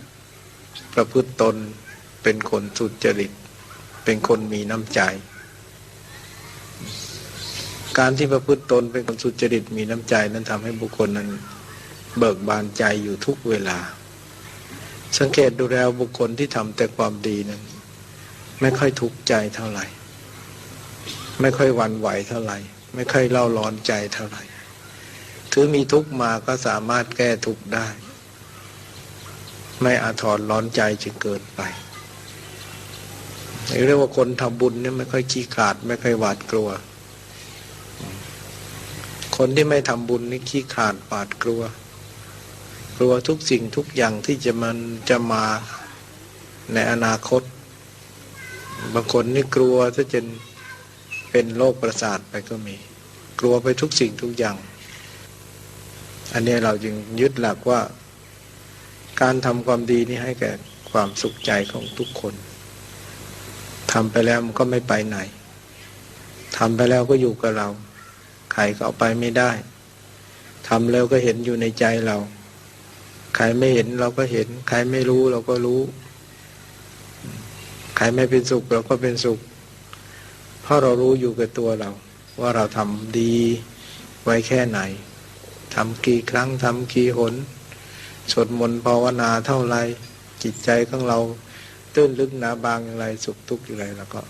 ประพฤติตนเป็นคนสุจริตเป็นคนมีน้ำใจการที่ประพฤติตนเป็นคนสุจริตมีน้ำใจนั้นทำให้บุคคลนั้นเบิกบานใจอยู่ทุกเวลาสังเกตดูแล้วบุคคลที่ทำแต่ความดีนั้นไม่ค่อยทุกข์ใจเท่าไหร่ไม่ค่อยหวั่นไหวเท่าไหร่ไม่ค่อยเล่าร้อนใจเท่าไหร่ถือมีทุกข์มาก็สามารถแก้ทุกข์ได้ไม่อาทรร้อนใจจนเกินไปเรียกว่าคนทำบุญเนี่ยไม่ค่อยขี้ขลาดไม่ค่อยหวาดกลัวคนที่ไม่ทำบุญนี่ขี้ขลาดหวาดกลัวกลัวทุกสิ่งทุกอย่างที่จะมาในอนาคตบางคนนี่กลัวซะจนเป็นโรคประสาทไปก็มีกลัวไปทุกสิ่งทุกอย่างอันนี้เราจึงยึดหลักว่าการทำความดีนี่ให้แก่ความสุขใจของทุกคนทำไปแล้วมันก็ไม่ไปไหนทำไปแล้วก็อยู่กับเราใครก็เอาไปไม่ได้ทำแล้วก็เห็นอยู่ในใจเราใครไม่เห็นเราก็เห็นใครไม่รู้เราก็รู้ใครไม่เป็นสุขเราก็เป็นสุขเพราะเรารู้อยู่กับตัวเราว่าเราทำดีไว้แค่ไหนทำกี่ครั้งทำกี่หนสวดมนต์ภาวนาเท่าไรจิตใจของเราตื้นลึกหนาบางอย่างไรสุขทุกข์อย่างไรเราก็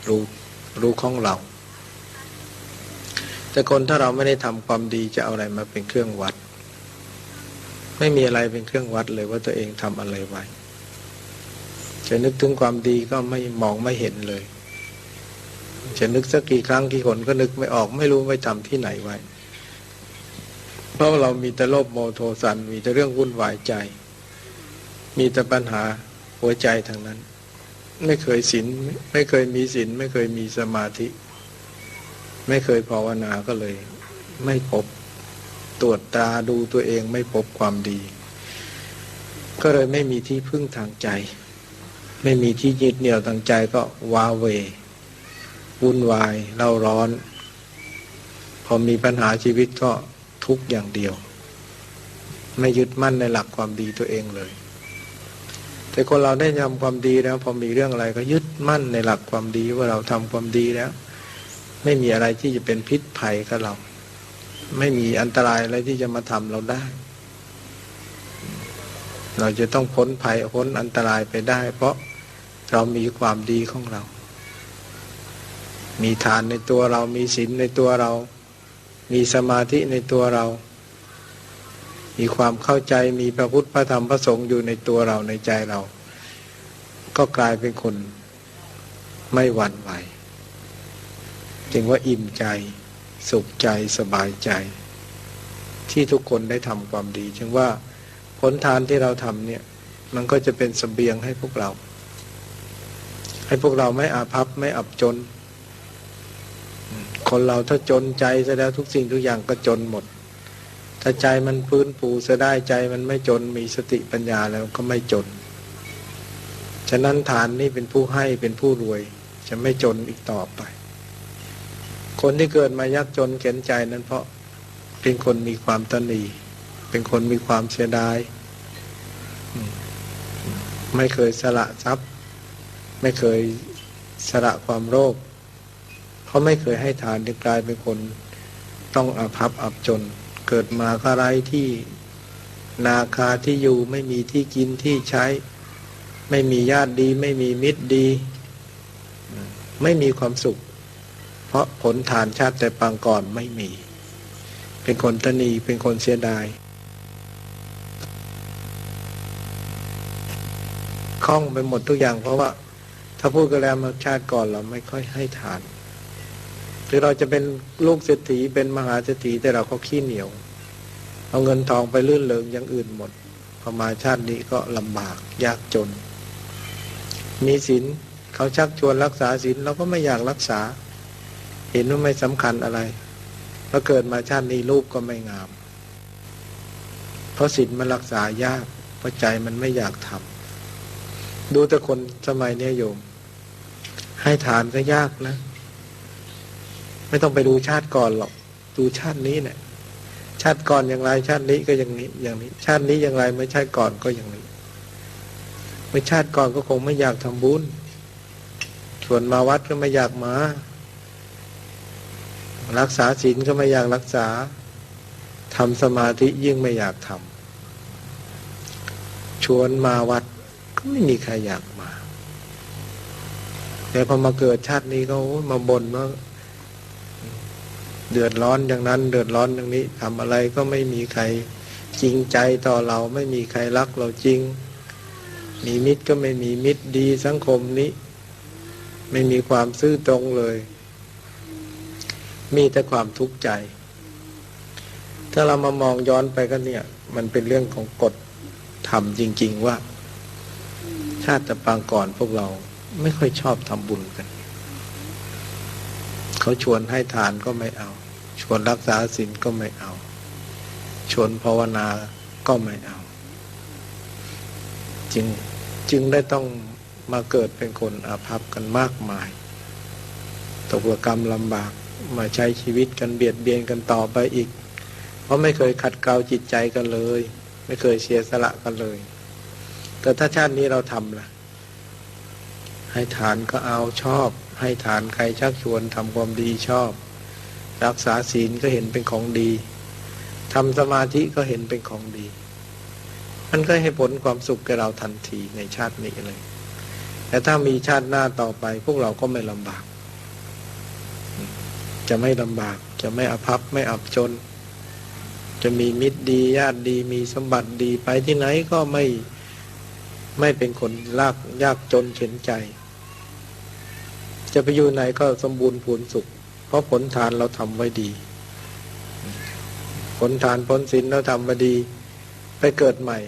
รู้ของเราแต่คนถ้าเราไม่ได้ทำความดีจะเอาอะไรมาเป็นเครื่องวัดไม่มีอะไรเป็นเครื่องวัดเลยว่าตัวเองทำอะไรไว้จะนึกถึงความดีก็ไม่มองไม่เห็นเลยจะนึกสักกี่ครั้งกี่หนก็นึกไม่ออกไม่รู้ไปทำที่ไหนไว้เพราะเรามีแต่โลภโมโทสันมีแต่เรื่องวุ่นวายใจมีแต่ปัญหาหัวใจทั้งนั้นไม่เคยศีลไม่เคยมีศีลไม่เคยมีสมาธิไม่เคยภาวนาก็เลยไม่พบตรวจตาดูตัวเองไม่พบความดีก็เลยไม่มีที่พึ่งทางใจไม่มีที่ยึดเหนี่ยวทางใจก็ว้าเหววุ่นวายเล่าร้อนพอมีปัญหาชีวิตก็ทุกข์อย่างเดียวไม่ยึดมั่นในหลักความดีตัวเองเลยแต่คนเราได้ทำความดีแล้วพอมีเรื่องอะไรก็ยึดมั่นในหลักความดีว่าเราทำความดีแล้วไม่มีอะไรที่จะเป็นพิษภัยกับเราไม่มีอันตรายอะไรที่จะมาทำเราได้เราจะต้องพ้นภัยพ้นอันตรายไปได้เพราะเรามีความดีของเรามีทานในตัวเรามีศีลในตัวเรามีสมาธิในตัวเรามีความเข้าใจมีพระพุทธพระธรรมพระสงฆ์อยู่ในตัวเราในใจเราก็กลายเป็นคนไม่หวั่นไหวจึงว่าอิ่มใจสุขใจสบายใจที่ทุกคนได้ทำความดีจึงว่าผลทานที่เราทำเนี่ยมันก็จะเป็นเสบียงให้พวกเราไม่อาภัพไม่อับจนคนเราถ้าจนใจซะแล้วทุกสิ่งทุกอย่างก็จนหมด ถ้าใจมันฟื้นฟูเสียได้ใจมันไม่จนมีสติปัญญาแล้วก็ไม่จนฉะนั้นทานนี่เป็นผู้ให้เป็นผู้รวยจะไม่จนอีกต่อไปคนที่เกิดมายากจนเข็นใจนั้นเพราะเป็นคนมีความตนีเป็นคนมีความเสียดายไม่เคยสละทรัพย์ไม่เคยสละความโลภเขาไม่เคยให้ทานจึงกลายเป็นคนต้องอาภัพอับจนเกิดมาก็ไร้ที่นาคาที่อยู่ไม่มีที่กินที่ใช้ไม่มีญาติดีไม่มีมิตรดีไม่มีความสุขเพราะผลทานชาติแต่ปางก่อนไม่มีเป็นคนตนีเป็นคนเสียดายคล่องไปหมดทุกอย่างเพราะว่าถ้าพูดกันแล้วมาชาติก่อนเราไม่ค่อยให้ทานหรือเราจะเป็นลูกเศรษฐีเป็นมหาเศรษฐีแต่เราก็ขี้เหนียวเอาเงินทองไปลื่นเริงอย่างอื่นหมดพอมาชาตินี้ก็ลำบากยากจนมีศีลเขาชักชวนรักษาศีลเราก็ไม่อยากรักษาเห็นว่าไม่สำคัญอะไรพอเกิดมาชาตินี้รูปก็ไม่งามเพราะศีลมันรักษายากเพราะใจมันไม่อยากทำดูแต่คนสมัยนี้โยมให้ทานก็ยากนะไม่ต้องไปดูชาติก่อนหรอกดูชาตินี้เนี่ยชาติก่อนอย่างไรชาตินี้ก็อย่างนี้อย่างนี้ชาตินี้อย่างไรเมื่อชาติก่อนก็อย่างนี้เมื่อชาติก่อนก็คงไม่อยากทำบุญชวนมาวัดก็ไม่อยากมารักษาศีลก็ไม่อยากรักษาทำสมาธิยิ่งไม่อยากทำชวนมาวัดก็ไม่มีใครอยากมาแต่พอมาเกิดชาตินี้ก็มาบ่นว่าเดือดร้อนอย่างนั้นเดือดร้อนอย่างนี้ทำอะไรก็ไม่มีใครจริงใจต่อเราไม่มีใครรักเราจริงมีมิตรก็ไม่มีมิตรดีสังคมนี้ไม่มีความซื่อตรงเลยมีแต่ความทุกข์ใจถ้าเรามามองย้อนไปก็เนี่ยมันเป็นเรื่องของกฎธรรมจริงๆว่าชาติปางก่อนพวกเราไม่ค่อยชอบทำบุญกันเขาชวนให้ทานก็ไม่เอาชวนรักษาศีลก็ไม่เอาชวนภาวนาก็ไม่เอาจึงได้ต้องมาเกิดเป็นคนอาภัพกันมากมายตกระกรรมลำบากมาใช้ชีวิตกันเบียดเบียนกันต่อไปอีกเพราะไม่เคยขัดเกลาจิตใจกันเลยไม่เคยเสียสละกันเลยแต่ถ้าชาตินี้เราทำล่ะให้ทานก็เอาชอบให้ทานใครชักชวนทำความดีชอบรักษาศีลก็เห็นเป็นของดีทำสมาธิก็เห็นเป็นของดีมันก็ให้ผลความสุขแก่เราทันทีในชาตินี้เลยแต่ถ้ามีชาติหน้าต่อไปพวกเราก็ไม่ลำบากจะไม่ลำบากจะไม่อาภัพไม่อับจนจะมีมิตรดีญาติดีมีสมบัติดีไปที่ไหนก็ไม่เป็นคนยากจนเข็นใจจะไปอยู่ไหนก็สมบูรณ์พูนสุขเพราะผลทานเราทำไว้ดีผลทานผลศีลเราทำไว้ดีไปเกิดใหม่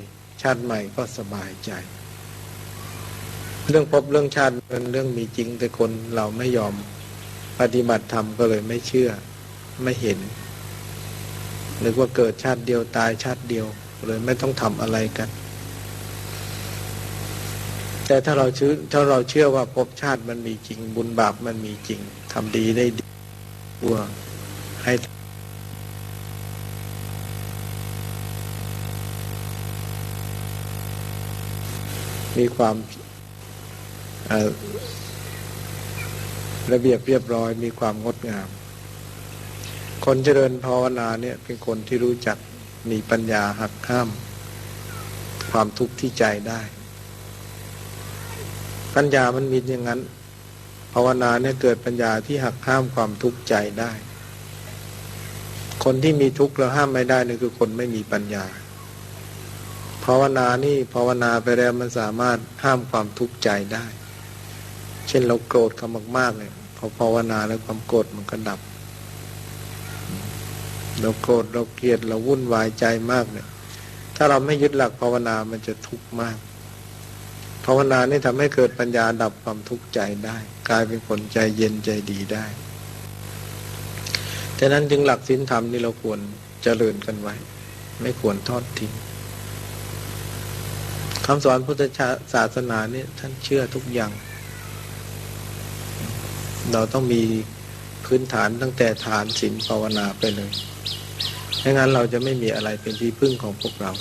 ชาติใหม่ก็สบายใจเรื่องภพเรื่องชาติเป็นเรื่องมีจริงแต่คนเราไม่ยอมปฏิบัติธรรมก็เลยไม่เชื่อไม่เห็นนึกว่าเกิดชาติเดียวตายชาติเดียวเลยไม่ต้องทำอะไรกันแต่ถ้าเราเชื่อว่าภพชาติมันมีจริงบุญบาปมันมีจริงทำดีได้ดีตัวให้มีความระเบียบเรียบร้อยมีความงดงามคนเจริญภาวนาเนี่ยเป็นคนที่รู้จักมีปัญญาหักห้ามความทุกข์ที่ใจได้ปัญญามันมีอย่างนั้นภาวนาเนี่ยเกิดปัญญาที่หักห้ามความทุกข์ใจได้คนที่มีทุกข์แล้วห้ามไม่ได้นี่คือคนไม่มีปัญญาภาวนานี่ภาวนาไปแล้วมันสามารถห้ามความทุกข์ใจได้เช่นเราโกรธกันมากๆเลยพอภาวนาแล้วความโกรธมันก็ดับเราโกรธเราเกลียดเราวุ่นวายใจมากเนี่ยถ้าเราไม่ยึดหลักภาวนามันจะทุกข์มากภาวนานี่ทำให้เกิดปัญญาดับความทุกข์ใจได้กลายเป็นคนใจเย็นใจดีได้ฉะนั้นจึงหลักศีลธรรมนี่เราควรเจริญกันไว้ ไม่ควรทอดทิ้งคำสอนพุทธศาสนาเนี่ยท่านเชื่อทุกอย่าง เราต้องมีพื้นฐานตั้งแต่ฐานศีลภาวนาไปเลยไม่งั้นเราจะไม่มีอะไรเป็นที่พึ่งของพวกเรา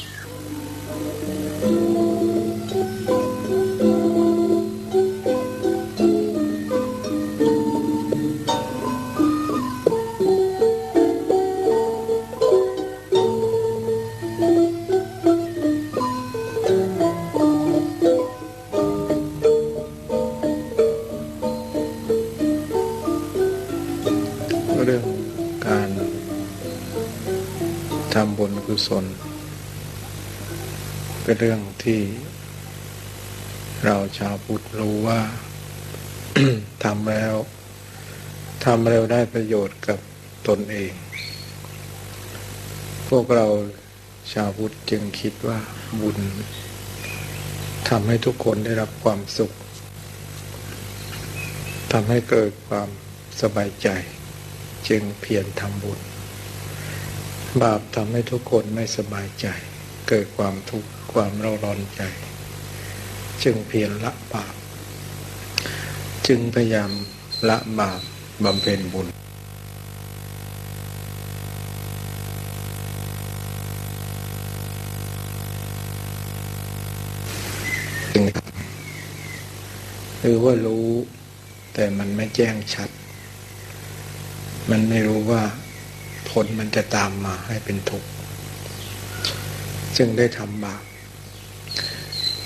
ทำบุญกุศลเป็นเรื่องที่เราชาวพุทธรู้ว่า ทำแล้วได้ประโยชน์กับตนเอง พวกเราชาวพุทธจึงคิดว่าบุญทำให้ทุกคนได้รับความสุขทำให้เกิดความสบายใจจึงเพียรทำบุญบาปทำให้ทุกคนไม่สบายใจเกิดความทุกข์ความเร่าร้อนใจจึงเพียรละบาปจึงพยายามละบาปบำเพ็ญบุญหรือว่ารู้แต่มันไม่แจ้งชัดมันไม่รู้ว่าผลมันจะตามมาให้เป็นทุกข์จึงได้ทำบาป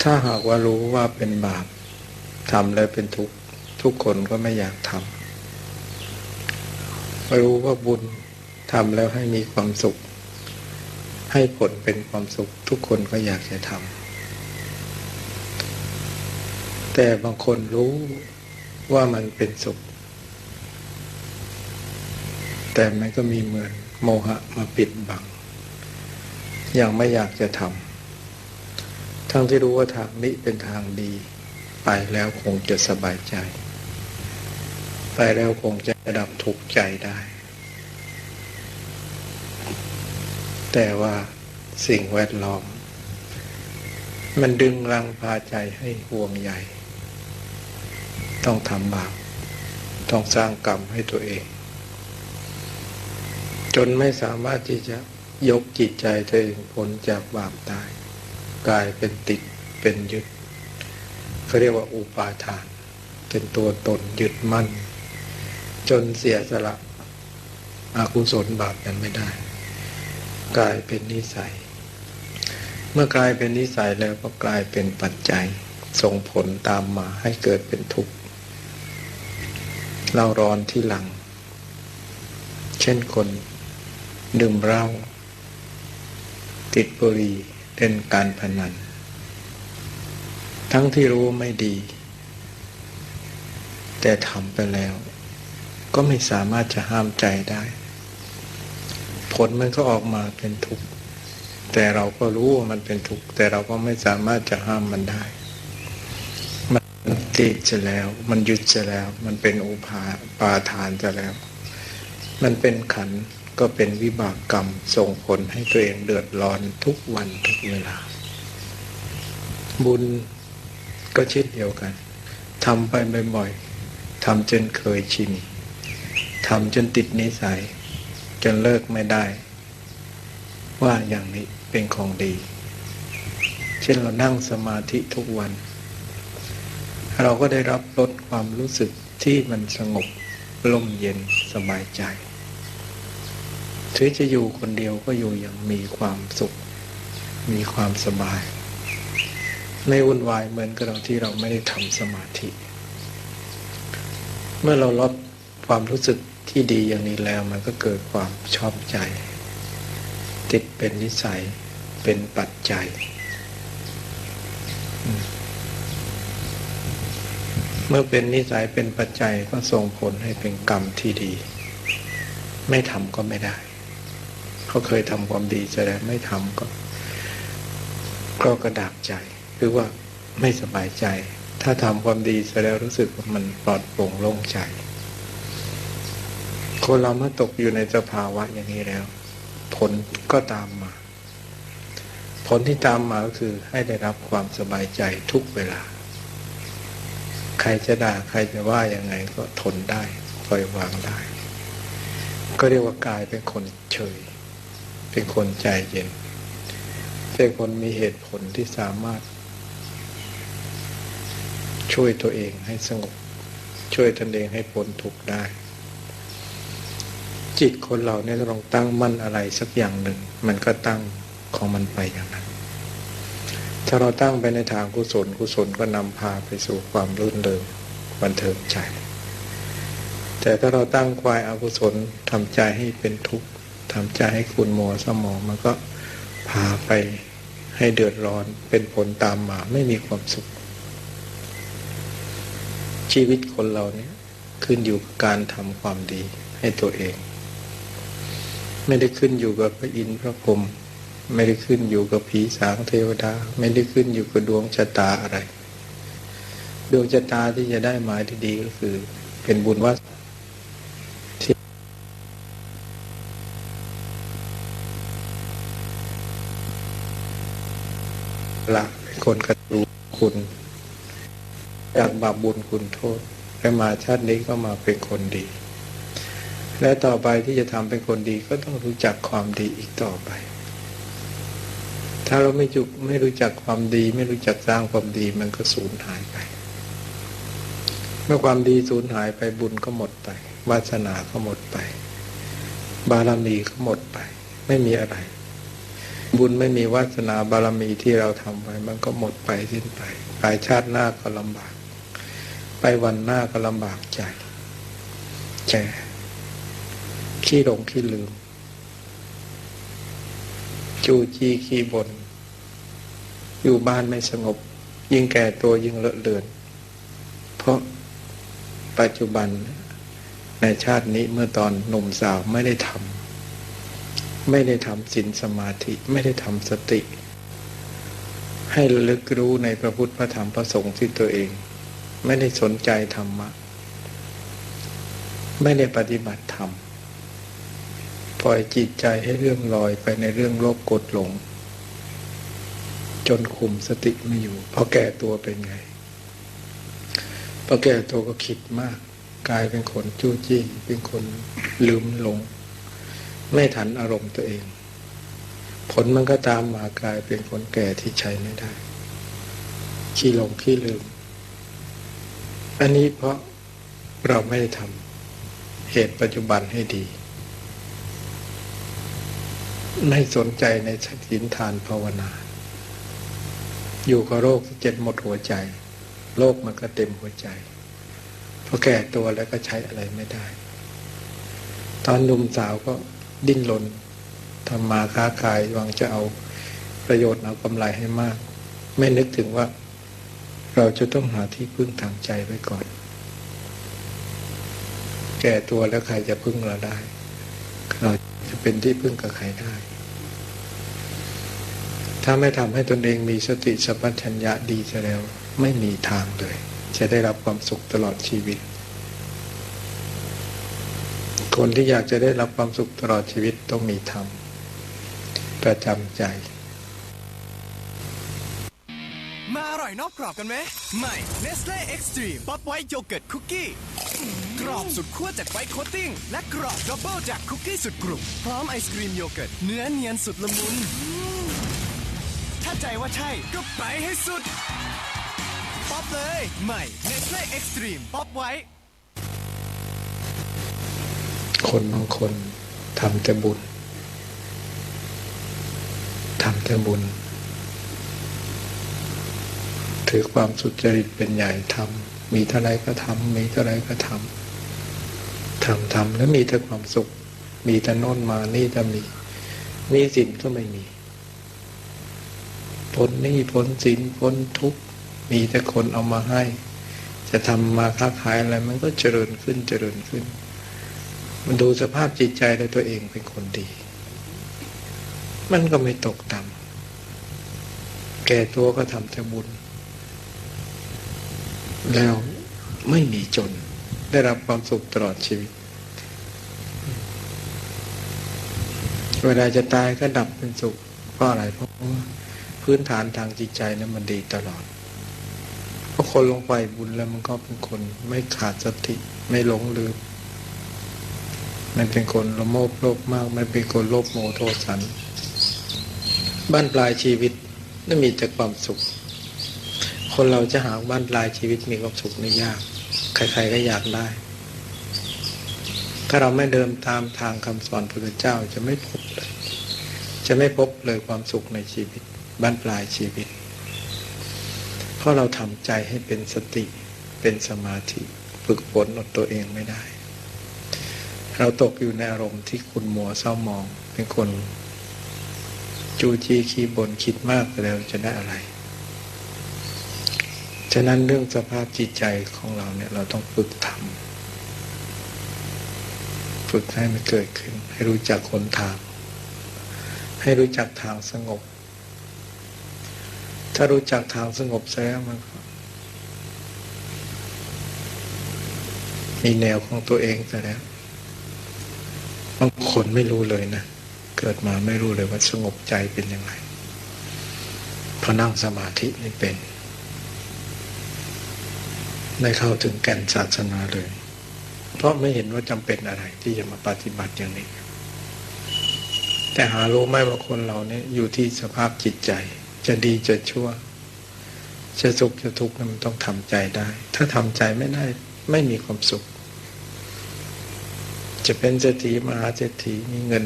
ถ้าหากว่ารู้ว่าเป็นบาปทำแล้วเป็นทุกข์ทุกคนก็ไม่อยากทำรู้ว่าบุญทำแล้วให้มีความสุขให้ผลเป็นความสุขทุกคนก็อยากจะทำแต่บางคนรู้ว่ามันเป็นสุขแต่มันก็มีเหมือนโมหะมาปิดบังยังไม่อยากจะทำทั้งที่รู้ว่าทางนี้เป็นทางดีไปแล้วคงจะสบายใจไปแล้วคงจะดับทุกข์ใจได้แต่ว่าสิ่งแวดล้อมมันดึงรั้งพาใจให้ห่วงใยต้องทำบาปต้องสร้างกรรมให้ตัวเองจนไม่สามารถที่จะยกจิตใจตัวเองพ้นจากบาปได้กลายเป็นติดเป็นยึดเขาเรียกว่าอุปาทานเป็นตัวตนยึดมั่นจนเสียสละอกุศลบาปนั้นไม่ได้กลายเป็นนิสัยเมื่อกลายเป็นนิสัยแล้วก็กลายเป็นปัจจัยส่งผลตามมาให้เกิดเป็นทุกข์เราร้อนที่หลังเช่นคนดื่มเหล้าติดบุหรี่เล่นการพนันทั้งที่รู้ไม่ดีแต่ทำไปแล้วก็ไม่สามารถจะห้ามใจได้ผลมันก็ออกมาเป็นทุกข์แต่เราก็รู้ว่ามันเป็นทุกข์แต่เราก็ไม่สามารถจะห้ามมันได้มันติดจะแล้วมันยึดจะแล้วมันเป็นอุปาทานจะแล้วมันเป็นขันธ์ก็เป็นวิบากกรรมส่งผลให้ตัวเองเดือดร้อนทุกวันทุกเวลาบุญก็เช่นเดียวกันทำไปบ่อยๆทำจนเคยชินทำจนติดนิสัยจนเลิกไม่ได้ว่าอย่างนี้เป็นของดีเช่นเรานั่งสมาธิทุกวันเราก็ได้รับลดความรู้สึกที่มันสงบร่มเย็นสบายใจถึงจะอยู่คนเดียวก็อยู่อย่างมีความสุขมีความสบายไม่วุ่นวายเหมือนกับเราที่เราไม่ได้ทำสมาธิเมื่อเราลดความรู้สึกที่ดีอย่างนี้แล้วมันก็เกิดความชอบใจติดเป็นนิสัยเป็นปัจจัยเมื่อเป็นนิสัยเป็นปัจจัยก็ส่งผลให้เป็นกรรมที่ดีไม่ทำก็ไม่ได้เขาเคยทำความดีจะได้ไม่ทำก็กระดากใจหรือว่าไม่สบายใจถ้าทำความดีเสร็จแล้วรู้สึกว่ามันปลอดโปร่งโล่งใจคนเราเมื่อตกอยู่ในสภาวะอย่างนี้แล้วผลก็ตามมา ผลที่ตามมาก็คือให้ได้รับความสบายใจทุกเวลาใครจะด่าใครจะว่ายังไงก็ทนได้ปล่อยวางได้ก็เรียกว่ากายเป็นคนเฉยเป็นคนใจเย็นเป็นคนมีเหตุผลที่สามารถช่วยตัวเองให้สงบช่วยตนเองให้พ้นทุกข์ได้จิตคนเราเนี่ยต้องตั้งมั่นอะไรสักอย่างหนึ่งมันก็ตั้งของมันไปอย่างนั้นถ้าเราตั้งไปในทางกุศลกุศลก็นำพาไปสู่ความรื่นเริงบันเทิงใจแต่ถ้าเราตั้งควายอกุศลทำใจให้เป็นทุกข์ทำใจให้ขุ่นมัวเศร้าหมองมันก็พาไปให้เดือดร้อนเป็นผลตามมาไม่มีความสุขชีวิตคนเราเนี่ยขึ้นอยู่กับการทำความดีให้ตัวเองไม่ได้ขึ้นอยู่กับพระอินทร์พระพรหมไม่ได้ขึ้นอยู่กับผีสางเทวดาไม่ได้ขึ้นอยู่กับดวงชะตาอะไรดวงชะตาที่จะได้หมายที่ดีก็คือเป็นบุญวาสนาละเป็นคนกระดูคุณจากบาปบุญคุณโทษและมาชาตินี้ก็มาเป็นคนดีและต่อไปที่จะทำเป็นคนดีก็ต้องรู้จักความดีอีกต่อไปถ้าเราไม่รู้จักความดีไม่รู้จักสร้างความดีมันก็สูญหายไปเมื่อความดีสูญหายไปบุญก็หมดไปวาสนาก็หมดไปบารมีก็หมดไปไม่มีอะไรบุญไม่มีวาสนาบารมีที่เราทำไว้มันก็หมดไปสิ้นไปไปชาติหน้าก็ลำบากไปวันหน้าก็ลำบากใจแก่ขี้หลงขี้ลืมจู้จี้ขี้บ่นอยู่บ้านไม่สงบยิ่งแก่ตัวยิ่งเลอะเลือนเพราะปัจจุบันในชาตินี้เมื่อตอนหนุ่มสาวไม่ได้ทำศีลสมาธิไม่ได้ทำสติให้ระลึกรู้ในพระพุทธพระธรรมพระสงฆ์ที่ตัวเองไม่ได้สนใจธรรมะไม่ได้ปฏิบัติธรรมปล่อยจิตใจให้เรื่องลอยไปในเรื่องโลภโกรธหลงจนคุมสติไม่อยู่พอแก่ตัวเป็นไงพอแก่ตัวก็คิดมากกลายเป็นคนจู้จี้เป็นคนลืมหลงไม่ทันอารมณ์ตัวเองผลมันก็ตามมากลายเป็นคนแก่ที่ใช้ไม่ได้ขี้หลงขี้ลืมอันนี้เพราะเราไม่ได้ทำเหตุปัจจุบันให้ดีไม่สนใจในศีลทานภาวนาอยู่กับโรคที่เจ็บหมดหัวใจโรคมันก็เต็มหัวใจพอแก่ตัวแล้วก็ใช้อะไรไม่ได้ตอนหนุ่มสาวก็ดิ้นรนทำมาค้าขายหวังจะเอาประโยชน์เอากำไรให้มากไม่นึกถึงว่าเราจะต้องหาที่พึ่งทางใจไว้ก่อนแก่ตัวแล้วใครจะพึ่งเราได้เราจะเป็นที่พึ่งกับใครได้ถ้าไม่ทำให้ตนเองมีสติสัมปชัญญะดีซะแล้วไม่มีทางเลยจะได้รับความสุขตลอดชีวิตคนที่อยากจะได้รับความสุขตลอดชีวิตต้องมีธรรมประจำใจมาอร่อยนอกกรอบกันไหมใหม่ Nestle Extreme ป๊อปไวท์โยเกิร์ตคุกกี้กรอบสุดขั้วจากไวท์โคตติ้งและกรอบดับเบิลจากคุกกี้สุดกรุบพร้อมไอศกรีมโยเกิร์ตเนื้อเนียนสุดละมุนถ้าใจว่าใช่ก็ไปให้สุดป๊อปเลยใหม่ Nestle Extreme ป๊อปไวท์คนบางคนทำแต่บุญถือความสุจริตเป็นใหญ่ทำมีเท่าไรก็ทำมีเท่าไรก็ทำแล้วมีแต่ความสุขมีแต่โน่นมานี่จะมีสินก็ไม่มีพ้นหนี้พ้นสินพ้นทุกข์มีแต่คนเอามาให้จะทำมาค้าขายอะไรมันก็เจริญขึ้นมันดูสภาพจิตใจในตัวเองเป็นคนดีมันก็ไม่ตกต่ำแก่ตัวก็ทำแต่บุญแล้วไม่มีจนได้รับความสุขตลอดชีวิตเวลาจะตายก็ดับเป็นสุขเพราะอะไรเพราะว่า พื้นฐานทางจิตใจนั้นมันดีตลอดเพราะคนลงไปบุญแล้วมันก็เป็นคนไม่ขาดสติไม่หลงลืมมันเป็นคนละโมบโลภมากไม่เป็นคนโลภโมโทสันบ้านปลายชีวิตนั่นมีแต่ความสุขคนเราจะหาบ้านปลายชีวิตมีความสุขนี่ยากใครๆก็อยากได้ถ้าเราไม่เดินตามทางคำสอนพระพุทธเจ้าจะไม่พบเลยความสุขในชีวิตบ้านปลายชีวิตเพราะเราทำใจให้เป็นสติเป็นสมาธิฝึกฝนอดตัวเองไม่ได้เราตกอยู่ในอารมณ์ที่ขุ่นมัวเศร้าหมองเป็นคนจู้จี้ขี้บ่นคิดมากไปแล้วจะได้อะไรฉะนั้นเรื่องสภาพจิตใจของเราเนี่ยเราต้องฝึกทำฝึกให้มันเกิดขึ้นให้รู้จักหนทางให้รู้จักทางสงบถ้ารู้จักทางสงบแล้วมันก็มีแนวของตัวเองแต่แล้วบางคนไม่รู้เลยนะเกิดมาไม่รู้เลยว่าสงบใจเป็นยังไงพอนั่งสมาธิไม่เป็นได้เข้าถึงแก่นศาสนาเลยเพราะไม่เห็นว่าจำเป็นอะไรที่จะมาปฏิบัติอย่างนี้แต่หารู้ไหมว่าคนเราเนี่ยอยู่ที่สภาพจิตใจจะดีจะชั่วจะสุขจะทุกข์มันต้องทำใจได้ถ้าทำใจไม่ได้ไม่มีความสุขจะเป็นเศรษฐีมหาเศรษฐีมีเงิน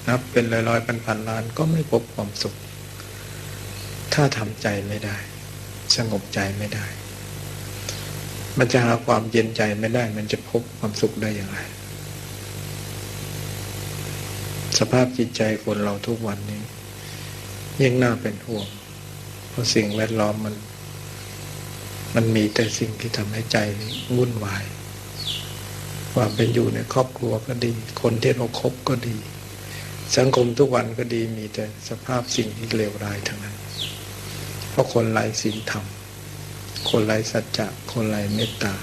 นับเป็นร้อยๆพันๆล้านก็ไม่พบความสุขถ้าทำใจไม่ได้สงบใจไม่ได้มันจะหาความเย็นใจไม่ได้มันจะพบความสุขได้อย่างไรสภาพจิตใจคนเราทุกวันนี้ยิ่งน่าเป็นห่วงเพราะสิ่งแวดล้อมมันมีแต่สิ่งที่ทำให้ใจวุ่นวายความเป็นอยู่ในครอบครัวก็ดีคนที่เราคบก็ดีสังคมทุกวันก็ดีมีแต่สภาพสิ่งที่เลวร้ายทั้งนั้นเพราะคนไร้ศีลธรรมคนไร้สัจจะคนไร้เมตตา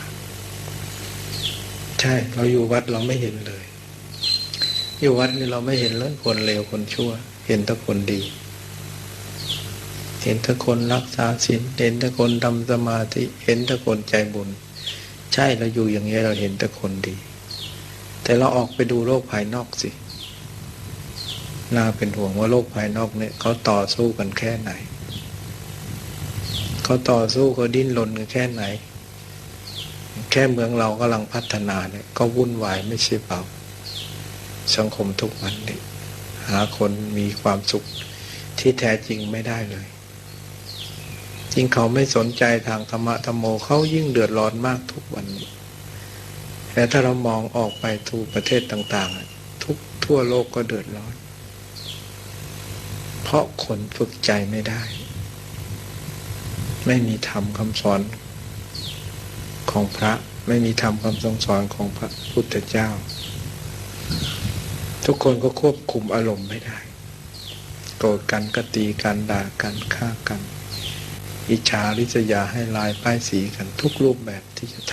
ใช่เราอยู่วัดเราไม่เห็นเลยอยู่วัดนี่เราไม่เห็นเลยคนเลวคนชั่วเห็นแต่คนดีเห็นแต่คนรักษาศีลเห็นแต่คนทำสมาธิเห็นแต่คนใจบุญใช่เราอยู่อย่างนี้เราเห็นแต่คนดีแต่เราออกไปดูโลกภายนอกสิน่าเป็นห่วงว่าโลกภายนอกเนี่ยเขาต่อสู้กันแค่ไหนเขาต่อสู้เขาดิ้นรนกันแค่ไหนแค่เมืองเรากำลังพัฒนาเนี่ยก็วุ่นวายไม่ใช่เปล่าสังคมทุกวันนี้หาคนมีความสุขที่แท้จริงไม่ได้เลยยิ่งเขาไม่สนใจทางธรรมะธรรมโมเขายิ่งเดือดร้อนมากทุกวันนี้แต่ถ้าเรามองออกไปทั่วประเทศต่างๆทั่วโลกก็เดือดร้อนเพราะคนฝึกใจไม่ได้ไม่มีธรรมคำสอนของพระไม่มีธรรมคำทรงสอนของพระพุทธเจ้าทุกคนก็ควบคุมอารมณ์ไม่ได้โกรธกันก็ตีกันด่ากันฆ่ากันอิจฉาริษยาให้ลายป้ายสีกันทุกรูปแบบที่จะท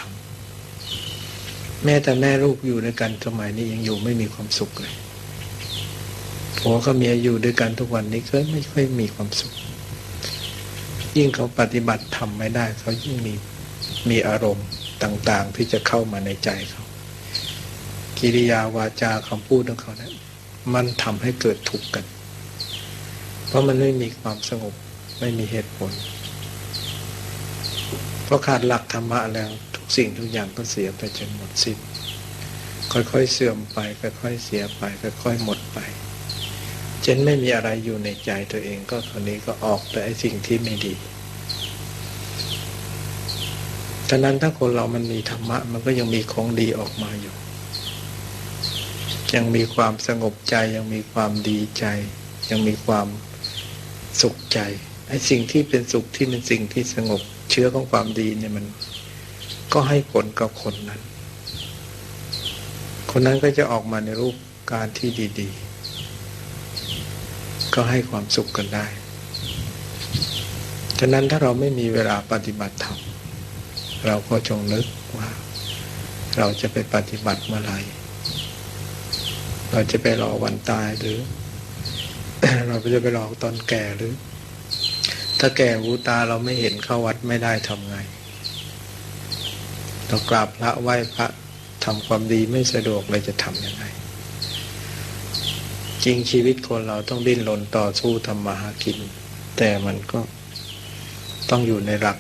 ำแม้แต่แม่ลูกอยู่ด้วยกันสมัยนี้ยังอยู่ไม่มีความสุขเลยผัวกับเมียอยู่ด้วยกันทุกวันนี้ก็ไม่ค่อยมีความสุขยิ่งเขาปฏิบัติธรรมไม่ได้เขายิ่งมีอารมณ์ต่างๆที่จะเข้ามาในใจเขากิริยาวาจาคำพูดของเขาเนี่ยมันทำให้เกิดทุกข์กันเพราะมันไม่มีความสงบไม่มีเหตุผลเพราะขาดหลักธรรมะแล้วทุกสิ่งทุกอย่างก็เสียไปจนหมดสิ้นค่อยๆเสื่อมไปค่อยๆเสียไปค่อยๆหมดไปจนไม่มีอะไรอยู่ในใจตัวเองก็คนนี้ก็ออกแต่ไอ้สิ่งที่ไม่ดีฉะนั้นถ้าคนเรามันมีธรรมะมันก็ยังมีของดีออกมาอยู่ยังมีความสงบใจยังมีความดีใจยังมีความสุขใจไอ้สิ่งที่เป็นสุขที่เป็นสิ่งที่สงบเชื้อของความดีเนี่ยมันก็ให้ผลกับคนนั้นคนนั้นก็จะออกมาในรูปการที่ดีๆก็ให้ความสุขกันได้ฉะนั้นถ้าเราไม่มีเวลาปฏิบัติธรรมเราก็จงนึกว่าเราจะไปปฏิบัติเมื่อไหร่เราจะไปรอวันตายหรือ เราจะไปรอตอนแก่หรือ ถ้าแก่หูตาเราไม่เห็นเข้าวัดไม่ได้ทำไงเรากราบพระไหว้พระทำความดีไม่สะดวกเราจะทำยังไงจริงชีวิตคนเราต้องดิ้นรนต่อสู้ทำมาหากินแต่มันก็ต้องอยู่ในหลัก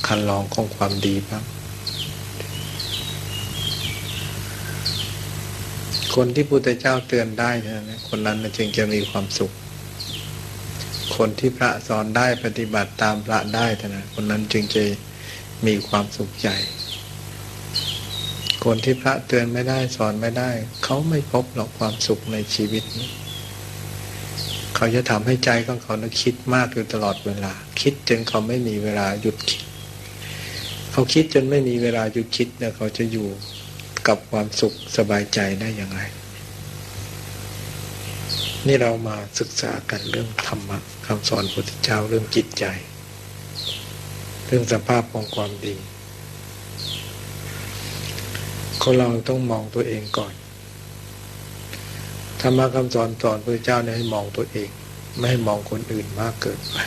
คันลองของความดีบ้างคนที่พุทธเจ้าเตือนได้นะคนนั้นจึงจะมีความสุขคนที่พระสอนได้ปฏิบัติตามพระได้นะคนนั้นจึงจะมีความสุขใจคนที่พระเตือนไม่ได้สอนไม่ได้เขาไม่พบหรอกความสุขในชีวิตนี้เขาจะทำให้ใจของเขานะคิดมากอยู่ตลอดเวลาคิดจนเขาไม่มีเวลาหยุดคิดเขาคิดจนไม่มีเวลาหยุดคิดเนี่ยเขาจะอยู่กับความสุขสบายใจได้อย่างไรนี่เรามาศึกษากันเรื่องธรรมะคำสอนพระพุทธเจ้าเรื่องจิตใจเรื่องสภาพของความดีคนเราต้องมองตัวเองก่อนธรรมะคำสอนพระพุทธเจ้าเนี่ยให้มองตัวเองไม่ให้มองคนอื่นมากเกินไป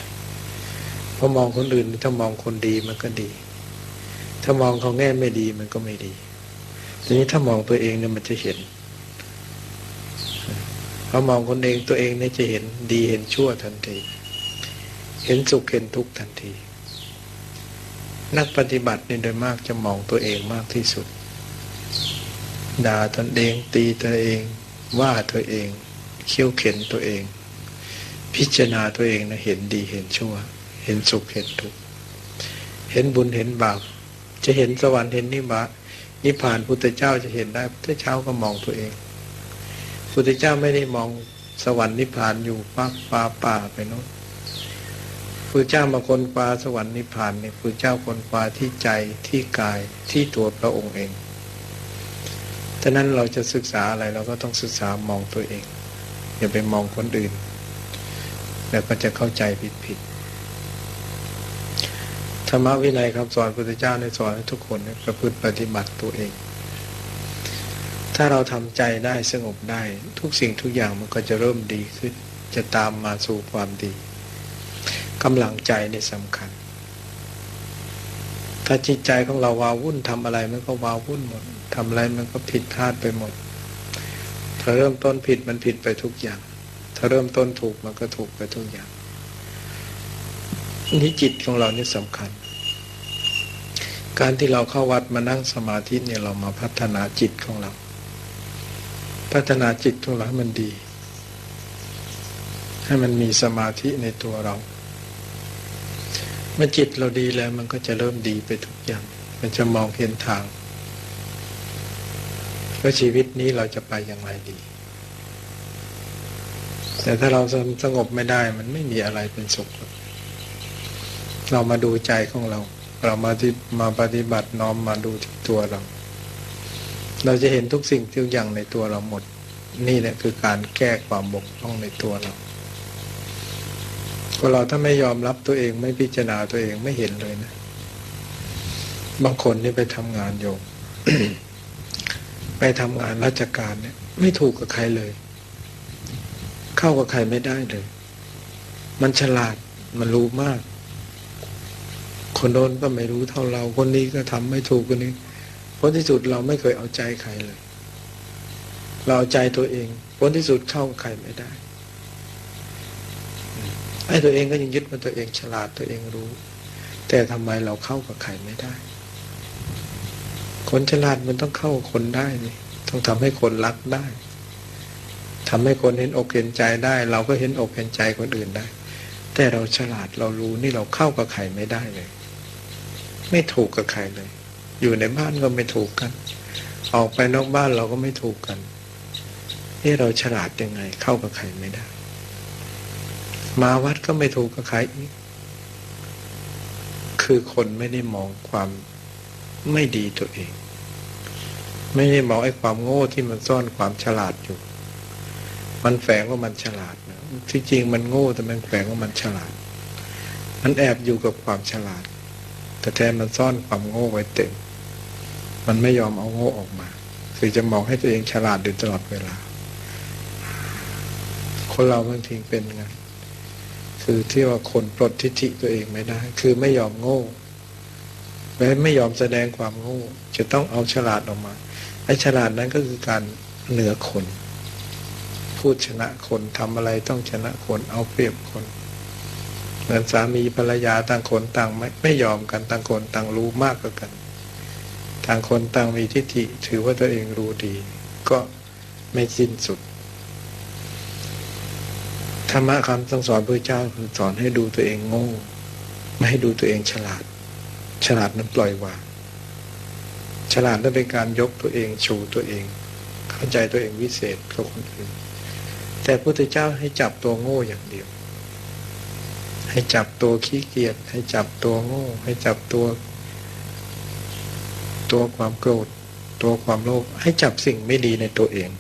เพราะมองคนอื่นถ้ามองคนดีมันก็ดีถ้ามองเขาแง่ไม่ดีมันก็ไม่ดีทีนี้ถ้ามองตัวเองเนี่ยมันจะเห็นพอมองคนเองตัวเองเนี่ยจะเห็นดีเห็นชั่วทันทีเห็นสุขเห็นทุกข์ทันทีนักปฏิบัติเนี่ยโดยมากจะมองตัวเองมากที่สุดด่าตนเองตีตัวเองว่าตัวเองเคี่ยวเข็นตัวเองพิจารณาตัวเองนะเห็นดีเห็นชั่วเห็นสุขเห็นทุกข์เห็นบุญเห็นบาปจะเห็นสวรรค์เห็นนิพพานพุทธเจ้าจะเห็นได้พุทธเจ้าก็มองตัวเองพุทธเจ้าไม่ได้มองสวรรค์นิพพานอยู่ป่าไปโน้นพุทธเจ้ามาค้นคว้าสวรรค์นิพพานเนี่ยพุทธเจ้าค้นคว้าที่ใจที่กายที่ตัวพระองค์เองฉะนั้นเราจะศึกษาอะไรเราก็ต้องศึกษามองตัวเองอย่าไปมองคนอื่นแล้วก็จะเข้าใจผิดธรรมวินัยคำสอนพระพุทธเจ้าในสอนให้ทุกคนประพฤติปฏิบัติตัวเองถ้าเราทำใจได้สงบได้ทุกสิ่งทุกอย่างมันก็จะเริ่มดีขึ้นจะตามมาสู่ความดีกำลังใจนี่สำคัญถ้าจิตใจของเราว้าวุ่นทำอะไรมันก็ว้าวุ่นหมดทำอะไรมันก็ผิดพลาดไปหมดถ้าเริ่มต้นผิดมันผิดไปทุกอย่างถ้าเริ่มต้นถูกมันก็ถูกไปทุกอย่างนี่จิตของเรานี่สำคัญการที่เราเข้าวัดมานั่งสมาธิเนี่ยเรามาพัฒนาจิตของเราพัฒนาจิตของเราให้มันดีให้มันมีสมาธิในตัวเราเมื่อจิตเราดีแล้วมันก็จะเริ่มดีไปทุกอย่างมันจะมองเห็นทางว่าชีวิตนี้เราจะไปอย่างไรดีแต่ถ้าเราสงบไม่ได้มันไม่มีอะไรเป็นสุขเรามาดูใจของเรามาปฏิบัติน้อมมาดูที่ตัวเราจะเห็นทุกสิ่งทุกอย่างในตัวเราหมดนี่แหละคือการแก้ความบกพร่องในตัวเราคนเราถ้าไม่ยอมรับตัวเองไม่พิจารณาตัวเองไม่เห็นเลยนะบางคนนี่ไปทำงานโยม ไปทำงานราชการเนี่ยไม่ถูกกับใครเลยเข้ากับใครไม่ได้เลยมันฉลาดมันรู้มากคนโน้นก็ไม่รู้เท่าเราคนนี้ก็ทำไม่ถูกคนนี้ผลที่สุดเราไม่เคยเอาใจใครเลยเราเอาใจตัวเองผลที่สุดเข้ากับใครไม่ได้ไอ้ตัวเองก็ยังยึดว่าตัวเองฉลาดตัวเองรู้แต่ทำไมเราเข้ากับใครไม่ได้คนฉลาดมันต้องเข้ากับคนได้นี่ต้องทำให้คนรักได้ทำให้คนเห็นอกเห็นใจได้เราก็เห็นอกเห็นใจคนอื่นได้แต่เราฉลาดเรารู้นี่เราเข้ากับใครไม่ได้เลยไม่ถูกกับใครเลยอยู่ในบ้านก็ไม่ถูกกันออกไปนอกบ้านเราก็ไม่ถูกกันนี่เราฉลาดยังไงเข้ากับใครไม่ได้มาวัดก็ไม่ถูกกับใครอีกคือคนไม่ได้มองความไม่ดีตัวเองไม่ได้มองไอ้ความโง่ที่มันซ่อนความฉลาดอยู่มันแฝงว่ามันฉลาดนะที่จริงมันโง่แต่มันแฝงว่ามันฉลาดมันแอบอยู่กับความฉลาดแต่แท้มันซ่อนความโง่ไว้เต็มมันไม่ยอมเอาโง่ออกมาคือจะมองให้ตัวเองฉลาดอยู่ตลอดเวลาคนเราบางทีเป็นไง คือที่ว่าคนปลดทิฏฐิตัวเองไม่ได้คือไม่ยอมโง่และไม่ยอมแสดงความโง่จะต้องเอาฉลาดออกมาไอ้ฉลาดนั้นก็คือการเหนือคนพูดชนะคนทำอะไรต้องชนะคนเอาเปรียบคนเหมือนสามีภรรยาต่างคนต่างไม่ยอมกันต่างคนต่างรู้มากกว่ากันต่างคนต่างมีทิฏฐิถือว่าตัวเองรู้ดีก็ไม่สิ้นสุดธรรมะคำสั่งสอนพระเจ้าคือสอนให้ดูตัวเองโง่ไม่ให้ดูตัวเองฉลาดฉลาดนั้นปล่อยวางฉลาดนั้นเป็นการยกตัวเองชูตัวเองเข้าใจตัวเองวิเศษกว่าคนอื่นแต่พระพุทธเจ้าให้จับตัวโง่อย่างเดียวให้จับตัวขี้เกียจให้จับตัวโง่ให้จับตัวความโกรธตัวความโลภให้จับสิ่งไม่ดีในตัวเอง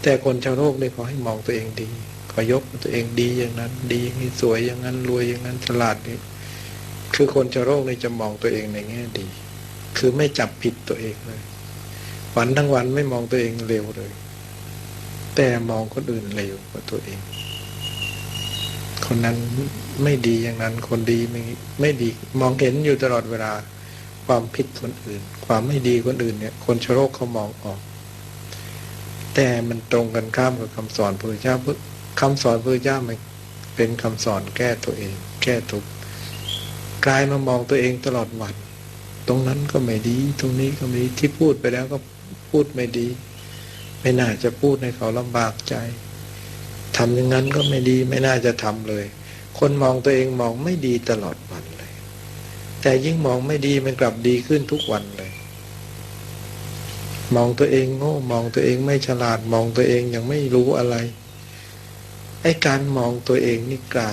แต่คนชาวโลกเนี่ยเขาให้มองตัวเองดีเขายกตัวเองดีอย่างนั้นดีอย่างนี้สวยอย่างนั้นรวยอย่างนั้นฉลาดนี่คือคนชาวโลกเนี่ยจะมองตัวเองในแง่ดีคือไม่จับผิดตัวเองเลยวันทั้งวันไม่มองตัวเองเลวเลยแต่มองคนอื่นเลวกว่าตัวเองคนนั้นไม่ดีอย่างนั้นคนดีไม่ดีมองเห็นอยู่ตลอดเวลาความผิดคนอื่นความไม่ดีคนอื่นเนี่ยคนชาวโลกเขามองออกแต่มันตรงกันข้ามกับคำสอนพระพุทธเจ้าคำสอนพระพุทธเจ้ามันเป็นคำสอนแก้ตัวเองแก้ทุกข์กลายมามองตัวเองตลอดวันตรงนั้นก็ไม่ดีตรงนี้ก็ไม่ดีที่พูดไปแล้วก็พูดไม่ดีไม่น่าจะพูดให้เขาลำบากใจทำอย่างนั้นก็ไม่ดีไม่น่าจะทำเลยคนมองตัวเองมองไม่ดีตลอดวันเลยแต่ยิ่งมองไม่ดีมันกลับดีขึ้นทุกวันเลยมองตัวเองโง่มองตัวเองไม่ฉลาดมองตัวเองยังไม่รู้อะไรไอ้การมองตัวเองนี่กลา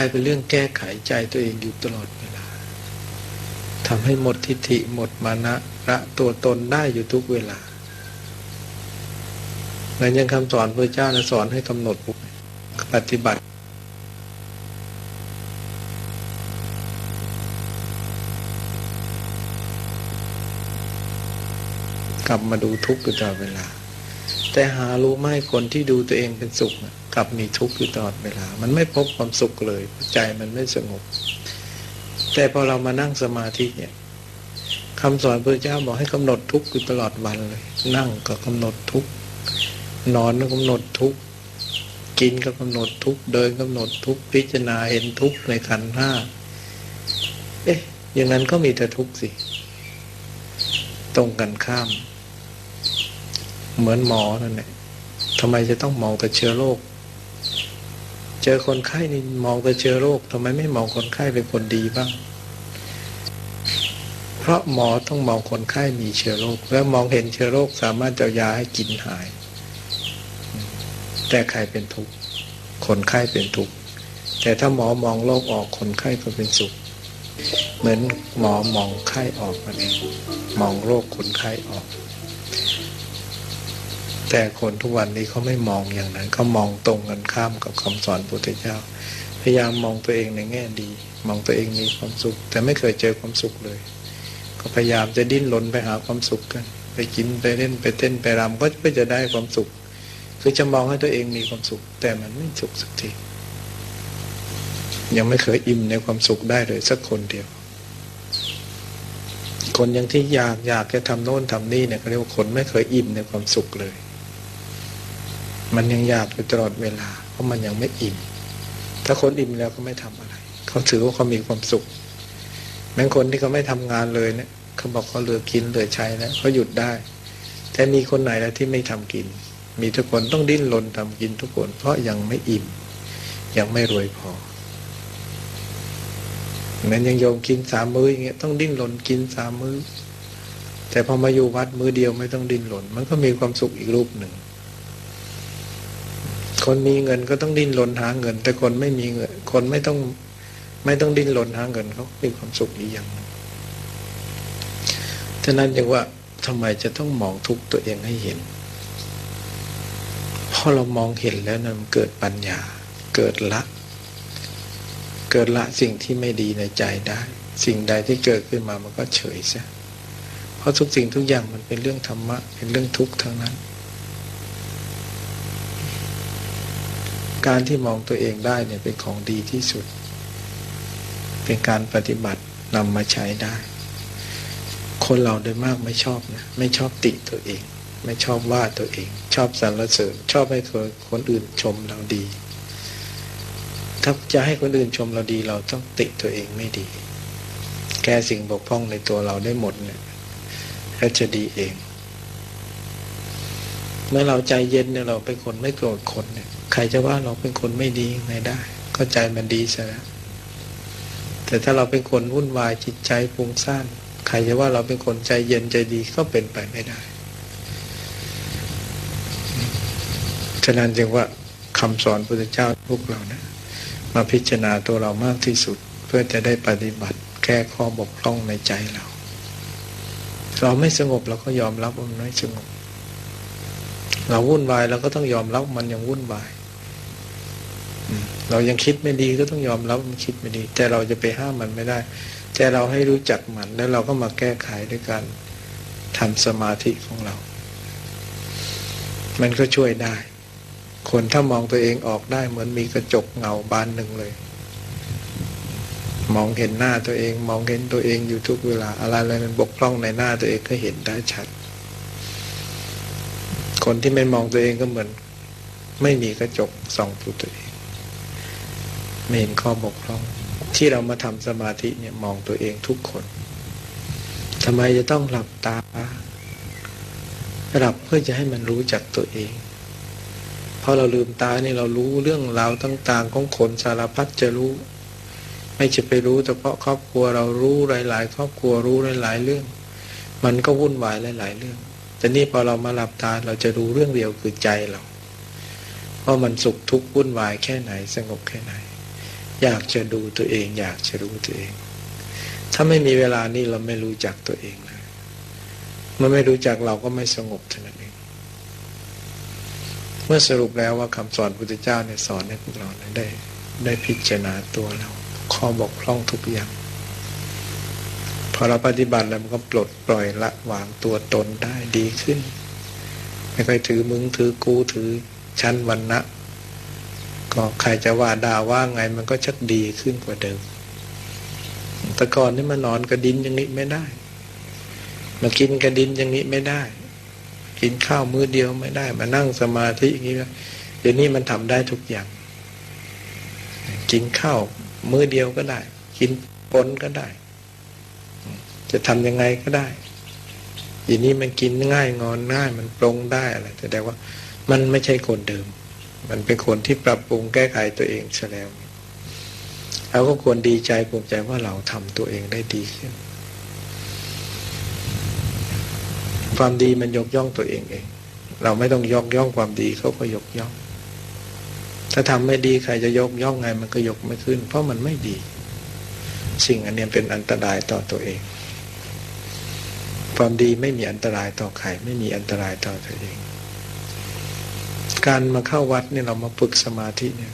ยเป็นเรื่องแก้ไขใจตัวเองอยู่ตลอดเวลาทำให้หมดทิฏฐิหมดมานะละตัวตนได้อยู่ทุกเวลาเหมือนอย่างคำสอนพระเจ้าสอนให้กำหนดปฏิบัติกลับมาดูทุกข์อยู่ตลอดเวลาแต่หารู้ไหมคนที่ดูตัวเองเป็นสุขกลับมีทุกข์อยู่ตลอดเวลามันไม่พบความสุขเลยใจมันไม่สงบแต่พอเรามานั่งสมาธิเนี่ยคำสอนพระเจ้าบอกให้กำหนดทุกข์อยู่ตลอดวันเลยนั่งก็กำหนดทุกข์นอนก็กำหนดทุกข์กินก็กำหนดทุกข์เดินกำหนดทุกข์พิจารณาเห็นทุกข์ในขันธ์ห้าอย่างนั้นก็มีแต่ทุกข์สิตรงกันข้ามเหมือนหมอนั่นแหละทำไมจะต้องมองแต่เชื้อโรคเจอคนไข้นี่มองแต่เชื้อโรคทำไมไม่มองคนไข้เป็นคนดีบ้างเพราะหมอต้องมองคนไข้มีเชื้อโรคแล้วมองเห็นเชื้อโรคสามารถจะยาให้กินหายแต่ใครเป็นทุกข์คนไข้เป็นทุกข์แต่ถ้าหมอมองโรคออกคนไข้ก็เป็นสุขเหมือนหมอมองไข้ออกนั่นเองมองโรคคนไข้ออกแต่คนทุกวันนี้เขาไม่มองอย่างนั้นเขามองตรงกันข้ามกับคำสอนพระพุทธเจ้าพยายามมองตัวเองในแง่ดีมองตัวเองมีความสุขแต่ไม่เคยเจอความสุขเลยก็พยายามจะดิ้นรนไปหาความสุขกันไปกินไปเล่นไปเต้นไปรำก็เพื่อจะได้ความสุขคือจะมองให้ตัวเองมีความสุขแต่มันไม่สุขสักทียังไม่เคยอิ่มในความสุขได้เลยสักคนเดียวคนยังที่อยากจะทำโน่นทำนี่เนี่ยเขาเรียกว่าคนไม่เคยอิ่มในความสุขเลยมันยังอยากอยู่ตลอดเวลาเพราะมันยังไม่อิ่มถ้าคนอิ่มแล้วก็ไม่ทำอะไรเขาถือว่าเขามีความสุขแม้คนที่เขาไม่ทำงานเลยเนี่ยเขาบอกเขาเหลือกินเหลือใช้แล้วเขาหยุดได้แต่มีคนไหนแล้วที่ไม่ทำกินมีทุกคนต้องดิ้นรนทำกินทุกคนเพราะยังไม่อิ่มยังไม่รวยพอนั้นยังโยมกิน3 มื้ออย่างเงี้ยต้องดิ้นรนกิน3 มื้อแต่พอมาอยู่วัดมื้อเดียวไม่ต้องดิ้นรนมันก็มีความสุขอีกรูปหนึ่งคนมีเงินก็ต้องดิ้นรนหาเงินแต่คนไม่มีเงินคนไม่ต้องดิ้นรนหาเงินเขามีความสุขอีกอย่างนึงฉะนั้นจึงว่าทำไมจะต้องมองทุกข์ตัวเองให้เห็นพอเรามองเห็นแล้วมันเกิดปัญญาเกิดละสิ่งที่ไม่ดีในใจได้สิ่งใดที่เกิดขึ้นมามันก็เฉยซะเพราะทุกสิ่งทุกอย่างมันเป็นเรื่องธรรมะเป็นเรื่องทุกข์ทั้งนั้น การที่มองตัวเองได้เนี่ยเป็นของดีที่สุดเป็นการปฏิบัตินำมาใช้ได้คนเราโดยมากไม่ชอบนะไม่ชอบติตัวเองไม่ชอบว่าตัวเองชอบสรรเสริญชอบให้คนอื่นชมเราดีถ้าจะให้คนอื่นชมเราดีเราต้องติตัวเองไม่ดีแก้สิ่งบกพร่องในตัวเราได้หมดเนี่ยก็จะดีเองเมื่อเราใจเย็นเนี่ยเราเป็นคนไม่โกรธคนเนี่ยใครจะว่าเราเป็นคนไม่ดีไงได้ก็ใจมันดีซะแล้วแต่ถ้าเราเป็นคนวุ่นวายจิตใจฟุ้งซ่านใครจะว่าเราเป็นคนใจเย็นใจดีก็เป็นไปไม่ได้ฉะนั้นจึงว่าคำสอนพระพุทธเจ้าพวกเรานะมาพิจารณาตัวเรามากที่สุดเพื่อจะได้ปฏิบัติแก้ข้อบกพร่องในใจเราไม่สงบเราก็ยอมรับว่ามันไม่สงบเราวุ่นวายเราก็ต้องยอมรับมันยังวุ่นวายเรายังคิดไม่ดีก็ต้องยอมรับมันคิดไม่ดีแต่เราจะไปห้ามมันไม่ได้แต่เราให้รู้จักมันแล้วเราก็มาแก้ไขด้วยการทำสมาธิของเรามันก็ช่วยได้คนถ้ามองตัวเองออกได้เหมือนมีกระจกเงาบานหนึ่งเลยมองเห็นหน้าตัวเองมองเห็นตัวเองอยู่ทุกเวลาอะไรมันบกพร่องในหน้าตัวเองก็เห็นได้ชัดคนที่ไม่มองตัวเองก็เหมือนไม่มีกระจกส่องดูตัวเองไม่เห็นข้อบกพร่องที่เรามาทำสมาธิเนี่ยมองตัวเองทุกคนทำไมจะต้องหลับตาหลับเพื่อจะให้มันรู้จักตัวเองพอเราลืมตาเนี่ยเรารู้เรื่องราวต่างๆของคนสารพัดจะรู้ไม่จะไปรู้เฉพาะครอบครัวเรารู้หลายๆครอบครัวรู้หลายๆเรื่องมันก็วุ่นวายหลายๆเรื่องแต่นี่พอเรามาหลับตาเราจะรู้เรื่องเดียวคือใจเราว่ามันสุขทุกข์วุ่นวายแค่ไหนสงบแค่ไหนอยากจะดูตัวเองอยากจะรู้ตัวเองถ้าไม่มีเวลานี่เราไม่รู้จักตัวเองเลยเมื่อไม่รู้จักเราก็ไม่สงบเท่านั้นเองเมื่อสรุปแล้วว่าคำสอนพุทธเจ้าเนี่ยสอนให้พวกเราได้พิจารณาตัวเราข้อบกพร่องทุกอย่างพอเราปฏิบัติแล้วมันก็ปลดปล่อยละวางตัวตนได้ดีขึ้นไม่ค่อยถือมึงถือกูถือชั้นวรรณะก็ใครจะว่าด่าว่าไงมันก็ชักดีขึ้นกว่าเดิมแต่ก่อนนี่มานอนกระดินอย่างนี้ไม่ได้มากินกระดินอย่างนี้ไม่ได้กินข้าวมื้อเดียวไม่ได้มานั่งสมาธิอย่างนี้เดี๋ยวนี้มันทำได้ทุกอย่างกินข้าวมื้อเดียวก็ได้กินปนก็ได้จะทำยังไงก็ได้อย่างนี้มันกินง่ายงอนง่ายมันปรงได้อะไรแต่แต่ว่ามันไม่ใช่คนเดิมมันเป็นคนที่ปรับปรุงแก้ไขตัวเองซะแล้วเราก็ควรดีใจภูมิใจว่าเราทำตัวเองได้ดีขึ้นความดีมันยกย่องตัวเองเราไม่ต้องยกย่องความดีเขาก็ยกย่องถ้าทำไม่ดีใครจะยกย่องไงมันก็ยกไม่ขึ้นเพราะมันไม่ดีสิ่งอันนี้เป็นอันตรายต่อตัวเองความดีไม่มีอันตรายต่อใครไม่มีอันตรายต่อตัวเองการมาเข้าวัดเนี่ยเรามาฝึกสมาธิเนี่ย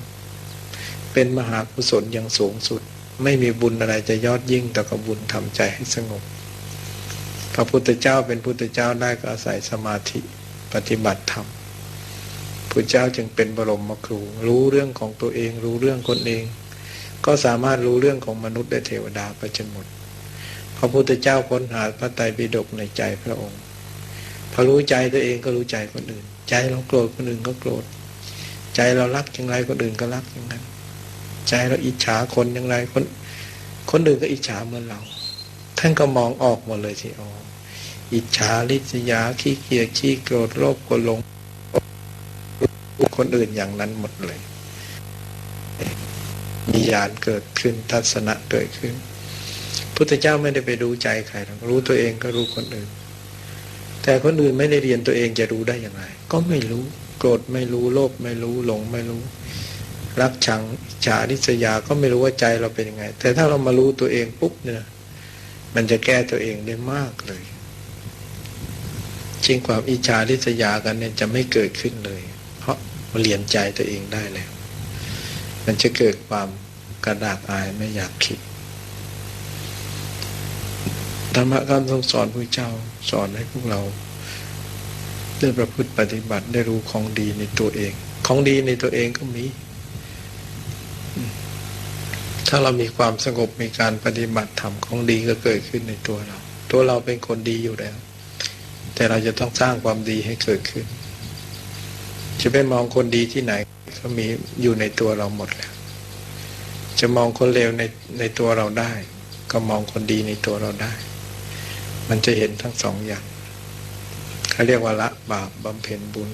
เป็นมหากุศลอย่างสูงสุดไม่มีบุญอะไรจะยอดยิ่งต่อกับบุญทำใจให้สงบพระพุทธเจ้าเป็นพุทธเจ้าได้ก็อาศัยสมาธิปฏิบัติธรรมพุทธเจ้าจึงเป็นบรมครูรู้เรื่องของตัวเองรู้เรื่องคนเองก็สามารถรู้เรื่องของมนุษย์และเทวดาไปจนหมดพระพุทธเจ้าค้นหาพระไตรปิฎกในใจพระองค์พอรู้ใจตัวเองก็รู้ใจคนอื่นใจเราโกรธคนอื่นก็โกรธใจเรารักอย่างไรคนอื่นก็รักอย่างนั้นใจเราอิจฉาคนอย่างไรคนอื่นก็อิจฉาเหมือนเราท่านก็มองออกหมดเลยที่อิจฉาริษยาขี้เกียจขี้โกรธโลภโกรธหลงคนอื่นอย่างนั้นหมดเลยมีญาณเกิดขึ้นทัศนะเกิดขึ้นพุทธเจ้าไม่ได้ไปดูใจใครหรอกรู้ตัวเองก็รู้คนอื่นแต่คนอื่นไม่ได้เรียนตัวเองจะรู้ได้อย่างไรก็ไม่รู้โกรธไม่รู้โลภไม่รู้หลงไม่รู้รักชังอิจฉาริษยาก็ไม่รู้ว่าใจเราเป็นยังไงแต่ถ้าเรามารู้ตัวเองปุ๊บเนี่ยมันจะแก้ตัวเองได้มากเลยจริงความอิจฉาริษยากันเนี่ยจะไม่เกิดขึ้นเลยเพราะมาเรียนใจตัวเองได้แล้วมันจะเกิดความกระดากอายไม่อยากคิดธรรมะคำสอนพระเจ้าสอนให้พวกเราได้ประพฤติปฏิบัติได้รู้ของดีในตัวเองของดีในตัวเองก็มี ถ้าเรามีความสงบมีการปฏิบัติธรรมของดีก็เกิดขึ้นในตัวเราตัวเราเป็นคนดีอยู่แล้วแต่เราจะต้องสร้างความดีให้เกิดขึ้นจะไปมองคนดีที่ไหนก็มีอยู่ในตัวเราหมดแล้วจะมองคนเลวในตัวเราได้ก็มองคนดีในตัวเราได้มันจะเห็นทั้งสองอย่างเขาเรียกว่าละบาปบำเพ็ญบุญ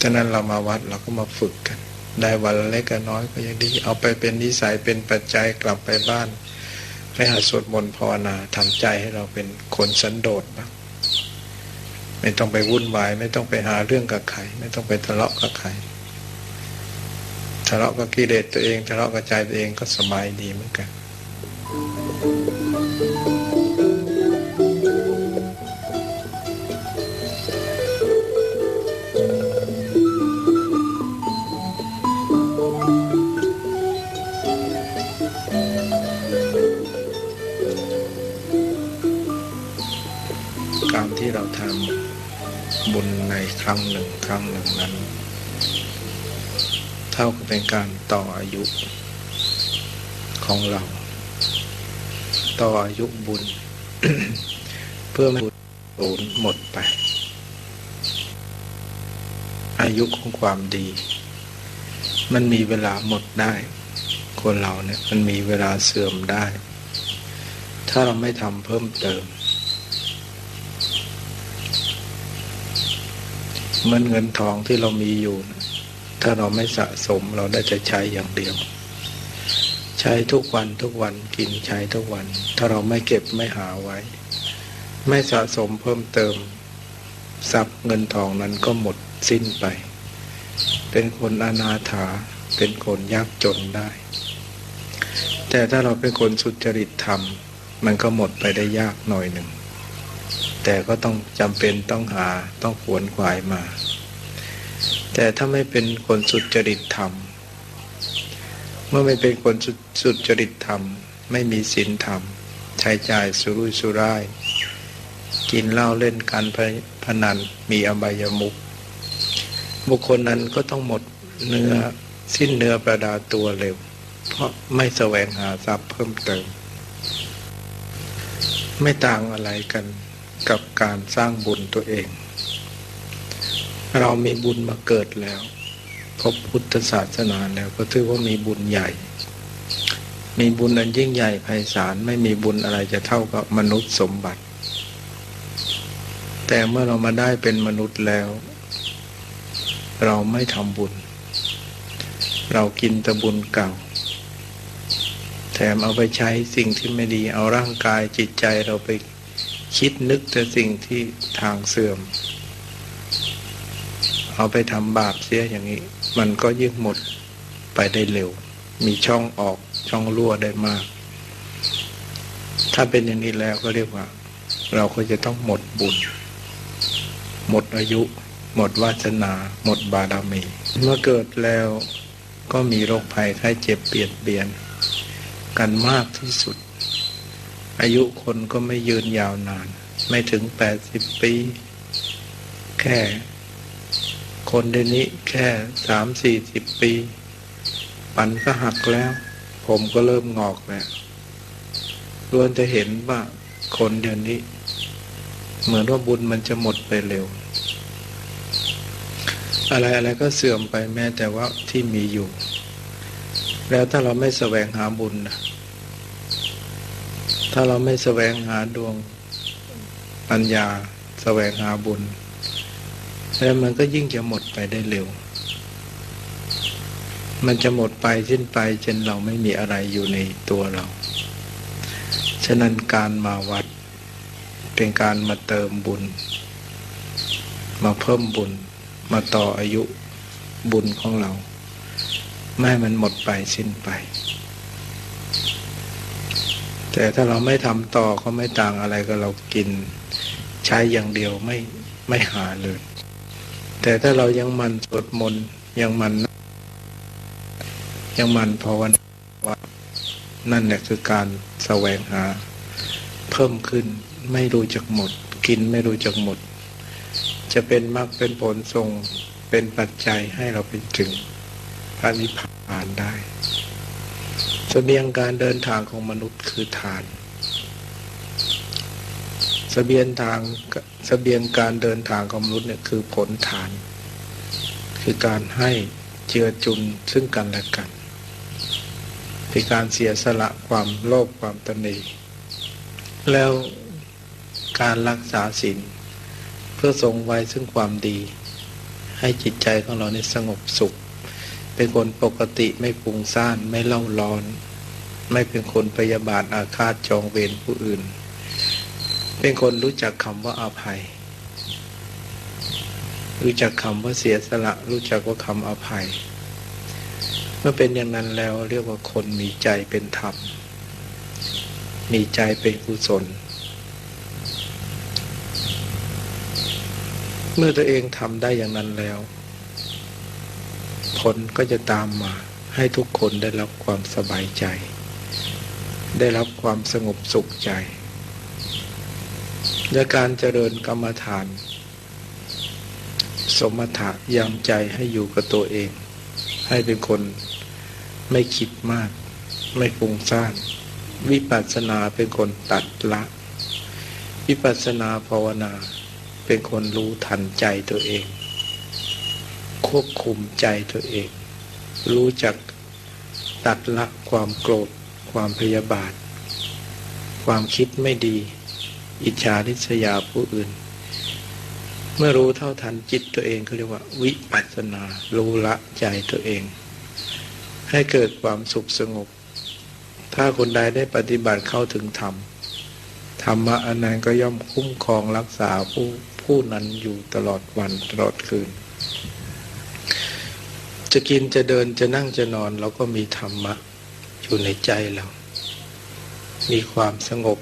ฉะนั้นเรามาวัดเราก็มาฝึกกันได้วันละเล็กก็น้อยก็ยังดีเอาไปเป็นนิสัยเป็นปัจจัยกลับไปบ้านไปหาสวดมนต์ภาวนาทำใจให้เราเป็นคนสันโดษบ้างไม่ต้องไปวุ่นวายไม่ต้องไปหาเรื่องกับใครไม่ต้องไปทะเลาะกับใครทะเลาะกับกิเลสตัวเองทะเลาะกับใจตัวเองก็สบายดีเหมือนกันการที่เราทำบุญในครั้งหนึ่งนั้นเท่ากับเป็นการต่ออายุของเราต่ออายุบุญ เพื่อไม่สูญหมดไปอายุของความดีมันมีเวลาหมดได้คนเราเนี่ยมันมีเวลาเสื่อมได้ถ้าเราไม่ทำเพิ่มเติมเหมือนเงินทองที่เรามีอยู่ถ้าเราไม่สะสมเราได้จะใช้อย่างเดียวใช้ทุกวันกินใช้ทุกวันถ้าเราไม่เก็บไม่หาไว้ไม่สะสมเพิ่มเติมทรัพย์เงินทองนั้นก็หมดสิ้นไปเป็นคนอนาถาเป็นคนยากจนได้แต่ถ้าเราเป็นคนสุจริตธรรมมันก็หมดไปได้ยากหน่อยหนึ่งแต่ก็ต้องจำเป็นต้องหาต้องขวนขวายมาแต่ถ้าไม่เป็นคนสุจริตธรรมเมื่อไม่เป็นคนสุจริตธรรมไม่มีศีลธรรมใช้จ่ายสุรุ่ยสุร่ายกินเหล้าเล่นการพนันมีอบายมุขบุคคลนั้นก็ต้องหมดสิ้นเนื้อประดาตัวเร็วเพราะไม่แสวงหาทรัพย์เพิ่มเติมไม่ต่างอะไรกันกับการสร้างบุญตัวเองเรามีบุญมาเกิดแล้วพบพุทธศาสนาแล้วก็ถือว่ามีบุญใหญ่มีบุญอันยิ่งใหญ่ไพศาลไม่มีบุญอะไรจะเท่ากับมนุษย์สมบัติแต่เมื่อเรามาได้เป็นมนุษย์แล้วเราไม่ทำบุญเรากินแต่บุญเก่าแถมเอาไปใช้สิ่งที่ไม่ดีเอาร่างกายจิตใจเราไปคิดนึกแต่สิ่งที่ทางเสื่อมเอาไปทำบาปเสียอย่างนี้มันก็ยิ่งหมดไปได้เร็วมีช่องออกช่องรั่วได้มากถ้าเป็นอย่างนี้แล้วก็เรียกว่าเราก็จะต้องหมดบุญหมดอายุหมดวาสนาหมดบารมีเมื่อเกิดแล้วก็มีโรคภัยไข้เจ็บเบียดเบียนกันมากที่สุดอายุคนก็ไม่ยืนยาวนานไม่ถึง80 ปีแค่คนเดี๋ยวนี้แค่30-40 ปีปันก็หักแล้วผมก็เริ่มงอกแล้วล้วนจะเห็นว่าคนเดี๋ยวนี้เหมือนว่าบุญมันจะหมดไปเร็วอะไรก็เสื่อมไปแม้แต่ว่าที่มีอยู่แล้วถ้าเราไม่แสวงหาบุญนะถ้าเราไม่แสวงหาดวงปัญญาแสวงหาบุญแล้วมันก็ยิ่งจะหมดไปได้เร็วมันจะหมดไปสิ้นไปจนเราไม่มีอะไรอยู่ในตัวเราฉะนั้นการมาวัดเป็นการมาเติมบุญมาเพิ่มบุญมาต่ออายุบุญของเราไม่ให้มันหมดไปสิ้นไปแต่ถ้าเราไม่ทำต่อก็ไม่ต่างอะไรกับเรากินใช้อย่างเดียวไม่หาเลยแต่ถ้าเรายังมันสวดมนต์ยังมันภาวนาว่านั่นแหละคือการแสวงหาเพิ่มขึ้นไม่รู้จักหมดกินไม่รู้จักหมดจะเป็นมรรคเป็นผลทรงเป็นปัจจัยให้เราไปถึง พระนิพพานได้เสบียงการเดินทางของมนุษย์คือทานเสบียงการเดินทางของมนุษย์เนี่ยคือผลทานคือการให้เจือจุนซึ่งกันและกันเป็นการเสียสละความโลภความตนีแล้วการรักษาศีลเพื่อทรงไว้ซึ่งความดีให้จิตใจของเราเนี่ยสงบสุขเป็นคนปกติไม่ฟุ้งซ่านไม่เล่าร้อนไม่เป็นคนพยาบาทอาฆาตจองเวรผู้อื่นเป็นคนรู้จักคำว่าอภัยรู้จักคำว่าเสียสละรู้จักว่าคำอภัยเมื่อเป็นอย่างนั้นแล้วเรียกว่าคนมีใจเป็นธรรมมีใจเป็นกุศลเมื่อตัวเองทำได้อย่างนั้นแล้วผลก็จะตามมาให้ทุกคนได้รับความสบายใจได้รับความสงบสุขใจและการเจริญกรรมฐานสมถะยังใจให้อยู่กับตัวเองให้เป็นคนไม่คิดมากไม่ฟุ้งซ่านวิปัสสนาเป็นคนตัดละวิปัสสนาภาวนาเป็นคนรู้ทันใจตัวเองควบคุมใจตัวเองรู้จักตัดละความโกรธความพยาบาทความคิดไม่ดีอิจฉาริษยาผู้อื่นเมื่อรู้เท่าทันจิตตัวเองเขาเรียกว่าวิปัสสนารู้ละใจตัวเองให้เกิดความสุขสงบถ้าคนใดได้ปฏิบัติเข้าถึงธรรมธรรมะอันนั้นก็ย่อมคุ้มครองรักษาผู้นั้นอยู่ตลอดวันตลอดคืนจะกินจะเดินจะนั่งจะนอนเราก็มีธรรมะอยู่ในใจเรามีความสงบ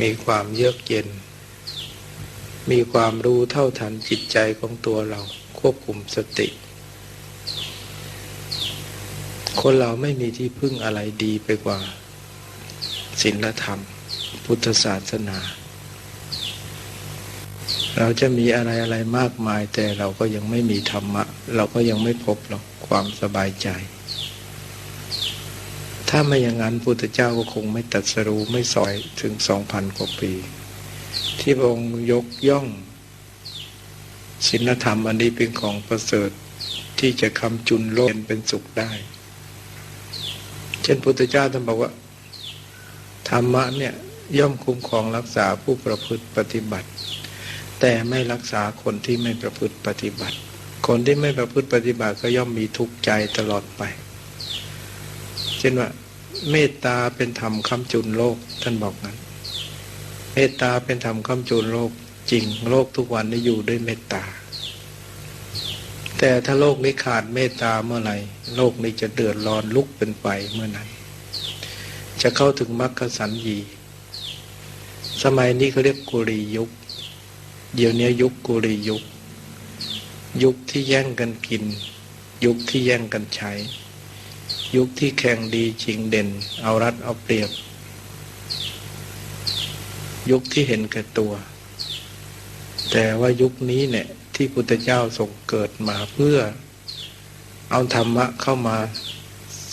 มีความเยือกเย็นมีความรู้เท่าทันจิตใจของตัวเราควบคุมสติคนเราไม่มีที่พึ่งอะไรดีไปกว่าศีลธรรมพุทธศาสนาเราจะมีอะไรมากมายแต่เราก็ยังไม่มีธรรมะเราก็ยังไม่พบหรอกความสบายใจถ้าไม่อย่างนั้นพุทธเจ้าก็คงไม่ตรัสรู้ไม่สอนถึง 2,000 กว่าปีที่พระองค์ยกย่องศีลธรรมอันนี้เป็นของประเสริฐที่จะคำจุนโลกเป็นสุขได้เช่นพุทธเจ้าท่านบอกว่าธรรมะเนี่ยย่อมคุ้มครองรักษาผู้ประพฤติปฏิบัติแต่ไม่รักษาคนที่ไม่ประพฤติปฏิบัติคนที่ไม่ประพฤติปฏิบัติก็ย่อมมีทุกข์ใจตลอดไปเช่นว่าเมตตาเป็นธรรมค้ำจุนโลกท่านบอกนั้นเมตตาเป็นธรรมค้ำจุนโลกจริงโลกทุกวันนี้อยู่ด้วยเมตตาแต่ถ้าโลกนี้ขาดเมตตาเมื่อไหร่โลกนี้จะเดือดร้อนลุกเป็นไฟเมื่อนั้นจะเข้าถึงมรรคสัญญีสมัยนี้เขาเรียกกุลียุคเดี๋ยวนี้ยุคกุลียุคยุคที่แย่งกันกินยุคที่แย่งกันใช้ยุคที่แข่งดีชิงเด่นเอารัดเอาเปรียบยุคที่เห็นแก่ตัวแต่ว่ายุคนี้เนี่ยที่พุทธเจ้าทรงเกิดมาเพื่อเอาธรรมะเข้ามา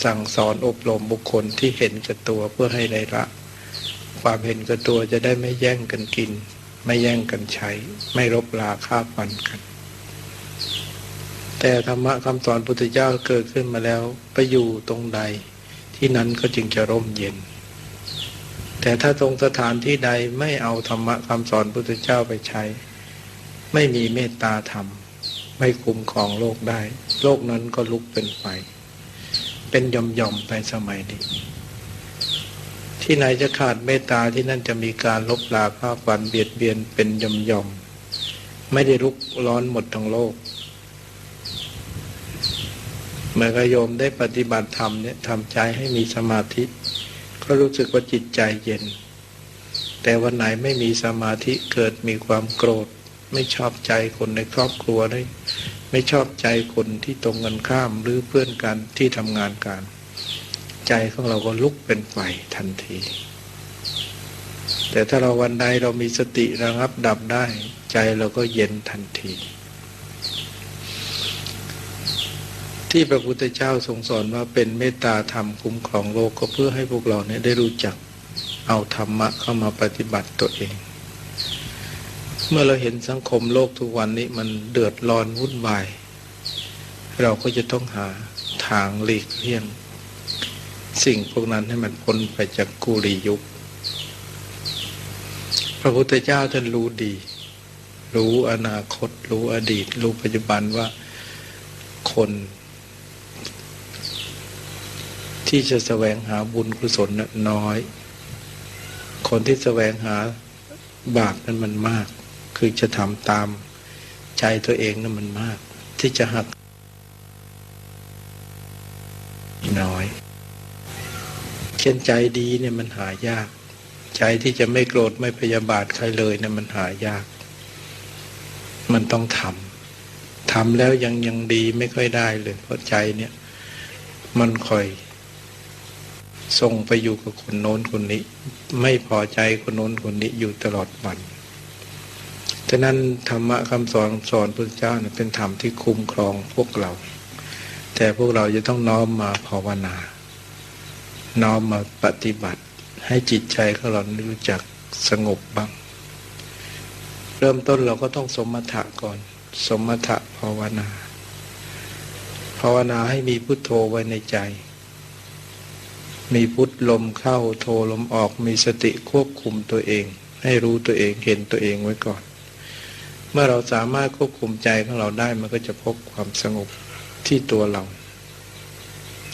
สั่งสอนอบรมบุคคลที่เห็นแก่ตัวเพื่อให้ได้ละความเห็นแก่ตัวจะได้ไม่แย่งกันกินไม่แย่งกันใช้ไม่รบราฆ่าฟันกันแต่ธรรมะคำสอนพุทธเจ้าเกิดขึ้นมาแล้วไปอยู่ตรงใดที่นั้นก็จึงจะร่มเย็นแต่ถ้าตรงสถานที่ใดไม่เอาธรรมะคำสอนพุทธเจ้าไปใช้ไม่มีเมตตาธรรมไม่คุ้มครองโลกได้โลกนั้นก็ลุกเป็นไฟเป็นหย่อมๆไปสมัยนี้ที่ไหนจะขาดเมตตาที่นั่นจะมีการลบลาฆ่าฟันเบียดเบียนเป็นหย่อมๆไม่ได้ลุกร้อนหมดทั้งโลกเมื่อกโยมได้ปฏิบัติธรรมเนี่ยทำใจให้มีสมาธิก็รู้สึกว่าจิตใจเย็นแต่วันไหนไม่มีสมาธิเกิดมีความโกรธไม่ชอบใจคนในครอบครัวได้ไม่ชอบใจคนที่ตรงกันข้ามหรือเพื่อนกันที่ทำงานกันใจของเราก็ลุกเป็นไฟทันทีแต่ถ้าเราวันใดเรามีสติระงับดับได้ใจเราก็เย็นทันที ที่พระพุทธเจ้าทรงสอนว่าเป็นเมตตาธรรมคุ้มครองโลกก็เพื่อให้พวกเราเนี่ยได้รู้จักเอาธรรมะเข้ามาปฏิบัติตัวเอง เมื่อเราเห็นสังคมโลกทุกวันนี้มันเดือดร้อนวุ่นวายเราก็จะต้องหาทางหลีกเลี่ยงสิ่งพวกนั้นให้มันพ้นไปจากกุลียุคพระพุทธเจ้าท่านรู้ดีรู้อนาคตรู้อดีตรู้ปัจจุบันว่าคนที่จะแสวงหาบุญกุศลน้อยคนที่แสวงหาบาปนั้นมันมากคือจะทำตามใจตัวเองนั้นมันมากที่จะหักน้อยเช่นใจดีเนี่ยมันหายากใจที่จะไม่โกรธไม่พยาบาทใครเลยเนี่ยมันหายากมันต้องทำแล้วยังดีไม่ค่อยได้เลยเพราะใจเนี่ยมันคอยส่งไปอยู่กับคนโน้นคนนี้ไม่พอใจคนโน้นคนนี้อยู่ตลอดวันฉะนั้นธรรมะคำสอนพระเจ้าเนี่ยเป็นธรรมที่คุ้มครองพวกเราแต่พวกเราจะต้องน้อมมาภาวนาน้อมมาปฏิบัติให้จิตใจของเรารู้จักสงบบ้างเริ่มต้นเราก็ต้องสมถะก่อนสมถะภาวนาให้มีพุทโธไว้ในใจมีพุทลมเข้าโธลมออกมีสติควบคุมตัวเองให้รู้ตัวเองเห็นตัวเองไว้ก่อนเมื่อเราสามารถควบคุมใจของเราได้มันก็จะพบความสงบที่ตัวเรา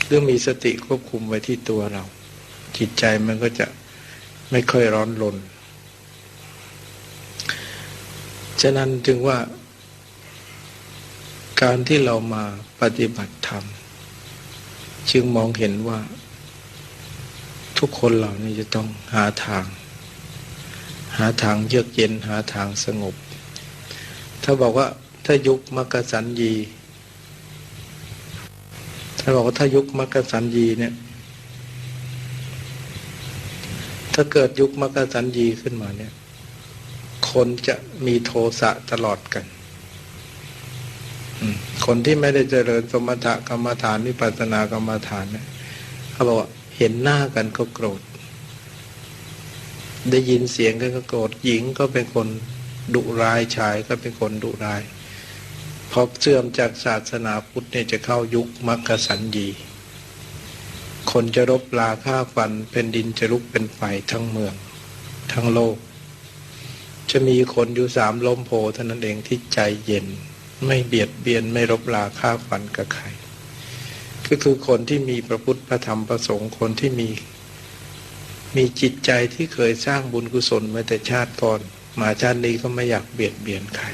เรื่องมีสติควบคุมไว้ที่ตัวเราจิตใจมันก็จะไม่ค่อยร้อนรนฉะนั้นจึงว่าการที่เรามาปฏิบัติธรรมจึงมองเห็นว่าทุกคนเหล่านี้จะต้องหาทางเยือกเย็นหาทางสงบถ้าบอกว่าถ้ายุคมกสัญญีเนี่ยถ้าเกิดยุคมกสัญญีขึ้นมาเนี่ยคนจะมีโทสะตลอดกันคนที่ไม่ได้เจริญสมถกรรมฐานวิปัสสนากรรมฐานเนี่ยเขาบอกว่าเห็นหน้ากันก็โกรธได้ยินเสียงกันก็โกรธหญิงก็เป็นคนดุร้ายชายก็เป็นคนดุร้ายพอเสื่อมจากศาสนาพุทธเนี่ยจะเข้ายุคมกสัญญีคนจะรบราฆ่าฟันเป็นดินจะลุกเป็นไฟทั้งเมืองทั้งโลกจะมีคนอยู่3 ล้มโพเท่านั้นเองที่ใจเย็นไม่เบียดเบียนไม่รบราฆ่าฟันกับใครก็คือคนที่มีพระพุทธพระธรรมพระสงฆ์คนที่มีจิตใจที่เคยสร้างบุญกุศลมาแต่ชาติก่อนมาชาตินี้ก็ไม่อยากเบียดเบียนใคร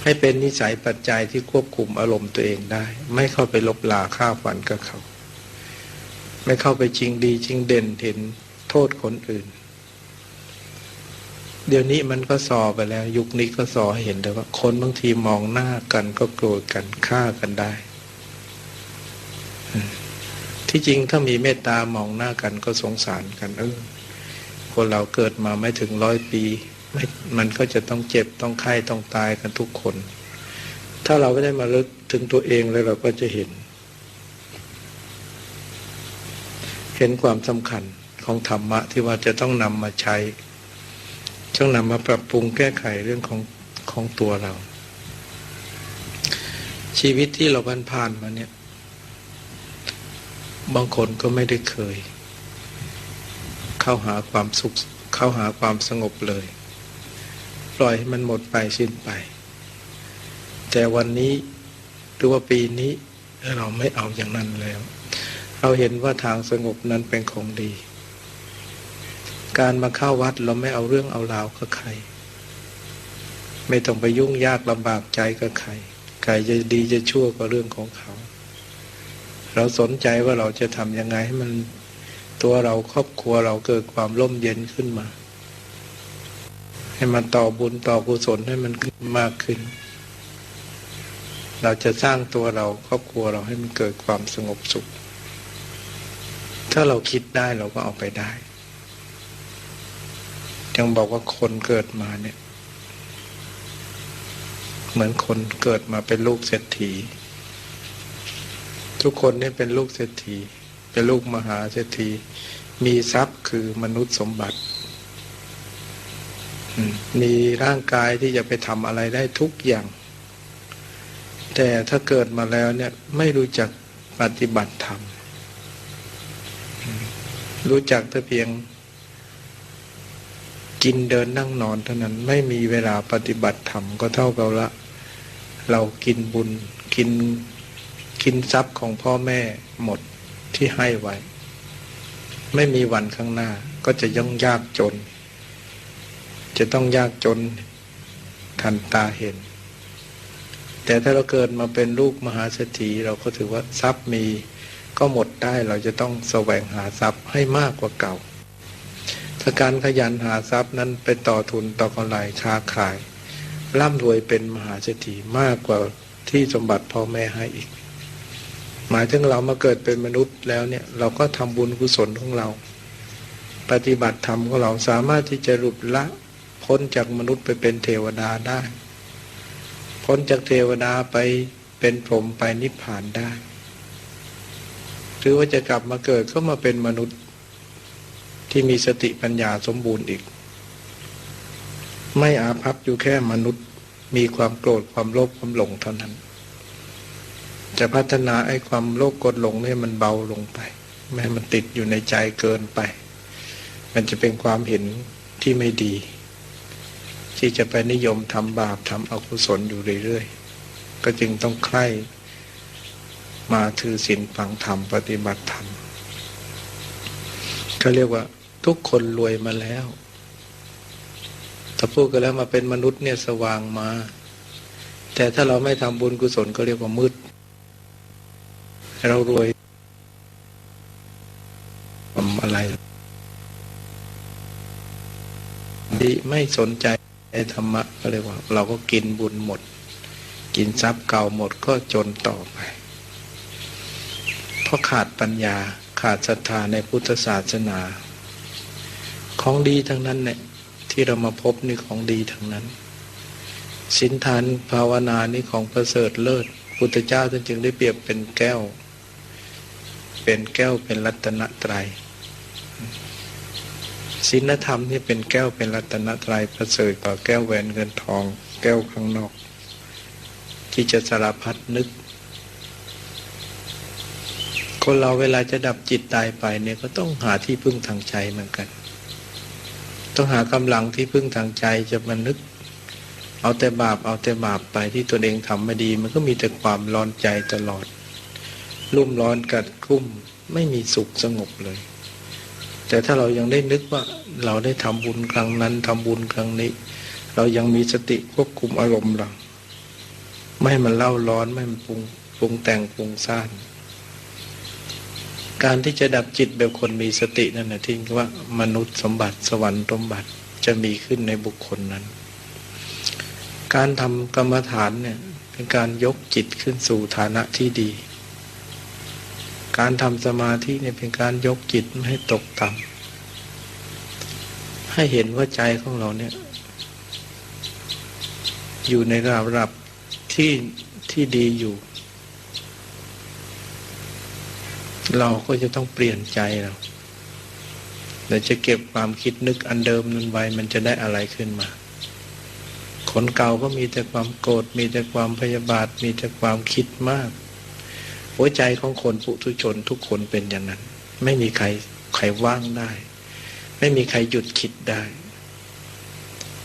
ให้เป็นนิสัยปัจจัยที่ควบคุมอารมณ์ตัวเองได้ไม่เข้าไปลบราฆ่าฟันกับเขาไม่เข้าไปจริงดีจริงเด่นเห็นโทษคนอื่นเดี๋ยวนี้มันก็สอไปแล้วยุคนี้ก็สอให้เห็นแต่ว่าคนบางทีมองหน้ากันก็โกรธกันฆ่ากันได้ที่จริงถ้ามีเมตตามองหน้ากันก็สงสารกันคนเราเกิดมาไม่ถึง100 ปีมันก็จะต้องเจ็บต้องไข้ต้องตายกันทุกคนถ้าเราไม่ได้มาลึกถึงตัวเองแล้วเราก็จะเห็นความสำคัญของธรรมะที่ว่าจะต้องนำมาใช้ต้องนำมาปรับปรุงแก้ไขเรื่องของตัวเราชีวิตที่เราผ่านมาเนี่ยบางคนก็ไม่ได้เคยเข้าหาความสุขเข้าหาความสงบเลยปล่อยให้มันหมดไปสิ้นไปแต่วันนี้หรือว่าปีนี้เราไม่เอาอย่างนั้นแล้วเราเห็นว่าทางสงบนั้นเป็นของดีการมาเข้าวัดเราไม่เอาเรื่องเอาราวกับใครไม่ต้องไปยุ่งยากลำบากใจกับใครใครจะดีจะชั่วก็เรื่องของเขาเราสนใจว่าเราจะทำยังไงให้มันตัวเราครอบครัวเราเกิดความร่มเย็นขึ้นมาให้มันต่อบุญต่อกุศลให้มันมากขึ้นเราจะสร้างตัวเราครอบครัวเราให้มันเกิดความสงบสุขถ้าเราคิดได้เราก็เอาไปได้ยังบอกว่าคนเกิดมาเนี่ยเหมือนคนเกิดมาเป็นลูกเศรษฐี ทุกคนนี่เป็นลูกเศรษฐีเป็นลูกมหาเศรษฐีมีทรัพย์คือมนุษย์สมบัติมีร่างกายที่จะไปทำอะไรได้ทุกอย่าง แต่ถ้าเกิดมาแล้วเนี่ยไม่รู้จักปฏิบัติธรรมรู้จักแต่เพียงกินเดินนั่งนอนเท่านั้นไม่มีเวลาปฏิบัติธรรมก็เท่ากับละเรากินบุญกินทรัพย์ของพ่อแม่หมดที่ให้ไว้ไม่มีวันข้างหน้าก็จะย่องยากจนจะต้องยากจนทันตาเห็นแต่ถ้าเราเกิดมาเป็นลูกมหาเศรษฐีเราก็ถือว่าทรัพย์มีก็หมดได้เราจะต้องแสวงหาทรัพย์ให้มากกว่าเก่าถ้าการขยันหาทรัพย์นั้นไปต่อทุนต่อกำไรค้าขายร่ำรวยเป็นมหาเศรษฐีมากกว่าที่สมบัติพ่อแม่ให้อีกหมายถึงเรามาเกิดเป็นมนุษย์แล้วเนี่ยเราก็ทำบุญกุศลของเราปฏิบัติธรรมของเราสามารถที่จะหลุดละพ้นจากมนุษย์ไปเป็นเทวดาได้พ้นจากเทวดาไปเป็นพรหมไปนิพพานได้หรือว่าจะกลับมาเกิดก็มาเป็นมนุษย์ที่มีสติปัญญาสมบูรณ์อีกไม่อาภัพอยู่แค่มนุษย์มีความโกรธความโลภความหลงเท่านั้นจะพัฒนาไอ้ความโลภโกรธหลงเนี่ยมันเบาลงไปไม่ให้มันติดอยู่ในใจเกินไปมันจะเป็นความเห็นที่ไม่ดีที่จะไปนิยมทำบาปทำอกุศลอยู่เรื่อยๆก็จึงต้องใคร่มาถือศีลฟังธรรมปฏิบัติธรรมเขาเรียกว่าทุกคนรวยมาแล้วถ้าพูดกันแล้วมาเป็นมนุษย์เนี่ยสว่างมาแต่ถ้าเราไม่ทำบุญกุศลก็เรียกว่ามืดเรารวยทำอะไรดีไม่สนใจธรรมะก็เรียกว่าเราก็กินบุญหมดกินทรัพย์เก่าหมดก็จนต่อไปเพราะขาดปัญญาขาดศรัทธาในพุทธศาสนาของดีทั้งนั้นเนี่ยที่เรามาพบนี่ของดีทั้งนั้นศีลทานภาวนานี่ของประเสริฐเลิศพุทธเจ้าท่านจึงได้เปรียบเป็นแก้วเป็นรัตนตรัยศีลธรรมนี่เป็นแก้วเป็นรัตนตรัยประเสริฐกว่าแก้วแหวนเงินทองแก้วข้างนอกที่จะสารพัดนึกคนเราเวลาจะดับจิตตายไปเนี่ยก็ต้องหาที่พึ่งทางใจเหมือนกันต้องหากำลังที่พึ่งทางใจจะมานึกเอาแต่บาปไปที่ตัวเองทำไม่ดีมันก็มีแต่ความร้อนใจตลอดรุ่มร้อนกัดกลุ้มไม่มีสุขสงบเลยแต่ถ้าเรายังได้นึกว่าเราได้ทำบุญครั้งนั้นทำบุญครั้งนี้เรายังมีสติควบคุมอารมณ์เราไม่ให้มันเล่าร้อนไม่ให้มันปรุงแต่งปรุงซ่านการที่จะดับจิตแบบคนมีสตินั่นนะที่ว่ามนุษย์สมบัติสวรรค์สมบัติจะมีขึ้นในบุคคลนั้นการทำกรรมฐานเนี่ยเป็นการยกจิตขึ้นสู่ฐานะที่ดีการทำสมาธิเนี่ยเป็นการยกจิตไม่ให้ตกต่ำให้เห็นว่าใจของเราเนี่ยอยู่ในระดับที่ดีอยู่เราก็จะต้องเปลี่ยนใจเราจะเก็บความคิดนึกอันเดิมนั้นไว้มันจะได้อะไรขึ้นมาคนเก่าก็มีแต่ความโกรธมีแต่ความพยาบาทมีแต่ความคิดมากหัวใจของคนปุถุชนทุกคนเป็นอย่างนั้นไม่มีใครว่างได้ไม่มีใครหยุดคิดได้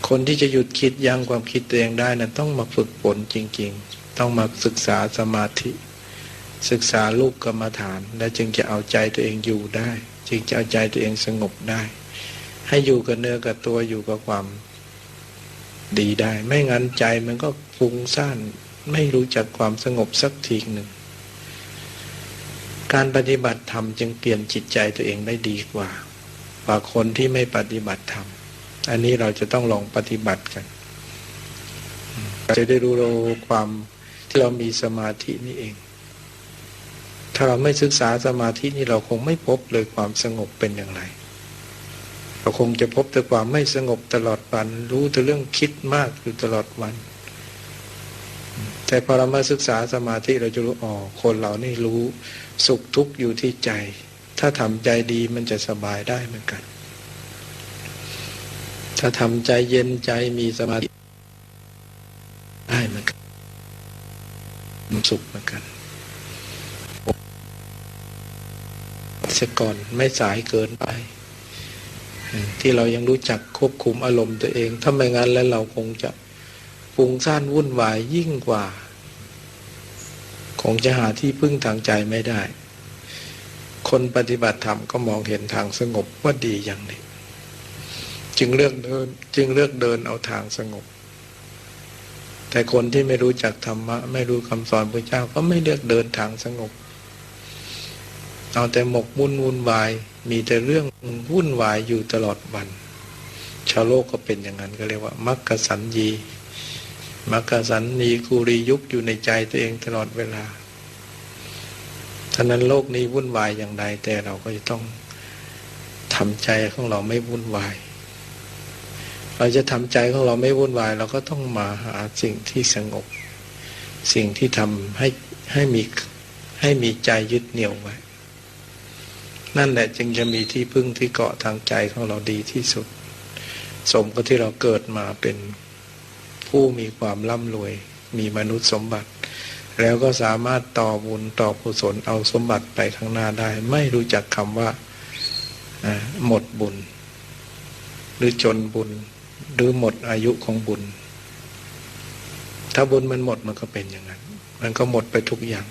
คนที่จะหยุดคิดยั้งความคิดตัวเองได้นั้นต้องมาฝึกฝนจริงๆต้องมาศึกษาสมาธิศึกษารูปกรรมฐานแล้วจึงจะเอาใจตัวเองอยู่ได้จึงจะเอาใจตัวเองสงบได้ให้อยู่กับเนื้อกับตัวอยู่กับความดีได้ไม่งั้นใจมันก็ฟุ้งซ่านไม่รู้จักความสงบสักทีหนึ่งการปฏิบัติธรรมจึงเปลี่ยนจิตใจตัวเองได้ดีกว่าคนที่ไม่ปฏิบัติธรรมอันนี้เราจะต้องลองปฏิบัติกันจะได้รู้ความที่เรามีสมาธินี่เองถ้าเราไม่ศึกษาสมาธินี่เราคงไม่พบเลยความสงบเป็นอย่างไรเราคงจะพบแต่ความไม่สงบตลอดวันรู้แต่เรื่องคิดมากอยู่ตลอดวัน แต่พอเรามาศึกษาสมาธิเราจะรู้คนเรานี่รู้สุขทุกข์อยู่ที่ใจถ้าทำใจดีมันจะสบายได้เหมือนกันถ้าทำใจเย็นใจมีสมาธิได้เหมือนกันมันสุขเหมือนกันเสียก่อนไม่สายเกินไปที่เรายังรู้จักควบคุมอารมณ์ตัวเองถ้าไม่งั้นแล้วเราคงจะฟุ้งซ่านวุ่นวายยิ่งกว่าคงจะหาที่พึ่งทางใจไม่ได้คนปฏิบัติธรรมก็มองเห็นทางสงบว่าดีอย่างนี้จึงเลือกเดินเอาทางสงบแต่คนที่ไม่รู้จักธรรมะไม่รู้คำสอนพระเจ้าก็ไม่เลือกเดินทางสงบเอาแต่หมกมุ่นวุ่นวายมีแต่เรื่องวุ่นวายอยู่ตลอดวันชาวโลกก็เป็นอย่างนั้นก็เรียกว่ามักกสัญญีมักกสัญญีกุริยุบอยู่ในใจตัวเองตลอดเวลาฉะนั้นโลกนี้วุ่นวายอย่างใดแต่เราก็จะต้องทำใจของเราไม่วุ่นวายเราจะทำใจของเราไม่วุ่นวายเราก็ต้องมาหาสิ่งที่สงบสิ่งที่ทำให้มีใจยึดเหนี่ยวไว้นั่นแหละจึงจะมีที่พึ่งที่เกาะทางใจของเราดีที่สุดสมกับที่เราเกิดมาเป็นผู้มีความร่ำรวยมีมนุษย์สมบัติแล้วก็สามารถต่อบุญต่อกุศลเอาสมบัติไปข้างหน้าได้ไม่รู้จักคำว่าหมดบุญหรือจนบุญหรือหมดอายุของบุญถ้าบุญมันหมดมันก็เป็นอย่างนั้นมันก็หมดไปทุกอย่าง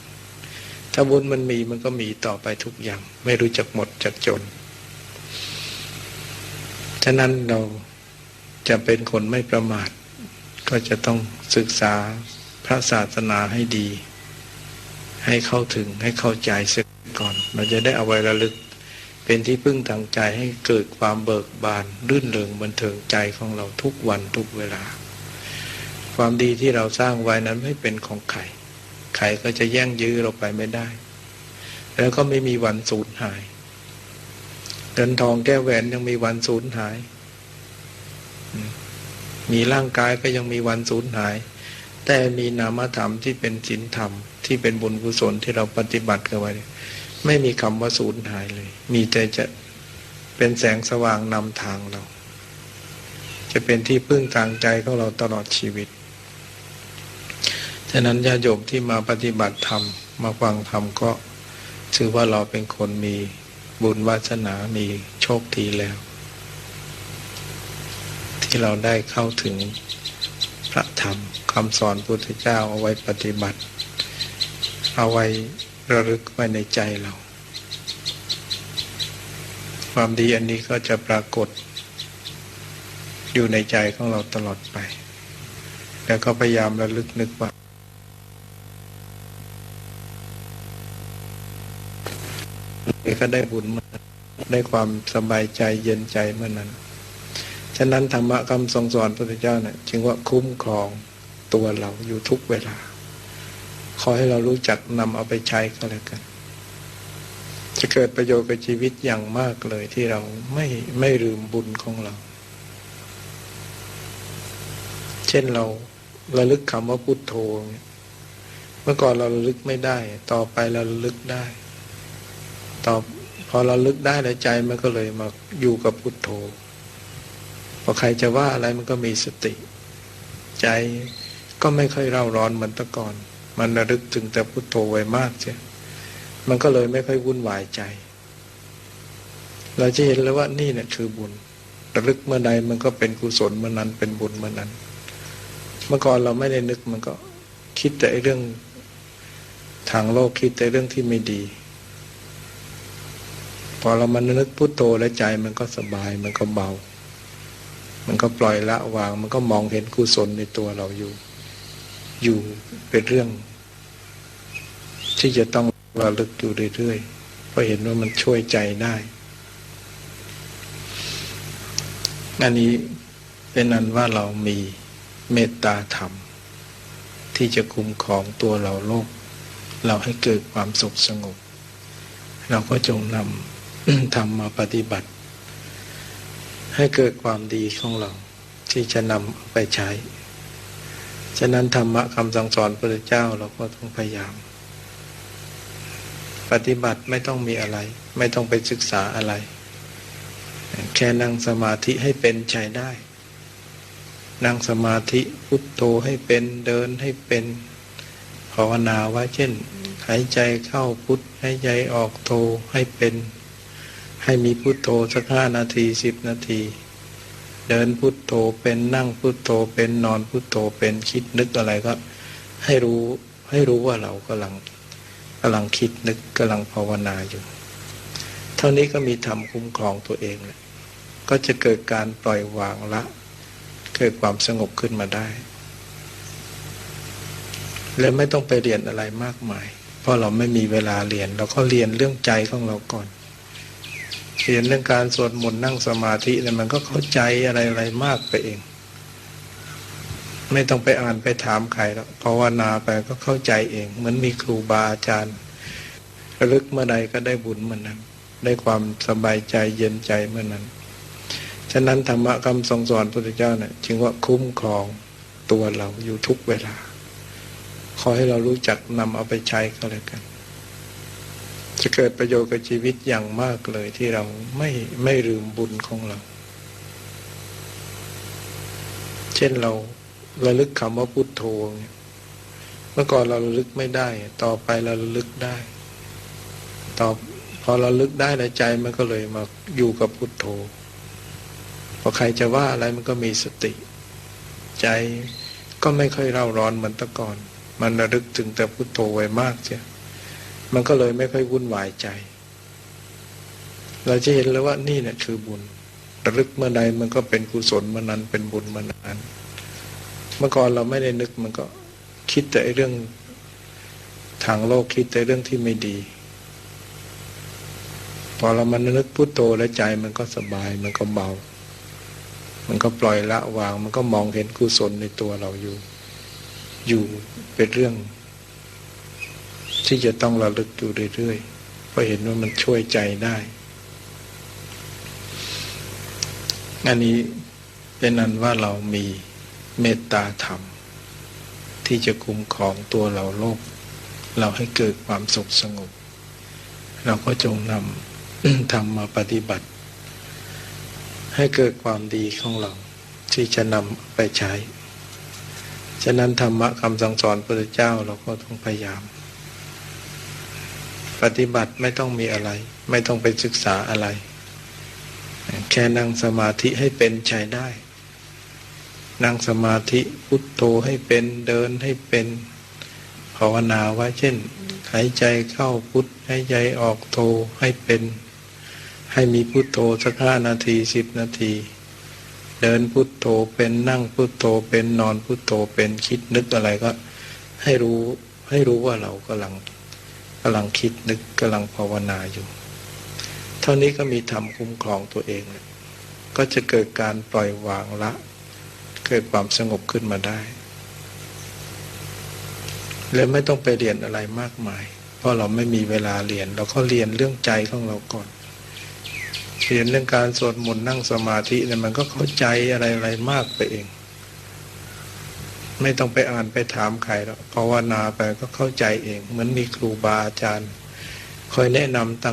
ถ้าบุญมันมีมันก็มีต่อไปทุกอย่างไม่รู้จักหมดจักจนฉะนั้นเราจะเป็นคนไม่ประมาทก็จะต้องศึกษาพระศาสนาให้ดีให้เข้าถึงให้เข้าใจเสียก่อนเราจะได้เอาไว้ระลึกเป็นที่พึ่งทางใจให้เกิดความเบิกบานรื่นเริงบันเทิงใจของเราทุกวันทุกเวลาความดีที่เราสร้างไว้นั้นไม่เป็นของใครใครก็จะแย่งยื้อเราไปไม่ได้แล้วก็ไม่มีวันสูญหายเงินทองแก้วแหวนยังมีวันสูญหายมีร่างกายก็ยังมีวันสูญหายแต่มีนามธรรมที่เป็นศีลธรรมที่เป็นบุญกุศลที่เราปฏิบัติกันไว้ไม่มีคำว่าสูญหายเลยมีแต่จะเป็นแสงสว่างนำทางเราจะเป็นที่พึ่งทางใจของเราตลอดชีวิตฉะนั้นญาติโยมที่มาปฏิบัติธรรมมาฟังธรรมก็ถือว่าเราเป็นคนมีบุญวาสนามีโชคดีแล้วที่เราได้เข้าถึงพระธรรมคำสอนพุทธเจ้าเอาไว้ปฏิบัติเอาไว้ระลึกไว้ในใจเราความดีอันนี้ก็จะปรากฏอยู่ในใจของเราตลอดไปแล้วก็พยายามระลึกนึกว่าก็ได้บุญมาได้ความสบายใจเย็นใจเมื่อนั้นฉะนั้นธรรมะคำทรงสอนพระพุทธเจ้าเนี่ยจึงว่าคุ้มครองตัวเราอยู่ทุกเวลาขอให้เรารู้จักนำเอาไปใช้ก็แล้วกันจะเกิดประโยชน์กับชีวิตอย่างมากเลยที่เราไม่ลืมบุญของเราเช่นเราระลึกคำว่าพุทโธเมื่อก่อนเราระลึกไม่ได้ต่อไปเราระลึกได้พอเราลึกได้แล้วใจมันก็เลยมาอยู่กับพุทโธพอใครจะว่าอะไรมันก็มีสติใจก็ไม่ค่อยเร่าร้อนเหมือนแต่ก่อนมันระลึกถึงแต่พุทโธไว้มากใช่มันก็เลยไม่ค่อยวุ่นวายใจเราจะเห็นแล้วว่านี่เนี่ยคือบุญระลึกเมื่อใดมันก็เป็นกุศลเมื่อนั้นเป็นบุญเมื่อนั้นเมื่อก่อนเราไม่ได้นึกมันก็คิดแต่เรื่องทางโลกคิดแต่เรื่องที่ไม่ดีพอเรามันนึกพุทโธแล้วใจมันก็สบายมันก็เบามันก็ปล่อยละวางมันก็มองเห็นกุศลในตัวเราอยู่เป็นเรื่องที่จะต้องระลึกอยู่เรื่อยๆเพราะเห็นว่ามันช่วยใจได้อันนี้เป็นอันว่าเรามีเมตตาธรรมที่จะคุ้มครองตัวเราโลกเราให้เกิดความสุขสงบเราก็จงนำทำมาปฏิบัติให้เกิดความดีของเราที่จะนำไปใช้ ฉะนั้นธรรมะคำสั่งสอนพระเจ้าเราก็ต้องพยายามปฏิบัติไม่ต้องมีอะไรไม่ต้องไปศึกษาอะไรแค่นั่งสมาธิให้เป็นใช้ได้นั่งสมาธิพุทโธให้เป็นเดินให้เป็นภาวนาว่าเช่นหายใจเข้าพุทหายใจออกโธให้เป็นให้มีพุทโธสัก5 นาที10 นาทีเดินพุทโธเป็นนั่งพุทโธเป็นนอนพุทโธเป็นคิดนึกอะไรก็ให้รู้ว่าเรากำลังคิดนึกกำลังภาวนาอยู่เท่านี้ก็มีธรรมคุ้มครองตัวเองแหละก็จะเกิดการปล่อยวางละเกิดความสงบขึ้นมาได้และไม่ต้องไปเรียนอะไรมากมายเพราะเราไม่มีเวลาเรียนเราก็เรียนเรื่องใจของเราก่อนเรียนเรื่องการสวดมนต์นั่งสมาธิเนี่ยมันก็เข้าใจอะไรมากไปเองไม่ต้องไปอ่านไปถามใครแล้วภาวนาไปก็เข้าใจเองเหมือนมีครูบาอาจารย์ระลึกเมื่อใดก็ได้บุญเมื่อนั้นได้ความสบายใจเย็นใจเมื่อนั้นฉะนั้นธรรมะคำสั่งสอนพระพุทธเจ้าเนี่ยจึงว่าคุ้มครองตัวเราอยู่ทุกเวลาขอให้เรารู้จักนำเอาไปใช้ก็แล้วกันจะเกิดประโยชน์กับชีวิตอย่างมากเลยที่เราไม่ลืมบุญของเราเช่นเราระลึกคำว่าพุทโธเมื่อก่อนเราระลึกไม่ได้ต่อไปเราระลึกได้พอเราลึกได้ในใจมันก็เลยมาอยู่กับพุทโธพอใครจะว่าอะไรมันก็มีสติใจก็ไม่ค่อยเร่าร้อนเหมือนแต่ก่อนมันระลึกถึงแต่พุทโธไว้มากเสียมันก็เลยไม่ค่อยวุ่นวายใจเราจะเห็นแล้วว่านี่เนี่ยคือบุญระลึกเมื่อใดมันก็เป็นกุศลเมื่อนั้นเป็นบุญเมื่อนั้นเมื่อก่อนเราไม่ได้นึกมันก็คิดแต่เรื่องทางโลกคิดแต่เรื่องที่ไม่ดีพอเรามันนึกพุทโธแล้วใจมันก็สบายมันก็เบามันก็ปล่อยละวางมันก็มองเห็นกุศลในตัวเราอยู่เป็นเรื่องที่จะต้องระลึกอยู่เรื่อยๆเพราะเห็นว่ามันช่วยใจได้อันนี้เป็นอันว่าเรามีเมตตาธรรมที่จะคุ้มครองตัวเราโลกเราให้เกิดความสุขสงบเราก็จงนำ ธรรมมาปฏิบัติให้เกิดความดีของเราที่จะนำไปใช้ฉะนั้นธรรมะคำสั่งสอนพระพุทธเจ้าเราก็ต้องพยายามปฏิบัติไม่ต้องมีอะไรไม่ต้องไปศึกษาอะไรแค่นั่งสมาธิให้เป็นใช้ได้นั่งสมาธิพุทโธให้เป็นเดินให้เป็นภาวนาว่าเช่นหายใจเข้าพุทหายใจออกโธให้เป็นให้มีพุทโธสัก5 นาที10 นาทีเดินพุทโธเป็นนั่งพุทโธเป็นนอนพุทโธเป็นคิดนึกอะไรก็ให้รู้ว่าเรากำลังคิดนึกกำลังภาวนาอยู่เท่านี้ก็มีธรรมคุ้มครองตัวเองก็จะเกิดการปล่อยวางละเกิดความสงบขึ้นมาได้และไม่ต้องไปเรียนอะไรมากมายเพราะเราไม่มีเวลาเรียนเราก็เรียนเรื่องใจของเราก่อนเรียนเรื่องการสวดมนต์นั่งสมาธิเนี่ยมันก็เข้าใจอะไรมากไปเองไม่ต้องไปอ่านไปถามใครแล้วภาวนาไปก็เข้าใจเองเหมือนมีครูบาอาจารย์คอยแนะนำ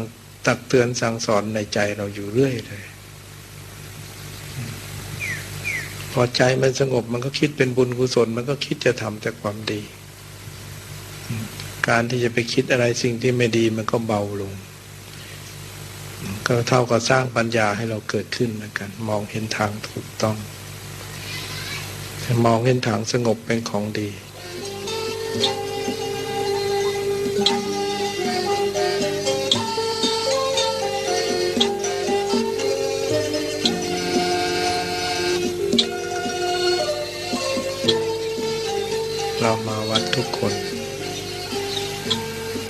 ตักเตือนสั่งสอนในใจเราอยู่เรื่อยเลยพอใจมันสงบมันก็คิดเป็นบุญกุศลมันก็คิดจะทำแต่ความดีการที่จะไปคิดอะไรสิ่งที่ไม่ดีมันก็เบาลงก็เท่ากับสร้างปัญญาให้เราเกิดขึ้นเหมือนกันมองเห็นทางถูกต้องมองเห็นทางสงบเป็นของดีเรามาวัดทุกคน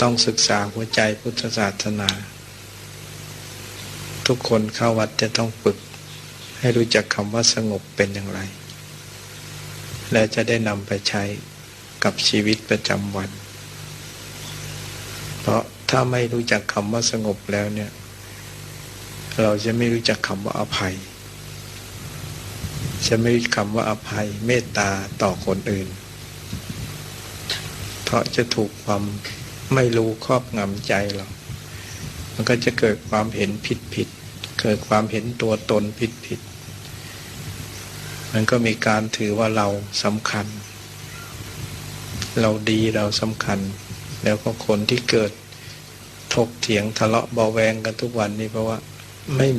ต้องศึกษาหัวใจพุทธศาสนาทุกคนเข้าวัดจะต้องฝึกให้รู้จักคำว่าสงบเป็นอย่างไรและจะได้นำไปใช้กับชีวิตประจำวัน เพราะถ้าไม่รู้จักคำว่าสงบแล้วเนี่ยเราจะไม่รู้จักคำว่าอภัยจะไม่รู้คำว่าอภัยเมตตาต่อคนอื่น เพราะจะถูกความไม่รู้ครอบงำใจเรามันก็จะเกิดความเห็นผิดเกิดความเห็นตัวตนผิดมันก็มีการถือว่าเราสำคัญเราดีเราสำคัญแล้วก็คนที่เกิดถกเถียงทะเลาะเบาแวงกันทุกวันนี้เพราะว่าไม่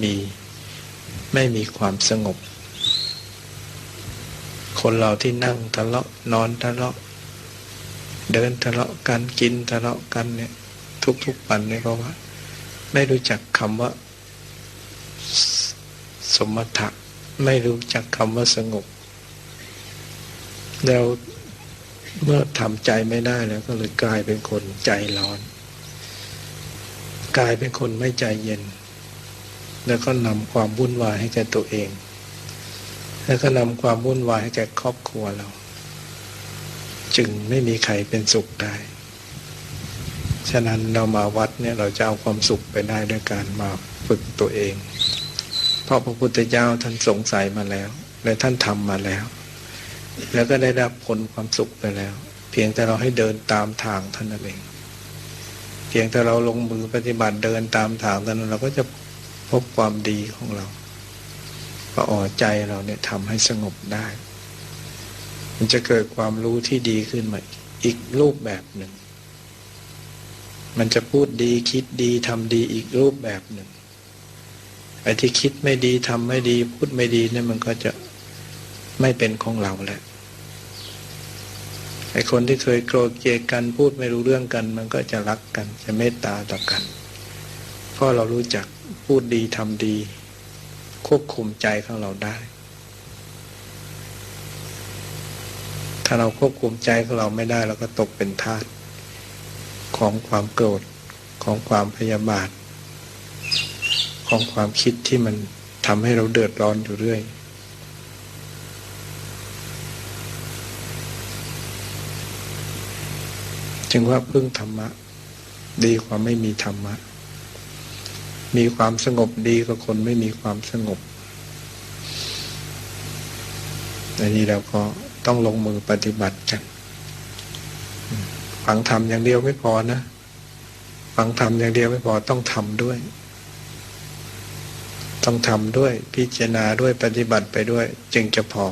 มีความสงบคนเราที่นั่งทะเลาะนอนทะเลาะเดินทะเลาะกันกินทะเลาะกันเนี่ยทุกวันเนี่ยเพราะว่าไม่รู้จักคำว่าสมถะไม่รู้จักคำว่าสงบแล้วเมื่อทำใจไม่ได้แล้วก็เลยกลายเป็นคนใจร้อนกลายเป็นคนไม่ใจเย็นแล้วก็นำความวุ่นวายให้แก่ตัวเองแล้วก็นำความวุ่นวายให้แก่ครอบครัวเราจึงไม่มีใครเป็นสุขได้ฉะนั้นเรามาวัดเนี่ยเราจะเอาความสุขไปได้ด้วยการมาฝึกตัวเองเพราะพระพุทธเจ้าท่านสงสัยมาแล้วและท่านทำมาแล้วแล้วก็ได้รับผลความสุขไปแล้วเพียงแต่เราให้เดินตามทางท่านนั่นเองเพียงแต่เราลงมือปฏิบัติเดินตามทางนั้นเราก็จะพบความดีของเราก็ใจเราเนี่ยทำให้สงบได้มันจะเกิดความรู้ที่ดีขึ้นมาอีกรูปแบบหนึ่งมันจะพูดดีคิดดีทำดีอีกรูปแบบหนึ่งไอ้ที่คิดไม่ดีทำไม่ดีพูดไม่ดีเนี่ยมันก็จะไม่เป็นของเราแล้วไอ้คนที่เคยโกรธเกลียดกันพูดไม่รู้เรื่องกันมันก็จะรักกันจะเมตตาต่อกันเพราะเรารู้จักพูดดีทำดีควบคุมใจของเราได้ถ้าเราควบคุมใจของเราไม่ได้เราก็ตกเป็นทาสของความโกรธของความพยาบาทของความคิดที่มันทำให้เราเดือดร้อนอยู่เรื่อยจึงว่าพึ่งธรรมะดีกว่าไม่มีธรรมะมีความสงบดีกว่าคนไม่มีความสงบอันนี้เราก็ต้องลงมือปฏิบัติกันฟังธรรมอย่างเดียวไม่พอนะฟังธรรมอย่างเดียวไม่พอต้องทำด้วยต้องทำด้วยพิจารณาด้วยปฏิบัติไปด้วยจึงจะพอ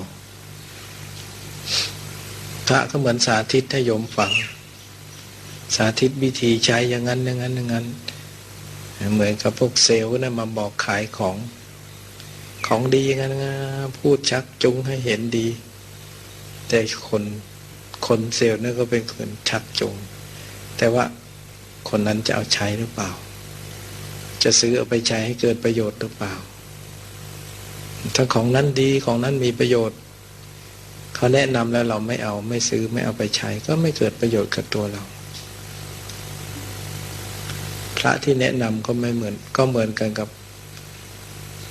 พระก็เหมือนสาธิตให้โยมฟังสาธิตวิธีใช้อย่างนั้นอย่างนั้นอย่างนั้นเหมือนกับพวกเซลล์นะมาบอกขายของดีอย่างนั้นพูดชักจูงให้เห็นดีแต่คนเซลล์นั่นก็เป็นคนชักจูงแต่ว่าคนนั้นจะเอาใช้หรือเปล่าจะซื้อเอาไปใช้ให้เกิดประโยชน์หรือเปล่าถ้าของนั้นดีของนั้นมีประโยชน์เขาแนะนำแล้วเราไม่เอาไม่ซื้อไม่เอาไปใช้ก็ไม่เกิดประโยชน์กับตัวเราพระที่แนะนำก็ไม่เหมือนกันกับ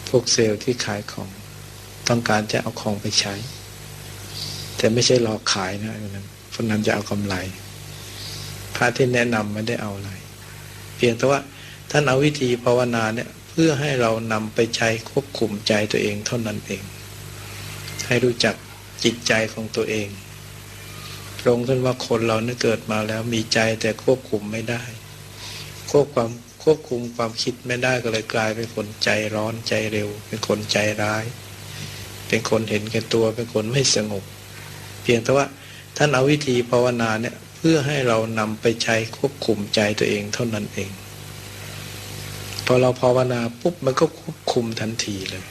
พวกเซลล์ที่ขายของต้องการจะเอาของไปใช้แต่ไม่ใช่หลอกขายนะเพราะนั้นจะเอากำไรพระที่แนะนำไม่ได้เอาอะไรเพียงแต่ว่าท่านเอาวิธีภาวนาเนี่ยเพื่อให้เรานำไปใช้ควบคุมใจตัวเองเท่านั้นเองให้รู้จักจิตใจของตัวเองตรงท่านว่าคนเราเนี่ยเกิดมาแล้วมีใจแต่ควบคุมไม่ได้ควบคุมความคิดไม่ได้ก็เลยกลายเป็นคนใจร้อนใจเร็วเป็นคนใจร้ายเป็นคนเห็นแก่ตัวเป็นคนไม่สงบเพียงแต่ว่าท่านเอาวิธีภาวนาเนี่ยเพื่อให้เรานำไปใช้ควบคุมใจตัวเองเท่านั้นเองพอเราภาวนาปุ๊บมันก็ควบคุมทันทีเลย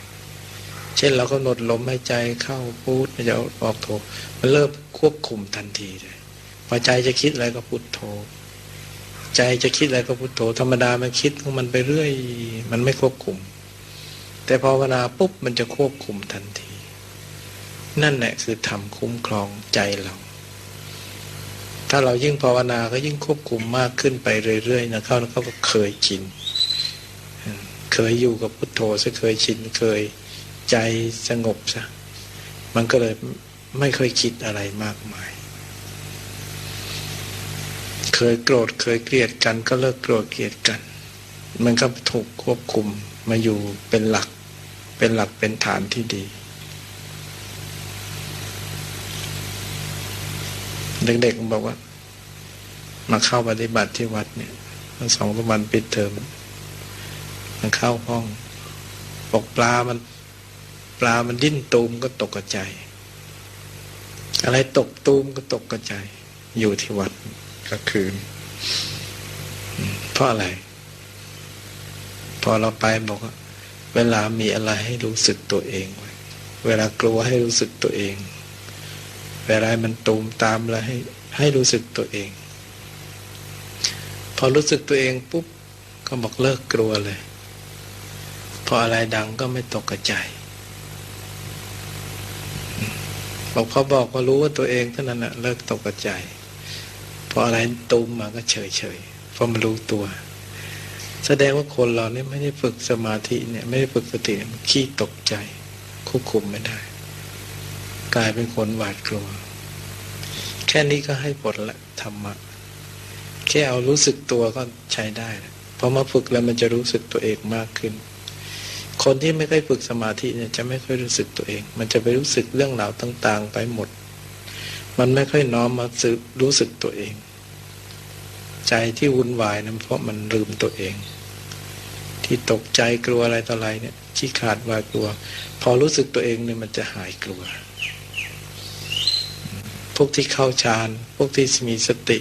เช่นเรากำหนดลมหายใจเข้าพุทจะออกโทมันเริ่มควบคุมทันทีเลยพอใจจะคิดอะไรก็พุทโธใจจะคิดอะไรก็พุทโธธรรมดามันคิดของมันไปเรื่อยมันไม่ควบคุมแต่ภาวนาปุ๊บมันจะควบคุมทันทีนั่นแหละคือธรรมคุ้มครองใจเราถ้าเรายิ่งภาวนาก็ยิ่งควบคุมมากขึ้นไปเรื่อยๆนะเขาก็เคยชินเคยอยู่กับพุทโธซะเคยชินเคยใจสงบซะมันก็เลยไม่เคยคิดอะไรมากมายเคยโกรธเคยเกลียดกันก็เลิกโกรธเกลียดกันมันก็ถูกควบคุมมาอยู่เป็นหลักเป็นฐานที่ดีเด็กๆบอกว่า มาเข้าปฏิบัติที่วัดเนี่ย2-3 วันปิดเทอมมันเข้าห้องบอกปลามันดิ้นตูมก็ตกกระจายอะไรตกตูมก็ตกกระจายอยู่ที่วัดกลางคืนเพราะอะไรพอเราไปบอกว่าเวลามีอะไรให้รู้สึกตัวเองไว้เวลากลัวให้รู้สึกตัวเองเวลามันตูมตามแล้วให้รู้สึกตัวเองพอรู้สึกตัวเองปุ๊บก็บอกเลิกกลัวเลยพออะไรดังก็ไม่ตกกระจายบอกพอบอกว่ารู้ว่าตัวเองเท่านั้นเลิกตกกระจายพออะไรตูมมาก็เฉยพอมันรู้ตัวแสดงว่าคนเราเนี่ยไม่ได้ฝึกสมาธิเนี่ยไม่ได้ฝึกสติมันขี้ตกใจควบคุมไม่ได้กลายเป็นคนหวาดกลัวแค่นี้ก็ให้ผลละธรรมะแค่เอารู้สึกตัวก็ใช้ได้พอมาฝึกแล้วมันจะรู้สึกตัวเองมากขึ้นคนที่ไม่ค่อยฝึกสมาธิเนี่ยจะไม่ค่อยรู้สึกตัวเองมันจะไปรู้สึกเรื่องราวต่างๆไปหมดมันไม่ค่อยน้อมมารู้สึกตัวเองใจที่วุ่นวายนั้นเพราะมันลืมตัวเองที่ตกใจกลัวอะไรต่ออะไรเนี่ยขี้ขาดวายกลัวพอรู้สึกตัวเองเนี่ยมันจะหายกลัวพวกที่เข้าฌานพวกที่มีสติ